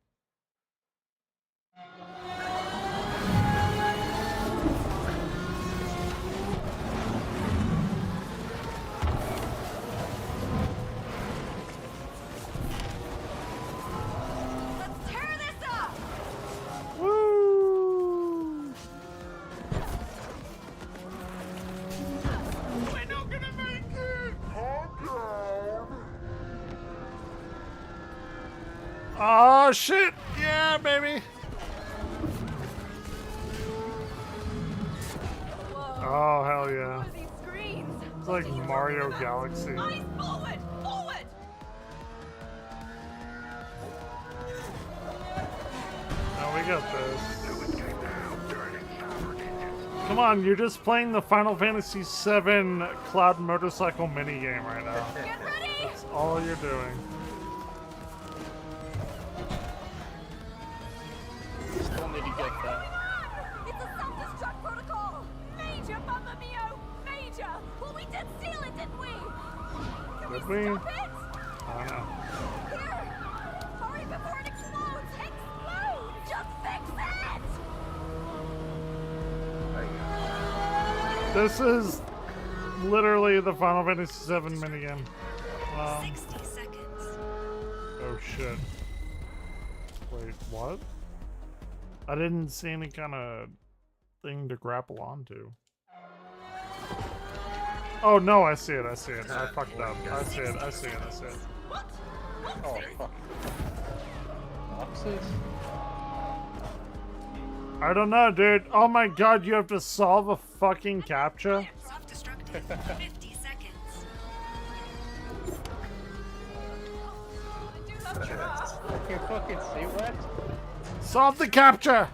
Let's tear this up. Woo! We're not gonna make it. Oh shit! Yeah, baby! Oh, hell yeah. What are these screens? It's like Mario Galaxy. Eyes forward! Forward! No, we got this. Come on, you're just playing the Final Fantasy VII Cloud Motorcycle minigame right now. Get ready! That's all you're doing. Did we? Stop it! I don't know. Here! Hurry before it explodes! Explode! Just fix it! This is literally the Final Fantasy VII minigame. 60 seconds. Oh shit. Wait, what? I didn't see any kind of thing to grapple onto. Oh no, I see it, I see it. I fucked up. I see it, I see it, I see it. Oh, fuck. Boxes? I don't know, dude. Oh my god, you have to solve a fucking captcha? Self-destructed. 50 seconds. I can't fucking see what? Solve the captcha!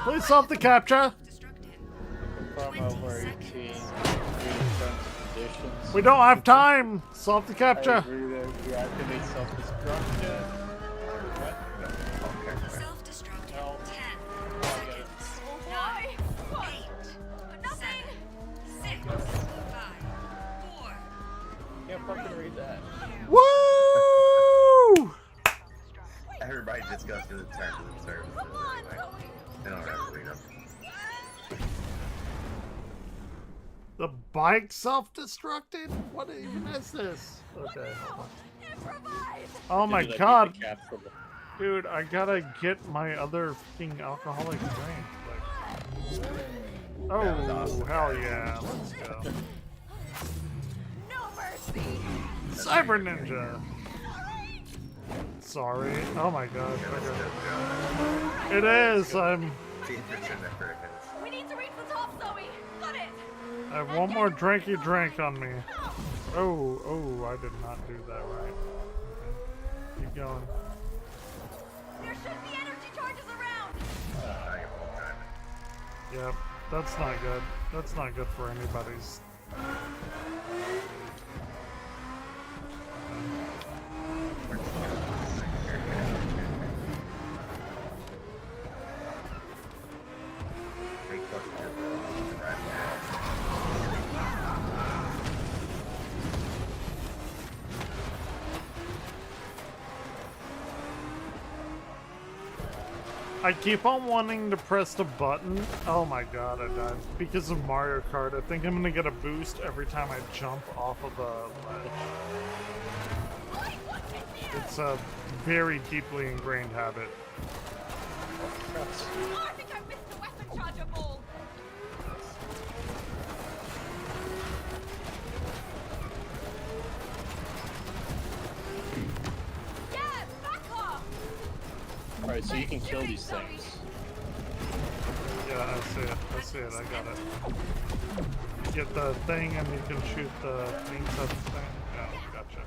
Please solve the captcha. From over 18 conditions. We don't have time. Solve the captcha. I agree that deactivate self-destruction. What? Okay. Self-destructed. No. 10 seconds. 9, 8, 7, 6, 5, 4. Can't fucking read that. Woo! Everybody just goes to the terms of the services anyway. They don't have to read them. The bike self-destructed? What even is this? Okay, hold on. Oh my god. Dude, I gotta get my other fucking alcoholic drink. Like, oh, hell yeah. Let's go. Cyber Ninja. Sorry. Oh my god. It is. I'm. We need to reach the top, Zoe. Got it. I have one more drinky drink on me. Oh, I did not do that right. Okay. Keep going. There should be energy charges around. Yep, that's not good. That's not good for anybody's. I keep on wanting to press the button. Oh my god, I died. Because of Mario Kart, I think I'm gonna get a boost every time I jump off of a ledge. It's a very deeply ingrained habit. Oh, I think I missed the weapon charger ball. Yeah, back off. Alright, so you can kill these things. Yeah, I see it. I see it. I got it. You get the thing and you can shoot the things at the thing. Yeah, gotcha.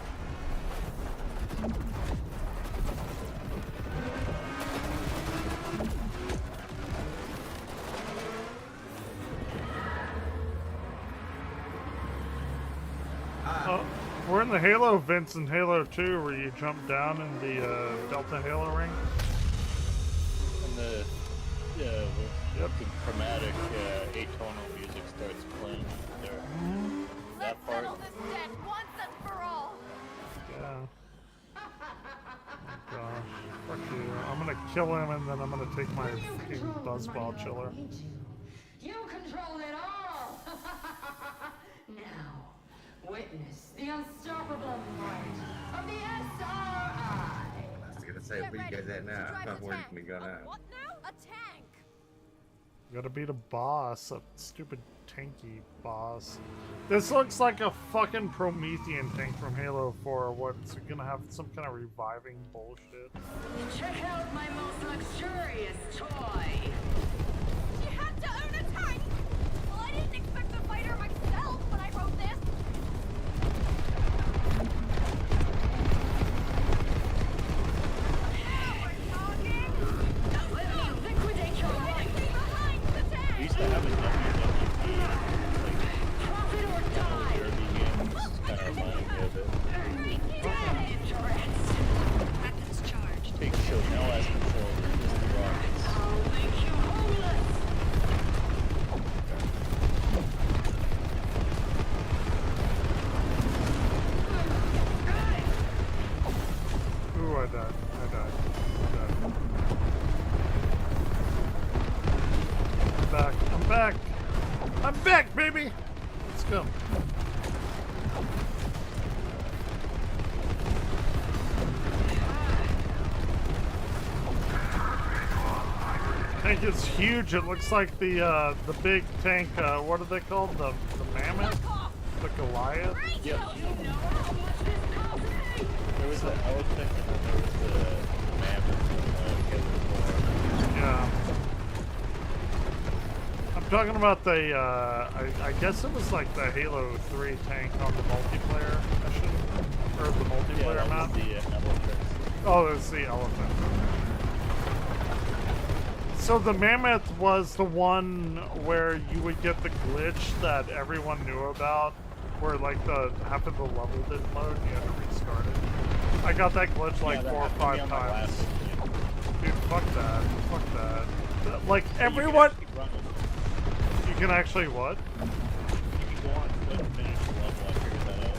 Oh, we're in the Halo events in Halo 2 where you jump down in the Delta Halo ring. And the chromatic atonal music starts playing there. That part. Settle this debt once and for all. Yeah. Oh gosh. Fuck you. I'm gonna kill him and then I'm gonna take my fucking buzzball chiller. You control it all! Now, witness the unstoppable might of the SRI! I was gonna say, where you guys at now? Where can we go now? What now? A tank. Gotta beat a boss, a stupid tanky boss. This looks like a fucking Promethean tank from Halo 4. What's it gonna have some kind of reviving bullshit? Check out my most luxurious toy! You had to own a tank? Well, I didn't expect a fighter myself when I wrote this. Let me liquidate your life! We used to have a WWP, Profit or die! derby game. This is kind of reminding me of it. back. I'm back, baby. Let's go. Tank is huge. It looks like the big tank. What are they called? The mammoth, the Goliath. Yep. There was the elephant and then there was the mammoth. Yeah. I'm talking about the. I guess it was like the Halo 3 tank on the multiplayer mission, or the multiplayer map. The elephant. Oh, it's the elephant. So the mammoth was the one where you would get the glitch that everyone knew about, where like the half of the level didn't load and you had to restart it. I got that glitch like 4 or 5 times. Dude, fuck that. Fuck that. Like everyone. You can actually what? You can go on foot and finish the level. I figured that out.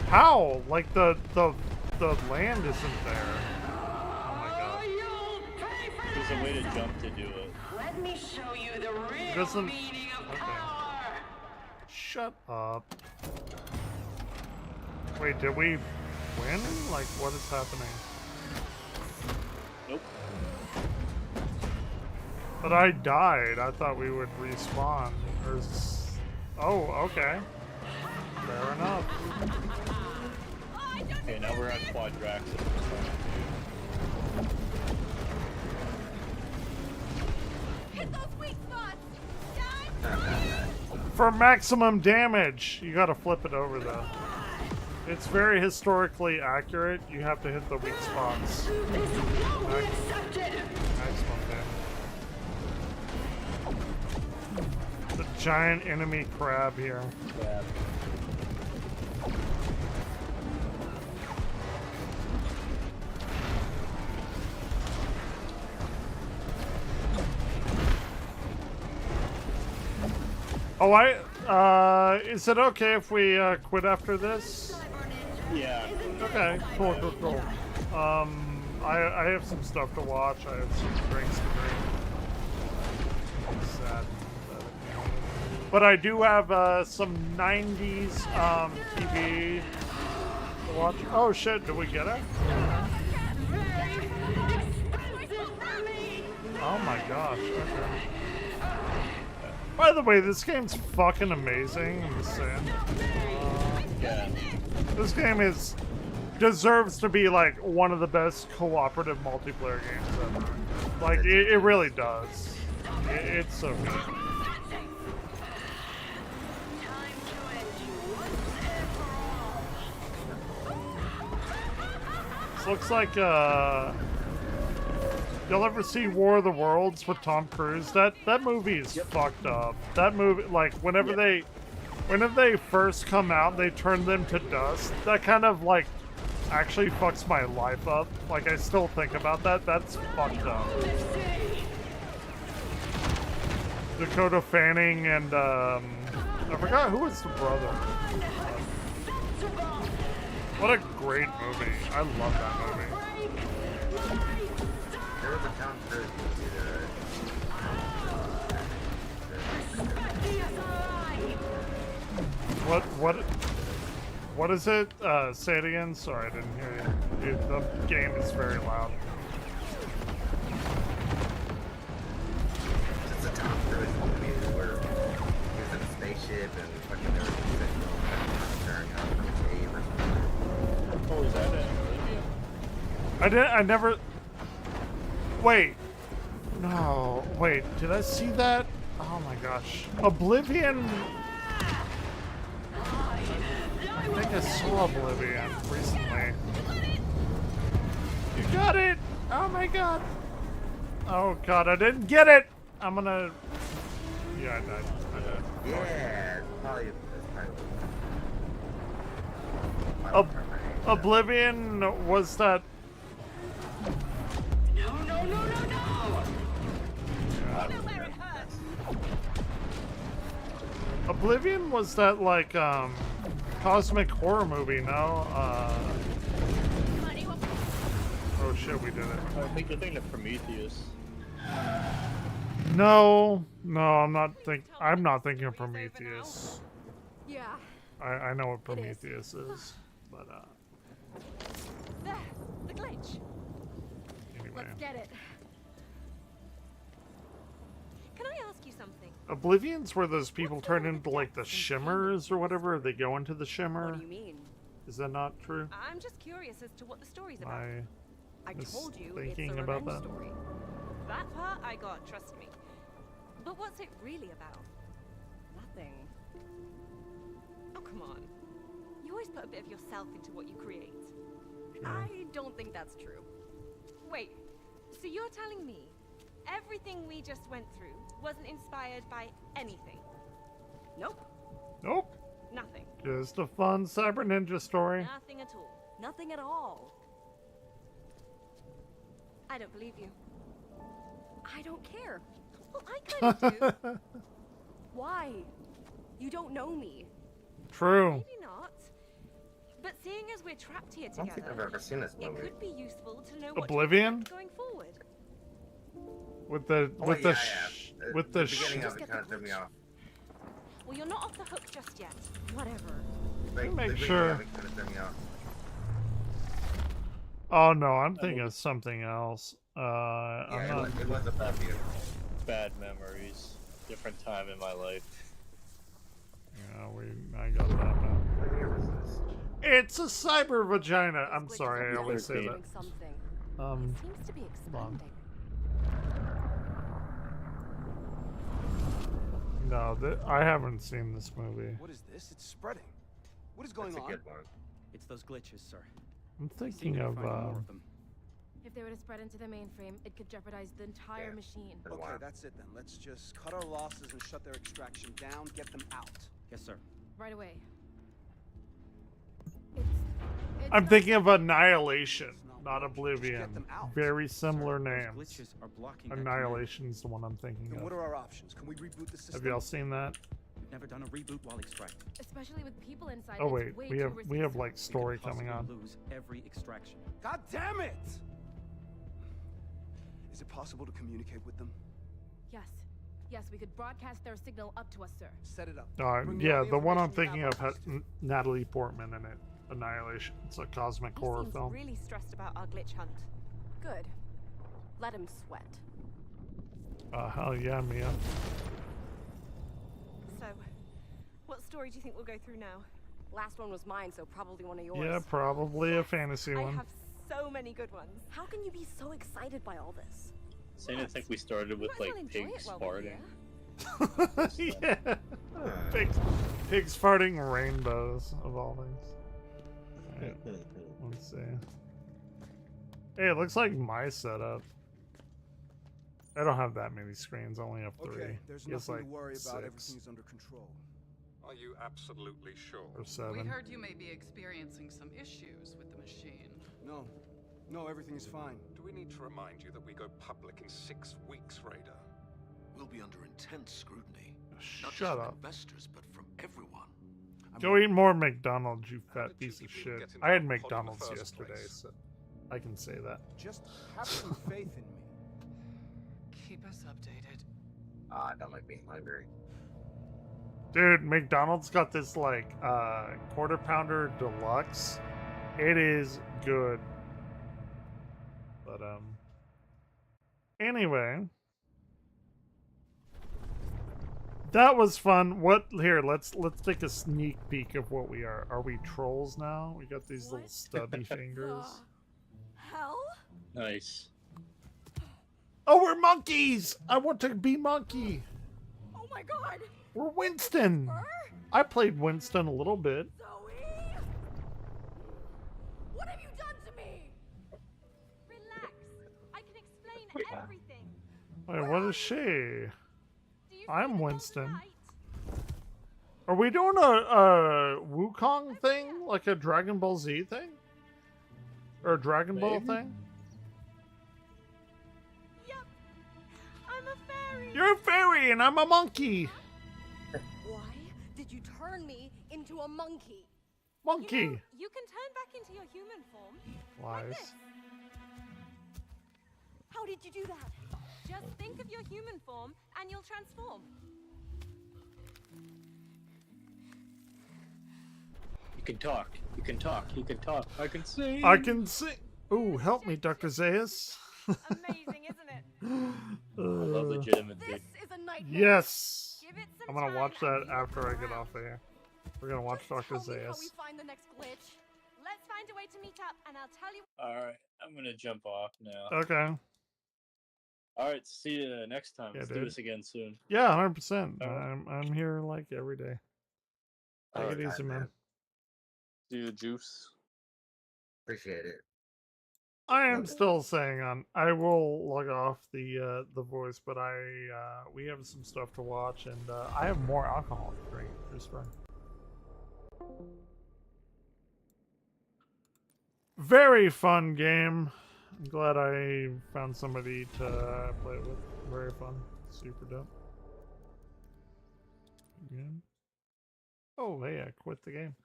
How? Like the land isn't there. There's a way to jump to do it. Let me show you the real Doesn't. meaning of Okay. power. Shut up. Wait, did we win? Like, what is happening? Nope. But I died. I thought we would respawn. Oh, okay. Fair enough. Okay, now we're on Quadraxis. Hit those weak spots. For maximum damage, you gotta flip it over though. It's very historically accurate. You have to hit the weak spots. Maximum damage. The giant enemy crab here. Oh, is it okay if we quit after this? Yeah. Okay, cool. I have some stuff to watch. I have some drinks to drink. Sad. But I do have some 90s TV to watch. Oh shit, did we get it? Oh my gosh, okay. By the way, this game's fucking amazing. I'm just saying. This game deserves to be like one of the best cooperative multiplayer games ever. Like it really does. It's so good. This looks like y'all ever see War of the Worlds with Tom Cruise? That movie is fucked up. That movie, like, whenever they first come out, they turn them to dust. That kind of, like, actually fucks my life up. Like, I still think about that. That's fucked up. Dakota Fanning and, I forgot who was the brother. What a great movie. I love that movie. There was a Tom Cruise movie What is it? Say it again? Sorry, I didn't hear you. Dude, the game is very loud. It's a Tom Cruise movie where he was in a spaceship and fucking there was a signal turning out from a cave or something. Oh, is that it? I never... Wait. No. Wait, did I see that? Oh my gosh. Oblivion... I think I saw Oblivion recently. You got it! Oh my god. Oh god, I didn't get it! I'm gonna... Yeah, I died. Yeah, probably... Oblivion was that... Oblivion was that, like, cosmic horror movie, no? Oh shit, we did it. I think you're thinking of Prometheus. No, I'm not thinking of Prometheus. Yeah. I know what Prometheus is, but There, the glitch. anyway. Let's get it. Can I ask you something? Oblivion's where those people turn into like the shimmers or whatever. They go into the shimmer. What do you mean? Is that not true? I'm just curious as to what the story's about. I was told you it's a thinking revenge about that. story. That part I got, trust me. But what's it really about? Nothing. Oh, come on. You always put a bit of yourself into what you create. I don't think that's true. Wait, so you're telling me everything we just went through wasn't inspired by anything? Nope. Nope. Nothing. Just a fun Cyber Ninja story. Nothing at all. Nothing at all. I don't believe you. I don't care. Well, I kind of do. Why? You don't know me. True. Maybe not. But seeing as we're trapped here I don't together, think I've ever seen this movie. it could be useful to know what Oblivion? to expect going forward. With the The beginning sh- of it kind of threw me off. Well, you're not off the hook just yet. Whatever. Like, Make the beginning sure. of it kind of threw me off. Oh no, I'm thinking of something else. I'm not. It was about you. Bad memories. Different time in my life. Yeah, I got that now. It's a cyber vagina. I'm sorry, I always say that. Seems to be hold on. expanding. No, I haven't seen this movie. What is this? It's spreading. What is going That's a on? good one. It's those glitches, sir. I'm thinking of them. If they were to spread into the mainframe, it could jeopardize the entire machine. Okay, that's it then. Let's just cut our losses and shut their extraction down. Get them out. Yes, sir. Right away. I'm thinking of Annihilation, not Oblivion. Very similar names. Glitches are blocking Annihilation's the one I'm thinking Then of. what are our options? Can we reboot the system? Have y'all seen that? We've never done a reboot while extracting. Especially with people inside. Oh it's wait, way we too have risky, sir. like story coming on. Lose every extraction. God damn it! Is it possible to communicate with them? Yes. Yes, we could broadcast their signal up to us, sir. Set it up. Yeah, the one I'm thinking of has Natalie Portman in it. Annihilation. It's a cosmic He horror seems film. really stressed about our glitch hunt. Good. Let him sweat. Hell yeah, Mia. So, what story do you think we'll go through now? Last one was mine, so probably one of yours. Yeah, probably a fantasy I one. have so many good ones. How can you be so excited by all this? Saying I think we started with like pigs farting. Yeah. Pigs farting rainbows of all things. Right. Let's see. Hey, it looks like my setup. I don't have that many screens. I only have 3. Okay, there's He has, nothing like to worry 6 about. Everything's under control. Are you absolutely sure? or 7. We heard you may be experiencing some issues with the machine. No, everything's fine. Do we need to remind you that we go public in 6 weeks, Raider? We'll be under intense scrutiny. Not just Shut from up. investors, but from everyone. Go eat more McDonald's, you fat piece of shit. get I had into the pod in the McDonald's first yesterday, place? so I can say that. Just have some faith in me. Keep us updated. I don't like being hungry. Dude, McDonald's got this like quarter pounder deluxe. It is good. But anyway, that was fun. What here? Let's take a sneak peek of what we are. Are we trolls now? We got these little stubby fingers. Hell? Nice. Oh, we're monkeys! I want to be monkey. Oh my god! We're Winston. I played Winston a little bit. Zoe! What have you done to me? Relax. I can explain everything. Wait, what is she? I'm Winston. Are we doing a Wukong thing? Like a Dragon Ball Z thing? Or a Dragon Ball Maybe. thing? Yep. I'm a fairy. You're a fairy and I'm a monkey. Why did you turn me into a monkey? Monkey. You know, you can turn back into your human form. Like Lies. this. How did you do that? Just think of your human form and you'll transform. You can talk. You can talk. You can talk. I can sing. I can sing. Ooh, help me, Dr. Zaius. Amazing, isn't it? I love legitimate, dude. This is a nightmare. Yes. Give it some I'm gonna time watch that and you'll after come I get around. off of here. We're gonna watch Dr. Tell me how Zaius. we find the next glitch. Let's find a way to meet up, and I'll tell you. Alright, I'm gonna jump off now. Okay. Alright, see you next time. Yeah, Let's do dude. this again soon. Yeah, 100%. Alright. I'm here like every day. Take it easy, man. See you, Juice. Appreciate it. I am still saying I will log off the voice, but we have some stuff to watch, and I have more alcohol to drink. Just fun. Very fun game. I'm glad I found somebody to play it with. Very fun. Super dope. Again. Oh, hey, I quit the game.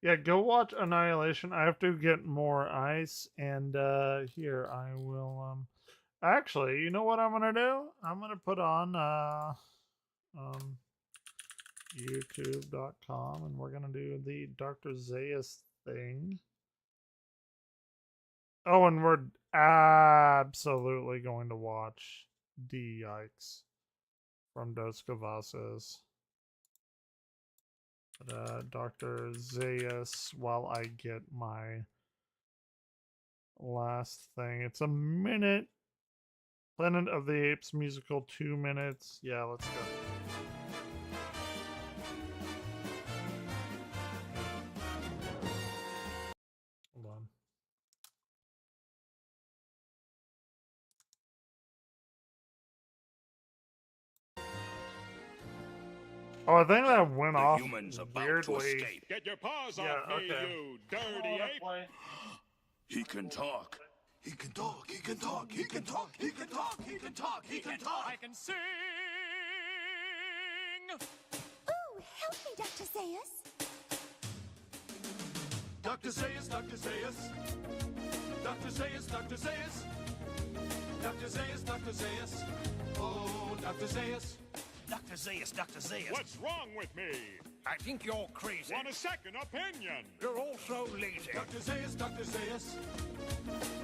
Yeah, go watch Annihilation. I have to get more ice, and here I will. Actually, you know what I'm gonna do? I'm gonna put on YouTube.com, and we're gonna do the Dr. Zaius thing. Oh, and we're absolutely going to watch D Yikes from Dos Cavazos. Dr. Zaius while I get my last thing. It's a minute. Planet of the Apes musical, 2 minutes. Yeah, let's go. Hold on. Oh, I think that went off weirdly. Get your paws Yeah, off me, okay. you dirty ape! He can talk. He can talk. He can talk. He can talk. He can talk. He can talk. He can talk. I can sing! Ooh, help me, Dr. Zaius. Dr. Zaius, Dr. Zaius. Dr. Zaius, Dr. Zaius. Dr. Zaius, Dr. Zaius. Oh, Dr. Zaius. Dr. Zaius, Dr. Zaius. What's wrong with me? I think you're crazy. Want a second opinion? You're also lazy. Dr. Zaius, Dr. Zaius.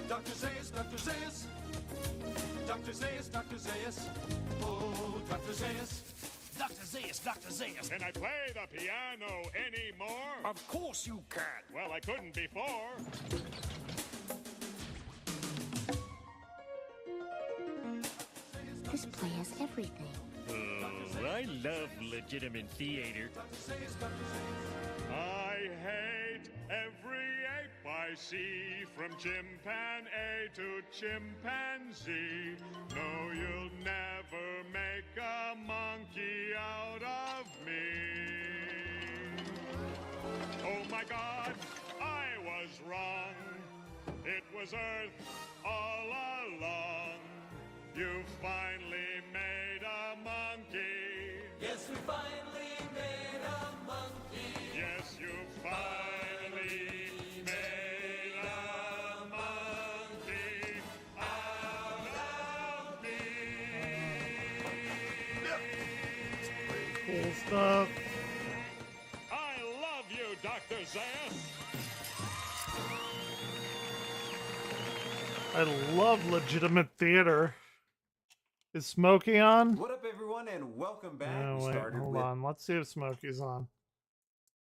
Dr. Zaius, Dr. Zaius. Dr. Zaius, Dr. Zaius. Oh, Dr. Zaius. Dr. Zaius, Dr. Zaius. Can I play the piano anymore? Of course you can. Well, I couldn't before. This play has everything. Oh, I love legitimate theater. I hate every ape I see, from chimpanzee to chimpanzee. No, you'll never make a monkey out of me. Oh my God, I was wrong. It was Earth all along. You finally made a monkey. Yes, we finally made a monkey. Yes, you finally made a monkey out of me. Cool stuff. I love you, Dr. Zaius. I love legitimate theater. Is Smokey on? What up, everyone, and welcome back. No, We wait, started hold with on. Let's see if Smokey's on.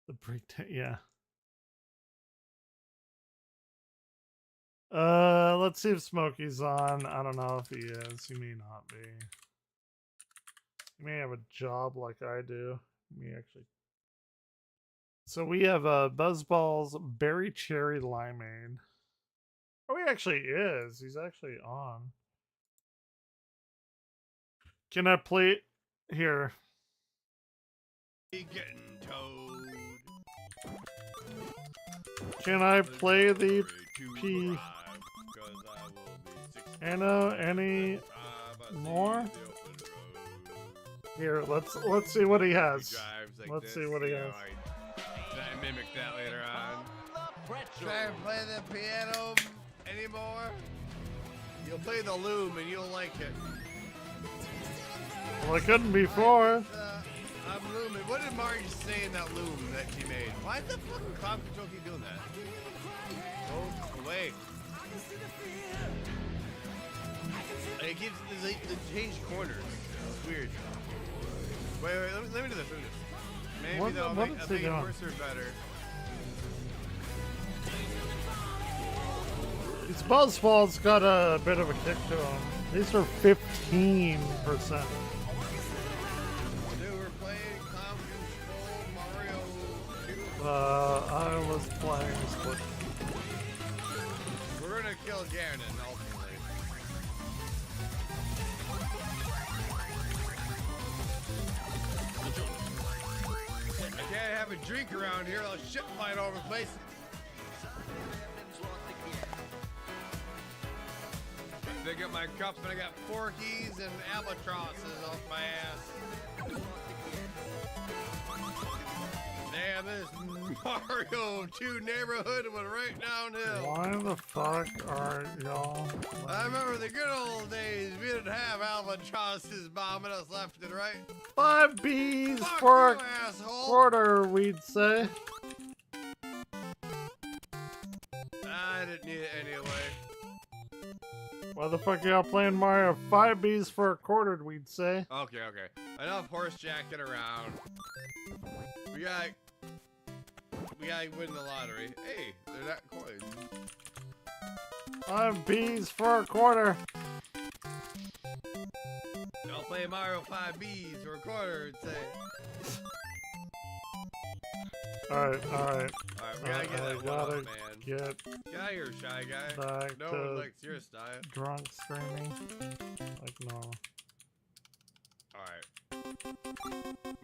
The breakdown, yeah. Let's see if Smokey's on. I don't know if he is. He may not be. He may have a job like I do. He may actually. So we have Buzzball's Berry Cherry Limeade. Oh, he actually is. He's actually on. Can I play it here? Getting towed. Can I play the P? Anna, any more? Here, let's see what he has. Let's see what he has. Should I mimic that later on? Try and play the piano anymore? You'll play the loom and you'll like it. Well, I couldn't before. I'm looming. What did Marty say in that loom that she made? Why does the fucking cloud control keep doing that? Go away. It gives they change corners. It's weird. Wait, let me do this. Maybe What- that'll what make is it he doing? worse or better. These Buzzballs got a bit of a kick to them. These are 15%. Dude, we're playing Clown Control Mario 2. I was playing Split. We're gonna kill Ganon ultimately. I can't have a drink around here, I'll shit flying all over the place. Pick up my cup and I got porkies and albatrosses off my ass. Damn, this Mario 2 neighborhood went right downhill. Why the fuck are y'all? I remember the good old days. We didn't have albatrosses bombing us left and right. 5 Bs Fuck for you, a asshole. quarter, we'd say. I didn't need it anyway. Why the fuck are y'all playing Mario? 5 Bs for a quarter, we'd say. Okay. Enough horse jacking around. We gotta win the lottery. Hey, they're not coins. 5 Bs for a quarter. I'll play Mario 5Bs for a quarter and say. Alright. Alright, we gotta get that one gotta up, man. get Get out of here, shy guy. back No to one likes your style. drunk streaming. Like, no. Alright.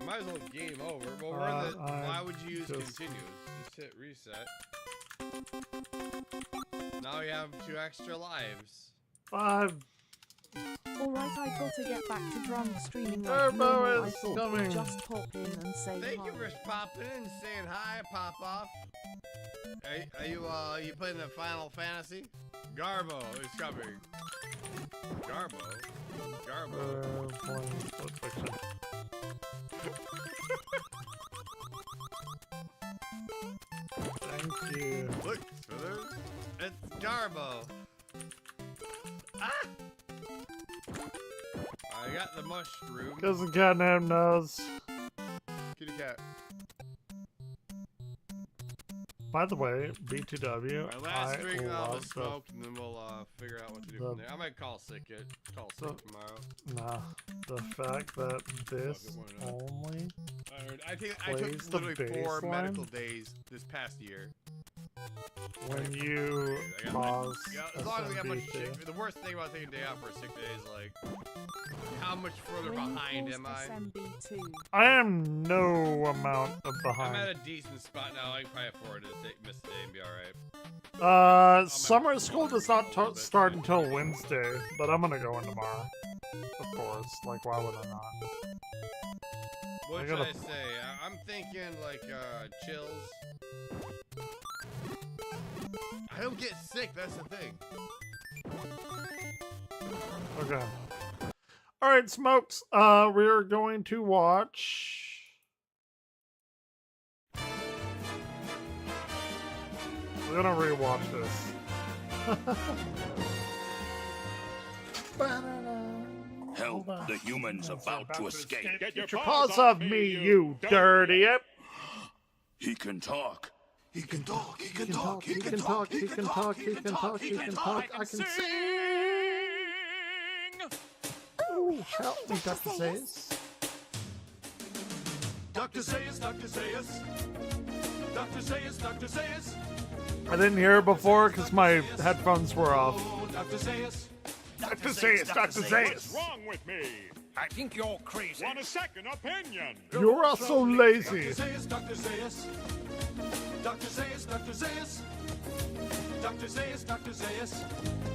Might as well game over. Well, we're in the, why would you use just- continues? Just hit reset. Now we have 2 extra lives. 5. Alright, I've got to get back to drunk streaming like Turbo normal. I is thought coming. we'd just pop in and say Thank hi. you for popping in and saying hi, Pop Off. Are you playing the Final Fantasy? Garbo is coming. Garbo? Playing Split Fiction. Thank you. Look, Smithers. It's Garbo. Ah! I got the mushroom. Because the catnap knows. Kitty cat. By the way, B2W. Alright, last drink and I'll love have a smoke and then we'll figure out what to do from there. I might call sick tomorrow. Nah, the fact that this only I think I plays took the literally 4 baseline medical days this past year. when you pause As long as I got much SMBT. sick. The worst thing about taking a day off for a sick day is like, how much further behind am I? I am no amount of I'm behind. at a decent spot now. I can probably afford to miss a day and be alright. Summer school does not start until Wednesday, but I'm gonna go in tomorrow. Of course, like why would I not? What I should gotta- I say? I'm thinking like chills. I don't get sick, that's the thing. Okay. Alright, Smokes, we're going to watch... We're gonna rewatch this. Help the humans about to escape. Get your paws off me, you dirty ape! He can talk. He can talk. He He can talk, he can talk, he can talk, he can talk, he can talk, I can sing! Ooh, help me, Dr. Zayas. Dr. Zayas, Dr. Zayas. Dr. Zayas, Dr. Zayas. I didn't hear it before because my headphones were off. Oh, Dr. Zayas. Dr. Zayas, Dr. Zayas! What's wrong with me? I think you're crazy. Want a second opinion? You're also lazy. Dr. Zayas, Dr. Zayas. Dr. Zayas, Dr. Zayas. Dr. Zayas, Dr. Zayas.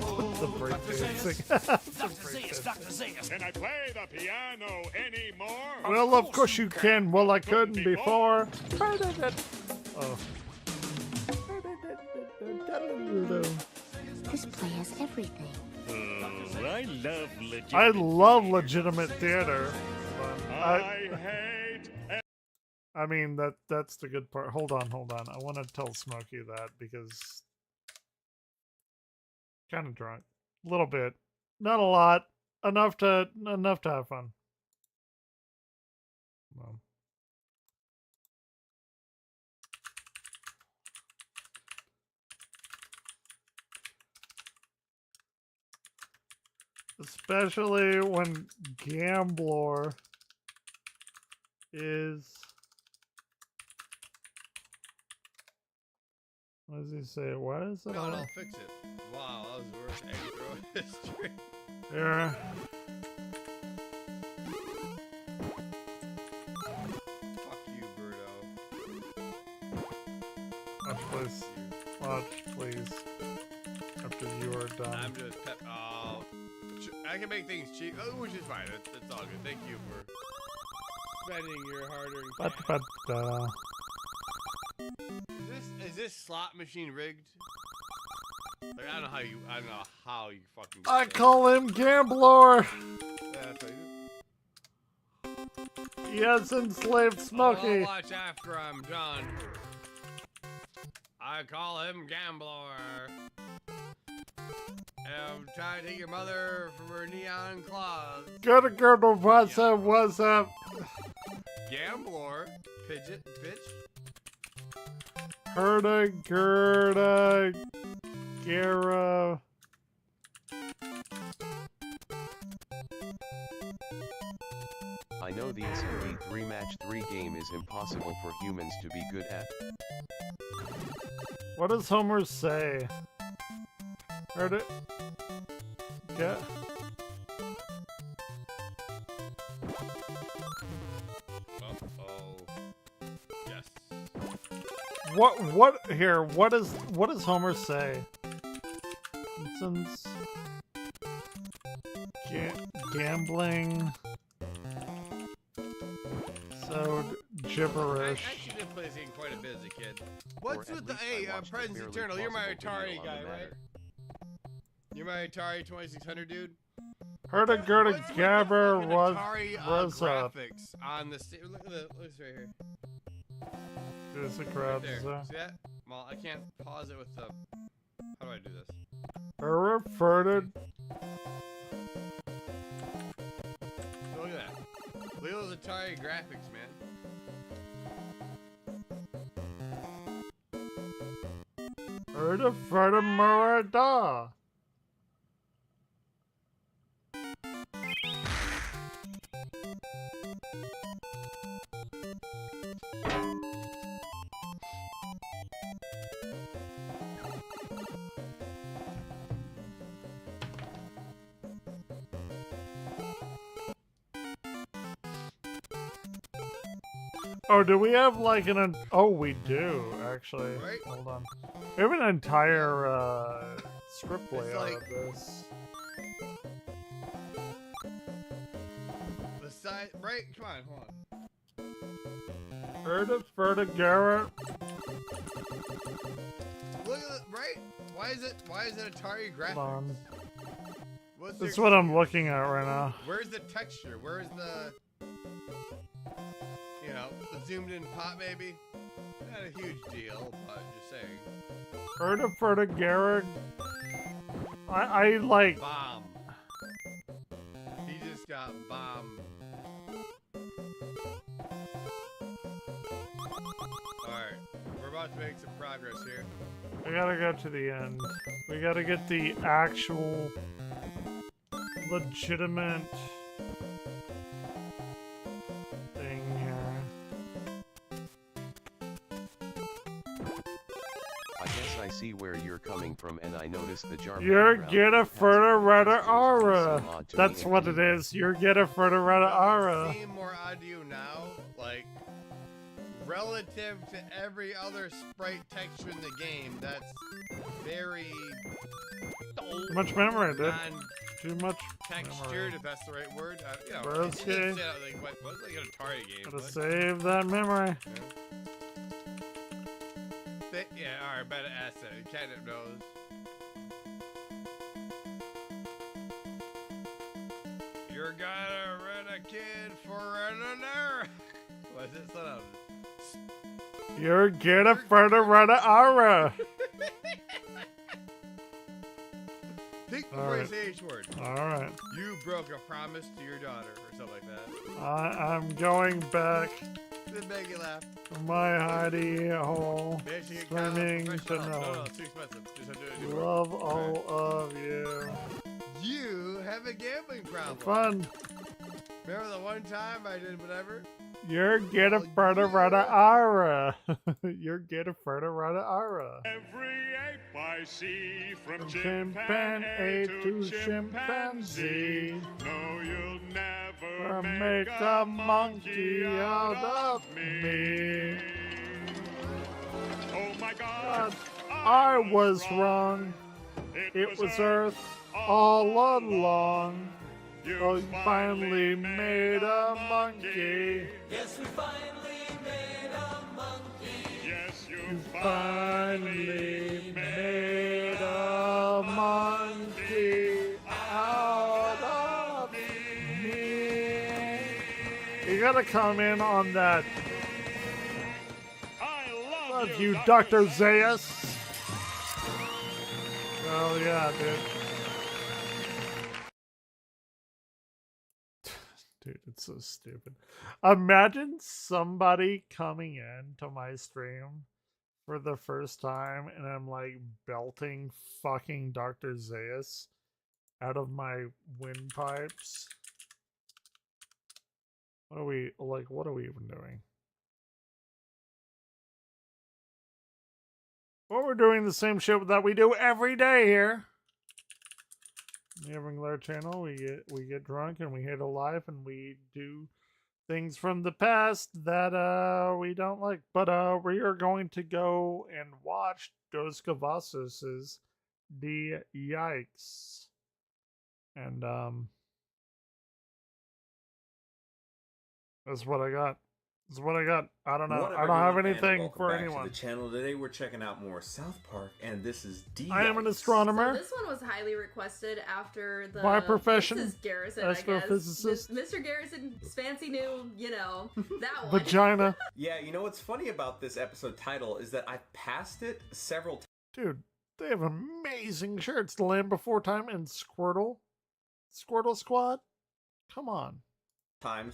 Oh, The break Dr. dancing. Dr. Zayas. Can I play the piano anymore? Well, of course you can. Well, I couldn't before. Oh. This play has everything. I love legit. I love legitimate theater. I mean that's the good part. Hold on. I want to tell Smokey that because kind of drunk, a little bit, not a lot, enough to have fun. Well. Especially when Gambler is... What does he say? What is it? No, I'll fix it. Wow, that was the worst egg throw in history. Yeah. Fuck you, Birdo. Watch, please. Watch, please. After you are done. I'm just oh, I can make things cheap, which is fine. It's all good. Thank you for spending your hard-earned cash. Is this slot machine rigged? Like, I don't know how you fucking. I call him Gambler. That's what He has enslaved Smokey. I'll watch after I'm done. I call him Gambler. I'm trying to take your mother from her neon claws. Good girl, what's up? What's up? Gambler, Pidget, bitch. Herda, Gerda, Gara. I know the SMB 3-match-3 game is impossible for humans to be good at. What does Homer say? Herda. Yeah. Uh-oh. Yes. What here? What does Homer say? Simpsons. Gambling. So gibberish. I actually did play this game quite a bit as a kid. What's with the Presence Eternal? You're my Atari guy, right? You're my Atari 2600 dude. Herda, Gerda, Gabber, was up. Graphics on the look at this right here. There's the crowd. Right there. See that? Well, I can't pause it with the. How do I do this? Herda. Look at that. Look at those Atari graphics, man. Herda, Ferda, Murada. Oh, do we have like oh, we do, actually. Right? Hold on. We have an entire, script layout of this. The side, right? Come on, hold on. Ferda, Garrett. Look at it, right? Why is it Atari graphics? Hold on. What's That's your what I'm looking at right now. Where's the texture? Where's the, you know, the zoomed in pop maybe? Not a huge deal, but just saying. Ferda, Garrett. I like. Bomb. He just got bombed. Alright, we're about to make some progress here. We gotta go to the end. We gotta get the actual legitimate thing here. I guess I see where you're coming from, and I noticed the jar. You're get a further rata aura. That's what it is. You're get a further rata aura. Seem more odd to you now, like relative to every other sprite texture in the game. That's very Too much memory, dude. Too much textured, memory. if that's the right word. You know, Broski. it didn't say that, like, what's like an Atari game? Gotta What? save that memory. Yeah, alright, better asset. Catnip knows. You're gonna rent a kid for another. What is it? Slow down. You're gonna further run a aura. Think All before you right. say each word. Alright. You broke a promise to your daughter, or something like that. I'm going back Didn't make you laugh. to my hidey hole, Maybe she can screaming to professional help. know. No, it's too expensive. Just have to do it. Love all of you. You have a gambling problem. Fun. Remember the one time I did whatever? You're gonna further run a aura. You're gonna further run a aura. Every ape I see, from Chimpanzee to chimpanzee. No, you'll never Or make a monkey out of me. Oh my God, I was wrong. It was Earth all along. Oh, you finally made a monkey. Yes, we finally made a monkey. Yes, You finally made a monkey out of me. You gotta come in on that. I Love you, Dr. Zaius. Oh yeah, dude. Dude, it's so stupid. Imagine somebody coming in to my stream for the first time and I'm like belting fucking Dr. Zaius out of my windpipes. What are we even doing? Well, we're doing the same shit that we do every day here. The Everglare channel, we get drunk and we hate a life and we do things from the past that we don't like. But we are going to go and watch Dos Cavazos' The Yikes. And that's what I got. That's what I got. I don't know. What up, I don't have everyone, and anything welcome for back anyone. to the channel. Today we're checking out more South Park, and this is D. I am an astronomer. So this one was highly requested after the By profession, Mrs. Garrison, I guess. astrophysicist. Mr. Garrison's fancy new, that one. Vagina. Yeah, you know what's funny about this episode title is that I passed it several times. Dude, they have amazing shirts. The Land Before Time and Squirtle. Squirtle Squad. Come on.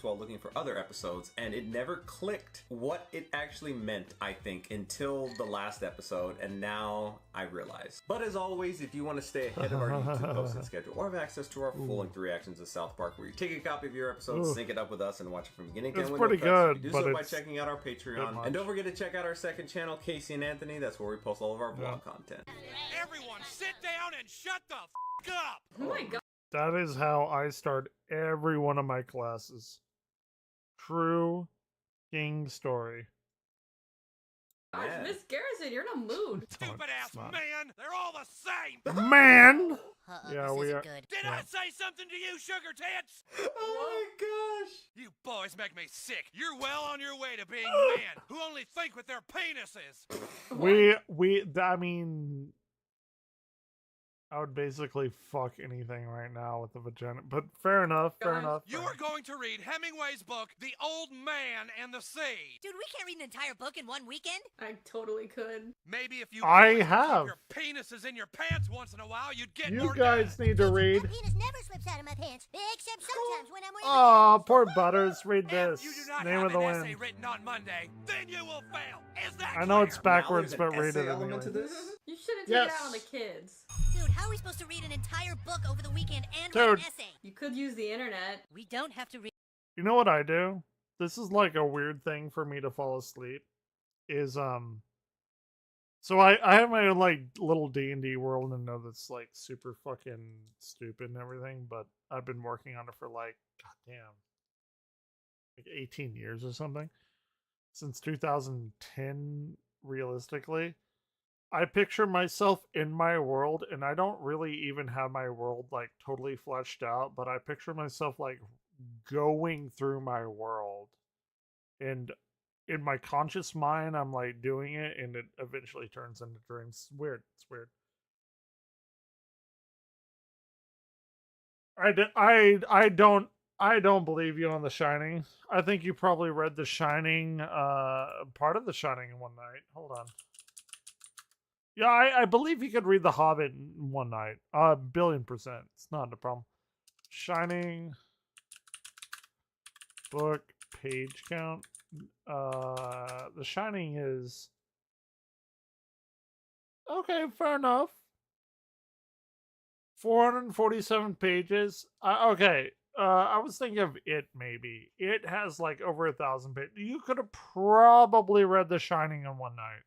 While looking for other episodes, and it never clicked what it actually meant, I think, until the last episode, and now I realize. But as always, if you want to stay ahead of our YouTube posting schedule or have access to our full-length reactions of South Park, where you take a copy of your episode, sync it up with us, and watch it from beginning to end. It's with no pretty cuts. good, You do but so by it's checking out our Patreon, and don't forget to check out our second channel, Casey and Anthony. That's where we post all of our vlog content. Everyone, sit down and shut the f up! Oh my god. That is how I start every one of my classes. True King story. Gosh, Miss Garrison, you're in a mood. Stupid ass man! They're all the same! Man! Yeah, we are. Did I say something to you, sugar tits? Oh my gosh! You boys make me sick. You're well on your way to being men who only think with their penises. I mean, I would basically fuck anything right now with the vagina. But fair enough, fair enough. You are going to read Hemingway's book, The Old Man and the Sea. Dude, we can't read an entire book in one weekend. I totally could. Maybe if you I boys have. keep your penises in your pants once in a while, you'd get You more guys need to read. My penis never slips out of my pants, except sometimes when I'm wearing. Oh, poor Butters. Read this. You do not Name have of the an essay wind. written on Monday, then you will fail. Is that I know it's clear? backwards, but read it anyway. You should have taken it Yes. out on the kids. Dude, how are we supposed to read an entire book over the weekend and Dude. write an essay? You could use the internet. We don't have to read. You know what I do? This is like a weird thing for me to fall asleep. Is so I have my own like little D&D world and know that's like super fucking stupid and everything, but I've been working on it for like goddamn like 18 years or something. Since 2010 realistically. I picture myself in my world, and I don't really even have my world like totally fleshed out, but I picture myself like going through my world, and in my conscious mind I'm like doing it, and it eventually turns into dreams. It's weird. It's weird. I don't I don't believe you on The Shining. I think you probably read The Shining, part of The Shining in one night. Hold on. Yeah, I believe you could read The Hobbit in one night. $1,000,000,000%. It's not a problem. Shining book page count. The Shining is okay. Fair enough. 447 pages. Okay. I was thinking of It. Maybe It has like over 1,000 pages. You could have probably read The Shining in one night.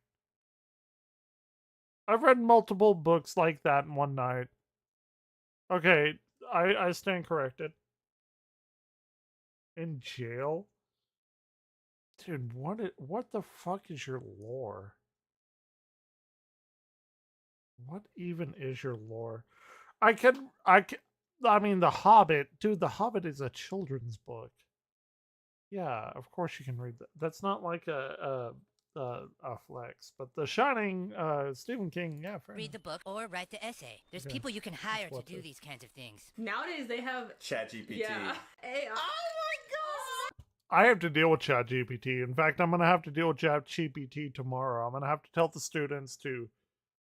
I've read multiple books like that in one night. Okay, I stand corrected. In jail? Dude, what the fuck is your lore? What even is your lore? I mean, The Hobbit. Dude, The Hobbit is a children's book. Yeah, of course you can read that. That's not like a flex, but The Shining, Stephen King, yeah, fair Read enough. the book or write the essay. There's Okay. people you can hire to What do the- these kinds of things. Nowadays they have ChatGPT. Yeah. AI. I have to deal with ChatGPT. In fact, I'm gonna have to deal with ChatGPT tomorrow. I'm gonna have to tell the students to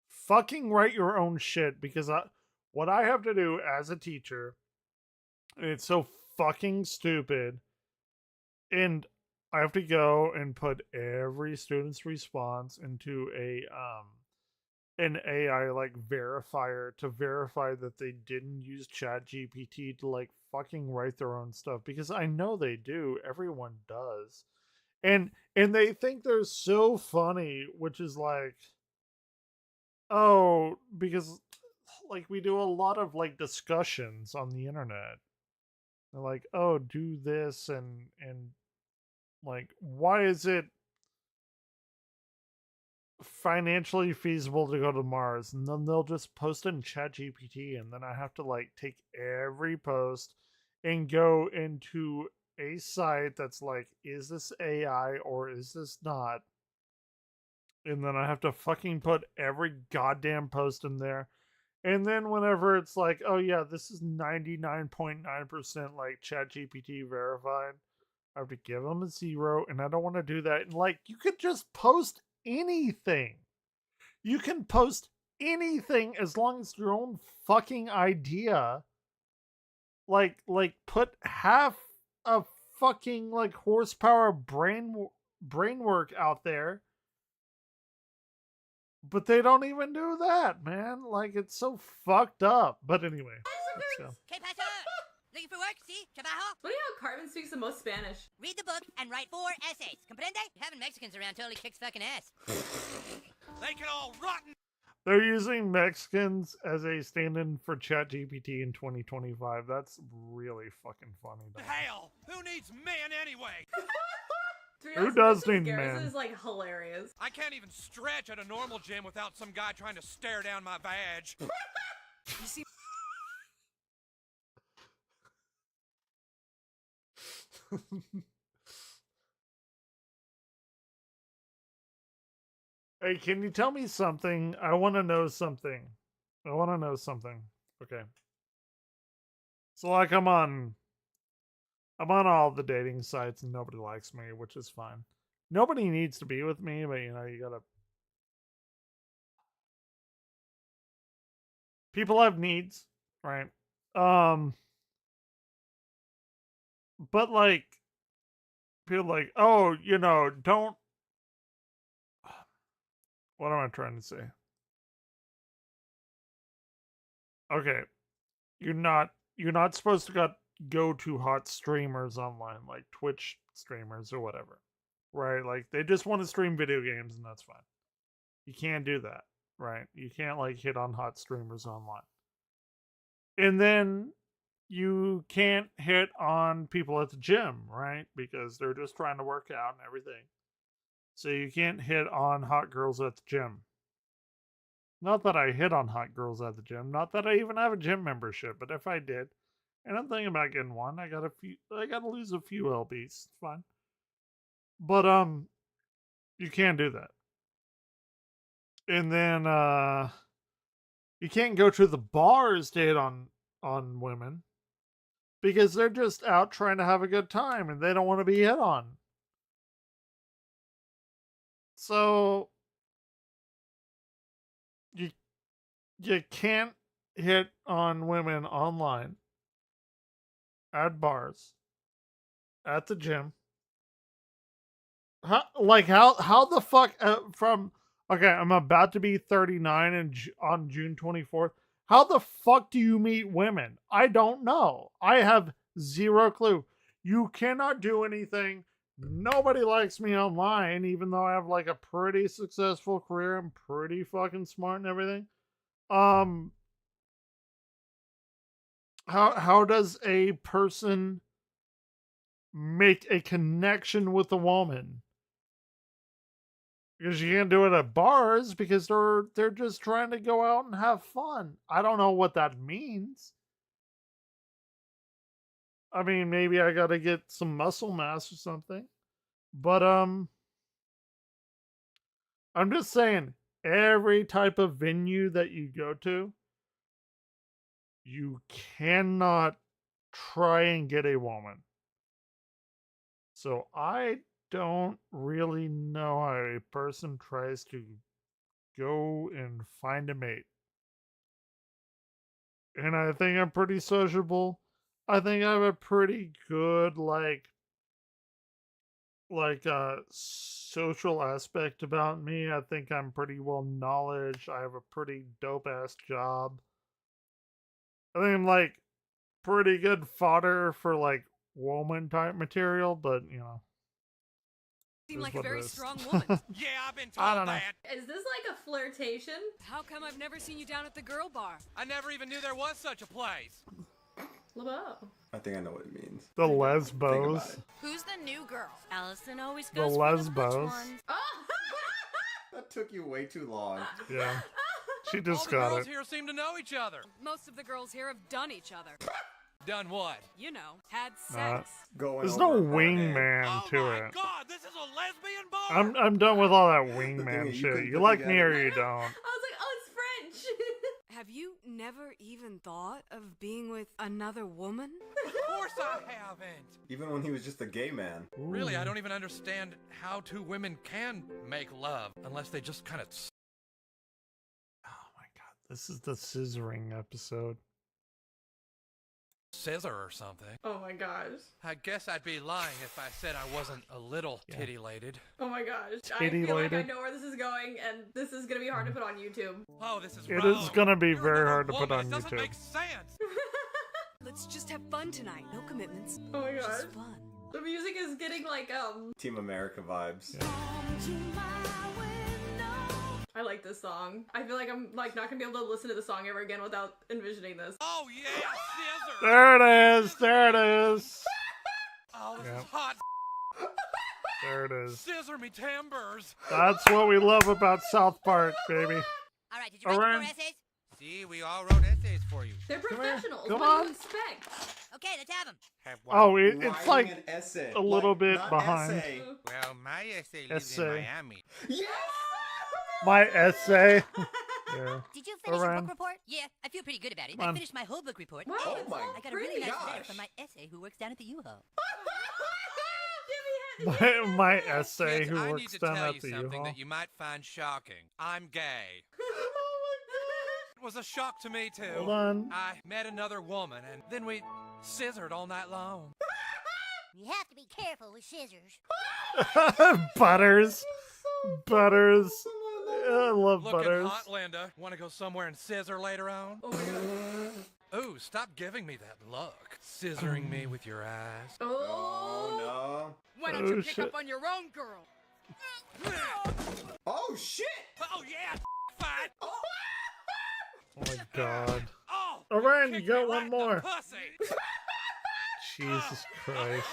fucking write your own shit because what I have to do as a teacher, it's so fucking stupid, and I have to go and put every student's response into an AI like verifier to verify that they didn't use ChatGPT to like fucking write their own stuff because I know they do. Everyone does. And they think they're so funny, which is like, oh, because like we do a lot of like discussions on the internet. They're like, oh, do this and like why is it financially feasible to go to Mars? And then they'll just post it in ChatGPT, and then I have to like take every post and go into a site that's like, is this AI or is this not? And then I have to fucking put every goddamn post in there. And then whenever it's like, oh yeah, this is 99.9% like ChatGPT verified, I have to give them a 0, and I don't want to do that. And like, you could just post anything. You can post anything as long as your own fucking idea. Like put half a fucking like horsepower brain work out there. But they don't even do that, man. Like, it's so fucked up. But anyway, let's go. ¿Qué pasa? Looking for work? See? Trabajo? Funny how Cartman speaks the most Spanish. Read the book and write 4 essays. Comprende? Having Mexicans around totally kicks fucking ass. They can all rotten. They're using Mexicans as a stand-in for ChatGPT in 2025. That's really fucking funny. Though. Hell, who needs men anyway? Who does need Garrison men? is like hilarious. I can't even stretch at a normal gym without some guy trying to stare down my vag. You see? Hey, can you tell me something? I want to know something. Okay. So like I'm on all the dating sites and nobody likes me, which is fine. Nobody needs to be with me, but you know, you gotta. People have needs, right? But like, people like, oh, you know, don't. What am I trying to say? Okay, you're not supposed to go to hot streamers online, like Twitch streamers or whatever, right? Like they just want to stream video games, and that's fine. You can't do that, right? You can't like hit on hot streamers online. And then you can't hit on people at the gym, right? Because they're just trying to work out and everything. So you can't hit on hot girls at the gym. Not that I hit on hot girls at the gym. Not that I even have a gym membership. But if I did, and I'm thinking about getting one, I gotta lose a few lbs. It's fine. But you can't do that. And then you can't go to the bars to hit on women because they're just out trying to have a good time and they don't want to be hit on. So you can't hit on women online, at bars, at the gym. How the fuck from okay, I'm about to be 39 and on June 24th. How the fuck do you meet women? I don't know. I have zero clue. You cannot do anything. Nobody likes me online, even though I have like a pretty successful career. I'm pretty fucking smart and everything. How does a person make a connection with a woman? Because you can't do it at bars because they're just trying to go out and have fun. I don't know what that means. I mean, maybe I gotta get some muscle mass or something. But I'm just saying, every type of venue that you go to, you cannot try and get a woman. So I don't really know how a person tries to go and find a mate. And I think I'm pretty sociable. I think I have a pretty good social aspect about me. I think I'm pretty well knowledge. I have a pretty dope ass job. I think I'm like pretty good fodder for like woman type material, but you know. Seem is like a what it very is. strong woman. Yeah, I've been I told don't know. that. Is this like a flirtation? How come I've never seen you down at the girl bar? I never even knew there was such a place. LeBeau. I think I know what it means. The lesbos. Who's the new girl? Allison always The goes for the butch lesbos. ones. That took you way too long. Yeah. She All just the got girls it. here seem to know each other. Most of the girls here have done each other. Done what? You know, had Uh, sex. There's no wingman Oh to my it. God, this is a lesbian bar. I'm done with all that thing wingman is, you shit. couldn't You put like together- me or you don't. I was like, oh, it's French. Have you never even thought of being with another woman? Of course I haven't. Even when he was just a gay man. Really, I don't even understand how two women can make love unless they just kind of. This is the scissoring episode. Scissor or something. Oh my gosh. I guess I'd be lying if I said I wasn't a little titty-lated. Oh my gosh. I feel like I Titty-lated? know where this is going, and this is gonna be hard to put on YouTube. Oh, this is It wrong. is gonna be very hard to put Woman, on it doesn't YouTube. make sense. Let's just have fun tonight. No commitments. Oh my Just gosh. fun. The music is getting like Team America vibes. I like this song. I feel like I'm like not gonna be able to listen to the song ever again without envisioning this. Oh yeah, scissor. There it is. There it is. Oh, this Yep. is hot. There it is. Scissor me timbers. That's what we love about South Park, baby. All right, did you write the 4 Around- essays? See, we all wrote essays for you. They're professionals. Come what on. do you expect? Okay, let's have them. Oh, it's Writing like an essay. a little Like, bit not behind. essay. Well, my essay lives in Essay. Miami. Yes! My essay. Yeah. Did you finish your Around. book report? Yeah, I feel pretty good about it. Come I on. finished my whole book report. Wow, Oh and my I got a really nice letter gosh. from my essay who works down at the U-Haul. my essay Kids, who I need works to down tell at you the something U-Haul. that you might find shocking. I'm gay. It was a shock to me too. Hold on. I met another woman and then we scissored all night long. You have to be careful with scissors. Butters. Butters. I love Looking Butters. hot, Linda. Want to go somewhere and scissor later on? Oh my god. Ooh, stop giving me that look. Scissoring me with your eyes. Oh no. Why Oh, don't you pick shit. up on your own girl? Oh shit! Oh yeah, fight. Oh my god. Oh, Orion, you kicked got me one right in the more. pussy. Jesus Christ.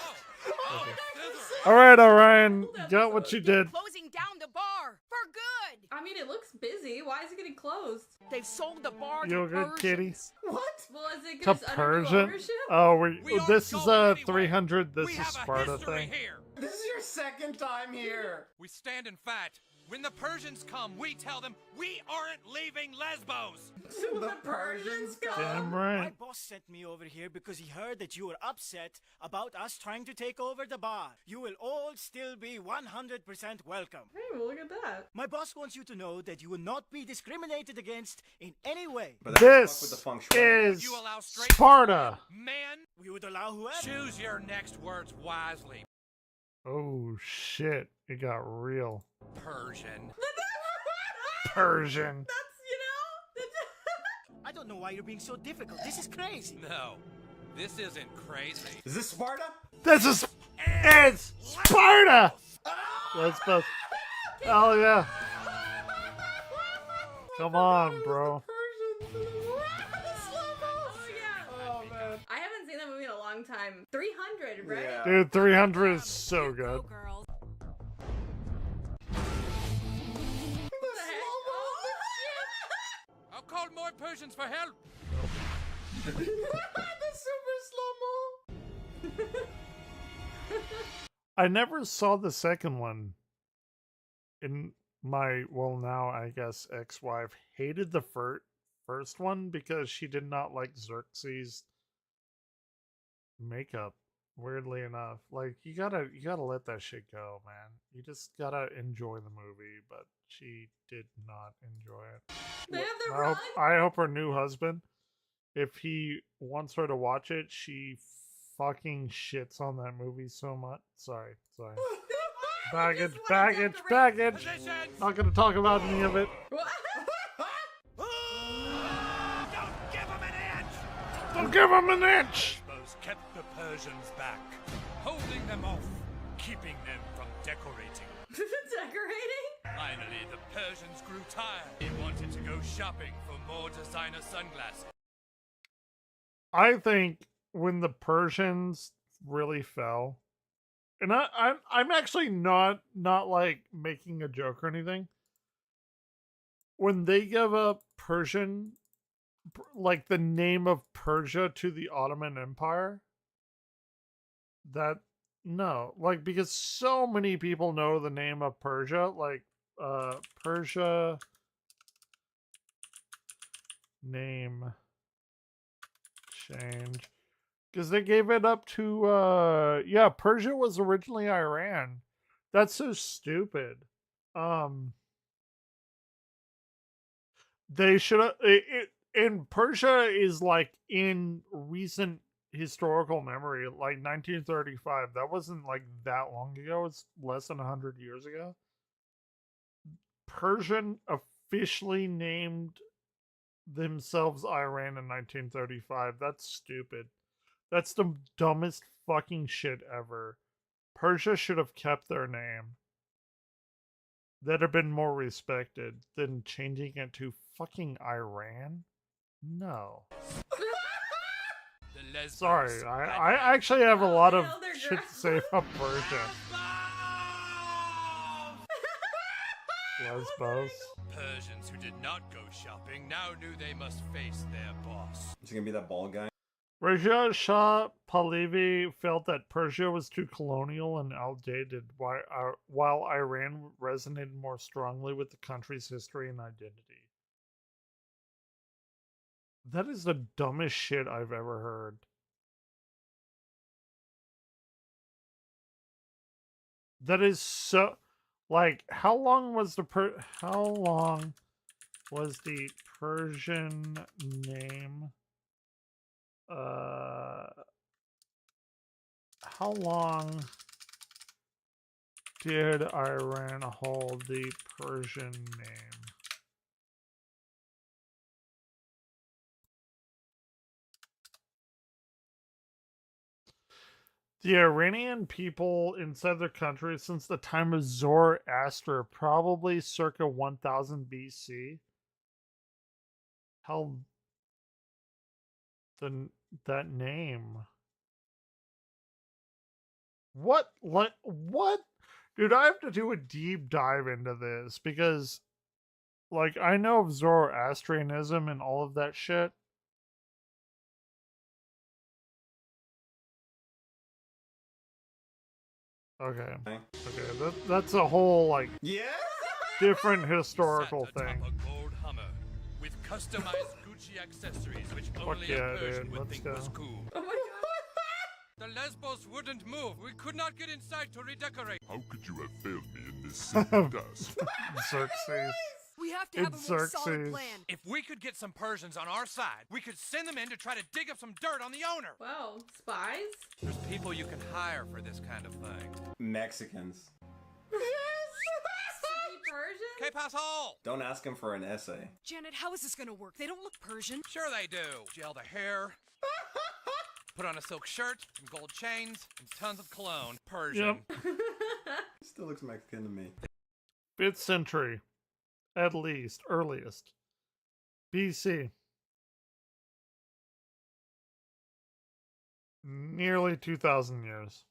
Oh, Okay. scissor. Alright, Orion. You got what you did. Closing down the bar for good. I mean, it looks busy. Why is it getting closed? They've sold the bar You good, kitty? What? Well, is it To just under new Persian? ownership? Oh, We aren't this is going anywhere. 300. This We is have a Sparta history thing. here. This is your second time here. We stand and fight. When the Persians come, we tell them we aren't leaving Lesbos. The Persians come. Damn right. My boss sent me over here because he heard that you were upset about us trying to take over the bar. You will all still be 100% welcome. Hey, well, look at that. My boss wants you to know that you will not be discriminated against in any way. This is Sparta. Man, we would allow whoever. Choose your next words wisely. Oh shit, it got real. Persian. Persian. I don't know why you're being so difficult. This is crazy. No, this isn't crazy. Is this Sparta? This is it's Sparta. That's both. Hell yeah. Come on, bro. I haven't seen that movie in a long time. 300, right? Yeah. Dude, 300 is so good. I'll call more Persians for help. The super slow-mo. I never saw the second one. In my, well, now I guess ex-wife hated the first one because she did not like Xerxes' makeup. Weirdly enough, like you gotta let that shit go, man. You just gotta enjoy the movie, but she did not enjoy it. They have their I hope her new husband, if he wants her to watch it, she fucking shits on that movie so much. Sorry. Baggage. Not gonna talk about any of it. Don't give him an inch! Lesbos kept the Persians back, holding them off, keeping them from decorating. Decorating? Finally, the Persians grew tired. They wanted to go shopping for more designer sunglasses. I think when the Persians really fell, and I'm actually not like making a joke or anything. When they give up Persian, like the name of Persia, to the Ottoman Empire, like because so many people know the name of Persia, like Persia name change, because they gave it up to yeah, Persia was originally Iran. That's so stupid. They should have and Persia is like in recent historical memory, like 1935. That wasn't like that long ago. It's less than 100 years ago. Persian officially named themselves Iran in 1935. That's stupid. That's the dumbest fucking shit ever. Persia should have kept their name. That'd have been more respected than changing it to fucking Iran. No. Sorry, I actually have a lot of shit to say about Persia. Lesbos. Persians who did not go shopping now knew they must face their boss. Is it gonna be that bald guy? Raja Shah Pahlavi felt that Persia was too colonial and outdated, while Iran resonated more strongly with the country's history and identity. That is the dumbest shit I've ever heard. That is so... Like, how long was the Persian name? How long did Iran hold the Persian name? The Iranian people inside their country since the time of Zoroaster, probably circa 1000 BC, held that name. What? Dude, I have to do a deep dive into this because, like, I know of Zoroastrianism and all of that shit. Okay. That's a whole, like... Yeah? different historical Sat atop thing. a gold Hummer with customized Gucci accessories, which only yeah, a Persian dude, would let's think go. was cool. Oh my god. The Lesbos wouldn't move. We could not get inside to redecorate. How could you have failed me in this simple task? Xerxes. We have to have a It's more solid Xerxes. plan. If we could get some Persians on our side, we could send them in to try to dig up some dirt on the owner. Wow, spies? There's people you can hire for this kind of thing. Mexicans. Persian? Que pasó? Don't ask him for an essay. Janet, how is this gonna work? They don't look Persian. Sure they do. Gel the hair. Put on a silk shirt, some gold chains, and tons of cologne. Persian. Still looks Mexican to me. 5th century, at least, earliest. BC. Nearly 2,000 years.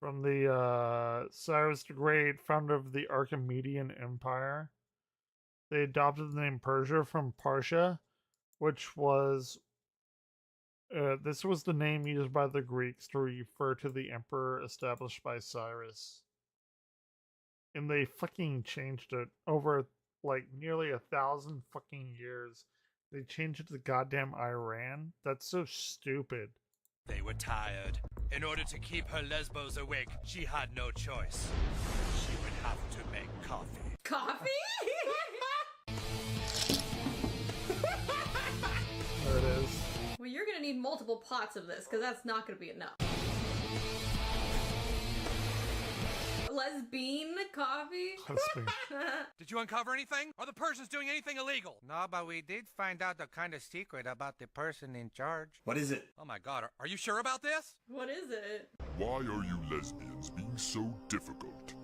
From the Cyrus the Great, founder of the Archimedean Empire. They adopted the name Persia from Partia, which was this was the name used by the Greeks to refer to the emperor established by Cyrus. And they fucking changed it over like nearly 1,000 fucking years. They changed it to goddamn Iran. That's so stupid. They were tired. In order to keep her Lesbos awake, she had no choice. She would have to make coffee. Coffee? There it is. Well, you're gonna need multiple pots of this, because that's not gonna be enough. Lesbian coffee? Did you uncover anything? Are the Persians doing anything illegal? No, but we did find out a kind of secret about the person in charge. What is it? Oh my god, are you sure about this? What is it? Why are you lesbians being so difficult?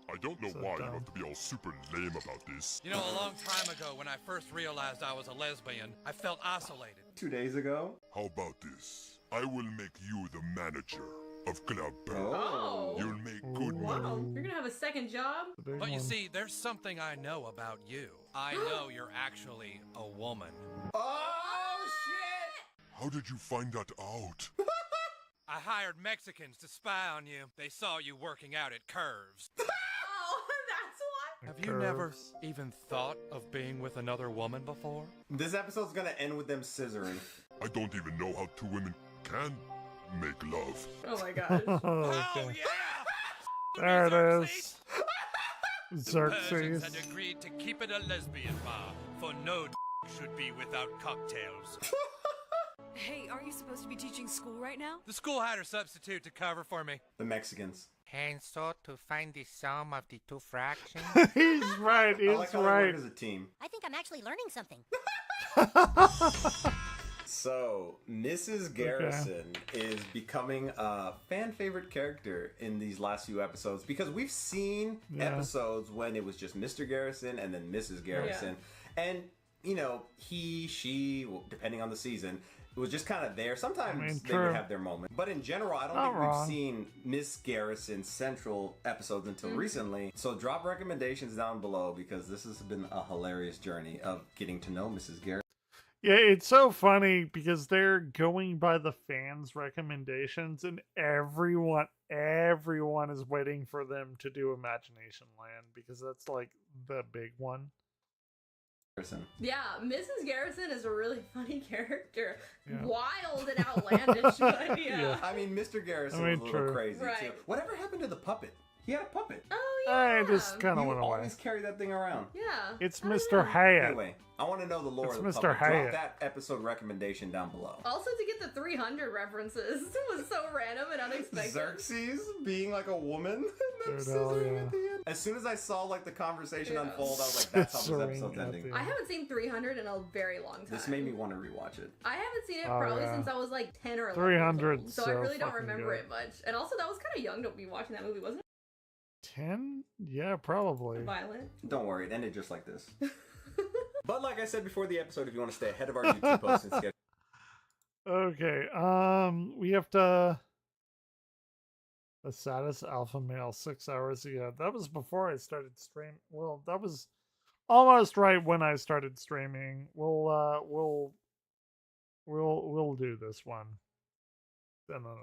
I don't know why you have to be all super lame about this. You know, a long time ago when I first realized I was a lesbian, I felt isolated. 2 days ago? How about this? I will make you the manager of Club. Oh. You'll make good money. Wow, you're gonna have a second job? But you see, there's something I know about you. I know you're actually a woman. Oh, shit! How did you find that out? I hired Mexicans to spy on you. They saw you working out at Curves. Oh, that's why? Have you never even thought of being with another woman before? This episode's gonna end with them scissoring. I don't even know how two women can make love. Oh my gosh. Oh yeah! There it is. The Persians Xerxes. had agreed to keep it a lesbian bar, for no should be without cocktails. Hey, aren't you supposed to be teaching school right now? The school had her substitute to cover for me. The Mexicans. And so to find the sum of the two fractions. He's right. I He's like how they right. work as a team. I think I'm actually learning something. So, Mrs. Garrison is becoming a fan favorite character in these last few episodes because we've seen episodes when it was just Mr. Garrison and then Mrs. Garrison. And, you know, he, she, well, depending on the season, it was just kind of there. Sometimes they would have their moment. But in general, I don't think we've seen Miss Garrison central episodes until recently. So drop recommendations down below because this has been a hilarious journey of getting to know Mrs. Garrison. Yeah, it's so funny because they're going by the fans' recommendations, and everyone is waiting for them to do Imagination Land because that's like the big one. Yeah, Mrs. Garrison is a really funny character. Yeah. Wild and outlandish, but yeah. I mean, Mr. Garrison was a little crazy too. Whatever happened to the puppet? He had a puppet. Oh yeah. I just kind of went away. Always carry that thing around. Yeah. It's Mr. Hyatt. Anyway, I want to know the lore It's of the Mr. puppet. Hyatt. Drop that episode recommendation down below. Also, to get the 300 references was so random and unexpected. Xerxes being like a woman. And them scissoring at the end. As soon as I saw like the conversation unfold, I was like, "That's how this episode's ending." I haven't seen 300 in a very long time. This made me want to rewatch it. I haven't seen it probably since I was like 10 or 11. 300. So I really don't remember it much. And also, that was kind of young to be watching that movie, wasn't it? 10? Yeah, probably. Violent. Don't worry, it ended just like this. But like I said before the episode, if you want to stay ahead of our YouTube posts and schedule. Okay, we have to... The saddest alpha male 6 hours ago. That was before I started streaming. Well, that was almost right when I started streaming. We'll do this one. No.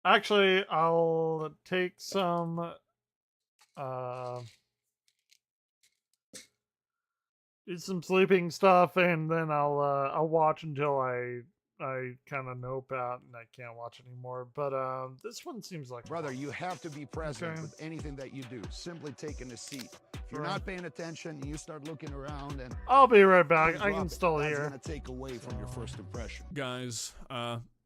Actually, I'll take some do some sleeping stuff, and then I'll watch until I kind of nope out and I can't watch anymore. But this one seems like Brother, you have to be present Okay. with anything that you do. Simply taking a seat. If you're Sure. not paying attention, you start looking around and I'll be right back. and I drop can it. still That's hear. gonna take away from your first impression. Guys,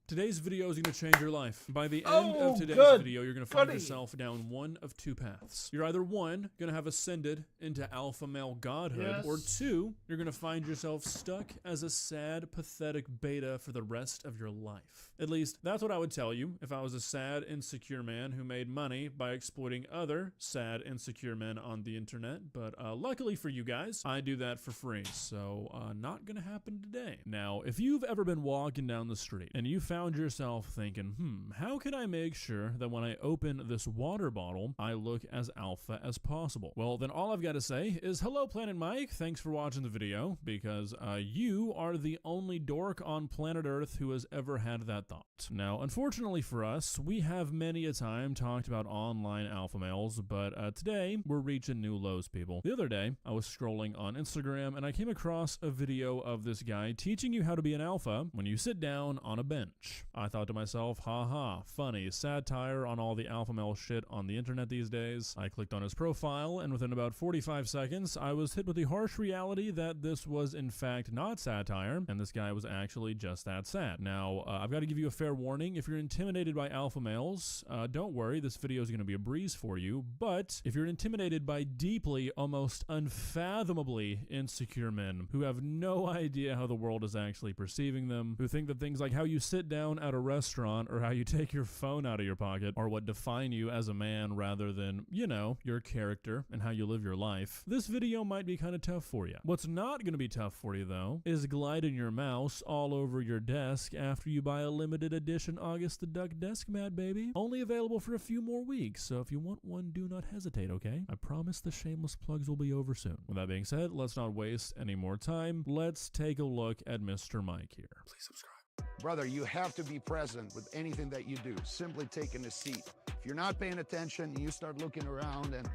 today's video is going to change your life. By the end Oh, of today's good. video, you're going to find Goody. yourself down one of two paths. You're either one, going to have ascended into alpha male godhood, Yes. or two, you're going to find yourself stuck as a sad, pathetic beta for the rest of your life. At least, that's what I would tell you if I was a sad, insecure man who made money by exploiting other sad, insecure men on the internet. But luckily for you guys, I do that for free, so not going to happen today. Now, if you've ever been walking down the street and you found yourself thinking, how can I make sure that when I open this water bottle, I look as alpha as possible? Well, then all I've got to say is, hello, Planet Mike. Thanks for watching the video, because you are the only dork on planet Earth who has ever had that thought. Now, unfortunately for us, we have many a time talked about online alpha males, but today we're reaching new lows, people. The other day, I was scrolling on Instagram and I came across a video of this guy teaching you how to be an alpha when you sit down on a bench. I thought to myself, haha, funny, satire on all the alpha male shit on the internet these days. I clicked on his profile, and within about 45 seconds, I was hit with the harsh reality that this was in fact not satire, and this guy was actually just that sad. Now, I've got to give you a fair warning. If you're intimidated by alpha males, don't worry, this video is going to be a breeze for you, but if you're intimidated by deeply, almost unfathomably insecure men who have no idea how the world is actually perceiving them, who think that things like how you sit down at a restaurant or how you take your phone out of your pocket are what define you as a man rather than, you know, your character and how you live your life, this video might be kind of tough for you. What's not going to be tough for you, though, is gliding your mouse all over your desk after you buy a limited edition August the Duck desk mat, baby. Only available for a few more weeks, so if you want one, do not hesitate, okay? I promise the shameless plugs will be over soon. With that being said, let's not waste any more time. Let's take a look at Mr. Mike here. Please subscribe. Brother, you have to be present with anything that you do. Simply taking a seat. If you're not paying attention, you start looking around and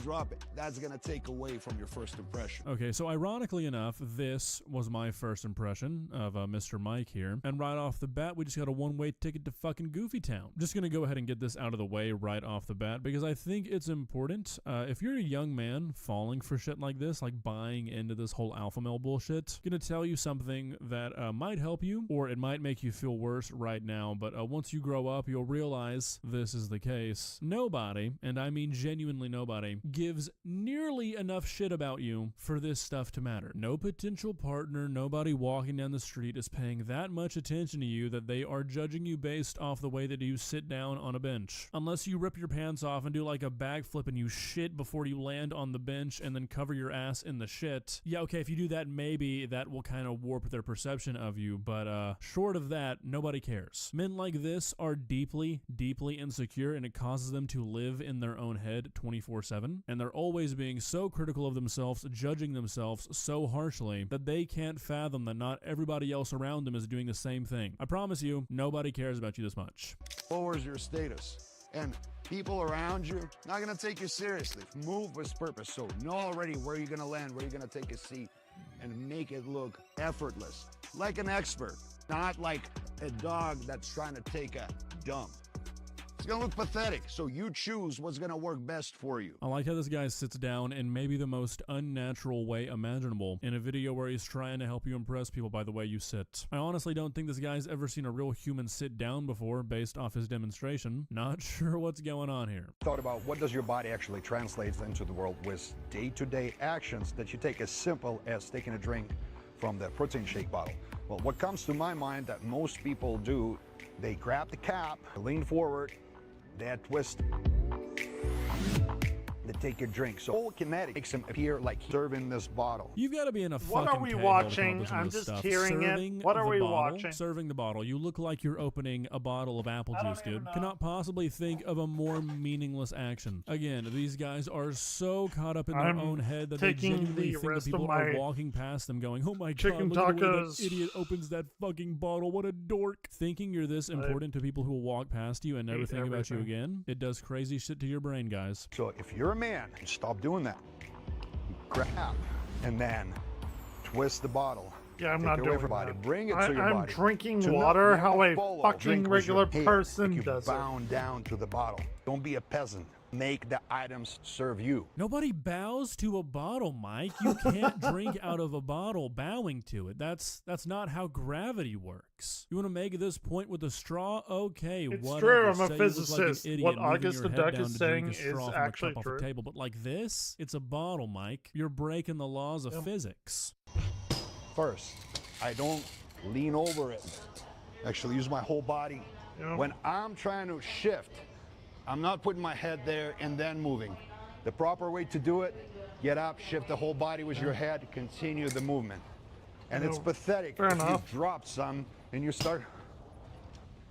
drop it. That's gonna take away from your first impression. Okay, so ironically enough, this was my first impression of Mr. Mike here, and right off the bat, we just got a one-way ticket to fucking Goofy Town. Just gonna go ahead and get this out of the way right off the bat, because I think it's important. If you're a young man falling for shit like this, like buying into this whole alpha male bullshit, I'm gonna tell you something that might help you, or it might make you feel worse right now, but once you grow up, you'll realize this is the case. Nobody, and I mean genuinely nobody, gives nearly enough shit about you for this stuff to matter. No potential partner, nobody walking down the street is paying that much attention to you that they are judging you based off the way that you sit down on a bench. Unless you rip your pants off and do like a backflip and you shit before you land on the bench and then cover your ass in the shit. Yeah, okay, if you do that, maybe that will kind of warp their perception of you, but short of that, nobody cares. Men like this are deeply, deeply insecure, and it causes them to live in their own head 24/7. And they're always being so critical of themselves, judging themselves so harshly that they can't fathom that not everybody else around them is doing the same thing. I promise you, nobody cares about you this much. Lowers your status. And people around you not gonna take you seriously. Move with purpose. So know already where you're gonna land, where you're gonna take a seat, and make it look effortless. Like an expert, not like a dog that's trying to take a dump. It's gonna look pathetic, so you choose what's gonna work best for you. I like how this guy sits down in maybe the most unnatural way imaginable in a video where he's trying to help you impress people by the way you sit. I honestly don't think this guy's ever seen a real human sit down before based off his demonstration. Not sure what's going on here. Thought about what does your body actually translate into the world with day-to-day actions that you take as simple as taking a drink from the protein shake bottle. Well, what comes to my mind that most people do, they grab the cap, lean forward, they twist. to take your drink. So whole kinetic makes him appear like he's serving this bottle. You've got to be in a What fucking are we K-hole to come up watching? with some of I'm this just stuff. hearing it. Serving What are the we bottle, watching? Serving the bottle. You look like you're opening a bottle of apple juice, dude. Cannot possibly think of a more meaningless action. Again, these guys are so caught up in their I'm own head that they taking genuinely the think that rest of people are my walking past them going, oh my god, chicken look at the way that tacos. idiot opens that fucking bottle. What a dork. Thinking you're this important to people who will walk past you and never hate think about you everything. again, it does crazy shit to your brain, guys. So if you're a man, stop doing that. Grab and then twist the bottle. Yeah, I'm Take not it away doing from your body. that. Bring it to your I'm body. drinking To water not how a follow fucking drink with your regular hand, person like you does it. bound down to the bottle. Don't be a peasant. Make the items serve you. Nobody bows to a bottle, Mike. You can't drink out of a bottle bowing to it. That's not how gravity works. You want to make this point with a straw? Okay, It's whatever. true, I'm a Say you look like an physicist. idiot What moving August your the head Duck down is to drink saying a is straw from a actually cup off true. a table. But like this, it's a bottle, Mike. You're breaking the laws of physics. First, I don't lean over it. Actually, use my whole body. When I'm trying to shift, I'm not putting my head there and then moving. The proper way to do it, get up, shift the whole body with your head, continue the movement. And it's pathetic fair if enough. you drop some and you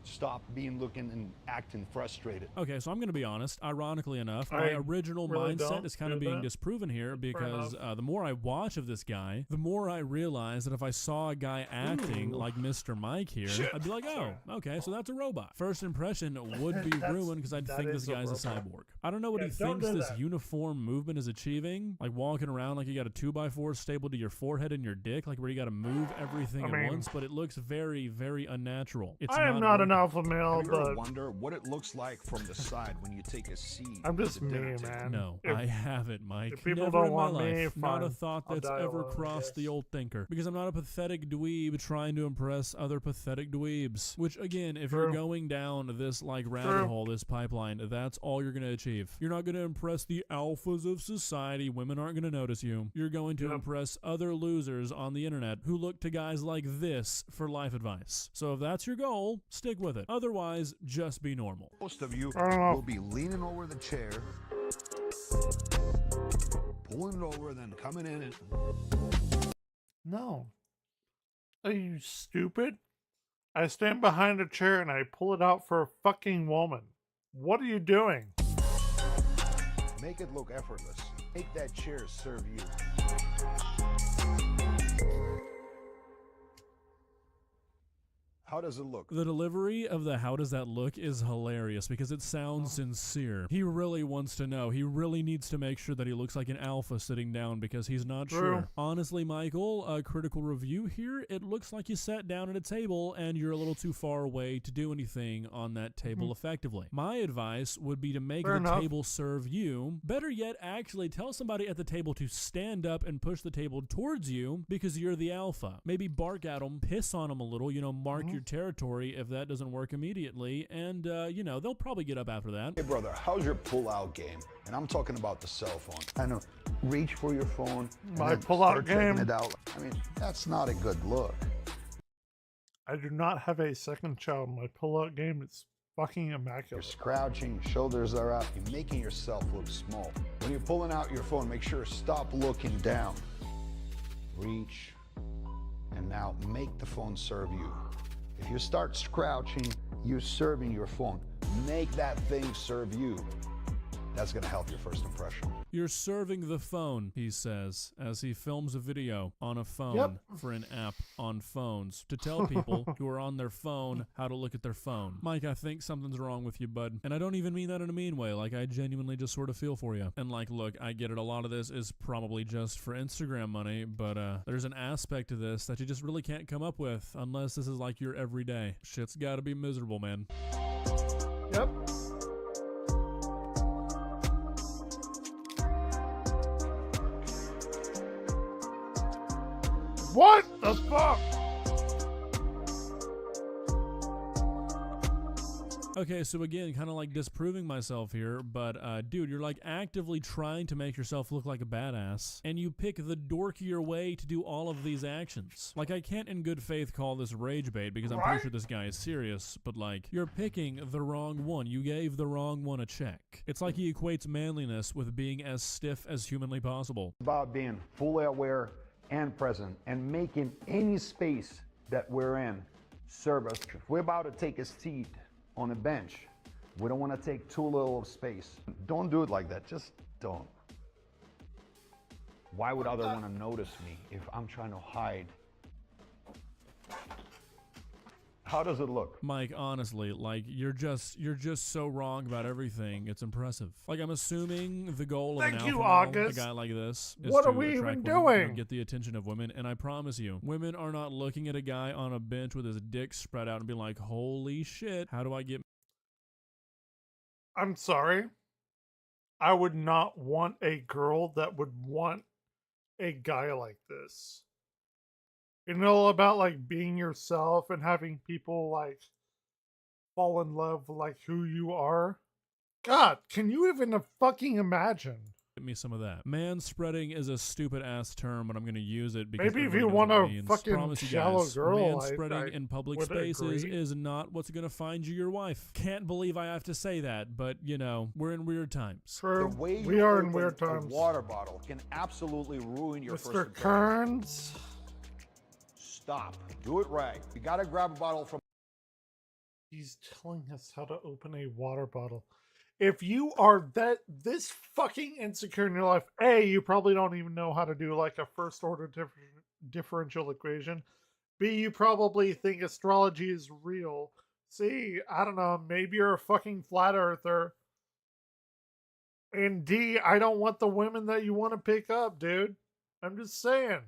stop looking and acting frustrated. Okay, so I'm going to be honest. Ironically enough, I my original really mindset don't is kind of do being that. disproven here because enough. the more I watch of this guy, the more I realize that if I saw a guy acting like Mr. Mike here, I'd be like, oh, okay, so that's a robot. First impression would be ruined because I'd that think this is a guy's a robot. cyborg. I don't know what Yeah, he don't thinks do this that. uniform movement is achieving, like walking around like you got a 2x4 stapled to your forehead and your dick, like where you got to move everything I at mean- once, but it looks very, very unnatural. It's I am not an working. alpha male, Have you ever but wonder what it looks like from the side when you take a seat? I'm at just the dinner me, table? man. No, If- I haven't, Mike. if people Never don't in my want life. me, Not a fine. thought I'll that's die ever alone, I crossed the guess. old thinker. Because I'm not a pathetic dweeb trying to impress other pathetic dweebs. Which, again, if you're True. going down this like rabbit True. hole, this pipeline, that's all you're going to achieve. You're not going to impress the alphas of society. Women aren't going to notice you. You're going to Yep. impress other losers on the internet who look to guys like this for life advice. So if that's your goal, stick with it. Otherwise, just be normal. Most of you I don't know. will be leaning over the chair, pulling it over, then coming in and no. Are you stupid? I stand behind a chair and I pull it out for a fucking woman. What are you doing? make it look effortless. Make that chair serve you. How does it look? The delivery of the "how does that look" is hilarious because it sounds sincere. He really wants to know. He really needs to make sure that he looks like an alpha sitting down because he's not True. sure. Honestly, Michael, a critical review here, it looks like you sat down at a table and you're a little too far away to do anything on that table effectively. My advice would be to make Fair the enough. table serve you. Better yet, actually tell somebody at the table to stand up and push the table towards you because you're the alpha. Maybe bark at them, piss on them a little, mark your territory if that doesn't work immediately, and they'll probably get up after that. Hey brother, how's your pull-out game? And I'm talking about the cell phone. I know, reach for your phone. and My then pull-out start taking game? it out. I mean, that's not a good look. I do not have a second child. My pull-out game is fucking You're immaculate. crouching, shoulders are up, you're making yourself look small. When you're pulling out your phone, make sure to stop looking down. Reach, and now make the phone serve you. If you start crouching, you're serving your phone. Make that thing serve you. That's gonna help your first impression. You're serving the phone, he says, as he films a video on a phone Yep. for an app on phones to tell people who are on their phone how to look at their phone. Mike, I think something's wrong with you, bud. And I don't even mean that in a mean way. Like, I genuinely just sort of feel for you. And look, I get it. A lot of this is probably just for Instagram money, but there's an aspect to this that you just really can't come up with unless this is like your everyday. Shit's gotta be miserable, man. Yep. What the fuck? Okay, so again, kind of like disproving myself here, but dude, you're like actively trying to make yourself look like a badass, and you pick the dorkier way to do all of these actions. Like, I can't in good faith call this rage bait because I'm pretty sure this guy is serious, but like, you're picking the wrong one. You gave the wrong one a check. It's like he equates manliness with being as stiff as humanly possible. About being fully aware and present and making any space that we're in serve us. If we're about to take a seat on a bench, we don't want to take too little of space. Don't do it like that. Just don't. Why would others want to notice me if I'm trying to hide? How does it look? Mike, honestly, like, you're just so wrong about everything. It's impressive. Like, I'm assuming the goal of an alpha male, a guy like this, is What to are we attract even women doing? and get the attention of women. And I promise you, women are not looking at a guy on a bench with his dick spread out and be like, holy shit, how do I get... I'm sorry. I would not want a girl that would want a guy like this. You know about like being yourself and having people like fall in love with like who you are? God, can you even fucking imagine? Get me some of that. Man spreading is a stupid ass term, but I'm gonna use it because Maybe if everybody you knows want what it a means. fucking Promise you shallow guys, girl, man I spreading in public would spaces agree. is not what's gonna find you your wife. Can't believe I have to say that, but you know, we're in weird times. True. The way We you are in open weird a times. water bottle can absolutely ruin your first Mr. impression. Kearns. Stop. Do it right. You gotta grab a bottle from... He's telling us how to open a water bottle. If you are this fucking insecure in your life, A, you probably don't even know how to do like a first order differential equation. B, you probably think astrology is real. C, I don't know, maybe you're a fucking flat earther. And D, I don't want the women that you want to pick up, dude. I'm just saying.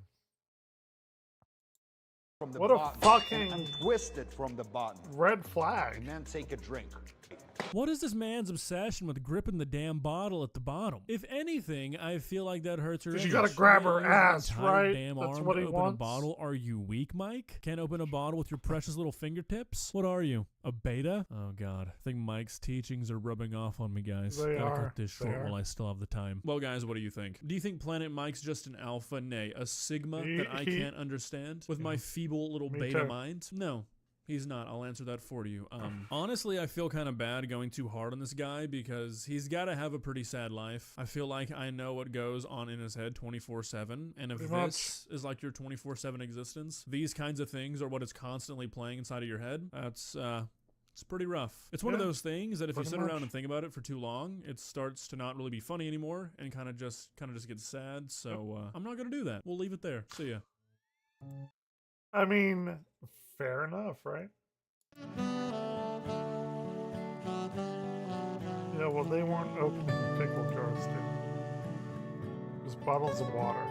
From the What a bottom fucking and twist it from the bottom. red flag. And then take a drink. What is this man's obsession with gripping the damn bottle at the bottom? If anything, I feel like that hurts her. 'Cause you image. gotta grab her Use your ass, entire right? Damn That's arm what to he open wants. a bottle. Are you weak, Mike? Can't open a bottle with your precious little fingertips? What are you? A beta? Oh god, I think Mike's teachings are rubbing off on me, guys. They Gotta are. cut this They short are. while I still have the time. Well, guys, what do you think? Do you think Planet Mike's just an alpha? Nay, a sigma that I can't understand with my feeble little Me beta too. mind? No. He's not. I'll answer that for you. Honestly, I feel kind of bad going too hard on this guy because he's got to have a pretty sad life. I feel like I know what goes on in his head 24/7, and if Pretty much. this is like your 24/7 existence, these kinds of things are what is constantly playing inside of your head. That's it's pretty rough. It's one of Yeah, those things that if you pretty sit much. around and think about it for too long, it starts to not really be funny anymore and kind of just gets sad. So I'm not gonna do that. We'll leave it there. See ya. I mean, fair enough, right? Yeah, well, they weren't opening pickle jars, dude. Just bottles of water.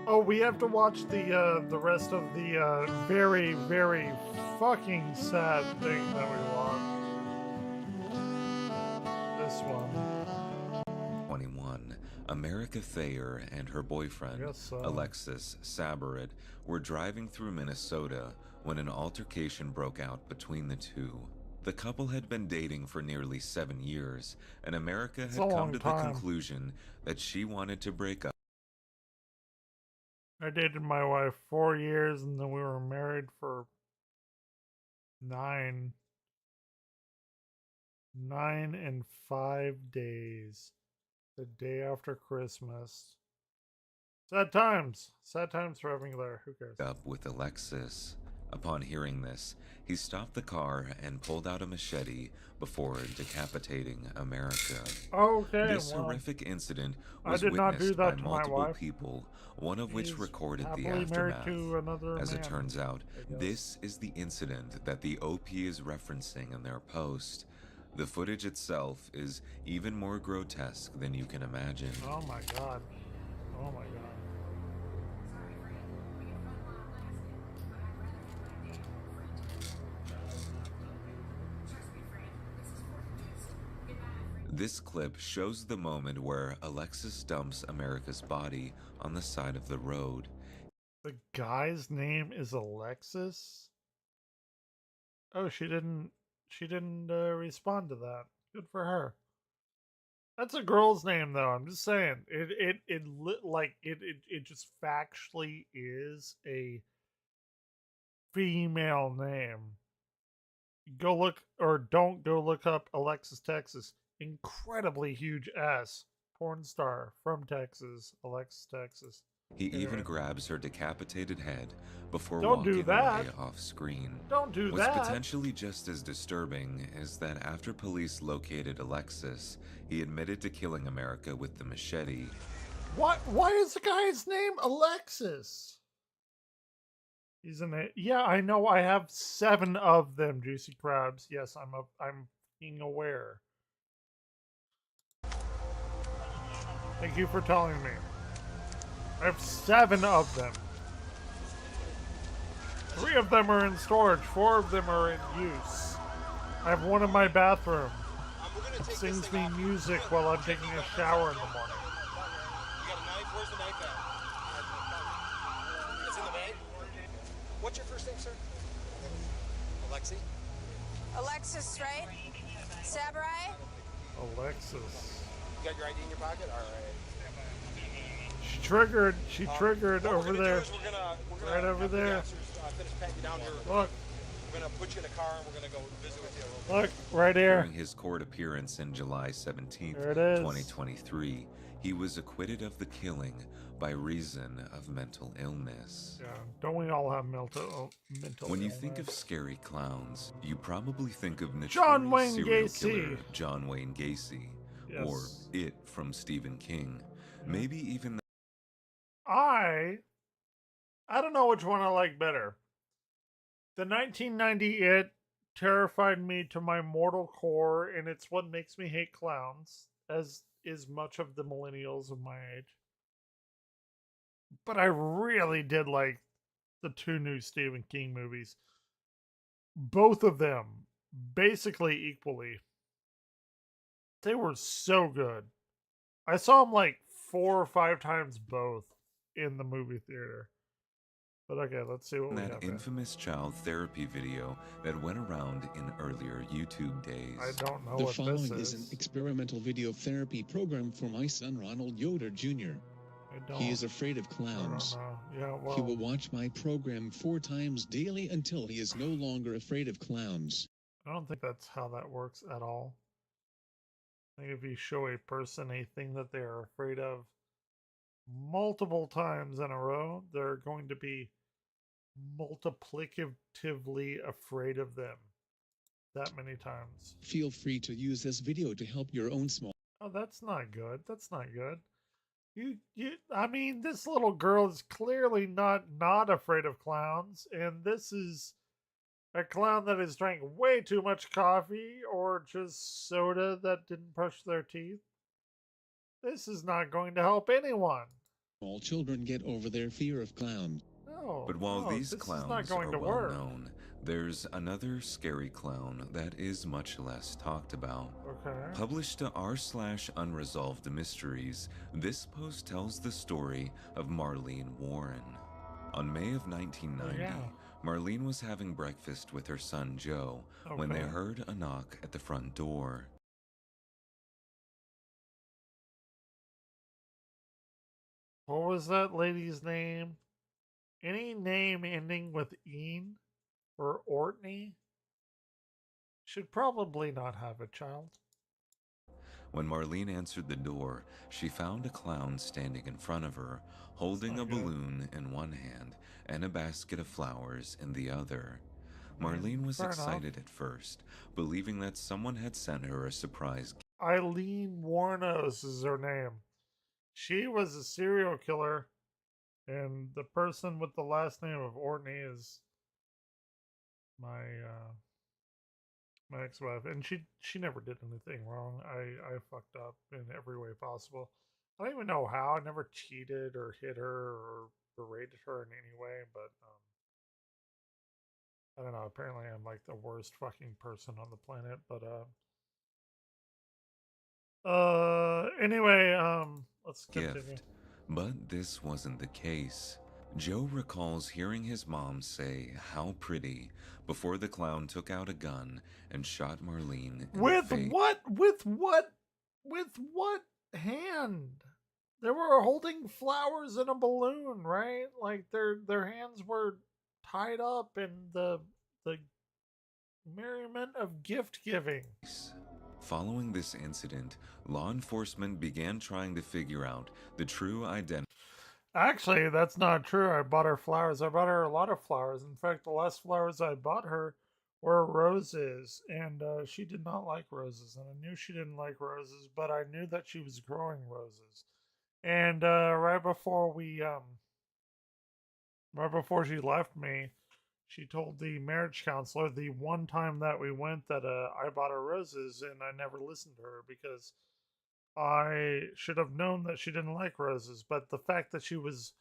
Oh, we have to watch the rest of the very, very fucking sad thing that we lost. This one. 21. America Thayer and her boyfriend, Yes, so. Alexis Sabarit, were driving through Minnesota when an altercation broke out between the two. The couple had been dating for nearly 7 years, and America It's had a come long to time. the conclusion that she wanted to break up. I dated my wife 4 years, and then we were married for 9 and 5 days. The day after Christmas. Sad times for having there. Who cares? Up with Alexis. Upon hearing this, he stopped the car and pulled out a machete before decapitating America. Okay, This well, horrific incident I was did not do witnessed that by to my multiple wife. people, one of which He's recorded the happily married aftermath. to another As it man, turns out, I guess. this is the incident that the OP is referencing in their post. The footage itself is even more grotesque than you can imagine. Oh my god. Oh my god. This clip shows the moment where Alexis dumps America's body on the side of the road. The guy's name is Alexis? Oh, she didn't respond to that. Good for her. That's a girl's name, though. I'm just saying. It just factually is a female name. Go look, or don't go look up Alexis Texas. Incredibly huge ass porn star from Texas, Alexis Texas. He even grabs her decapitated head before Don't do walking that. away off screen. Don't do What's that. potentially just as disturbing is that after police located Alexis, he admitted to killing America with the machete. What? Why is the guy's name Alexis? He's in it. Yeah, I know. I have 7 of them, Juicy Crabs. Yes, I'm being aware. Thank you for telling me. I have 7 of them. 3 of them are in storage. 4 of them are in use. I have one in my bathroom. It sings me music while I'm taking a shower in the morning. You got a knife? Where's the knife at? It's in the bag? What's your first name, sir? Alexi? Alexis, right? Saburai? Alexis. You got your ID in your pocket? All right. She triggered. She triggered what over we're gonna there. do is we're gonna Right over after the there. officers, finish patting you down here. Look. We're gonna put you in a car and we're gonna go visit with you a little bit. Look, right here. During his court appearance in July 17th, There it is. 2023, he was acquitted of the killing by reason of mental illness. Yeah, don't we all have mental When you illness? think of scary clowns, you probably think of John notorious Wayne serial Gacy. killer John Wayne Gacy, or Yes. It from Stephen King. Maybe even I don't know which one I like better. The 1990 It terrified me to my mortal core, and it's what makes me hate clowns, as is much of the millennials of my age. But I really did like the 2 new Stephen King movies. Both of them, basically equally. They were so good. I saw them like 4 or 5 times both in the movie theater. But okay, let's see what we that have here. infamous child therapy video that went around in earlier YouTube days. I don't know The what following this is an experimental video therapy program for my son Ronald Yoder Jr. He is afraid of clowns. Yeah, well, He will watch my program 4 times daily until he is no longer afraid of clowns. I don't think that's how that works at all. I think if you show a person a thing that they are afraid of multiple times in a row, they're going to be multiplicatively afraid of them that many times. Feel free to use this video to help your own small. Oh, that's not good. That's not good. I mean, this little girl is clearly not afraid of clowns, and this is a clown that has drank way too much coffee or just soda that didn't brush their teeth. This is not going to help anyone. Small children get over their fear of clowns. No, But while no, these this is clowns not going are to well work. known, there's another scary clown that is much less talked about. Okay. Published to r/unresolved mysteries, this post tells the story of Marlene Warren. On May of 1990, yeah. Marlene was having breakfast with her son Joe when they Okay. heard a knock at the front door. What was that lady's name? Any name ending with "een" or Ortney should probably not have a child. When Marlene answered the door, she found a clown standing in front of her, holding a balloon in one hand and a basket of flowers in the other. Marlene was Fair enough. excited at first, believing that someone had sent her a surprise gift. Eileen Warnos is her name. She was a serial killer, and the person with the last name of Ortney is my my ex-wife, and she never did anything wrong. I fucked up in every way possible. I don't even know how. I never cheated or hit her or berated her in any way, but I don't know. Apparently, I'm like the worst fucking person on the planet. But anyway, let's continue. But this wasn't the case. Joe recalls hearing his mom say, "How pretty," before the clown took out a gun and shot Marlene in With the face. what? With what? With what hand? They were holding flowers in a balloon, right? Like their hands were tied up in the merriment of gift giving. Following this incident, law enforcement began trying to figure out the true identity. Actually, that's not true. I bought her flowers. I bought her a lot of flowers. In fact, the last flowers I bought her were roses, and she did not like roses. And I knew she didn't like roses, but I knew that she was growing roses. And right before she left me, she told the marriage counselor the one time that we went that I bought her roses, and I never listened to her because I should have known that she didn't like roses. But the fact that she was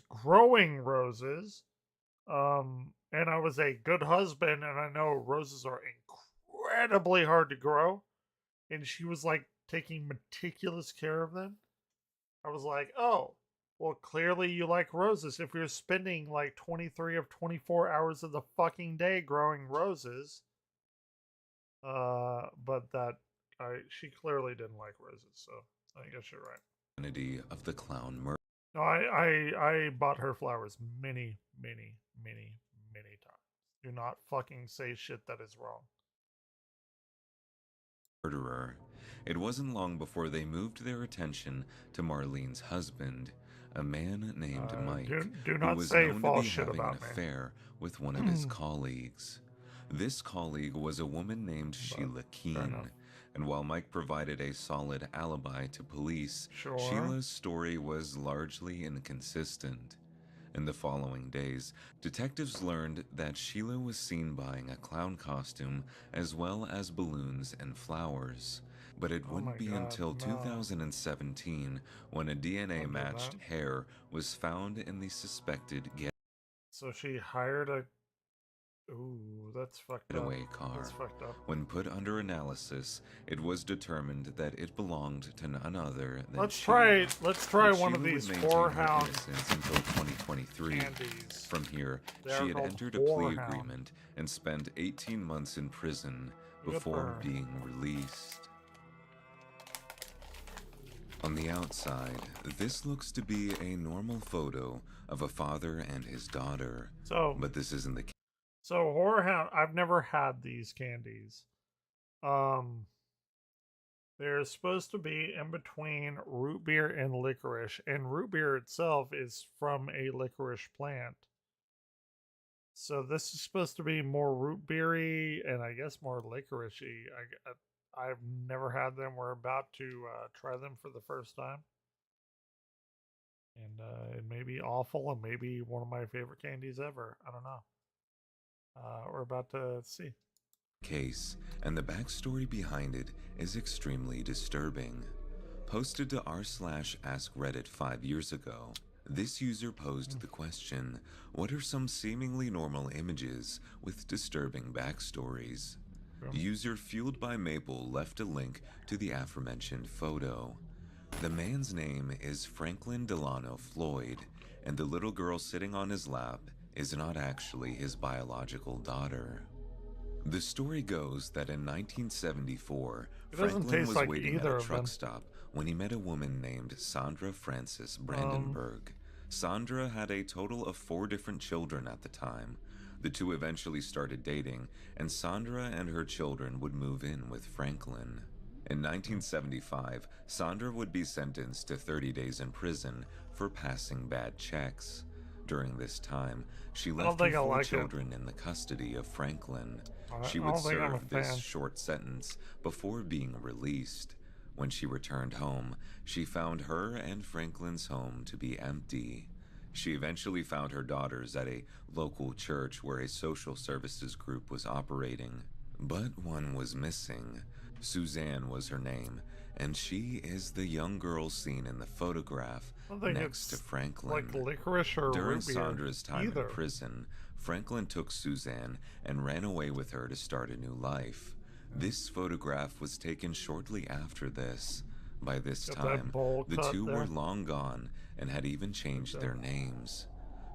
growing roses, and I was a good husband, and I know roses are incredibly hard to grow, and she was like taking meticulous care of them. I was like, oh, well, clearly you like roses if you're spending like 23 of 24 hours of the fucking day growing roses. But she clearly didn't like roses, so I guess you're right. Of the clown murder. No, I bought her flowers many times. Do not fucking say shit that is wrong. Murderer. It wasn't long before they moved their attention to Marlene's husband, a man named Mike, do who not was say known to false be shit having about an me. affair with one of his colleagues. This colleague was a woman named Sheila Keene, and while Mike provided a solid alibi to police, Sure. Sheila's story was largely inconsistent. In the following days, detectives learned that Sheila was seen buying a clown costume as well as balloons and flowers. But it wouldn't be until 2017 when a DNA-matched hair was found in the suspected So she hired a... Ooh, that's fucked up. getaway car. That's fucked up. When put under analysis, it was determined that it belonged to none other than Let's Sheila. try But one of Sheila would these maintain four her hound innocence until 2023. candies. From here, They are she had called entered a plea whorehound. agreement and spent 18 months in prison Good for before her. being released. On the outside, this looks to be a normal photo of a father and his daughter. But this isn't the case. So whorehound, I've never had these candies. They're supposed to be in between root beer and licorice, and root beer itself is from a licorice plant. So this is supposed to be more root beery and I guess more licoricey. I've never had them. We're about to try them for the first time. And it may be awful and maybe one of my favorite candies ever. I don't know. We're about to see. Case, and the backstory behind it is extremely disturbing. Posted to r/AskReddit 5 years ago, this user posed the question, what are some seemingly normal images with disturbing backstories? User Fueled by Maple left a link to the aforementioned photo. The man's name is Franklin Delano Floyd, and the little girl sitting on his lap is not actually his biological daughter. The story goes that in 1974, Franklin was waiting at a truck stop when he met a woman named Sandra Frances Brandenburg. Sandra had a total of 4 different children at the time. The two eventually started dating, and Sandra and her children would move in with Franklin. In 1975, Sandra would be sentenced to 30 days in prison for passing bad checks. During this time, she left her 4 children in the custody of Franklin. She would serve this short sentence before being released. When she returned home, she found her and Franklin's home to be empty. She eventually found her daughters at a local church where a social services group was operating. But one was missing. Suzanne was her name, and she is the young girl seen in the photograph next to Franklin. Like licorice or During root beer. Sandra's time Either. in prison, Franklin took Suzanne and ran away with her to start a new life. This photograph was taken shortly after this. By this Got that time, bowl the cut two there. were long gone and had even changed their names.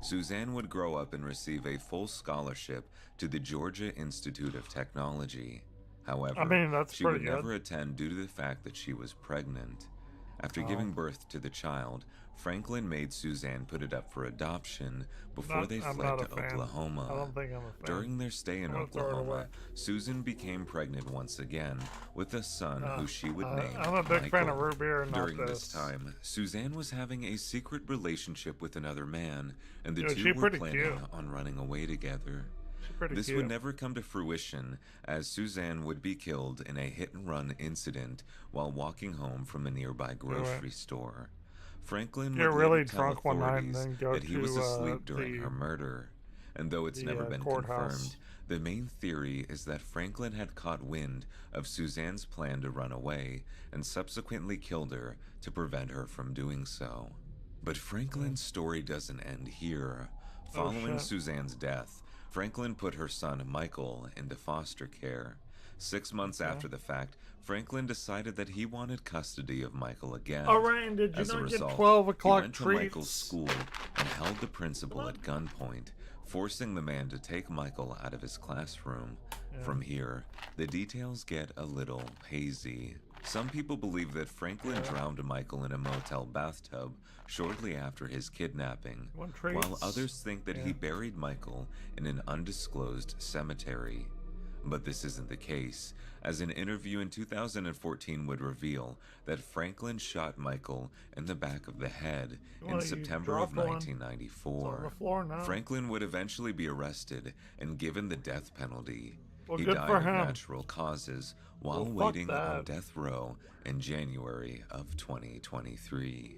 Suzanne would grow up and receive a full scholarship to the Georgia Institute of Technology. However, I mean, that's she would pretty good. never attend due to the fact that she was pregnant. After giving birth to the child, Franklin made Suzanne put it up for adoption before they I'm fled not to a fan. Oklahoma. I don't think I'm a fan. During their stay in I'm gonna throw it away. Oklahoma, Susan became pregnant once again with a son who she would name I'm a big fan of Michael. root beer and not During this. this time, Suzanne was having a secret relationship with another man, and the Dude, two she were pretty planning cute. on running away together. Pretty This cute. would never come to fruition, as Suzanne would be killed in a hit-and-run incident while walking home from a nearby grocery store. Franklin Get would really later tell drunk one night and authorities then go that he was to, asleep during the- her murder, and though it's never been courthouse. confirmed, the main theory is that Franklin had caught wind of Suzanne's plan to run away and subsequently killed her to prevent her from doing so. But Franklin's story doesn't end here. Following shit. Suzanne's death, Franklin put her son Michael into foster care. 6 months after the fact, Franklin decided that he wanted custody of Michael again. Oh, Ryan, did you As a not get result, 12 he o'clock went to treats? Michael's school and held the principal at gunpoint, forcing the man to take Michael out of his classroom. Yeah. From here, the details get a little hazy. Some people believe that Franklin drowned Michael in a motel bathtub shortly after his kidnapping, Want while treats? others think that he buried Michael in an undisclosed cemetery. But this isn't the case, as an interview in 2014 would reveal that Franklin shot Michael in the back of the head Well, in you September of dropped one. 1994. It's on the floor now. Franklin would eventually be arrested and given the death penalty. Well, He good died for of him. natural causes while Well, fuck waiting on that. death row in January of 2023.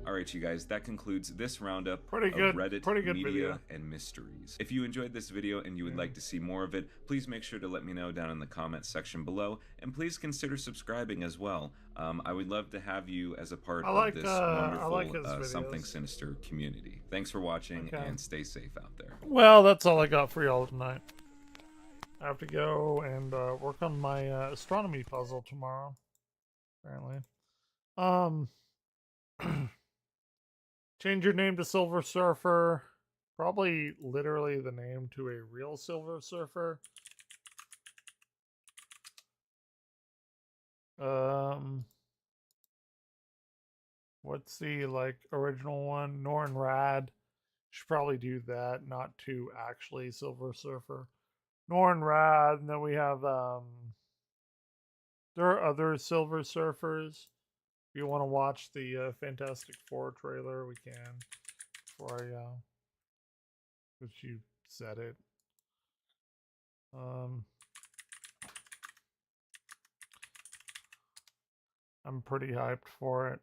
Alright, you guys, that concludes this roundup Pretty good- of Reddit pretty good media video. and mysteries. If you enjoyed this video and you would like to see more of it, please make sure to let me know down in the comments section below, and please consider subscribing as well. I would love to have you as a part I like, of this I like wonderful his Something videos. Sinister community. Thanks for watching, Okay. and stay safe out there. Well, that's all I got for y'all tonight. I have to go and work on my astronomy puzzle tomorrow, apparently. Change your name to Silver Surfer. Probably literally the name to a real Silver Surfer. What's the original one? Norn Rad. Should probably do that, not to actually Silver Surfer. Norn Rad, and then we have there are other Silver Surfers. If you want to watch the Fantastic Four trailer, we can. Before I but you said it. I'm pretty hyped for it.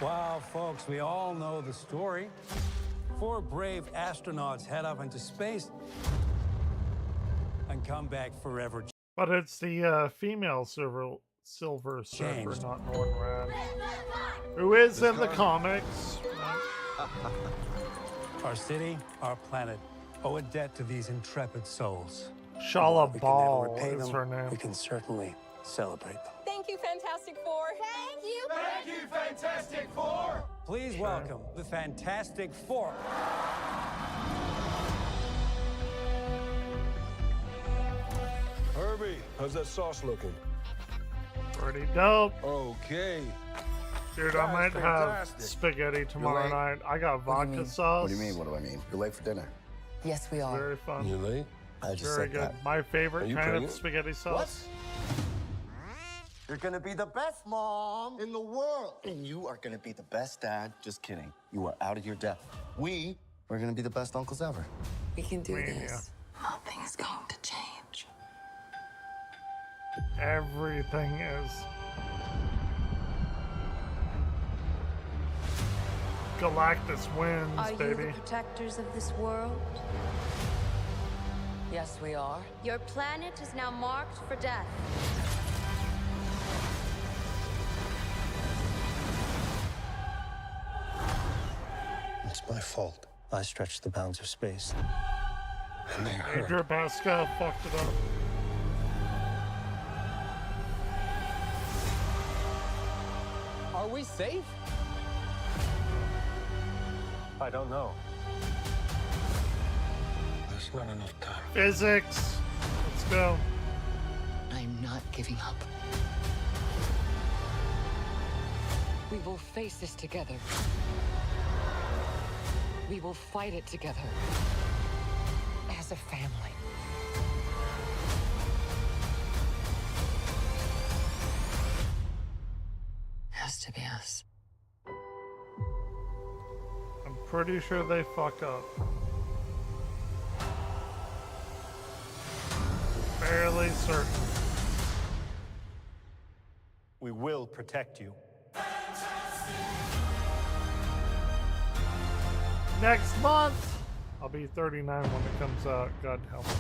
Wow, folks, we all know the story. 4 brave astronauts head up into space and come back forever. But it's the female Silver Surfer, Changed. not Norn Rad. Who is in the comics. Our city, our planet, owe a debt to these intrepid souls. Shala We can never Ball repay is them. her name. We can certainly celebrate them. Thank you, Fantastic Four. Thank you. Thank you, Fantastic Four! Please welcome the Fantastic Four. Herbie, how's that sauce looking? Pretty dope. Okay. Dude, I might That's have fantastic. spaghetti tomorrow late? night. I got vodka sauce. What do you mean, what do I mean? You're late for dinner. Yes, we are. Very fun. You late? I just Very said good. that. My favorite Are you kind pregnant? of spaghetti sauce. You're gonna be the best mom in the world. And you are gonna be the best dad. Just kidding. You are out of your depth. We're gonna be the best uncles ever. We can do Mania. this. Nothing's going to change. Everything is. Galactus wins, Are you baby. the protectors of this world? Yes, we are. Your planet is now marked for death. It's my fault. I stretched the bounds of space. And they hurt. Adria Pascal fucked it up. Are we safe? I don't know. There's not enough time. Physics. Let's go. I'm not giving up. We will face this together. We will fight it together. As a family. Has to be us. I'm pretty sure they fuck up. Fairly certain. We will protect you. Next month, I'll be 39 when it comes out. God help me.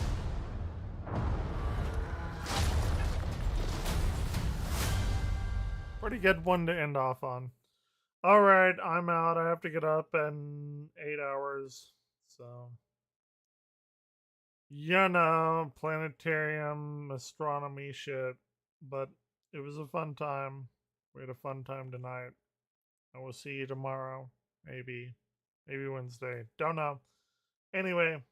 Pretty good one to end off on. Alright, I'm out. I have to get up in 8 hours. So, you know, planetarium, astronomy shit. But it was a fun time. We had a fun time tonight. I will see you tomorrow. Maybe. Maybe Wednesday. Don't know. Anyway,